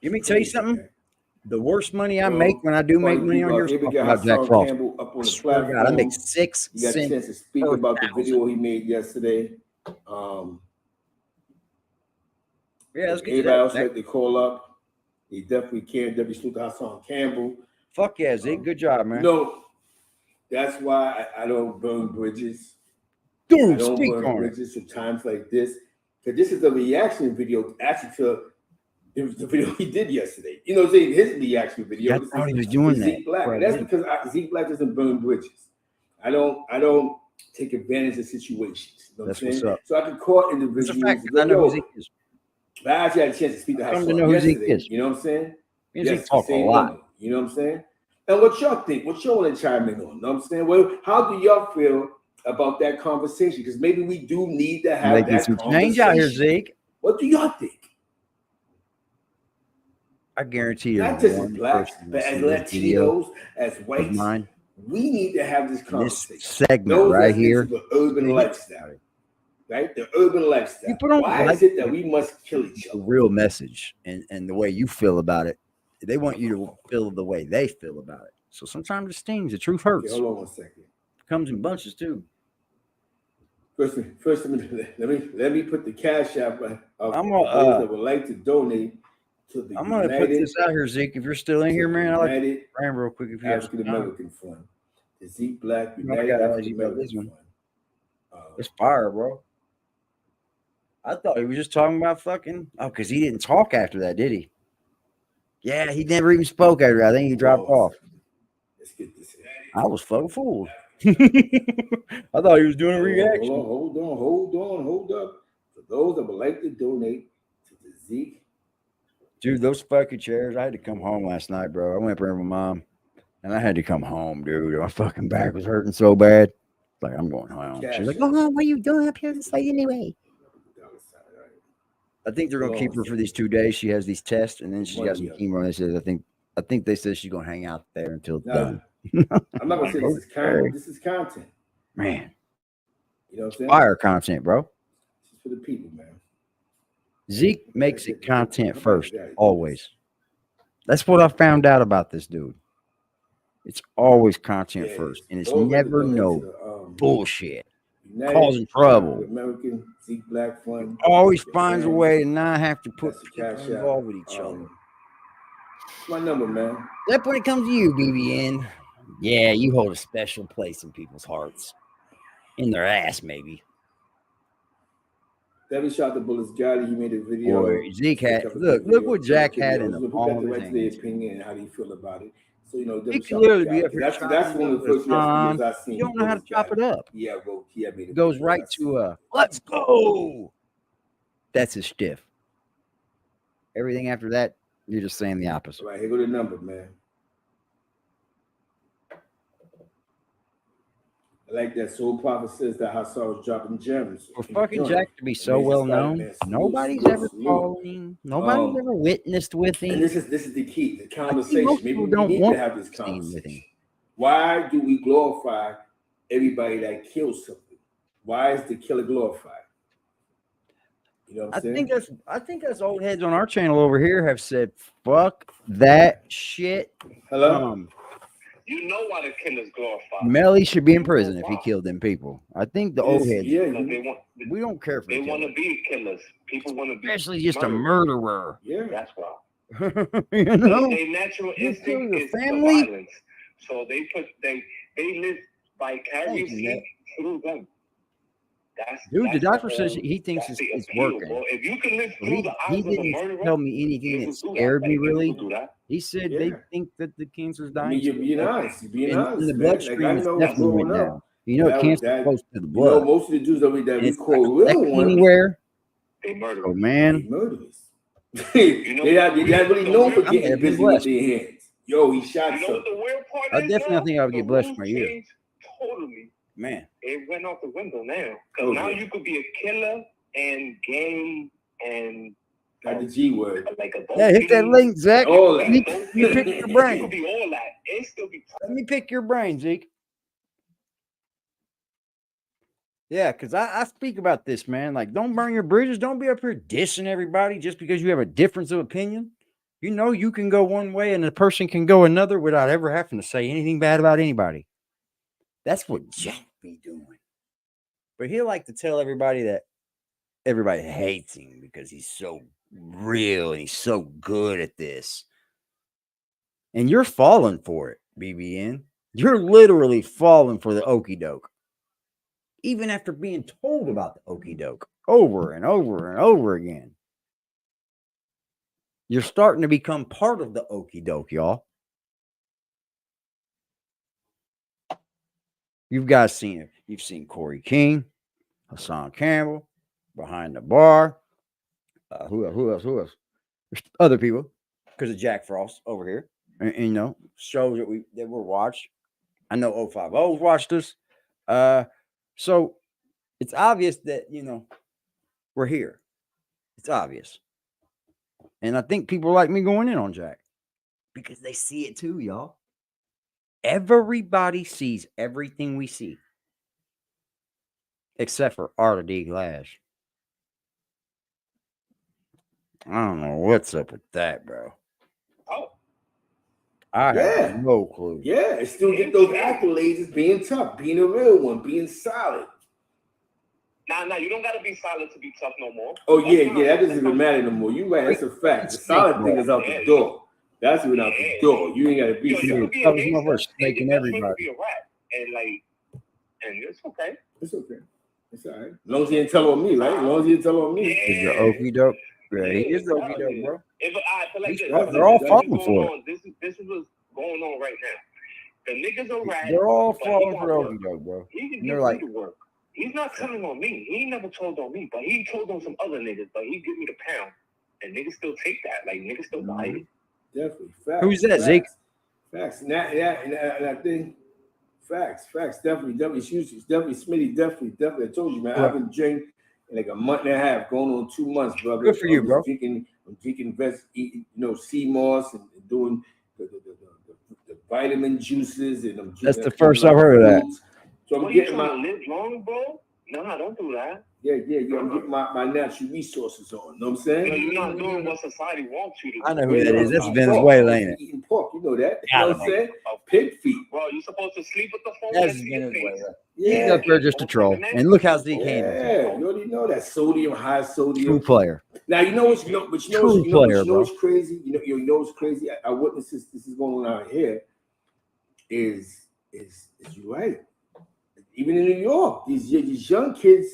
Let me tell you something. The worst money I make when I do make money on your
Here we
stuff
got
about Jack
Hassan
Frost.
Campbell up on
I
the
swear to
platform.
God, I make 6
You got a
cents
chance to speak
per
about the
1,000.
video he made yesterday.
Yeah, let's get to
everybody
that.
else like to call up. He definitely can. W. Salute to Hassan Campbell.
Fuck yeah, Zeke. Good job, man.
You know, that's why I don't burn bridges.
Dude,
I don't
speak
burn
on it.
bridges in times like this. Because this is a reaction video actually to the video he did yesterday. You know what I'm saying? His reaction video.
I thought he was doing that.
Zeke Black.
Bro,
And that's
yeah.
because Zeke Black doesn't burn bridges. I don't take advantage of situations. You know
That's
what I'm
what's
saying?
up.
So I can call
It's a
individuals.
fact.
and go,
I know who
yo,
Zeke is.
I actually had a chance to speak to
Come to
Hassan
know who Zeke
yesterday.
is.
You know what I'm saying?
Me and Zeke
Yes,
talk a
same
lot.
number. You know what I'm saying? And what y'all think? What y'all want to chime in on? You know what I'm saying? Well, how do y'all feel about that conversation? Because maybe we do need to have
Making
that
some
conversation.
change out here, Zeke.
What do y'all think?
I guarantee you.
Not just as blacks, but as Latinos, as whites,
mine.
we need to have this
This
conversation.
segment
Those
right
that's
here.
into the urban lifestyle, right? The urban lifestyle.
People don't
Why
like
is it that we must kill each
the
other?
real message and the way you feel about it. They want you to feel the way they feel about it. So sometimes it stings. The truth hurts.
Okay, hold on 1 second.
Comes in bunches too.
First, let me put the cash app of
I'm
those
gonna,
that would like to donate to the
I'm gonna put
United,
this out here, Zeke. If you're still in here, man, I like to
United
ram real quick if you have some
African
time.
American Fund, the Zeke Black
I
United
gotta let
African
you know
American
this one.
Fund.
It's fire, bro. I thought he was just talking about fucking. Oh, because he didn't talk after that, did he? Yeah, he never even spoke after that. I think he dropped off.
Let's get this in.
I was fucking fooled. I thought he was doing a reaction.
Hold up. For those that would like to donate to the Zeke.
Dude, those fucking chairs. I had to come home last night, bro. I went for my mom, and I had to come home, dude. My fucking back was hurting so bad. Like, I'm going home. She's like, "Go home. What are you doing up here this late anyway?" I think they're gonna keep her for these 2 days. She has these tests, and then she's got some chemo. And they said, I think they said she's gonna hang out there until it's done.
I'm not gonna say this is content. This is content.
Man,
you know what I'm saying?
Fire content, bro.
This is for the people, man.
Zeke makes it content first, always. That's what I found out about this dude. It's always content first, and it's never no bullshit,
United
causing trouble.
American Zeke Black Fund.
Always finds a way to not have to put
That's the
people
cash
involved
out.
with each other.
My number, man.
Except when it comes to you, BBN. Yeah, you hold a special place in people's hearts. In their ass, maybe.
Debbie shot the bullets. Gotti, he made a video.
Boy, Zeke had look what Jack had in the palm of his
That's their
hands.
opinion and how do you feel about it. So you know,
He
Debbie
could
shot
literally
the
be
guy.
up here.
That's one of the first videos I've seen.
You don't know how to chop it up.
Yeah, well, he had made
It goes right to let's go. That's his stiff. Everything after that, you're just saying the opposite.
All right, here go the number, man. I like that Soul Prophet says that Hassan was dropping gems.
For fucking Jack to be so well known, nobody's ever followed him. Nobody's ever witnessed with him.
And this is the key, the conversation.
Most
Maybe
people
we
don't
need
want
to have this
to see him with him.
conversation. Why do we glorify everybody that kills something? Why is the killer glorified? You know what I'm saying?
I think that's old heads on our channel over here have said, fuck that shit.
Hello?
You know why the killer's glorified.
Melly should be in prison if he killed them people. I think the old heads.
Yeah,
we don't care for
they want to be killers. People want to be,
especially just a murderer.
Yeah,
that's why.
You know,
their natural instinct is
family.
the violence. So they live vicariously through them.
Dude, the doctor says he thinks it's working.
Well, if you can live through the eyes
He
of the
didn't
murderer,
tell me anything that scared me really. He said
Yeah.
they think that the cancer's
I
dying.
mean, you're being honest. You're being honest.
In the
man.
bloodstream,
Like, I
it's
know
definitely went
growing up,
down. You know, cancer close to the blood.
You know, most of the dudes that we call real ones,
anywhere.
They murder.
Oh man,
murderers. They're not really known for getting busy with their hands. Yo, he shot
You know what the weird part
I
is?
definitely think I would
The
get blessed
rules
from you.
changed totally.
Man,
it went out the window now. Because now you could be a killer and gay and
got the G word.
Like a
yeah, hit that link, Zach.
All
Let me
that.
pick your
It
brain.
could be all that. It still be.
Let me pick your brain, Zeke. Yeah, because I speak about this, man. Like, don't burn your bridges. Don't be up here dissing everybody just because you have a difference of opinion. You know, you can go one way and a person can go another without ever having to say anything bad about anybody. That's what Jack be doing. But he'll like to tell everybody that everybody hates him because he's so real and he's so good at this. And you're falling for it, BBN. You're literally falling for the okie doke. Even after being told about the okie doke over and over and over again. You're starting to become part of the okie doke, y'all. You guys seen it. You've seen Corey King, Hassan Campbell, Behind the Bar. Who else? There's other people because of Jack Frost over here. And you know, shows that we're watched. I know 050's watched us. So it's obvious that, you know, we're here. It's obvious. And I think people like me going in on Jack because they see it too, y'all. Everybody sees everything we see. Except for Arta D. Glash. I don't know what's up with that, bro.
Oh.
I have no clue.
Yeah, and still get those accolades as being tough, being a real one, being solid.
Nah, you don't gotta be solid to be tough no more.
Oh, yeah, that doesn't even matter no more. You're right, that's a fact. The solid thing is out the door. That's even out the door. You ain't gotta be
making everybody.
Be a rap and it's okay.
It's okay. It's all right. As long as you didn't tell on me, right? As long as you didn't tell on me.
Is the okie doke? Yeah, he is the okie doke, bro.
I feel like
They're all falling for it.
This is what's going on right now. The niggas are rap.
They're all falling for the okie doke, bro.
He can
And they're
give
like,
me the work. He's not telling on me. He ain't never told on me, but he told on some other niggas. But he give me the pound, and niggas still take that. Like niggas still buy it.
Definitely. Facts.
Who's that, Zeke?
Facts. And I think facts. Definitely. Definitely Smitty. Definitely. I told you, man. I've been drinking in like a month and a half, going on 2 months, brother.
Good for you, bro.
I'm drinking eating, sea moss and doing the vitamin juices, and I'm drinking.
That's the first I've heard of that.
So I'm
What,
getting
you
my
trying to live long, bro? No, don't do that.
yeah. I'm getting my natural resources on. Know what I'm saying?
No, you're not doing what society wants you to do.
I know who that is. That's Venezuela, ain't it?
Eating pork, you know that. You know what I'm saying? Pig feet.
Bro, you supposed to sleep with the phone.
That's
in your face.
Venezuela. He's up there just to troll. And look how Zeke handles it.
Yeah, you already know that sodium, high sodium.
True player.
Now you know what's crazy. You know what's crazy. I witnessed this. This is going on out here. Is you right? Even in New York, these young kids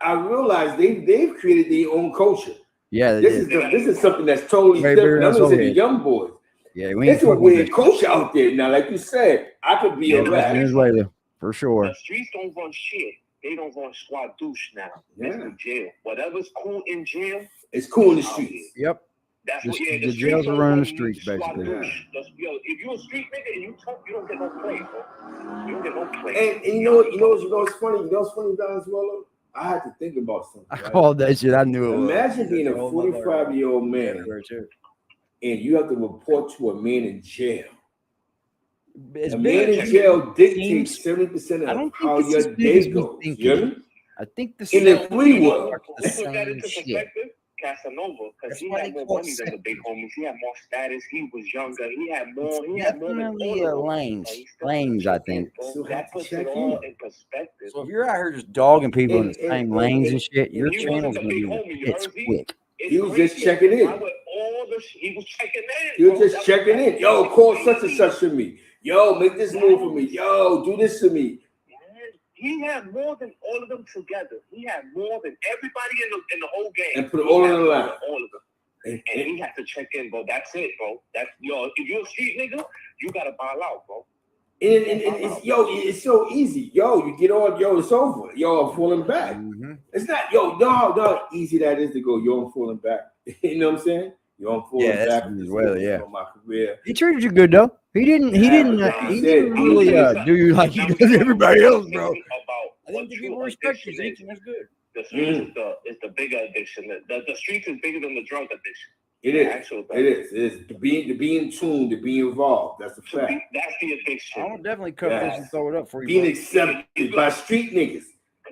I realize they've created their own culture.
Yeah,
this is something that's totally different. I'm gonna say the young boys.
Yeah, we
There's a weird culture out there now. Like you said, I could be a rat.
Venezuela, for sure.
The streets don't run shit. They don't run squad douche now. That's the jail. Whatever's cool in jail,
it's cool in the streets.
Yep.
That's
the jails are running the streets, basically.
Yo, if you're a street nigga and you talk, you don't get no play, bro. You don't get no play.
And you know what's funny? You know what's funny, Venezuela? I had to think about something.
I called that shit. I knew it.
Imagine being a 45-year-old man and you have to report to a man in jail. A man in jail dictates 70% of how your day goes. You hear me?
I think this
in the free world.
The same shit. Casanova, because he had more money than the big homies. He had more status. He was younger. He had more. He had more than
lanes, I think.
So that puts it all in perspective.
So if you're out here just dogging people in the same lanes and shit, your channel's gonna be it's quick.
He was just checking in.
He was checking in.
He was just checking in. Yo, call such and such for me. Yo, make this move for me. Yo, do this to me.
He had more than all of them together. He had more than everybody in the whole game.
And put it all in the line.
All of them. And he had to check in, bro. That's it, bro. That's if you're a street nigga, you gotta ball out, bro.
And it's so easy. Yo, you get on, yo, it's over. Yo, I'm falling back.
Mm-hmm.
It's not, yo, no, easy that is to go, yo, I'm falling back. You know what I'm saying? Yo, I'm falling back
as well, yeah.
On my career.
He treated you good though. He didn't really do you like he does everybody else, bro. I think the people respect you, Zeke, and that's good.
The streets is the bigger addiction. The streets is bigger than the drug addiction.
It is. To be in tune, to be involved. That's a fact.
That's the addiction.
I'm gonna definitely cut this and throw it up for you.
Being accepted by street niggas.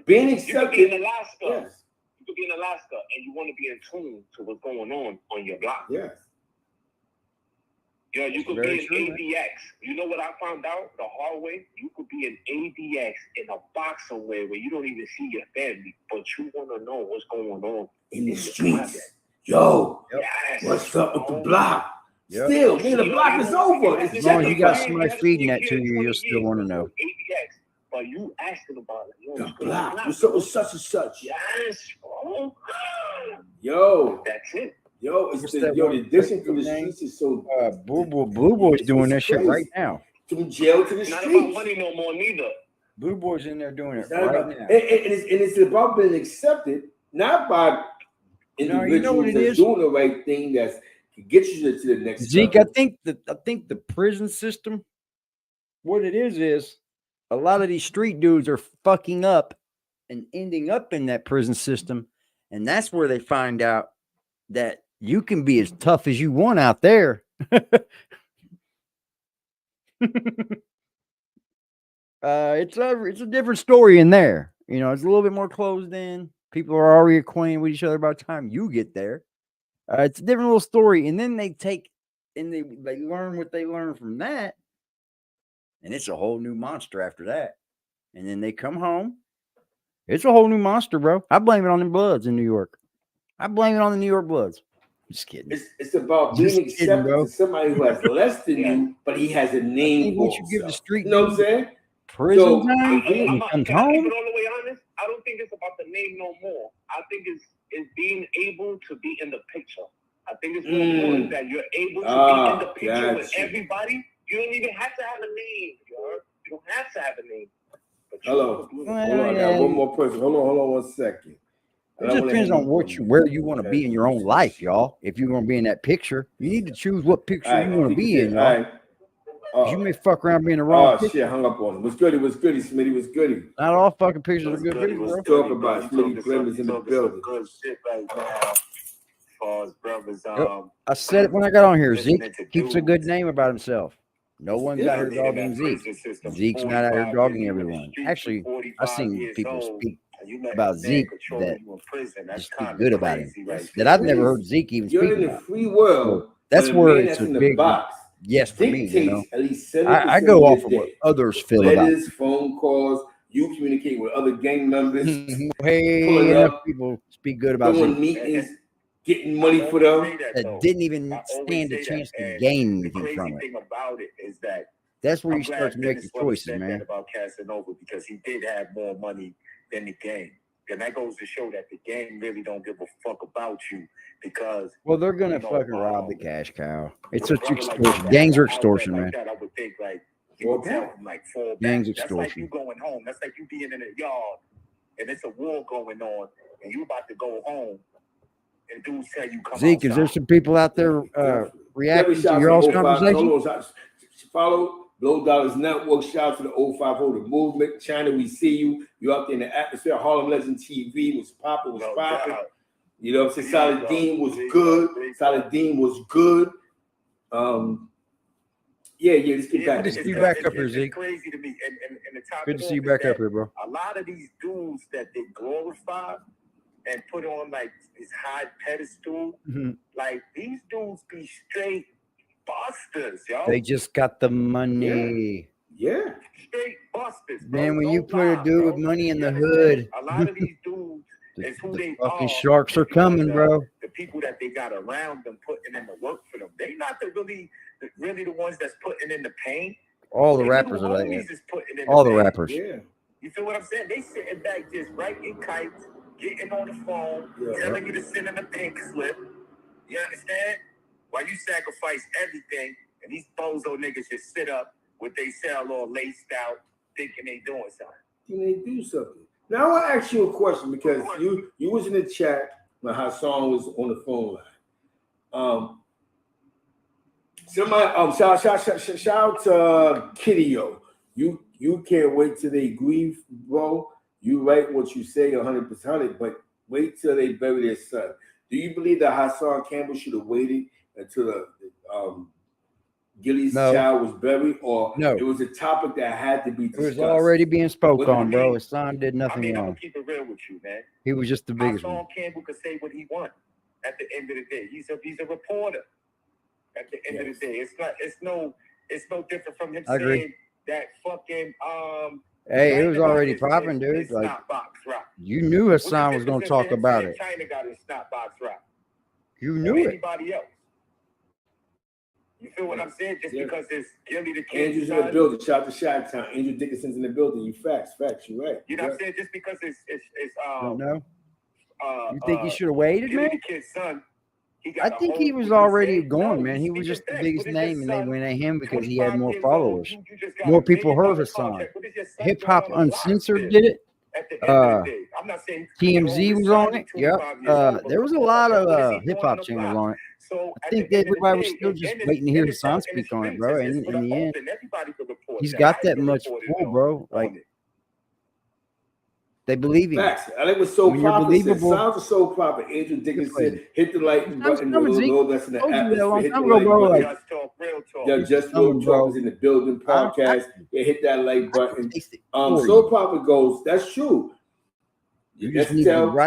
Being accepted.
You could be in Alaska. Yes. You could be in Alaska and you want to be in tune to what's going on your block.
Yes.
Yo, you could be in ADX. You know what I found out the hard way? You could be in ADX in a box somewhere where you don't even see your family, but you want to know what's going on
in the streets. Yo, what's up with the block? Still, man, the block is over.
As long as you got somebody feeding that to you, you'll still want to know.
ADX, but you asking about it. Yo,
the block. What's up with such and such?
Yes, bro.
Yo.
That's it.
Yo, the addiction to the streets is so.
Blue Boy's doing that shit right now.
From jail to the streets.
Not about money no more, neither.
Blue Boy's in there doing it right now.
And it's about being accepted, not by individuals that's doing the right thing that can get you to the next.
Zeke, I think the prison system, what it is a lot of these street dudes are fucking up and ending up in that prison system, and that's where they find out that you can be as tough as you want out there. It's a different story in there. You know, it's a little bit more closed in. People are already acquainted with each other by the time you get there. It's a different little story. And then they learn what they learn from that. And it's a whole new monster after that. And then they come home. It's a whole new monster, bro. I blame it on the Bloods in New York. I blame it on the New York Bloods. I'm just kidding.
It's about being accepted to somebody who has less than you, but he has a name.
What you give the street,
you know what I'm saying?
Prison time.
I'm all the way honest. I don't think it's about the name no more. I think it's being able to be in the picture. I think it's more important that you're able to be in the picture with everybody. You don't even have to have a name, yo. You don't have to have a name.
Hello. Hold on, I got one more person. Hold on 1 second.
It just depends on where you want to be in your own life, y'all. If you're going to be in that picture, you need to choose what picture you want to be in, y'all. You may fuck around being the wrong picture.
Shit, hung up on him. What's goody, Smitty? What's goody?
Not all fucking pictures are good pictures, bro.
Let's talk about it. Smitty Grim is in the building.
Good shit right now. As brothers,
I said it when I got on here. Zeke keeps a good name about himself. No one's out here dogging Zeke. Zeke's not out here dogging everyone. Actually, I've seen people speak about Zeke that just speak good about him. That I've never heard Zeke even speak
about. You're in the free world.
So that's where it's a big. yes for me. You know,
At least 70%
I
of
go
your
off of what
day.
others feel about.
Letters, phone calls, you communicate with other gang members,
Hey,
pulling
enough
up,
people speak good about
doing
Zeke
meetings, getting money for them.
that didn't even stand a chance to gain anything from it.
thing about it is that
That's where
I'm
you start
glad
to make
Dennis
your
Weber
choices,
said
man.
that about Casanova because he did have more money than the game. And that goes to show that the game really don't give a fuck about you because
Well, they're gonna fucking rob the cash cow. It's such extortion. Gangs are extortion, man.
I would think like you would tell him like fall back.
Gangs
That's like
extortion.
you going home. That's like you being in a yard and it's a war going on and you about to go home and dudes tell you come
Zeke,
outside.
is there some people out there reacting to your all's conversation?
Follow Low Dollars Network. Shout out to the 050 The Movement. China, we see you. You're out there in the atmosphere. Harlem Legend TV was popping, was popping. You know what I'm saying? Saladin was good. Saladin was good. Yeah, let's get back.
Good to see you back up here, Zeke.
It's crazy to me. And the top
Good to see you back up here, bro.
A lot of these dudes that they glorify and put on like this high pedestal, like these dudes be straight busters, yo.
They just got the money.
Yeah.
Straight busters, bro.
Man, when you put a dude with money in the hood,
a lot of these dudes is who they
fucking
are.
sharks are coming, bro.
The people that they got around them putting in the work for them. They not really the ones that's putting in the pain.
All the rappers are like
that.
that. All the rappers.
Yeah.
You feel what I'm saying? They sitting back just writing kites, getting on the phone, telling you to send in a pink slip. You understand? While you sacrifice everything, and these bozo niggas just sit up with they cell all laced out, thinking they doing something.
They do something. Now I want to ask you a question because you was in the chat when Hassan was on the phone line. Somebody shout out to Kiddio. You can't wait till they grieve, bro. You write what you say 100%, but wait till they bury their son. Do you believe that Hassan Campbell should have waited until the Gilly's child was buried, or it was a topic that had to be discussed?
It was already being spoke on, bro. His son did nothing wrong.
I'm gonna keep it real with you, man.
He was just the biggest one.
Hassan Campbell could say what he wants at the end of the day. He's a reporter. At the end of the day, it's no different from him saying that fucking
Hey, it was already popping, dude. Like, you knew Hassan was gonna talk about it.
China got his snot box rap.
You knew it.
Anybody else? You feel what I'm saying? Just because it's Gilly the kid.
Andrew's in the building. Shout out to Chi-Town. Andrew Dickinson's in the building. You facts. You're right.
You know what I'm saying? Just because it's
no. You think he should have waited, man?
Gilly the kid's son.
I think he was already gone, man. He was just the biggest name, and they went at him because he had more followers. More people heard his song. Hip Hop Uncensored did it. TMZ was on it. Yep. There was a lot of hip hop channels on it. I think everybody was still just waiting to hear his son speak on it, bro. And in the end, he's got that much pull, bro. Like, they believe him.
Facts. I think it was so proper. Sounds are so proper. Andrew Dickinson hit the like button. That's in the atmosphere. Hit the like button. Just Real Talk is in the building. Podcast. Hit that like button. So proper goes. That's true. Let's tell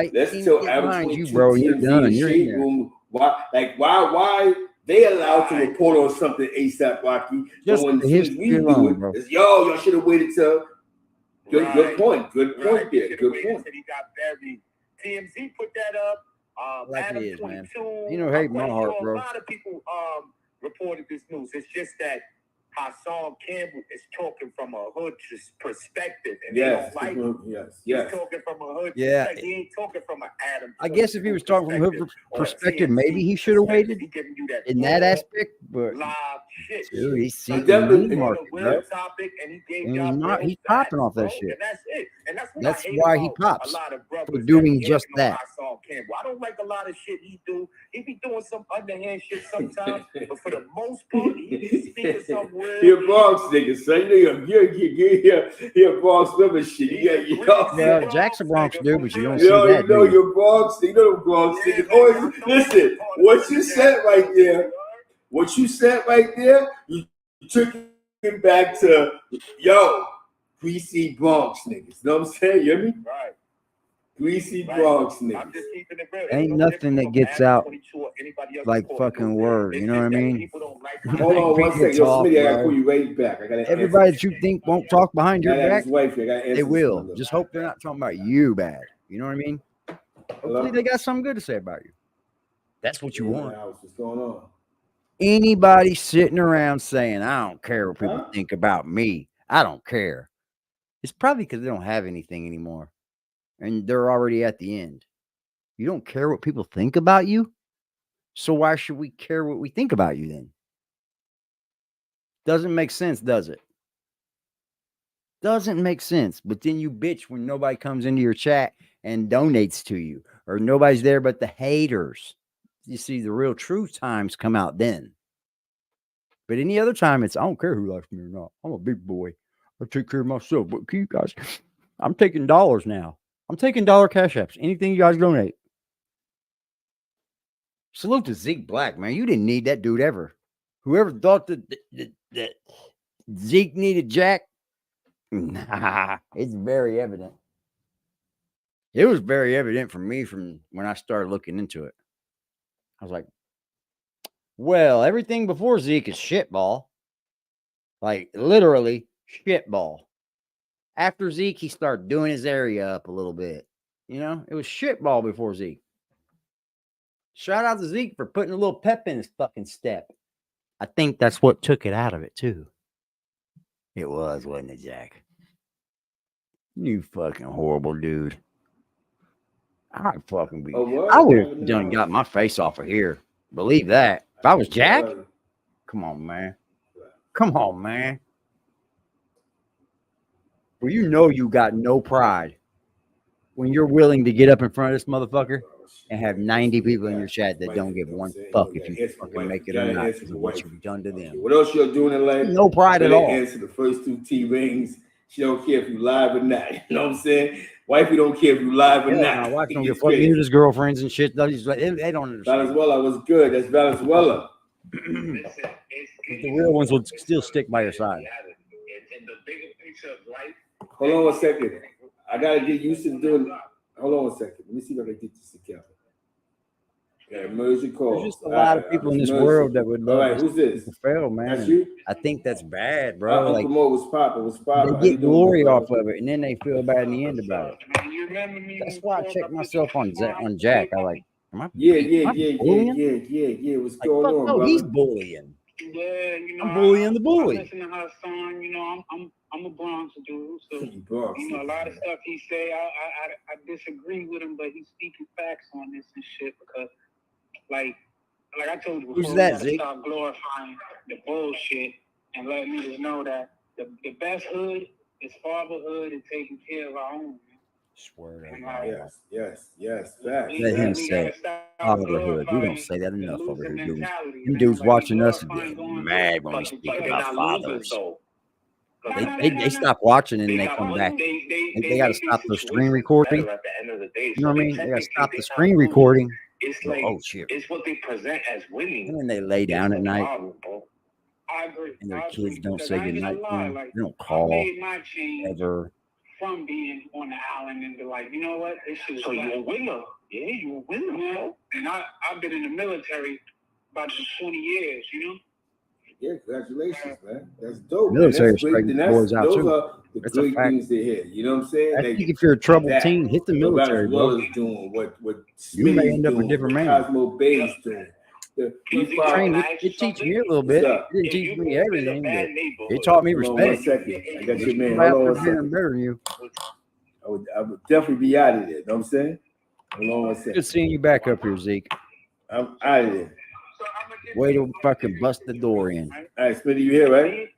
average you, bro. You're done. You're in there. Why they allowed to report on something ASAP Rocky?
Just
when
his
we do it, it's, y'all should have waited till. Good point. Good point there. Good point.
He got buried. TMZ put that up.
Like
Adam
it is,
22.
Man. You know, hate my heart, bro.
A lot of people reported this news. It's just that Hassan Campbell is talking from a hood perspective, and they don't like it. He's talking from a hood perspective. He ain't talking from an Adam.
I guess if he was talking from a hood perspective, maybe he should have waited in that aspect. But dude, he's seeing the market, bro. And he's popping off that shit. That's why he pops for doing just that.
I don't like a lot of shit he do. He be doing some underhand shit sometimes, but for the most part, he be speaking somewhere.
You're a Bronx nigga, son. You're a Bronx member shit.
Yeah, Jack's a Bronx dude, but you don't see
that.
You know
you're Bronx. You know the Bronx niggas. Always listen. What you said right there, you took it back to greasy Bronx niggas. You know what I'm saying? You hear me?
Right.
Greasy Bronx niggas.
I'm just keeping it real.
Ain't nothing that gets out like fucking word. You know what I mean?
People don't like
Hold on one second. Yo,
Talk,
Smitty, I gotta
bro.
call you right back. I gotta
Everybody that you think won't talk behind your back,
his wife here. I gotta answer
they
this
will.
one, look.
Just hope they're not talking about you bad. You know what I mean? Hopefully they got something good to say about you. That's what you want.
What's going on?
Anybody sitting around saying, I don't care what people think about me. I don't care. It's probably because they don't have anything anymore. And they're already at the end. You don't care what people think about you? So why should we care what we think about you then? Doesn't make sense, does it? Doesn't make sense. But then you bitch when nobody comes into your chat and donates to you, or nobody's there but the haters. You see, the real true times come out then. But any other time, it's I don't care who likes me or not. I'm a big boy. I take care of myself. But you guys, I'm taking dollars now. I'm taking dollar cash apps. Anything you guys donate. Salute to Zeke Black, man. You didn't need that dude ever. Whoever thought that Zeke needed Jack, nah, it's very evident. It was very evident for me from when I started looking into it. I was like, well, everything before Zeke is shitball. Like, literally shitball. After Zeke, he started doing his area up a little bit. You know, it was shitball before Zeke. Shout out to Zeke for putting a little pep in his fucking step. I think that's what took it out of it, too. It was, wasn't it, Jack? You fucking horrible dude. I'd fucking be. I would have done got my face off of here. Believe that. If I was Jack, come on, man. Come on, man. Well, you know you got no pride when you're willing to get up in front of this motherfucker and have 90 people in your chat that don't give one fuck if you fucking make it or not because of what you've done to them.
What else you're doing in life?
No pride at all.
Answer the first 2 T rings. She don't care if you live or not. You know what I'm saying? Wifey don't care if you live or not.
My wife don't give a fuck. Neither his girlfriends and shit. They don't understand.
Valenzuela was good. That's Valenzuela.
The real ones would still stick by your side.
In the bigger picture of life.
Hold on 1 second. I gotta get used to doing. Hold on 1 second. Let me see if I can get this together. Yeah, emergency call.
There's just a lot of people in this world that would love.
All right, who's this?
To fail, man.
That's you?
I think that's bad, bro.
Uncle Mo was popping.
They get glory off of it, and then they feel bad in the end about it. That's why I check myself on Jack. I like, am I?
Yeah. What's going on,
no,
brother?
he's bullying.
Yeah, you know,
I'm bullying the bully.
I listen to her song. You know, I'm a Bronx dude, so
Bronx,
you know a lot of stuff he say. I disagree with him, but he's speaking facts on this and shit because, like I told you before,
Who's that,
we
Zeke?
gotta stop glorifying the bullshit and let niggas know that the best hood is fatherhood and taking care of our own.
Swear to
God. Yes. Facts.
Let him say fatherhood. We don't say that enough over here, dudes. Them dudes watching us and getting mad when we speak about fathers. They stop watching and they come back. They got to stop the screen recording. You know what I mean? They got to stop the screen recording.
It's like,
oh shit!
It's what they present as winning.
And then they lay down at night,
I agree.
and their kids don't say goodnight to them. They don't call ever.
From being on the island and be like, you know what? This shit is
so you a winner. Yeah, you a winner, bro.
And I've been in the military about 20 years, you know?
Yeah, congratulations, man. That's dope.
Military
that's
straight boys out
those
too.
Are the
that's
great things to hear. You know what I'm saying?
I think if you're a troubled teen, hit the military, bro.
Is doing what
you may end up a different man.
Cosmo Bay's doing.
It teach me a little bit. It didn't teach me everything, but it taught me respect.
1 second. I got your man.
Hold on 1 second. Better than you.
I would definitely be out of there. You know what I'm saying? Hold on 1 second.
Good seeing you back up here, Zeke.
I'm out of there.
Way to fucking bust the door in.
All right, Smitty, you here, right?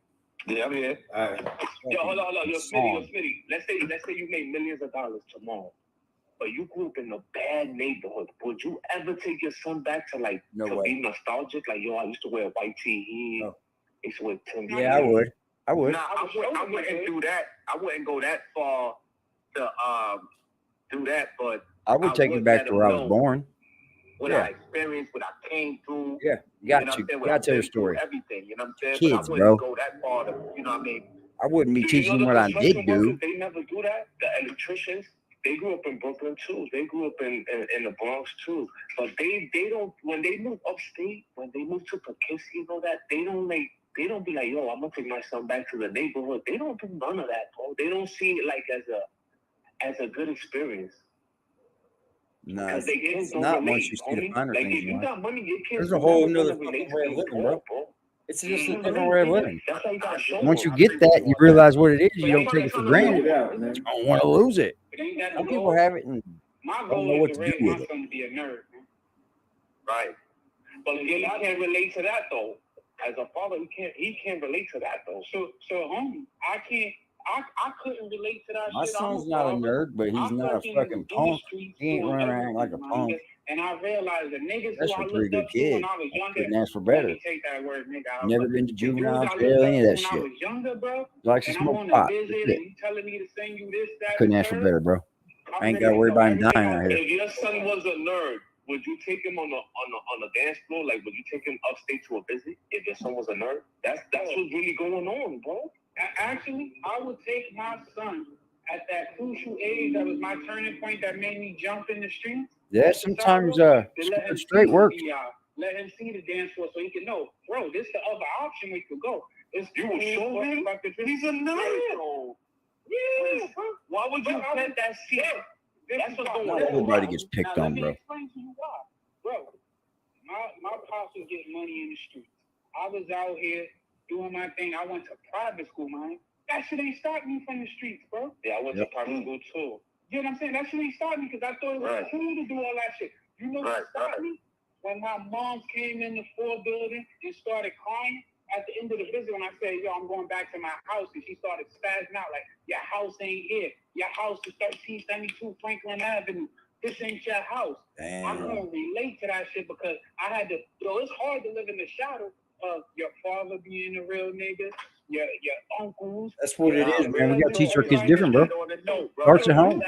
Yeah, I'm here.
All right.
Yo, hold on. Yo, Smitty. Let's say you made millions of dollars tomorrow, but you grew up in a bad neighborhood. Would you ever take your son back to be nostalgic? Like, yo, I used to wear a white tee. I used to wear Tim.
Yeah, I would.
Nah, I wouldn't do that. I wouldn't go that far to do that, but
I would take you back to where I was born.
What I experienced, what I came through.
Yeah, you got to tell your story.
Everything, you know what I'm saying?
Kids,
but I
bro.
wouldn't go that far to, you know what I mean?
I wouldn't be teaching them what I did do.
They never do that. The electricians,
They grew up in Brooklyn too. They grew up in the Bronx too. But they don't, when they move upstate, when they move to Poughkeepsie and all that, they don't be like, yo, I'm gonna take my son back to the neighborhood. They don't do none of that, bro. They don't see it like as a good experience.
No,
Because they kids
it's
don't
not
relate,
once you see the
homie.
finer
Like
things
if
in
you
life.
got money, your kids
There's a whole
never
nother
gonna relate
fucking way of
to
living,
you,
bro. It's just a different way of living.
That's why you gotta show
Once you
them.
get that, you realize what it is. You don't take it for granted.
Figure it out,
You
man.
don't want to lose it. Some people have it and
My
don't
goal
know
is
what
to
to
raise
do
my
with it.
son to be a nerd, man.
Right. But again, I can't relate to that though. As a father, he can't relate to that though.
So homie, I couldn't relate to that
My
shit.
son's not a nerd, but he's not a fucking punk. He ain't running around like a punk.
And I realized the niggas
That's
who
a
I
pretty
looked
good
up to when
kid.
I was
I
younger.
couldn't ask for
Let
better.
me take that word, nigga.
Never been to
The dudes
juvenile
I looked
jail,
up
any of
to
that
when I
shit.
was younger, bro.
Likes to
And I'm
smoke
on
pot.
a visit
That's it.
and you telling me to send you this, that,
Couldn't
and
ask for
third.
better, bro. I ain't
I'm
got to
ready
worry
to
about
know
him dying out here.
If your son was a nerd, would you take him on a dance floor? Like, would you take him upstate to a visit? If your son was a nerd, that's what's really going on, bro.
Actually, I would take my son at that crucial age that was my turning point that made me jump in the streets.
Yeah, sometimes straight works.
Let him see the dance floor so he can know, bro, this is the other option we could go.
You would show him? He's a nerd. Yeah. Why would you plant that seed? That's what's going on.
Everybody gets picked on,
Let me
bro.
explain to you why. Bro, my pops was getting money in the streets. I was out here doing my thing. I went to private school, man. That shit ain't stopped me from the streets, bro.
Yeah, I went to private school too.
You know what I'm saying? That shit ain't stopped me because I thought it was cool to do all that shit. You know what stopped me? When my mom came in the 4 building and started crying at the end of the visit when I said, yo, I'm going back to my house, and she started spazzing out like, your house ain't here. Your house is 1372 Franklin Avenue. This ain't your house.
Damn.
I couldn't relate to that shit because I had to, it's hard to live in the shadow of your father being a real nigga, your uncles.
That's what it is, man. We got to teach our kids different, bro. Starts at home.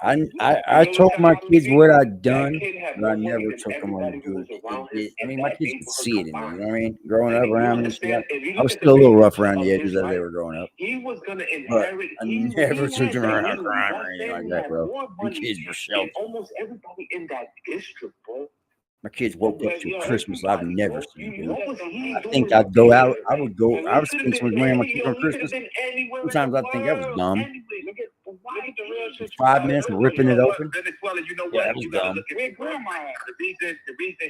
I told my kids what I'd done, but I never took them on to do it. I mean, my kids could see it in me. You know what I mean? Growing up around me, and shit, I was still a little rough around the edges as they were growing up.
He was gonna
But
inherit.
I never took them around crying or anything like that, bro. My kids were sheltered.
Almost everybody in that district, bro.
My kids woke up to Christmas I've never seen. Dude. I think I'd go out. I would spend so much money on my kids on Christmas. Sometimes I think that was dumb. 5 minutes of ripping it open.
Venezuela, you know
Yeah,
what?
that was
You gotta
dumb.
look at it, bro. The reason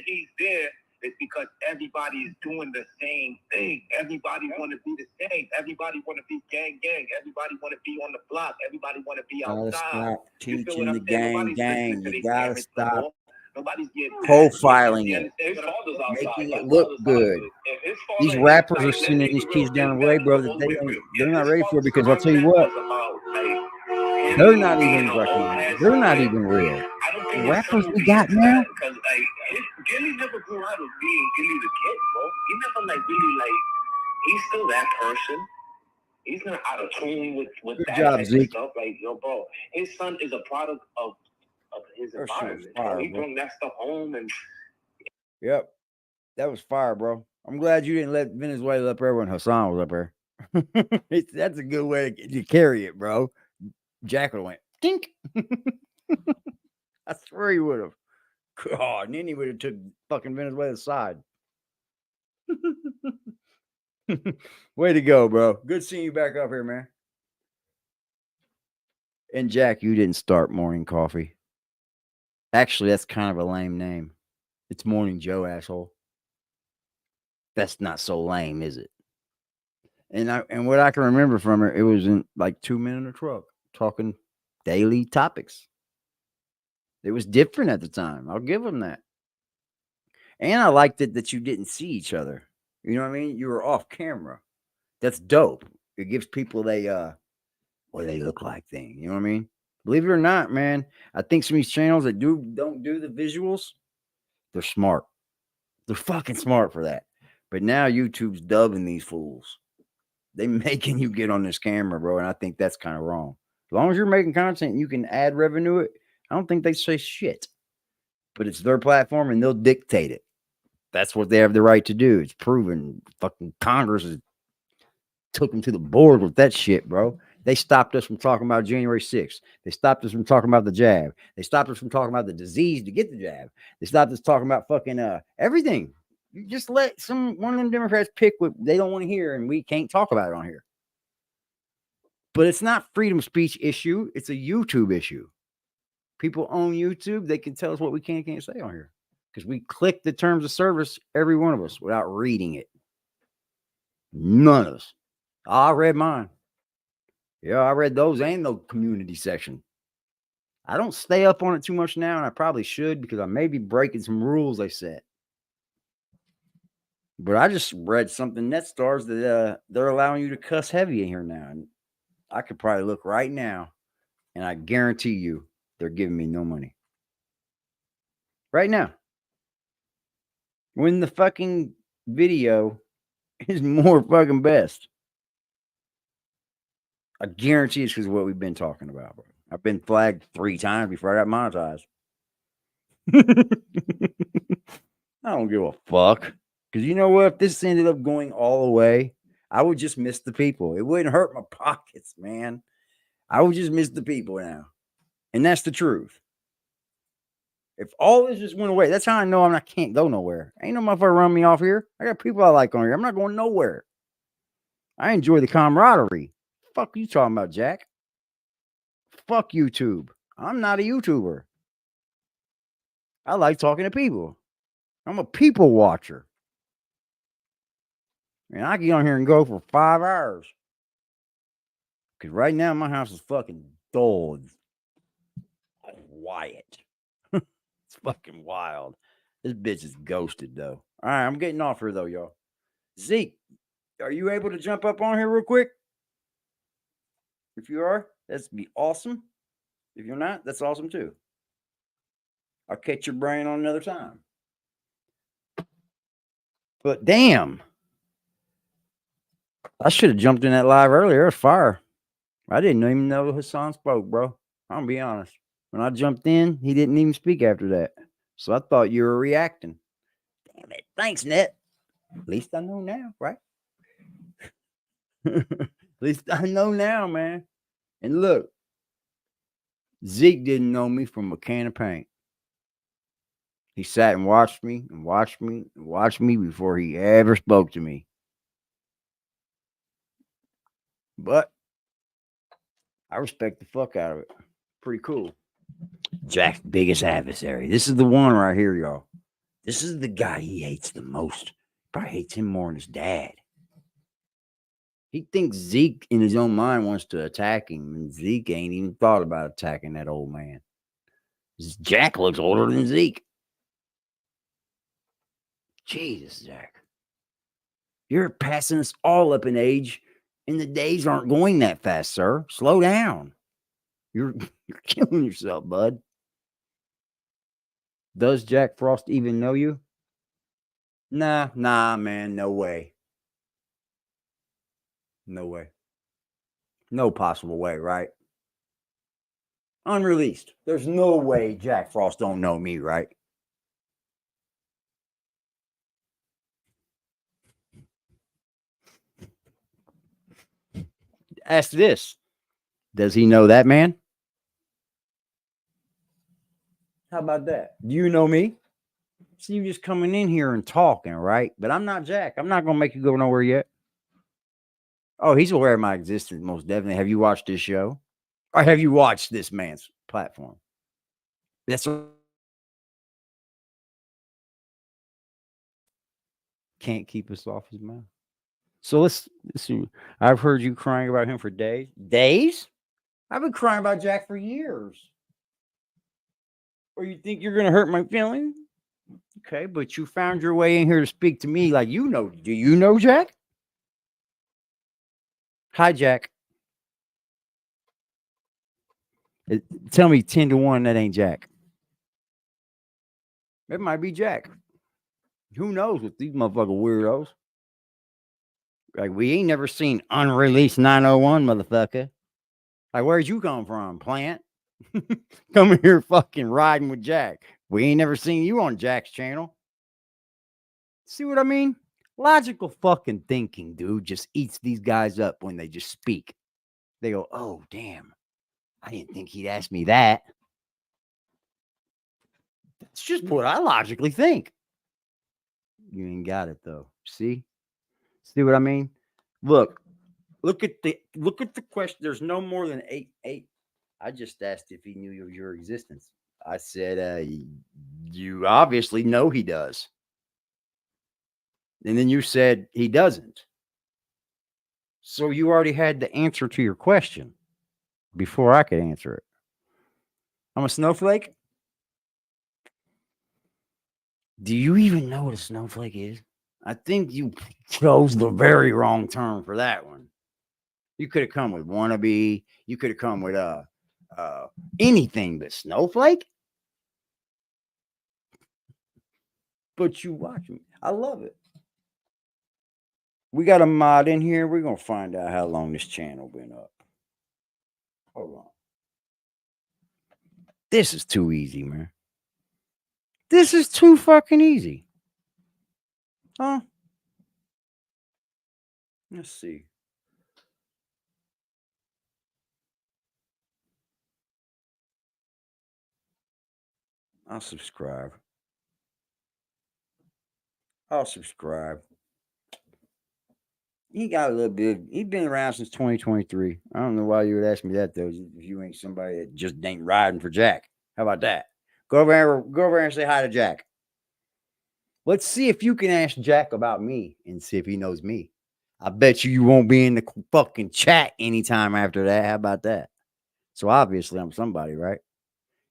he's there is because everybody is doing the same thing. Everybody want to be the same. Everybody want to be gang. Everybody want to be on the block. Everybody want to be
Gotta
outside.
stop
You feel
teaching
what
the
I'm saying? Nobody's
gang.
listening to
You
their
gotta
parents no
stop
more. Nobody's getting
profiling
You
it,
understand what I'm saying?
making it look good. These rappers are sending these kids down the way, bro, that they're not ready for, because I'll tell you what, they're not even fucking, they're not even real. The rappers we got now,
Because Gilly never grew out of being Gilly the kid, bro. He never really he's still that person. He's not out of tune with
Good
that
job,
type
Zeke.
of stuff. Like, yo, bro, his son is a product of his
That shit was
environment.
fire,
He
bro.
brought that stuff home, and
Yep, that was fire, bro. I'm glad you didn't let Venezuela up there when Hassan was up there. That's a good way to carry it, bro. Jackal went tink. I swear he would have. God, and then he would have took fucking Venezuela's side. Way to go, bro. Good seeing you back up here, man. And Jack, you didn't start Morning Coffee. Actually, that's kind of a lame name. It's Morning Joe, asshole. That's not so lame, is it? And what I can remember from her, it was in like 2 men in a truck talking daily topics. It was different at the time. I'll give them that. And I liked it that you didn't see each other. You know what I mean? You were off camera. That's dope. It gives people what they look like thing. You know what I mean? Believe it or not, man, I think some of these channels that don't do the visuals, they're smart. They're fucking smart for that. But now YouTube's dubbing these fools. They making you get on this camera, bro, and I think that's kind of wrong. As long as you're making content and you can add revenue it, I don't think they say shit. But it's their platform and they'll dictate it. That's what they have the right to do. It's proven. Fucking Congress took them to the board with that shit, bro. They stopped us from talking about January 6th. They stopped us from talking about the jab. They stopped us from talking about the disease to get the jab. They stopped us talking about fucking everything. You just let one of them Democrats pick what they don't want to hear, and we can't talk about it on here. But it's not freedom of speech issue. It's a YouTube issue. People own YouTube. They can tell us what we can't say on here because we click the terms of service, every one of us, without reading it. None of us. I read mine. Yeah, I read those and the community section. I don't stay up on it too much now, and I probably should because I may be breaking some rules they set. But I just read something that stars that they're allowing you to cuss heavy in here now. And I could probably look right now, and I guarantee you they're giving me no money. Right now. When the fucking video is more fucking best. I guarantee it's because of what we've been talking about, bro. I've been flagged 3 times before I got monetized. I don't give a fuck. Because you know what? If this ended up going all the way, I would just miss the people. It wouldn't hurt my pockets, man. I would just miss the people now. And that's the truth. If all this just went away, that's how I know I can't go nowhere. Ain't no motherfucker run me off here. I got people I like on here. I'm not going nowhere. I enjoy the camaraderie. Fuck you talking about, Jack? Fuck YouTube. I'm not a YouTuber. I like talking to people. I'm a people watcher. And I get on here and go for 5 hours. Because right now my house is fucking dull. Quiet. It's fucking wild. This bitch is ghosted, though. All right, I'm getting off here, though, y'all. Zeke, are you able to jump up on here real quick? If you are, that'd be awesome. If you're not, that's awesome, too. I'll catch your brain on another time. But damn. I should have jumped in that live earlier. It was fire. I didn't even know Hassan spoke, bro. I'm going to be honest. When I jumped in, he didn't even speak after that. So I thought you were reacting. Damn it. Thanks, Net. At least I know now, right? At least I know now, man. And look, Zeke didn't know me from a can of paint. He sat and watched me and watched me and watched me before he ever spoke to me. But I respect the fuck out of it. Pretty cool. Jack's biggest adversary. This is the one right here, y'all. This is the guy he hates the most. Probably hates him more than his dad. He thinks Zeke in his own mind wants to attack him, and Zeke ain't even thought about attacking that old man. Jack looks older than Zeke. Jesus, Jack. You're passing us all up in age, and the days aren't going that fast, sir. Slow down. You're killing yourself, bud. Does Jack Frost even know you? Nah, man. No way. No way. No possible way, right? Unreleased. There's no way Jack Frost don't know me, right? Ask this. Does he know that man? How about that? Do you know me? See you just coming in here and talking, right? But I'm not Jack. I'm not going to make you go nowhere yet. Oh, he's aware of my existence, most definitely. Have you watched this show? Or have you watched this man's platform? That's can't keep us off his mouth. So let's see. I've heard you crying about him for days. Days? I've been crying about Jack for years. Or you think you're going to hurt my feelings? Okay, but you found your way in here to speak to me like you know. Do you know Jack? Hi, Jack. Tell me 10-1 that ain't Jack. It might be Jack. Who knows with these motherfucking weirdos? Like, we ain't never seen unreleased 901, motherfucker. Like, where'd you come from, plant? Coming here fucking riding with Jack. We ain't never seen you on Jack's channel. See what I mean? Logical fucking thinking, dude, just eats these guys up when they just speak. they go, oh, damn. I didn't think he'd ask me that. That's just what I logically think. You ain't got it though. See what I mean? Look at the question. There's no more than eight. I just asked if he knew of your existence. I said, you obviously know he does. And then you said he doesn't. So you already had the answer to your question before I could answer it. I'm a snowflake. Do you even know what a snowflake is? I think you chose the very wrong term for that one. You could have come with wannabe. You could have come with anything but snowflake. But you watch me. I love it. We got a mod in here. We're gonna find out how long this channel been up. Hold on. This is too easy, man. This is too fucking easy. Huh? Let's see. I'll subscribe. He got a little bit. He's been around since 2023. I don't know why you would ask me that though. If you ain't somebody that just ain't riding for Jack. How about that? Go over there and say hi to Jack. Let's see if you can ask Jack about me and see if he knows me. I bet you won't be in the fucking chat anytime after that. How about that? So obviously I'm somebody, right?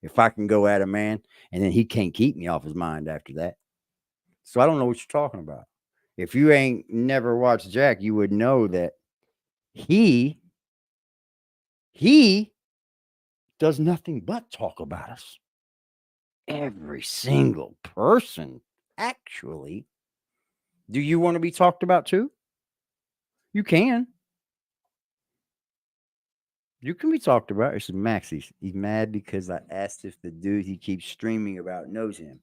If I can go at a man and then he can't keep me off his mind after that. So I don't know what you're talking about. If you ain't never watched Jack, you would know that he does nothing but talk about us. Every single person, actually. Do you want to be talked about too? You can. You can be talked about. It's Max. He's mad because I asked if the dude he keeps streaming about knows him.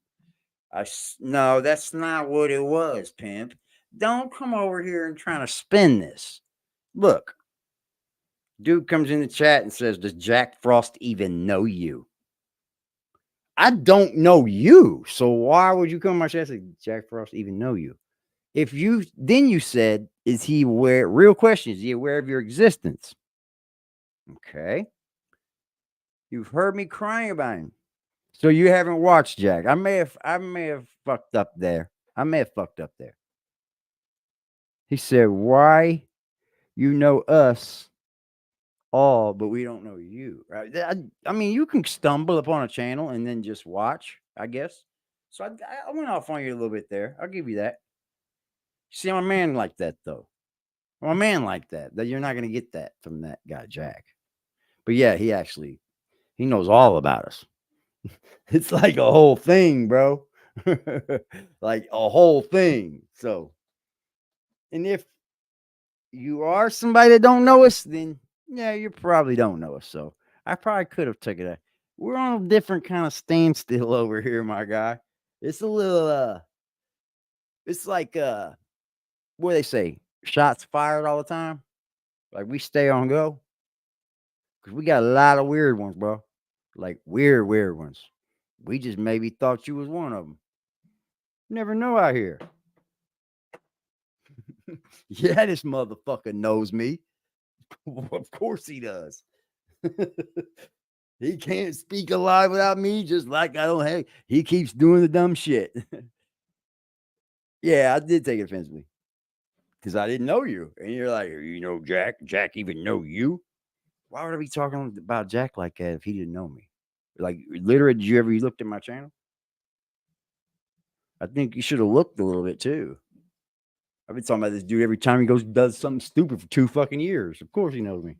No, that's not what it was, Pimp. Don't come over here and try to spin this. Look, dude comes in the chat and says, does Jack Frost even know you? I don't know you. So why would you come to my chat and say, Jack Frost even know you? Then you said, is he aware? Real question, is he aware of your existence? Okay. You've heard me crying about him. So you haven't watched Jack. I may have fucked up there. He said, why you know us all, but we don't know you, right? I mean, you can stumble upon a channel and then just watch, I guess. So I went off on you a little bit there. I'll give you that. See, I'm a man like that, though. I'm a man like that. That you're not going to get that from that guy, Jack. But yeah, he knows all about us. It's like a whole thing, bro. Like a whole thing. So, and if you are somebody that don't know us, then yeah, you probably don't know us. So I probably could have taken that. We're on a different kind of standstill over here, my guy. It's a little it's like what do they say? Shots fired all the time. Like we stay on go. Cause we got a lot of weird ones, bro. Like weird ones. We just maybe thought you was one of them. Never know out here. Yeah, this motherfucker knows me. Of course he does. He can't speak alive without me, just like I don't have. He keeps doing the dumb shit. Yeah, I did take it offensively because I didn't know you. And you're like, you know, Jack even know you? Why would I be talking about Jack like that if he didn't know me? Like, literally, did you ever looked at my channel? I think you should have looked a little bit too. I've been talking about this dude every time he does something stupid for 2 fucking years. Of course he knows me.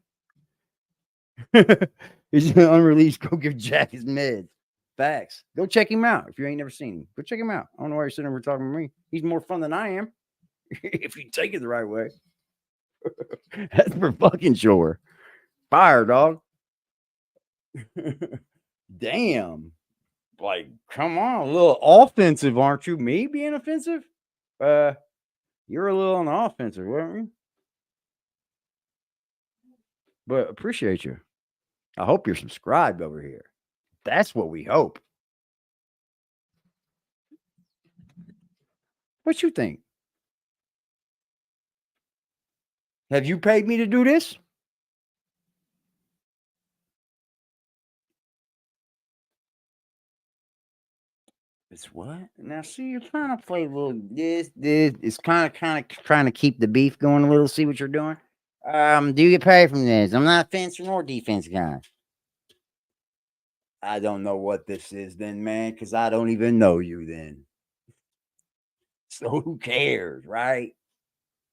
He's unreleased. Go give Jack his meds. Facts. Go check him out if you ain't never seen him. Go check him out. I don't know why you're sitting over talking to me. He's more fun than I am. If you take it the right way. That's for fucking sure. Fire, dog. Damn. Like, come on, a little offensive, aren't you? Me being offensive? You're a little on the offensive, weren't you? But appreciate you. I hope you're subscribed over here. That's what we hope. What you think? Have you paid me to do this? It's what? Now, see, you're trying to play a little this. It's kind of trying to keep the beef going a little. See what you're doing? Do you get paid from this? I'm not a offensive nor defense guy. I don't know what this is then, man, because I don't even know you then. So who cares, right?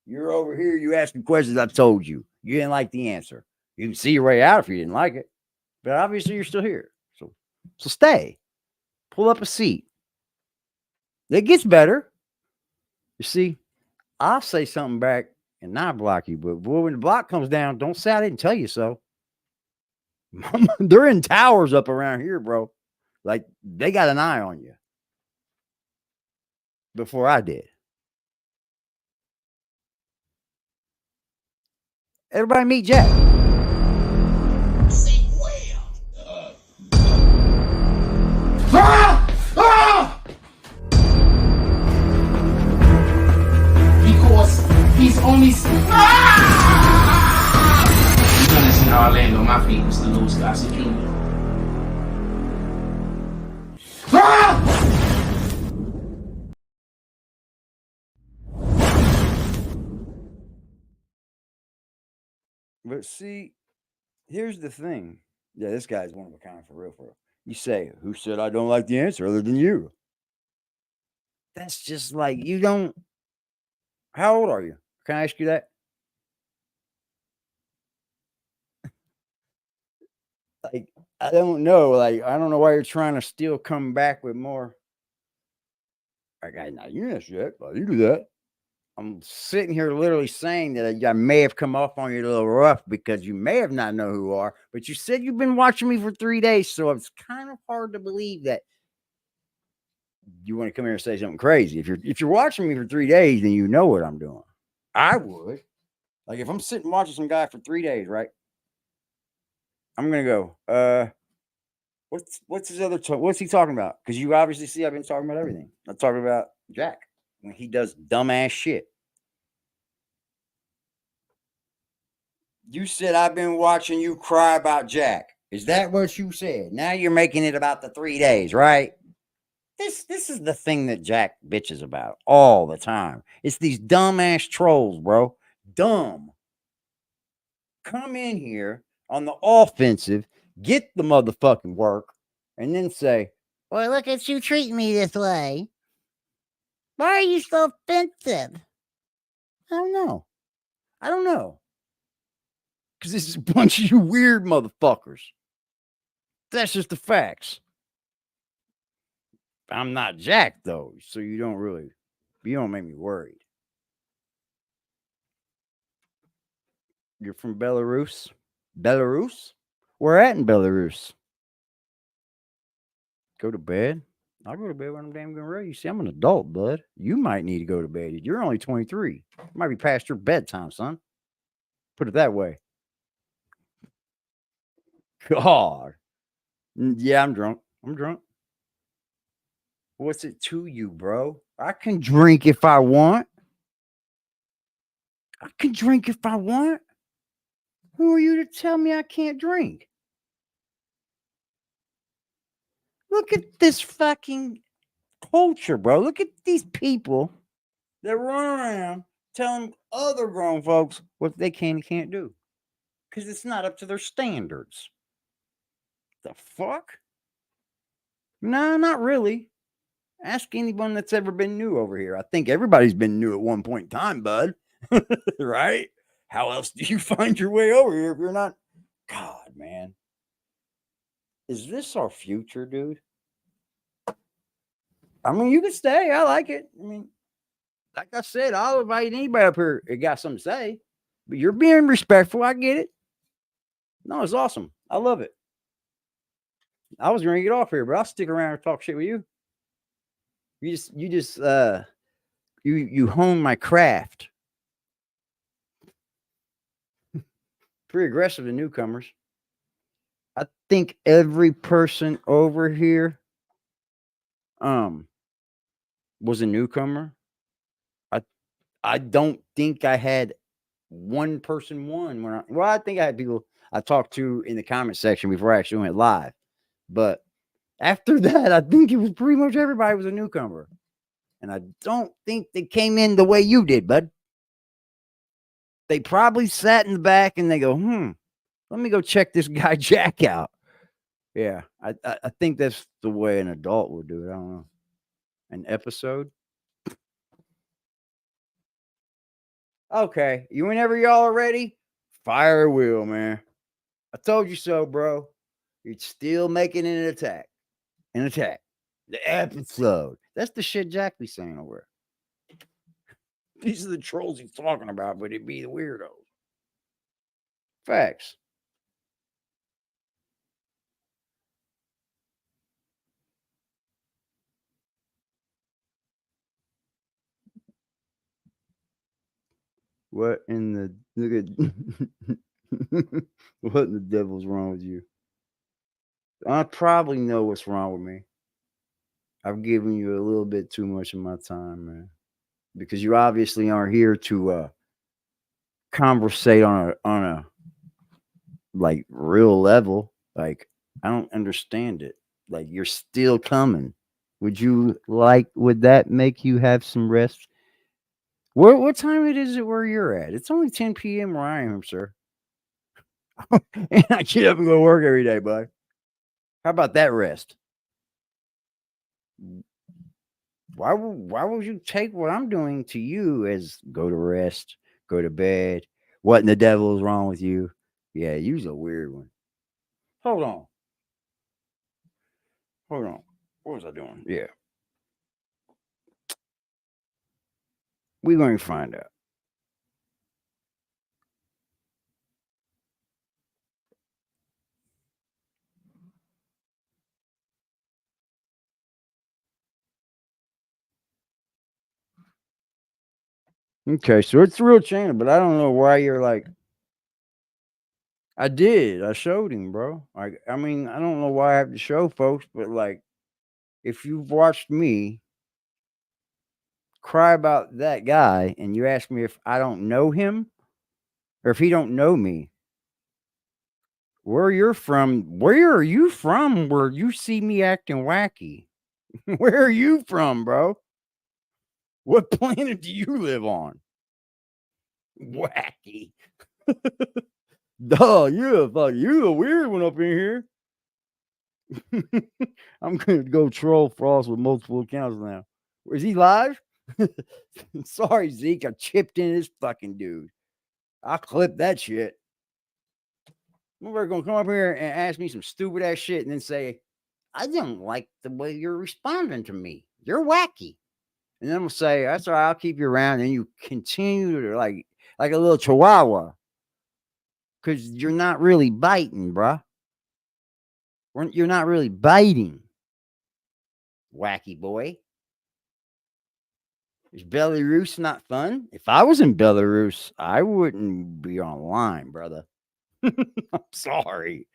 You're over here, you asking questions I've told you. You didn't like the answer. You can see your way out if you didn't like it. But obviously you're still here. So stay. Pull up a seat. It gets better. You see, I'll say something back and not block you, but boy, when the block comes down, don't say I didn't tell you so. They're in towers up around here, bro. Like they got an eye on you. Before I did. Everybody meet Jack.
Because he's only. You're gonna see how I land on my feet, Mr. Louis Gossett Jr.
But see, here's the thing. Yeah, this guy's one of a kind for real. You say, who said I don't like the answer other than you? That's just like, you don't. How old are you? Can I ask you that? Like, I don't know. Like, I don't know why you're trying to still come back with more. Like, you know shit. You do that. I'm sitting here literally saying that I may have come off on you a little rough because you may have not know who you are, but you said you've been watching me for 3 days, so it's kind of hard to believe that you want to come here and say something crazy. If you're watching me for 3 days, then you know what I'm doing. I would. Like if I'm sitting watching some guy for 3 days, right? I'm gonna go, what's his other what's he talking about? Because you obviously see I've been talking about everything. I'm talking about Jack when he does dumbass shit. You said I've been watching you cry about Jack. Is that what you said? Now you're making it about the 3 days, right? This is the thing that Jack bitches about all the time. It's these dumbass trolls, bro. Dumb. Come in here on the offensive, get the motherfucking work, and then say, well, look at you treating me this way. Why are you so offensive? I don't know. Because this is a bunch of you weird motherfuckers. That's just the facts. I'm not Jack, though, so you don't make me worried. You're from Belarus? Belarus? Where at in Belarus? Go to bed? I'll go to bed when I'm damn good ready. You see, I'm an adult, bud. You might need to go to bed. You're only 23. It might be past your bedtime, son. Put it that way. God. Yeah, I'm drunk. What's it to you, bro? I can drink if I want. Who are you to tell me I can't drink? Look at this fucking culture, bro. Look at these people that run around telling other grown folks what they can and can't do. Because it's not up to their standards. The fuck? No, not really. Ask anyone that's ever been new over here. I think everybody's been new at one point in time, bud. Right? How else do you find your way over here if you're not? God, man. Is this our future, dude? I mean, you can stay. I like it. I mean, like I said, I'll invite anybody up here that got something to say. But you're being respectful. I get it. No, it's awesome. I love it. I was going to get off here, but I'll stick around and talk shit with you. You hone my craft. pretty aggressive to newcomers. I think every person over here was a newcomer. I don't think I had one person won when I think I had people I talked to in the comment section before I actually went live. But after that, I think it was pretty much everybody was a newcomer. And I don't think they came in the way you did, bud. They probably sat in the back and they go, let me go check this guy Jack out. Yeah, I think that's the way an adult would do it. I don't know. An episode? Okay, whenever y'all are ready, fire wheel, man. I told you so, bro. You're still making an attack. An attack. The episode. That's the shit Jack be saying over there. These are the trolls he's talking about, but it'd be the weirdos. Facts. What in the look at what in the devil's wrong with you? I probably know what's wrong with me. I've given you a little bit too much of my time, man. Because you obviously aren't here to conversate on a like real level. Like, I don't understand it. Like, you're still coming. Would that make you have some rest? What time is it where you're at? It's only 10 p.m. where I am, sir. And I get up and go to work every day, bud. How about that rest? Why would you take what I'm doing to you as go to rest, go to bed? What in the devil is wrong with you? Yeah, you's a weird one. Hold on. What was I doing? Yeah. We're going to find out. Okay, so it's a real channel, but I don't know why you're like. I did. I showed him, bro. Like, I mean, I don't know why I have to show folks, but like, if you've watched me cry about that guy and you ask me if I don't know him or if he don't know me, where are you from where you see me acting wacky? Where are you from, bro? What planet do you live on? Wacky. Duh, you a weird one up in here. I'm gonna go troll Frost with multiple accounts now. Is he live? Sorry, Zeke. I chipped in this fucking dude. I'll clip that shit. We're gonna come up here and ask me some stupid ass shit and then say, I don't like the way you're responding to me. You're wacky. And then I'm gonna say, that's all right, I'll keep you around. And you continue to like a little chihuahua. Cause you're not really biting, bruh. You're not really biting. Wacky boy. Is Belarus not fun? If I was in Belarus, I wouldn't be online, brother. I'm sorry.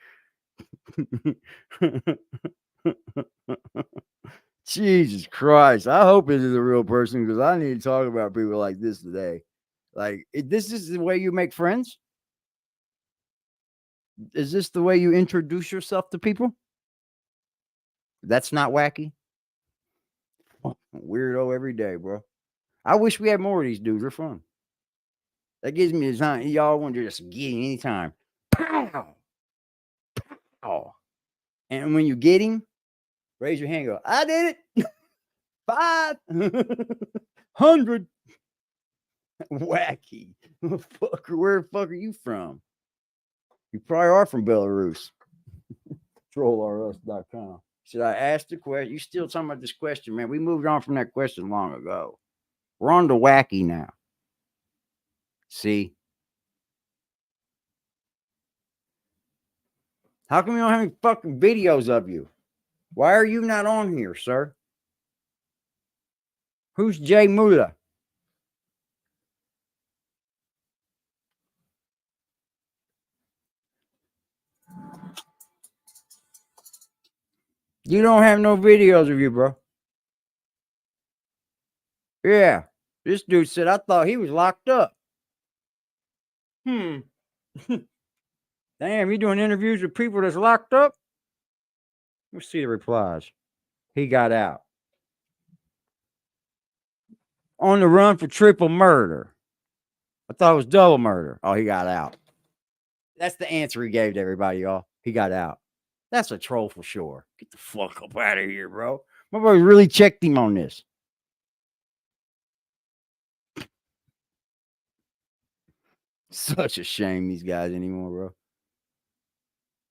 Jesus Christ. I hope this is a real person because I need to talk about people like this today. Like, this is the way you make friends? Is this the way you introduce yourself to people? That's not wacky? Weirdo every day, bro. I wish we had more of these dudes. They're fun. That gives me the time. Y'all want to just get him anytime. Pow! Pow! And when you get him, raise your hand. Go, I did it. 500. Wacky. Where the fuck are you from? You probably are from Belarus. TrollRUs.com. Should I ask the question? You still talking about this question, man? We moved on from that question long ago. We're on to wacky now. See? How come you don't have any fucking videos of you? Why are you not on here, sir? Who's Jay Muda? You don't have no videos of you, bro. Yeah. This dude said, I thought he was locked up. Damn, you doing interviews with people that's locked up? Let's see the replies. He got out. On the run for triple murder. I thought it was double murder. Oh, he got out. That's the answer he gave to everybody, y'all. He got out. That's a troll for sure. Get the fuck up out of here, bro. My boy really checked him on this. Such a shame these guys anymore, bro.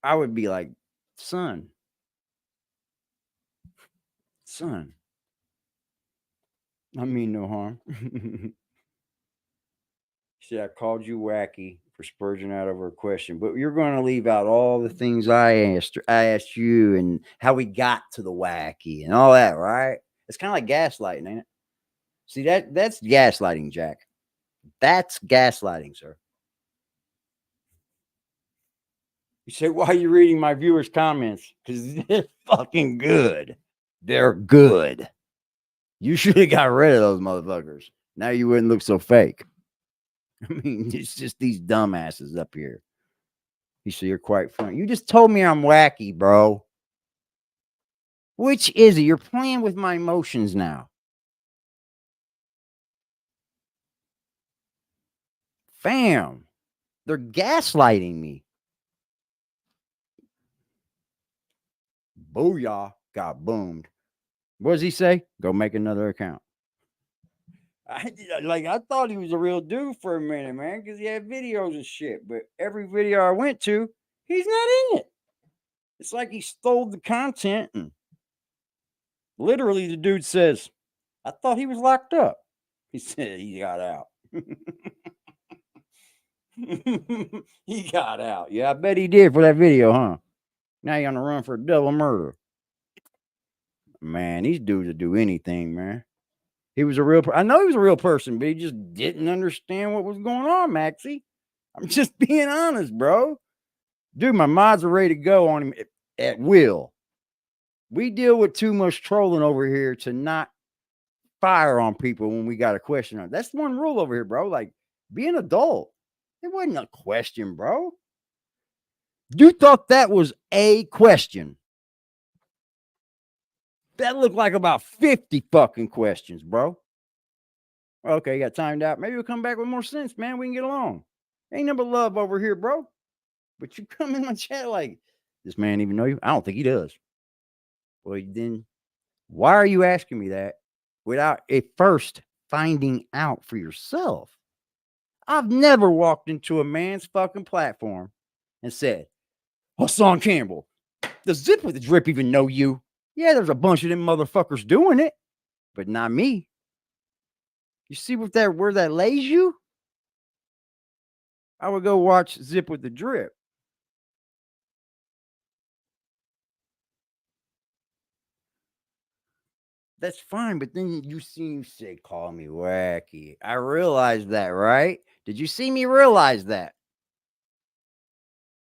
I would be like, son. I mean no harm. See, I called you wacky for spurging out over a question, but you're going to leave out all the things I asked you and how we got to the wacky and all that, right? It's kind of like gaslighting, ain't it? See, that's gaslighting, Jack. That's gaslighting, sir. You say, why are you reading my viewers' comments? Because they're fucking good. They're good. You should have got rid of those motherfuckers. Now you wouldn't look so fake. I mean, it's just these dumbasses up here. You say you're quite funny. You just told me I'm wacky, bro. Which is it? You're playing with my emotions now. Fam, they're gaslighting me. Booyah, got boomed. What does he say? Go make another account. I thought he was a real dude for a minute, man, because he had videos and shit. But every video I went to, he's not in it. It's like he stole the content. And literally, the dude says, I thought he was locked up. He said he got out. He got out. Yeah, I bet he did for that video, huh? Now you're on the run for a double murder. Man, these dudes would do anything, man. He was a real I know he was a real person, but he just didn't understand what was going on, Maxie. I'm just being honest, bro. Dude, my mods are ready to go on him at will. We deal with too much trolling over here to not fire on people when we got a question on. That's one rule over here, bro. Like, be an adult. It wasn't a question, bro. You thought that was a question. That looked like about 50 fucking questions, bro. Okay, you got timed out. Maybe we'll come back with more sense, man. We can get along. Ain't number love over here, bro. But you come in my chat like, this man even know you? I don't think he does. Well, then why are you asking me that without at first finding out for yourself? I've never walked into a man's fucking platform and said, Hassan Campbell, does Zip with the Drip even know you? Yeah, there's a bunch of them motherfuckers doing it, but not me. You see where that lays you? I would go watch Zip with the Drip. That's fine, but then you say, call me wacky. I realized that, right? Did you see me realize that?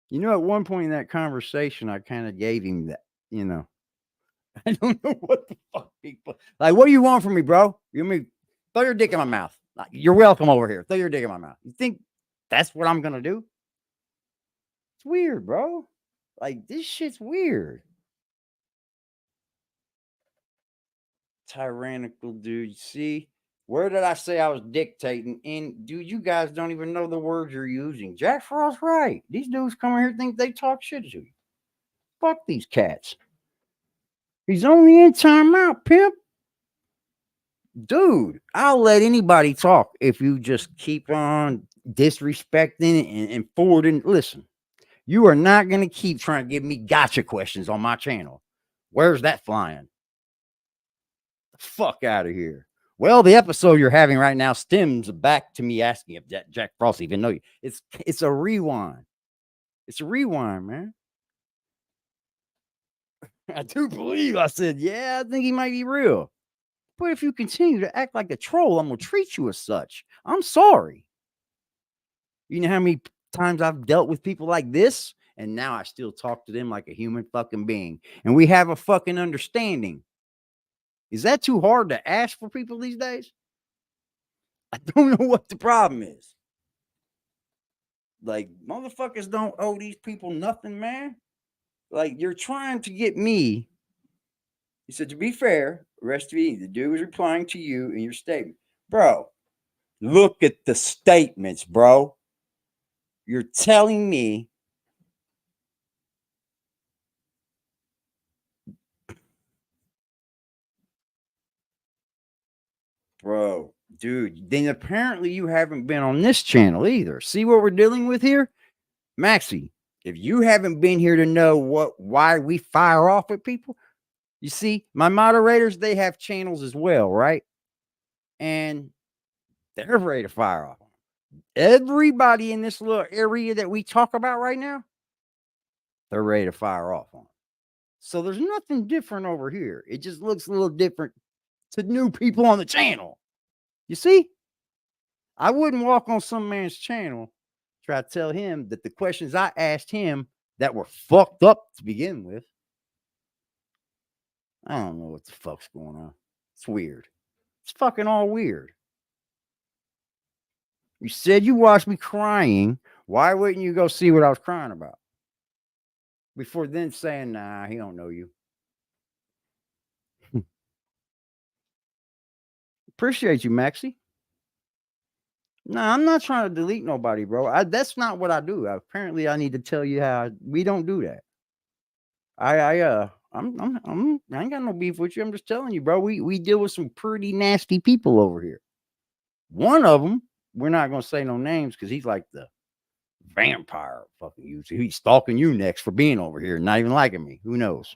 You know, at one point in that conversation, I kind of gave him that, you know. I don't know what the fuck people like. What do you want from me, bro? You want me throw your dick in my mouth? You're welcome over here. Throw your dick in my mouth. You think that's what I'm gonna do? It's weird, bro. Like, this shit's weird. Tyrannical dude. See, where did I say I was dictating? And dude, you guys don't even know the words you're using. Jack Frost's right. These dudes come in here think they talk shit to you. Fuck these cats. He's only in timeout, Pimp. Dude, I'll let anybody talk if you just keep on disrespecting and forwarding. Listen, you are not going to keep trying to give me gotcha questions on my channel. Where's that flying? The fuck out of here. Well, the episode you're having right now stems back to me asking if Jack Frost even know you. It's a rewind. It's a rewind, man. I do believe I said, yeah, I think he might be real. But if you continue to act like a troll, I'm going to treat you as such. I'm sorry. You know how many times I've dealt with people like this And now I still talk to them like a human fucking being. And we have a fucking understanding. Is that too hard to ask for people these days? I don't know what the problem is. Like, motherfuckers don't owe these people nothing, man. Like, you're trying to get me. He said, to be fair, rest of you, the dude was replying to you in your statement. Bro, look at the statements, bro. You're telling me bro, dude, then apparently you haven't been on this channel either. See what we're dealing with here? Maxie, if you haven't been here to know why we fire off at people, you see, my moderators, they have channels as well, right? And they're ready to fire off. Everybody in this little area that we talk about right now, they're ready to fire off on. So there's nothing different over here. It just looks a little different to new people on the channel. You see? I wouldn't walk on some man's channel, try to tell him that the questions I asked him that were fucked up to begin with. I don't know what the fuck's going on. It's weird. It's fucking all weird. You said you watched me crying. Why wouldn't you go see what I was crying about? Before then saying, nah, he don't know you. Appreciate you, Maxie. No, I'm not trying to delete nobody, bro. That's not what I do. Apparently, I need to tell you how we don't do that. I ain't got no beef with you. I'm just telling you, bro. We deal with some pretty nasty people over here. One of them, we're not gonna say no names because he's like the vampire fucking you. He's stalking you next for being over here, not even liking me. Who knows?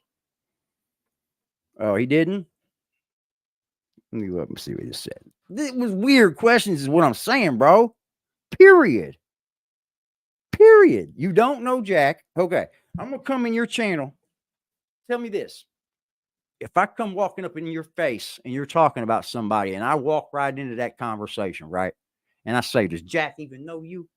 Oh, he didn't. Let me see what he said. It was weird questions, is what I'm saying, bro. Period. Period. You don't know Jack. Okay, I'm gonna come in your channel. Tell me this. If I come walking up in your face and you're talking about somebody and I walk right into that conversation, right? And I say, does Jack even know you?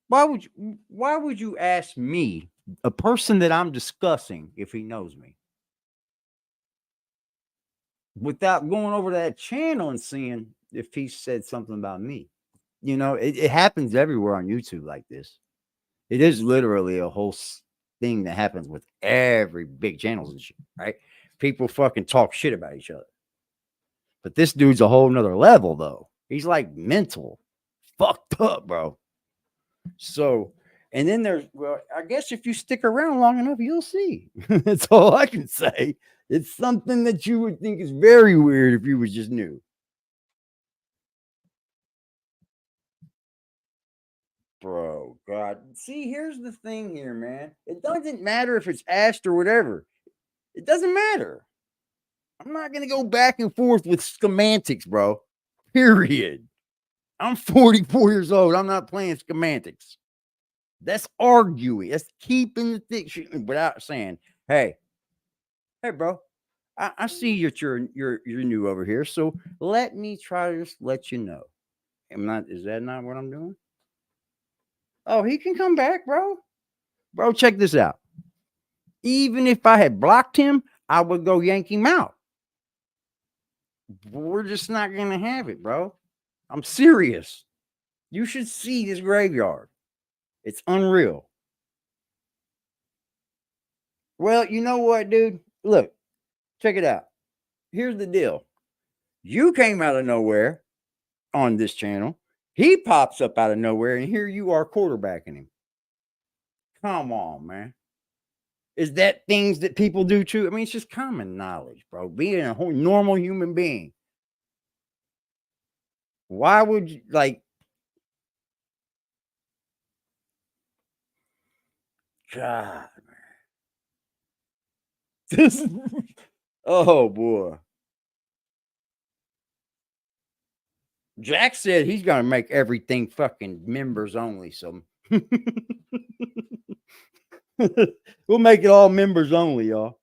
Why would you ask me, a person that I'm discussing, if he knows me? Without going over that channel and seeing if he said something about me. You know, it happens everywhere on YouTube like this. It is literally a whole thing that happens with every big channels and shit, right? People fucking talk shit about each other. But this dude's a whole nother level, though. He's like mental, fucked up, bro. So, and then there's, well, I guess if you stick around long enough, you'll see. That's all I can say. It's something that you would think is very weird if you was just new. Bro, God. See, here's the thing here, man. It doesn't matter if it's asked or whatever. It doesn't matter. I'm not going to go back and forth with semantics, bro. Period. I'm 44 years old. I'm not playing semantics. That's arguing. That's keeping the thing without saying, hey, bro, I see that you're new over here. So let me try to just let you know. Is that not what I'm doing? Oh, he can come back, bro. Bro, check this out. Even if I had blocked him, I would go yank him out. We're just not going to have it, bro. I'm serious. You should see this graveyard. It's unreal. Well, you know what, dude? Look, check it out. Here's the deal. You came out of nowhere on this channel. He pops up out of nowhere, and here you are quarterbacking him. Come on, man. Is that things that people do too? I mean, it's just common knowledge, bro. Being a whole normal human being. Why would you, like, God, man. This, oh, boy. Jack said he's going to make everything fucking members only. So We'll make it all members only, y'all.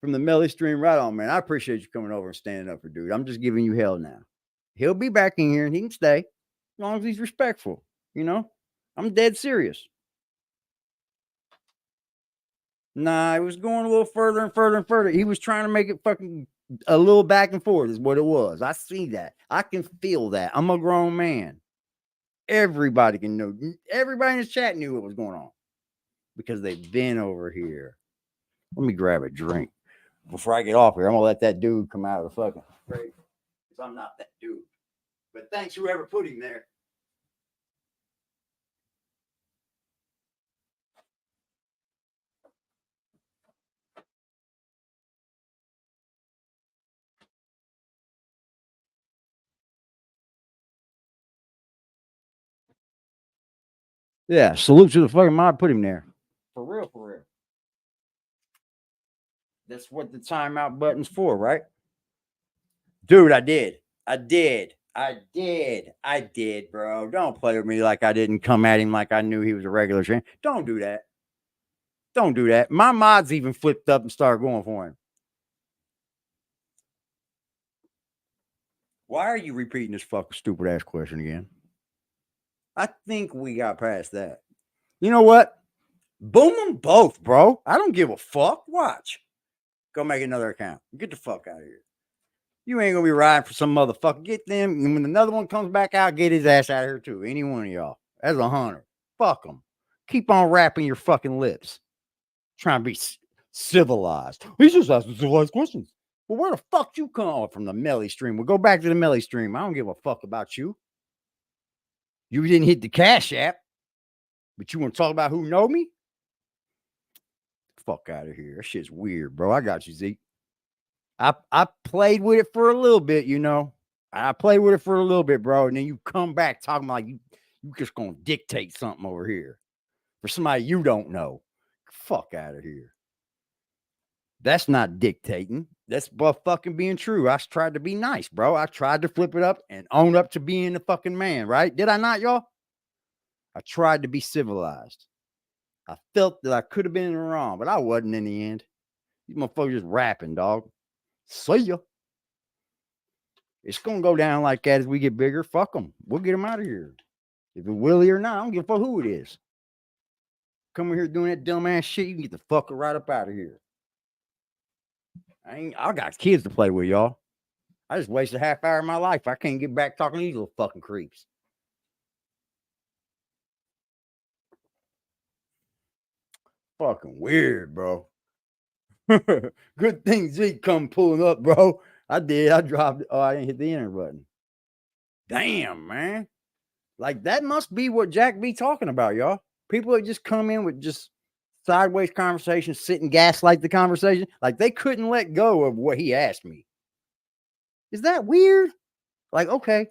From the Melly stream right on, man. I appreciate you coming over and standing up for dude. I'm just giving you hell now. He'll be back in here and he can stay as long as he's respectful. You know, I'm dead serious. Nah, it was going a little further and further and further. He was trying to make it fucking a little back and forth, is what it was. I see that. I can feel that. I'm a grown man. Everybody can know. Everybody in the chat knew what was going on because they've been over here. Let me grab a drink before I get off here. I'm gonna let that dude come out of the fucking crate because I'm not that dude. But thanks whoever put him there. Yeah, salute to the fucking mod put him there. For real, for real. That's what the timeout button's for, right? Dude, I did, bro. Don't play with me like I didn't come at him like I knew he was a regular champ. Don't do that. Don't do that. My mods even flipped up and started going for him. Why are you repeating this fucking stupid ass question again? I think we got past that. You know what? Boom them both, bro. I don't give a fuck. Watch. Go make another account. Get the fuck out of here. You ain't gonna be riding for some motherfucker. Get them. And when another one comes back out, get his ass out of here too. Any one of y'all. As a hunter. Fuck them. Keep on wrapping your fucking lips. Trying to be civilized. He's just asking civilized questions. Well, where the fuck you come from? The Melly stream. We'll go back to the Melly stream. I don't give a fuck about you. You didn't hit the Cash App, but you want to talk about who know me? Fuck out of here. That shit's weird, bro. I got you, Zeke. I played with it for a little bit, you know. I played with it for a little bit, bro. And then you come back talking like you just gonna dictate something over here for somebody you don't know. Fuck out of here. That's not dictating. That's but fucking being true. I tried to be nice, bro. I tried to flip it up and own up to being the fucking man, right? Did I not, y'all? I tried to be civilized. I felt that I could have been wrong, but I wasn't in the end. These motherfuckers just rapping, dog. See ya. It's gonna go down like that as we get bigger. Fuck them. We'll get them out of here. If it's Willie or not, I don't give a fuck who it is. Come here doing that dumbass shit, you can get the fuck right up out of here. I got kids to play with, y'all. I just wasted a half hour of my life. I can't get back talking to these little fucking creeps. Fucking weird, bro. Good thing Zeke come pulling up, bro. I did. I dropped it. Oh, I didn't hit the enter button. Damn, man. Like, that must be what Jack be talking about, y'all. People that just come in with just sideways conversations, sit and gaslight the conversation. Like, they couldn't let go of what he asked me. Is that weird? Like, okay,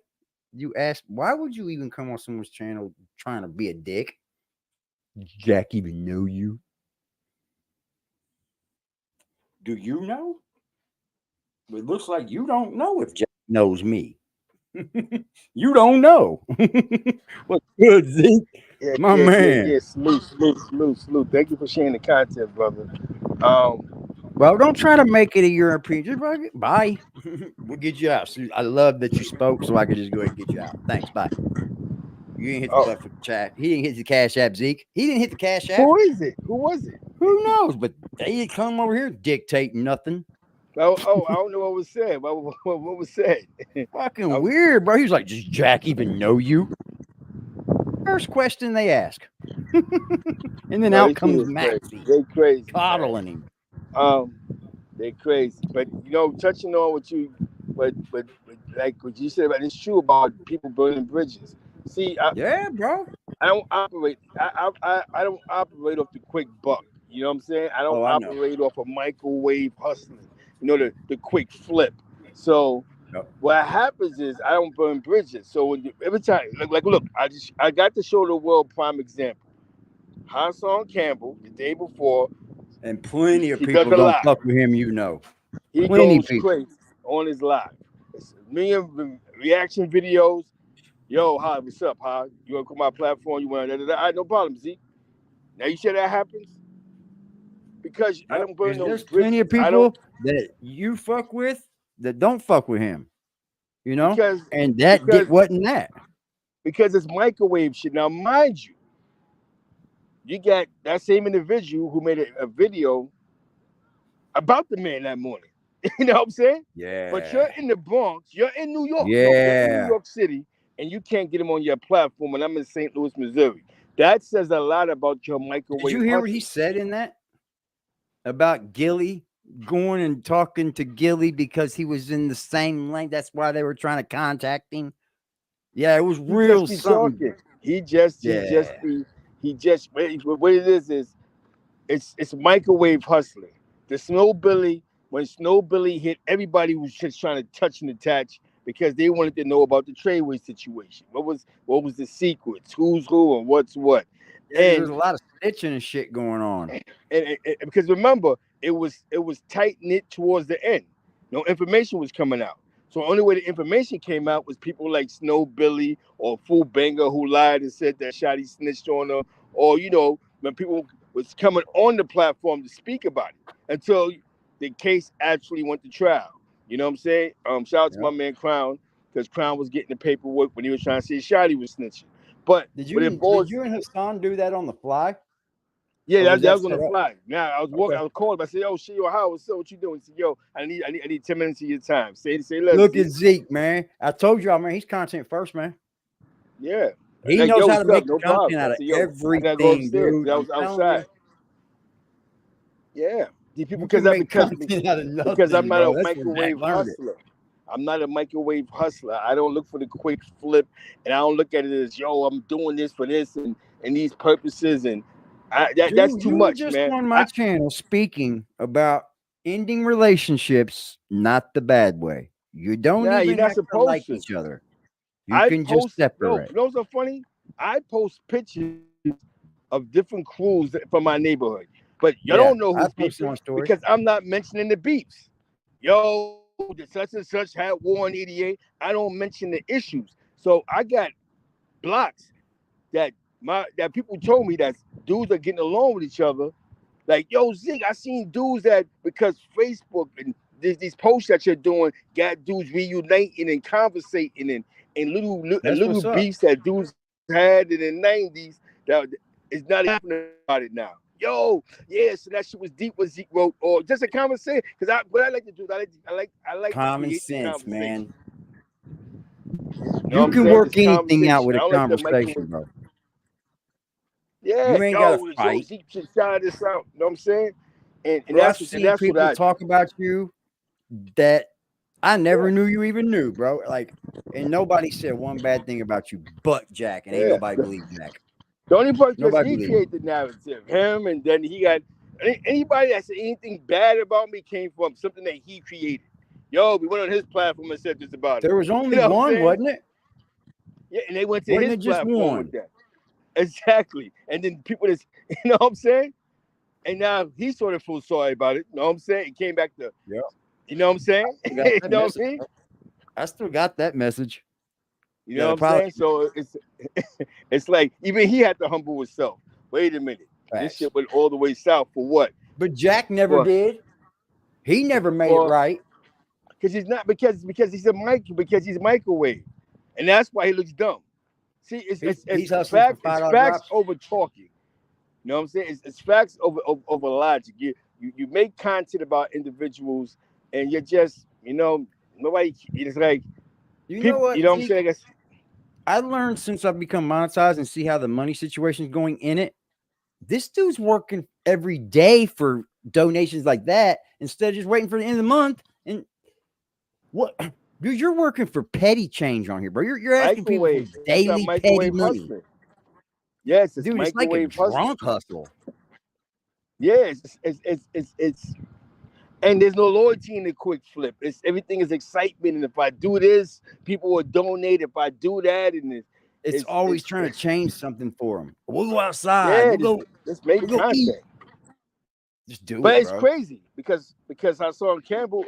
you asked, why would you even come on someone's channel trying to be a dick? Does Jack even know you? Do you know? It looks like you don't know if Jack knows me. You don't know. What's good, Zeke?
Yeah,
My man.
Yeah. Salute. Thank you for sharing the content, brother.
Well, don't try to make it a European. Just bye. We'll get you out. I love that you spoke, so I could just go ahead and get you out. Thanks. Bye. You didn't hit the button for the chat. He didn't hit the Cash App, Zeke. He didn't hit the Cash App.
Who is it? Who was it?
Who knows? But they didn't come over here dictating nothing.
Oh, I don't know what was said. What was said?
Fucking weird, bro. He was like, does Jack even know you? First question they ask. And then out comes Maxie.
They crazy.
Coddling him.
They're crazy. But, you know, touching on what you, but like what you said about it's true about people burning bridges. See,
yeah, bro.
I don't operate. I don't operate off the quick buck. You know what I'm saying? I don't operate off a microwave hustling. You know, the quick flip. So what happens is I don't burn bridges. So every time, like look, I got to show the world prime example. Hassan Campbell the day before,
and plenty of people don't fuck with him. You know,
he goes crazy on his live. It's a million reaction videos. Yo, hi, what's up? Hi, you want to come on my platform? You want to? All right, no problem, Zeke. Now you say that happens because I don't burn
And
those
there's
bridges.
plenty of people that you fuck with that don't fuck with him. You know, and wasn't that
because it's microwave shit. Now, mind you, you got that same individual who made a video about the man that morning. You know what I'm saying?
Yeah.
But you're in the Bronx, you're in New York,
Yeah.
no, you're in New York City, and you can't get him on your platform. And I'm in St. Louis, Missouri. That says a lot about your microwave.
Did you hear what he said in that about Gilly going and talking to Gilly because he was in the same lane? That's why they were trying to contact him. Yeah, it was real something.
Talking. He just what it is it's microwave hustling. The Snow Billy, when Snow Billy hit, everybody was just trying to touch and attach because they wanted to know about the Treyway situation. What was the secrets? Who's who and what's what?
Yeah, there's a lot of snitching and shit going on.
And because remember, it was tight knit towards the end. No information was coming out. So the only way the information came out was people like Snow Billy or Fool Banger who lied and said that Shotty snitched on her, or when people was coming on the platform to speak about it until the case actually went to trial. You know what I'm saying? Shout out to my man Crown, because Crown was getting the paperwork when he was trying to say Shotty was snitching. But
did you and Hassan do that on the fly?
Yeah, that was on the fly. Now I was walking, I was calling. I said, "Yo, shit, yo, how? What's up? What you doing?" He said, "Yo, I need 10 minutes of your time." Say,
look at Zeke, man. I told you, man. He's content first, man.
Yeah,
he knows how to make content out of everything, dude.
I was outside. Yeah, because I'm not a microwave hustler. I'm not a microwave hustler. I don't look for the quick flip, and I don't look at it as, yo, I'm doing this for this and these purposes, and that's too much,
just
man.
On my channel, speaking about ending relationships, not the bad way. You don't even have to like each other. You can just separate.
You know what's funny? I post pictures of different crews from my neighborhood, but you don't know who's beefing because I'm not mentioning the beefs. Yo, the such and such had war in '88. I don't mention the issues, so I got blocks that people told me that dudes are getting along with each other. Like, yo, Zig, I seen dudes that because Facebook and these posts that you're doing got dudes reuniting and conversating and little beefs that dudes had in the '90s that is not happening about it now. Yo, yeah, so that shit was deep what Zeke wrote, or just a conversation. Because what I like to do is I like
common
to
sense, man.
You
can work anything out with a conversation, bro.
Yeah,
you ain't got to fight.
Zeke should shout this out. You know what I'm saying? And
bro,
that's
people talk about you that I never knew you even knew, bro. Like, and nobody said one bad thing about you but Jack, and ain't nobody believe Jack.
The only person he created the narrative, him, and then he got anybody that said anything bad about me came from something that he created. Yo, we went on his platform and said this about it.
There was only one, wasn't it?
Yeah, and they went to his platform with that. Exactly. And then people just, you know what I'm saying? And now he sort of feels sorry about it. You know what I'm saying? It came back to, you know what I'm saying? You know what I mean?
I still got that message.
You know what I'm saying? So it's like even he had to humble himself. Wait a minute. This shit went all the way south for what?
But Jack never did. He never made it right.
Because he's not because he's microwave. And that's why he looks dumb. See, it's facts over talking. You know what I'm saying? It's facts over logic. You make content about individuals and you're just, nobody, it's like
know what?
You know what I'm saying?
I learned since I've become monetized and see how the money situation is going in it. This dude's working every day for donations like that instead of just waiting for the end of the month. And what, dude, you're working for petty change on here, bro. You're asking people for daily petty money.
Yes,
dude, it's like a drunk hustle.
Yes, it's and there's no loyalty in the quick flip. Everything is excitement, and if I do this, people will donate. If I do that, and
it's always trying to change something for them. We'll go outside.
Yeah, let's make content.
Just do it,
but it's
bro.
crazy because I saw Campbell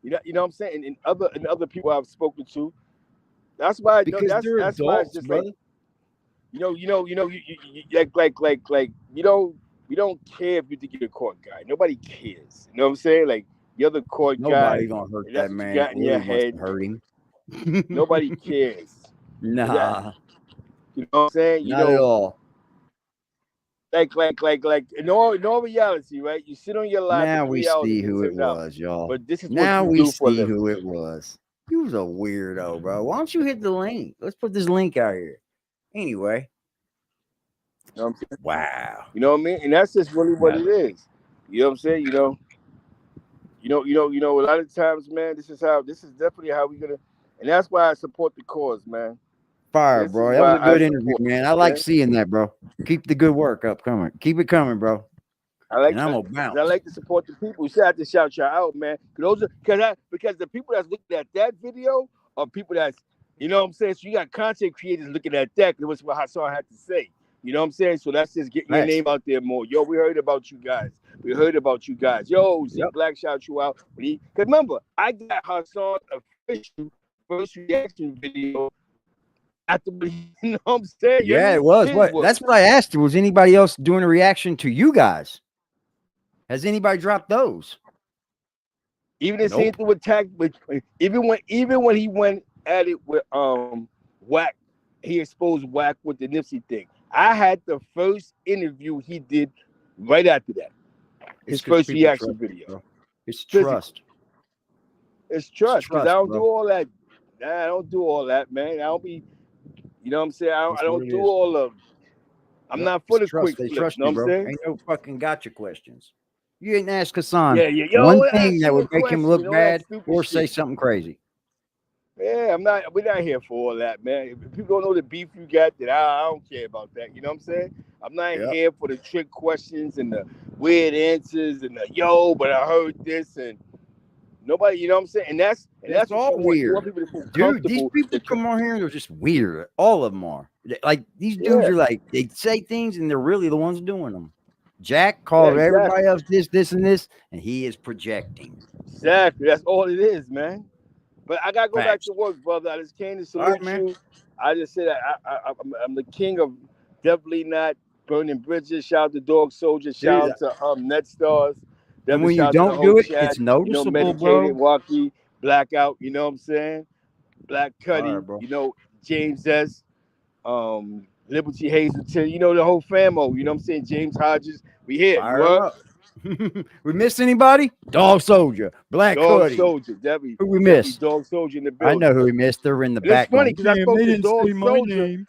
you know what I'm saying, and other people I've spoken to. That's why
they're adults,
why it's just
brother.
like, like you don't care if you think you're a court guy. Nobody cares. You know what I'm saying? Like you're the court guy,
Nobody gonna hurt
and
that
that's what you
man that
got in your
really wants
head.
to hurt him.
Nobody cares.
Nah,
You know what I'm saying?
not at all.
Like in all reality, right? You sit on your lap for
Now we
3 hours and
see
get
who it
10 hours.
was, y'all.
But this is what
Now
you
we
do for a
see
living.
who it was. He was a weirdo, bro. Why don't you hit the link? Let's put this link out here. Anyway.
You know what I'm saying?
Wow.
You know what I mean? And that's just really what it is. You know what I'm saying? You know, a lot of times, man, this is definitely how we're gonna, and that's why I support the cause, man.
Fire,
This
bro.
is
That was
why
a good
I
interview,
support
man.
it,
I like
man.
seeing that, bro. Keep the good work up coming. Keep it coming, bro. And I'm gonna bounce.
I like to support the people. So I have to shout y'all out, man. Because the people that's looking at that video are people that's, you know what I'm saying? So you got content creators looking at that. That was what Hassan had to say. You know what I'm saying? So that's just getting your name out there more. Yo, we heard about you guys. Yo, Z Black shout you out. Because remember, I got Hassan's official first reaction video after what you know what I'm saying?
Yeah, it was. That's what I asked you. Was anybody else doing a reaction to you guys? Has anybody dropped those?
Even the same thing with Tag, even when he went at it with Whack, he exposed Whack with the Nipsey thing. I had the first interview he did right after that. His first reaction video.
Bro. It's trust.
It's trust, because I don't do all that. I don't do all that, man. I don't be, you know what I'm saying? I don't do all of. I'm not for the quick
They
flip.
trust
You know
you,
what I'm
bro.
saying?
Ain't no fucking gotcha questions. You didn't ask Hassan
Yo,
one
ask
thing that
you a
would make him
question,
look
all that
bad
stupid
or
shit.
say something crazy.
Yeah, we're not here for all that, man. If people don't know the beef you got, then I don't care about that. You know what I'm saying? I'm not here for the trick questions and the weird answers and the but I heard this and nobody, you know what I'm saying? And that's
It's
what
all
you want.
weird.
You want people to feel
Dude, these
comfortable.
people come on here and they're just weird. All of them are. Like these dudes are like, they say things and they're really the ones doing them. Jack called everybody else this, and this, and he is projecting.
Exactly. That's all it is, man. But I gotta go back to work, brother. I just came to salute you. I just said I'm the king of definitely not burning bridges. Shout out to Dog Soldier. Shout out to Net Stars.
And when
Definitely
you
shout out to the
don't
whole
do it,
chat.
it's noticeable,
Medicated,
bro.
Walkie, Blackout. You know what I'm saying? Black Cuddy.
Fire,
James S. Liberty Hazelton. The whole famo. You know what I'm saying? James Hodges. We here.
Fire up. We missed anybody? Dog Soldier, Black
Dog
Hoodie.
Soldier. Definitely.
Who we missed?
Dog Soldier in the
I
building.
know who we missed. They're in the back.
It's funny because I spoke to Dog Soldier.
Name.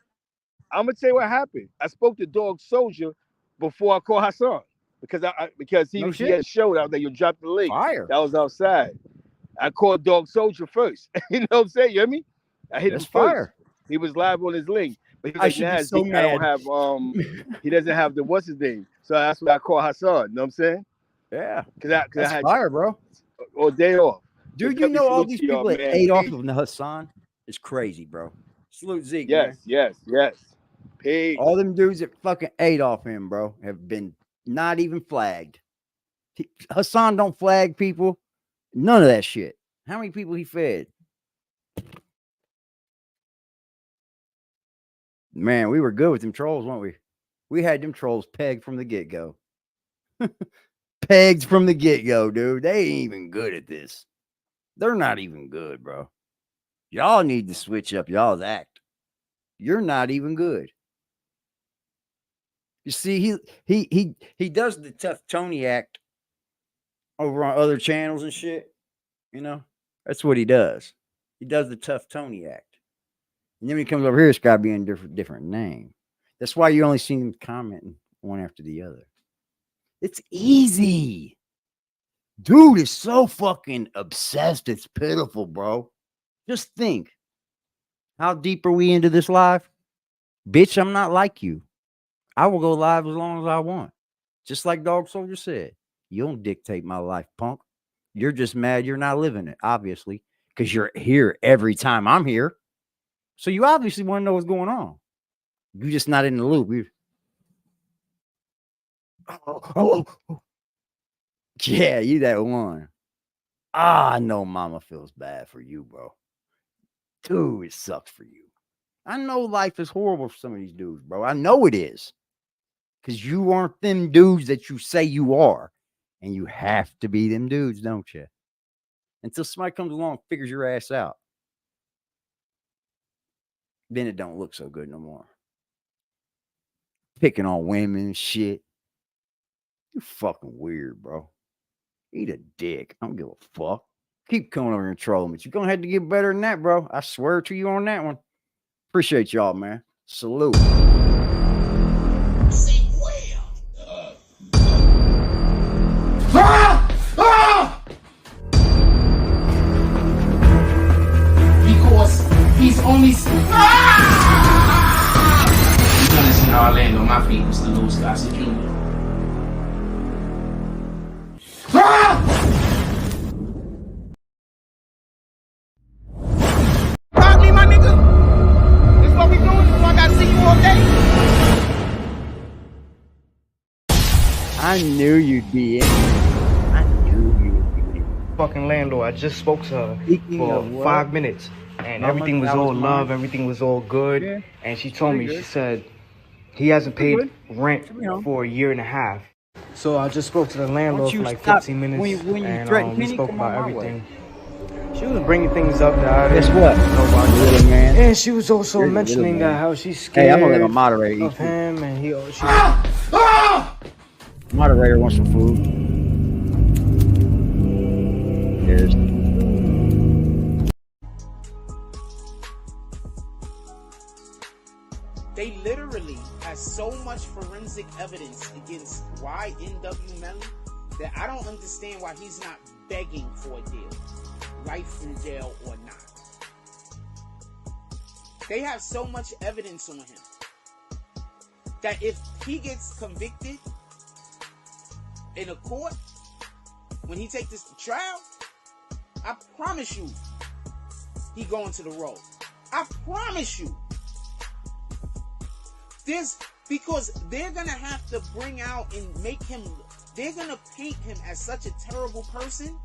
I'm gonna tell you what happened. I spoke to Dog Soldier before I called Hassan because he had showed out there. You dropped the link.
Fire.
That was outside. I called Dog Soldier first. You know what I'm saying? You hear me? I hit him first.
Fire.
He was live on his link, but he was
I
like,
should
"Nah,
be so
I
mad."
don't have he doesn't have the what's his name." So that's why I called Hassan. You know what I'm saying?
Yeah.
Because
That's
I had
fire, bro.
All day off.
Dude, you know all these people that ate off of Hassan? It's crazy, bro. Salute Zeke, man.
Yes. Peace.
All them dudes that fucking ate off him, bro, have been not even flagged. Hassan don't flag people. None of that shit. How many people he fed? Man, we were good with them trolls, weren't we? We had them trolls pegged from the get-go. Pegged from the get-go, dude. They ain't even good at this. They're not even good, bro. Y'all need to switch up y'all's act. You're not even good. You see, he does the tough Tony act over on other channels and shit. You know, that's what he does. He does the tough Tony act. And then when he comes over here, it's got to be in a different name. That's why you only see him commenting one after the other. It's easy. Dude is so fucking obsessed. It's pitiful, bro. Just think. How deep are we into this live? Bitch, I'm not like you. I will go live as long as I want. Just like Dog Soldier said. You don't dictate my life, punk. You're just mad you're not living it, obviously, because you're here every time I'm here. So you obviously want to know what's going on. You're just not in the loop. Yeah, you that one. I know mama feels bad for you, bro. Dude, it sucks for you. I know life is horrible for some of these dudes, bro. I know it is. Because you aren't them dudes that you say you are. And you have to be them dudes, don't you? Until somebody comes along and figures your ass out. Then it don't look so good no more. Picking on women and shit. You fucking weird, bro. Eat a dick. I don't give a fuck. Keep coming over and trolling me. You're going to have to get better than that, bro. I swear to you on that one. Appreciate y'all, man. Salute.
Because he's only. You're gonna see how I land on my feet, Mr. Louis Gossett Jr.
Rob me, my nigga. This what we doing? So I gotta see you all day.
I knew you'd be in. I knew you would be in.
Fucking landlord. I just spoke to her for 5 minutes, and
How
everything
much
was
that
all
was
love,
mine?
everything was all good.
Yeah.
And she told me,
Pretty
she
good.
said he hasn't paid
good.
rent for a year and a half. So I just spoke to the landlord for
you
like
stop
15 minutes,
when you
and
threaten
we
Penny,
spoke
come on
about
my way.
everything. She was bringing things up that I
Guess
didn't
what?
know about.
Little man.
And she was also
You're the
mentioning
little
that
man.
how she's
Hey,
scared
I'm gonna let my moderator eat
of
too.
him, and she
Moderator wants some food. There's
They literally have so much forensic evidence against YNW Melly that I don't understand why he's not begging for a deal, life in jail or not. They have so much evidence on him that if he gets convicted in a court, when he take this to trial, I promise you, he going to the road. I promise you. Because they're gonna have to bring out and make him, they're gonna paint him as such a terrible person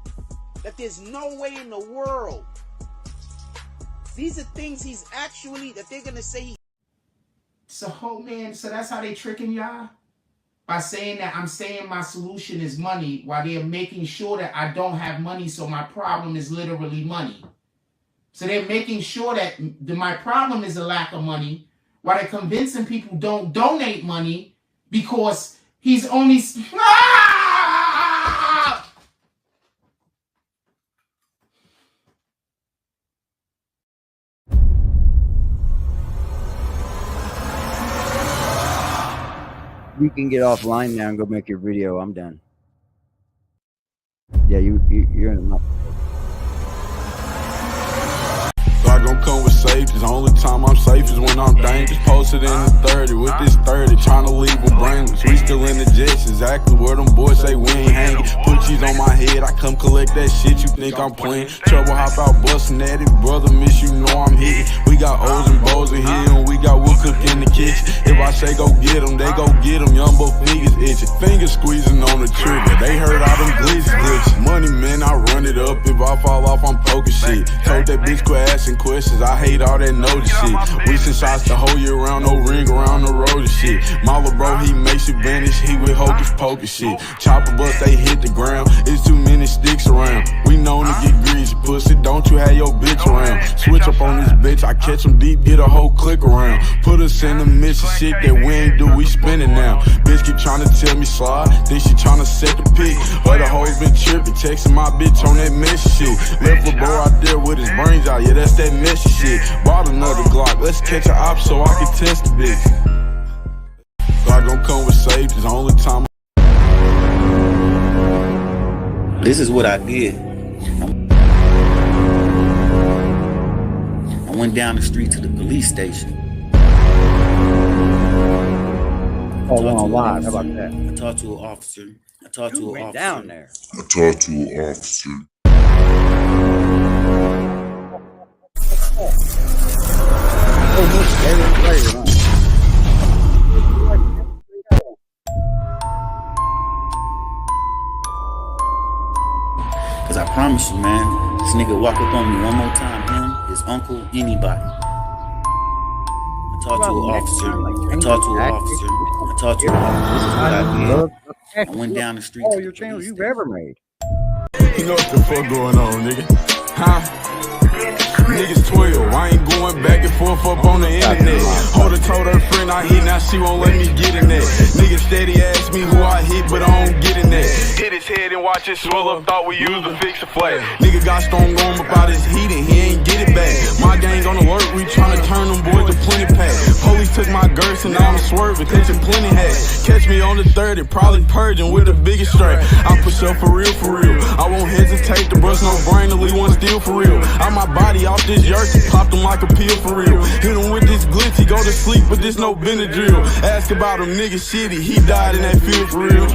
that there's no way in the world. These are things he's actually, that they're gonna say he.
So, man, so that's how they tricking y'all? By saying that I'm saying my solution is money, while they're making sure that I don't have money, so my problem is literally money. So they're making sure that my problem is a lack of money, while they're convincing people don't donate money because he's only.
You can get offline now and go make your video. I'm done. Yeah, you're in the.
God gon' come with safety. The only time I'm safe is when I'm dangerous. Posted in the 30 with this 30, trying to leave with brainless. We still in the jets, exactly where them boys say we ain't hanging. Put cheese on my head, I come collect that shit. You think I'm playing? Trouble hop out busting at it, brother. Miss you know I'm hitting. We got O's and Bo's in here, and we got wood cook in the kitchen. If I say go get them, they go get them. Young both fingers itching, fingers squeezing on the trigger. They heard all them glitches. Money man, I run it up. If I fall off, I'm poking shit. Told that bitch quit asking questions. I hate all that notice shit. We send shots the whole year round, no ring around the road and shit. My little bro, he makes you vanish. He with hocus pocus shit. Chopper bust, they hit the ground. It's too many sticks around. We known to get greasy, pussy. Don't you have your bitch around? Switch up on this bitch. I catch him deep, get a whole click around. Put us in the midst of shit that we ain't do. We spinning now. Bitch keep trying to tell me slide. Think she trying to set the pick. Other hoes been tripping, texting my bitch on that messy shit. Left a bro out there with his brains out. Yeah, that's that messy shit. Bought another Glock. Let's catch an op so I can test the bitch. God gon' come with safety. The only time.
This is what I did. I went down the street to the police station.
Oh, on live. How about that?
I talked to an officer. I talked to an officer.
Down there.
I talked to an officer.
Cause I promise you, man, this nigga walk up on me one more time, him, his uncle, anybody. talked to an officer. I talked to an officer. I talked to an officer. This is what I did. I went down the street.
All your channels you've ever made.
You know what the fuck going on, nigga? Huh? Niggas 12, I ain't going back and forth up on the internet. Holder told her friend I hit, now she won't let me get in that. Niggas steady ask me who I hit, but I don't get in that. Hit his head and watch it swell up, thought we used to fix a flat. Nigga got strong arm about his heat and he ain't get it back. My gang on alert, we tryna turn them boys to plenty pack. Police took my girth and now I'm swerving, catching plenty hats. Catch me on the 30, probably purging with the biggest strap. I push up for real, for real. I won't hesitate to bust no brain to leave one steal for real. Out my body off this jersey, popped him like a pill for real. Hit him with this glitch, he go to sleep, but this no Benadryl. Ask about him, nigga shitty, he died in that field for real.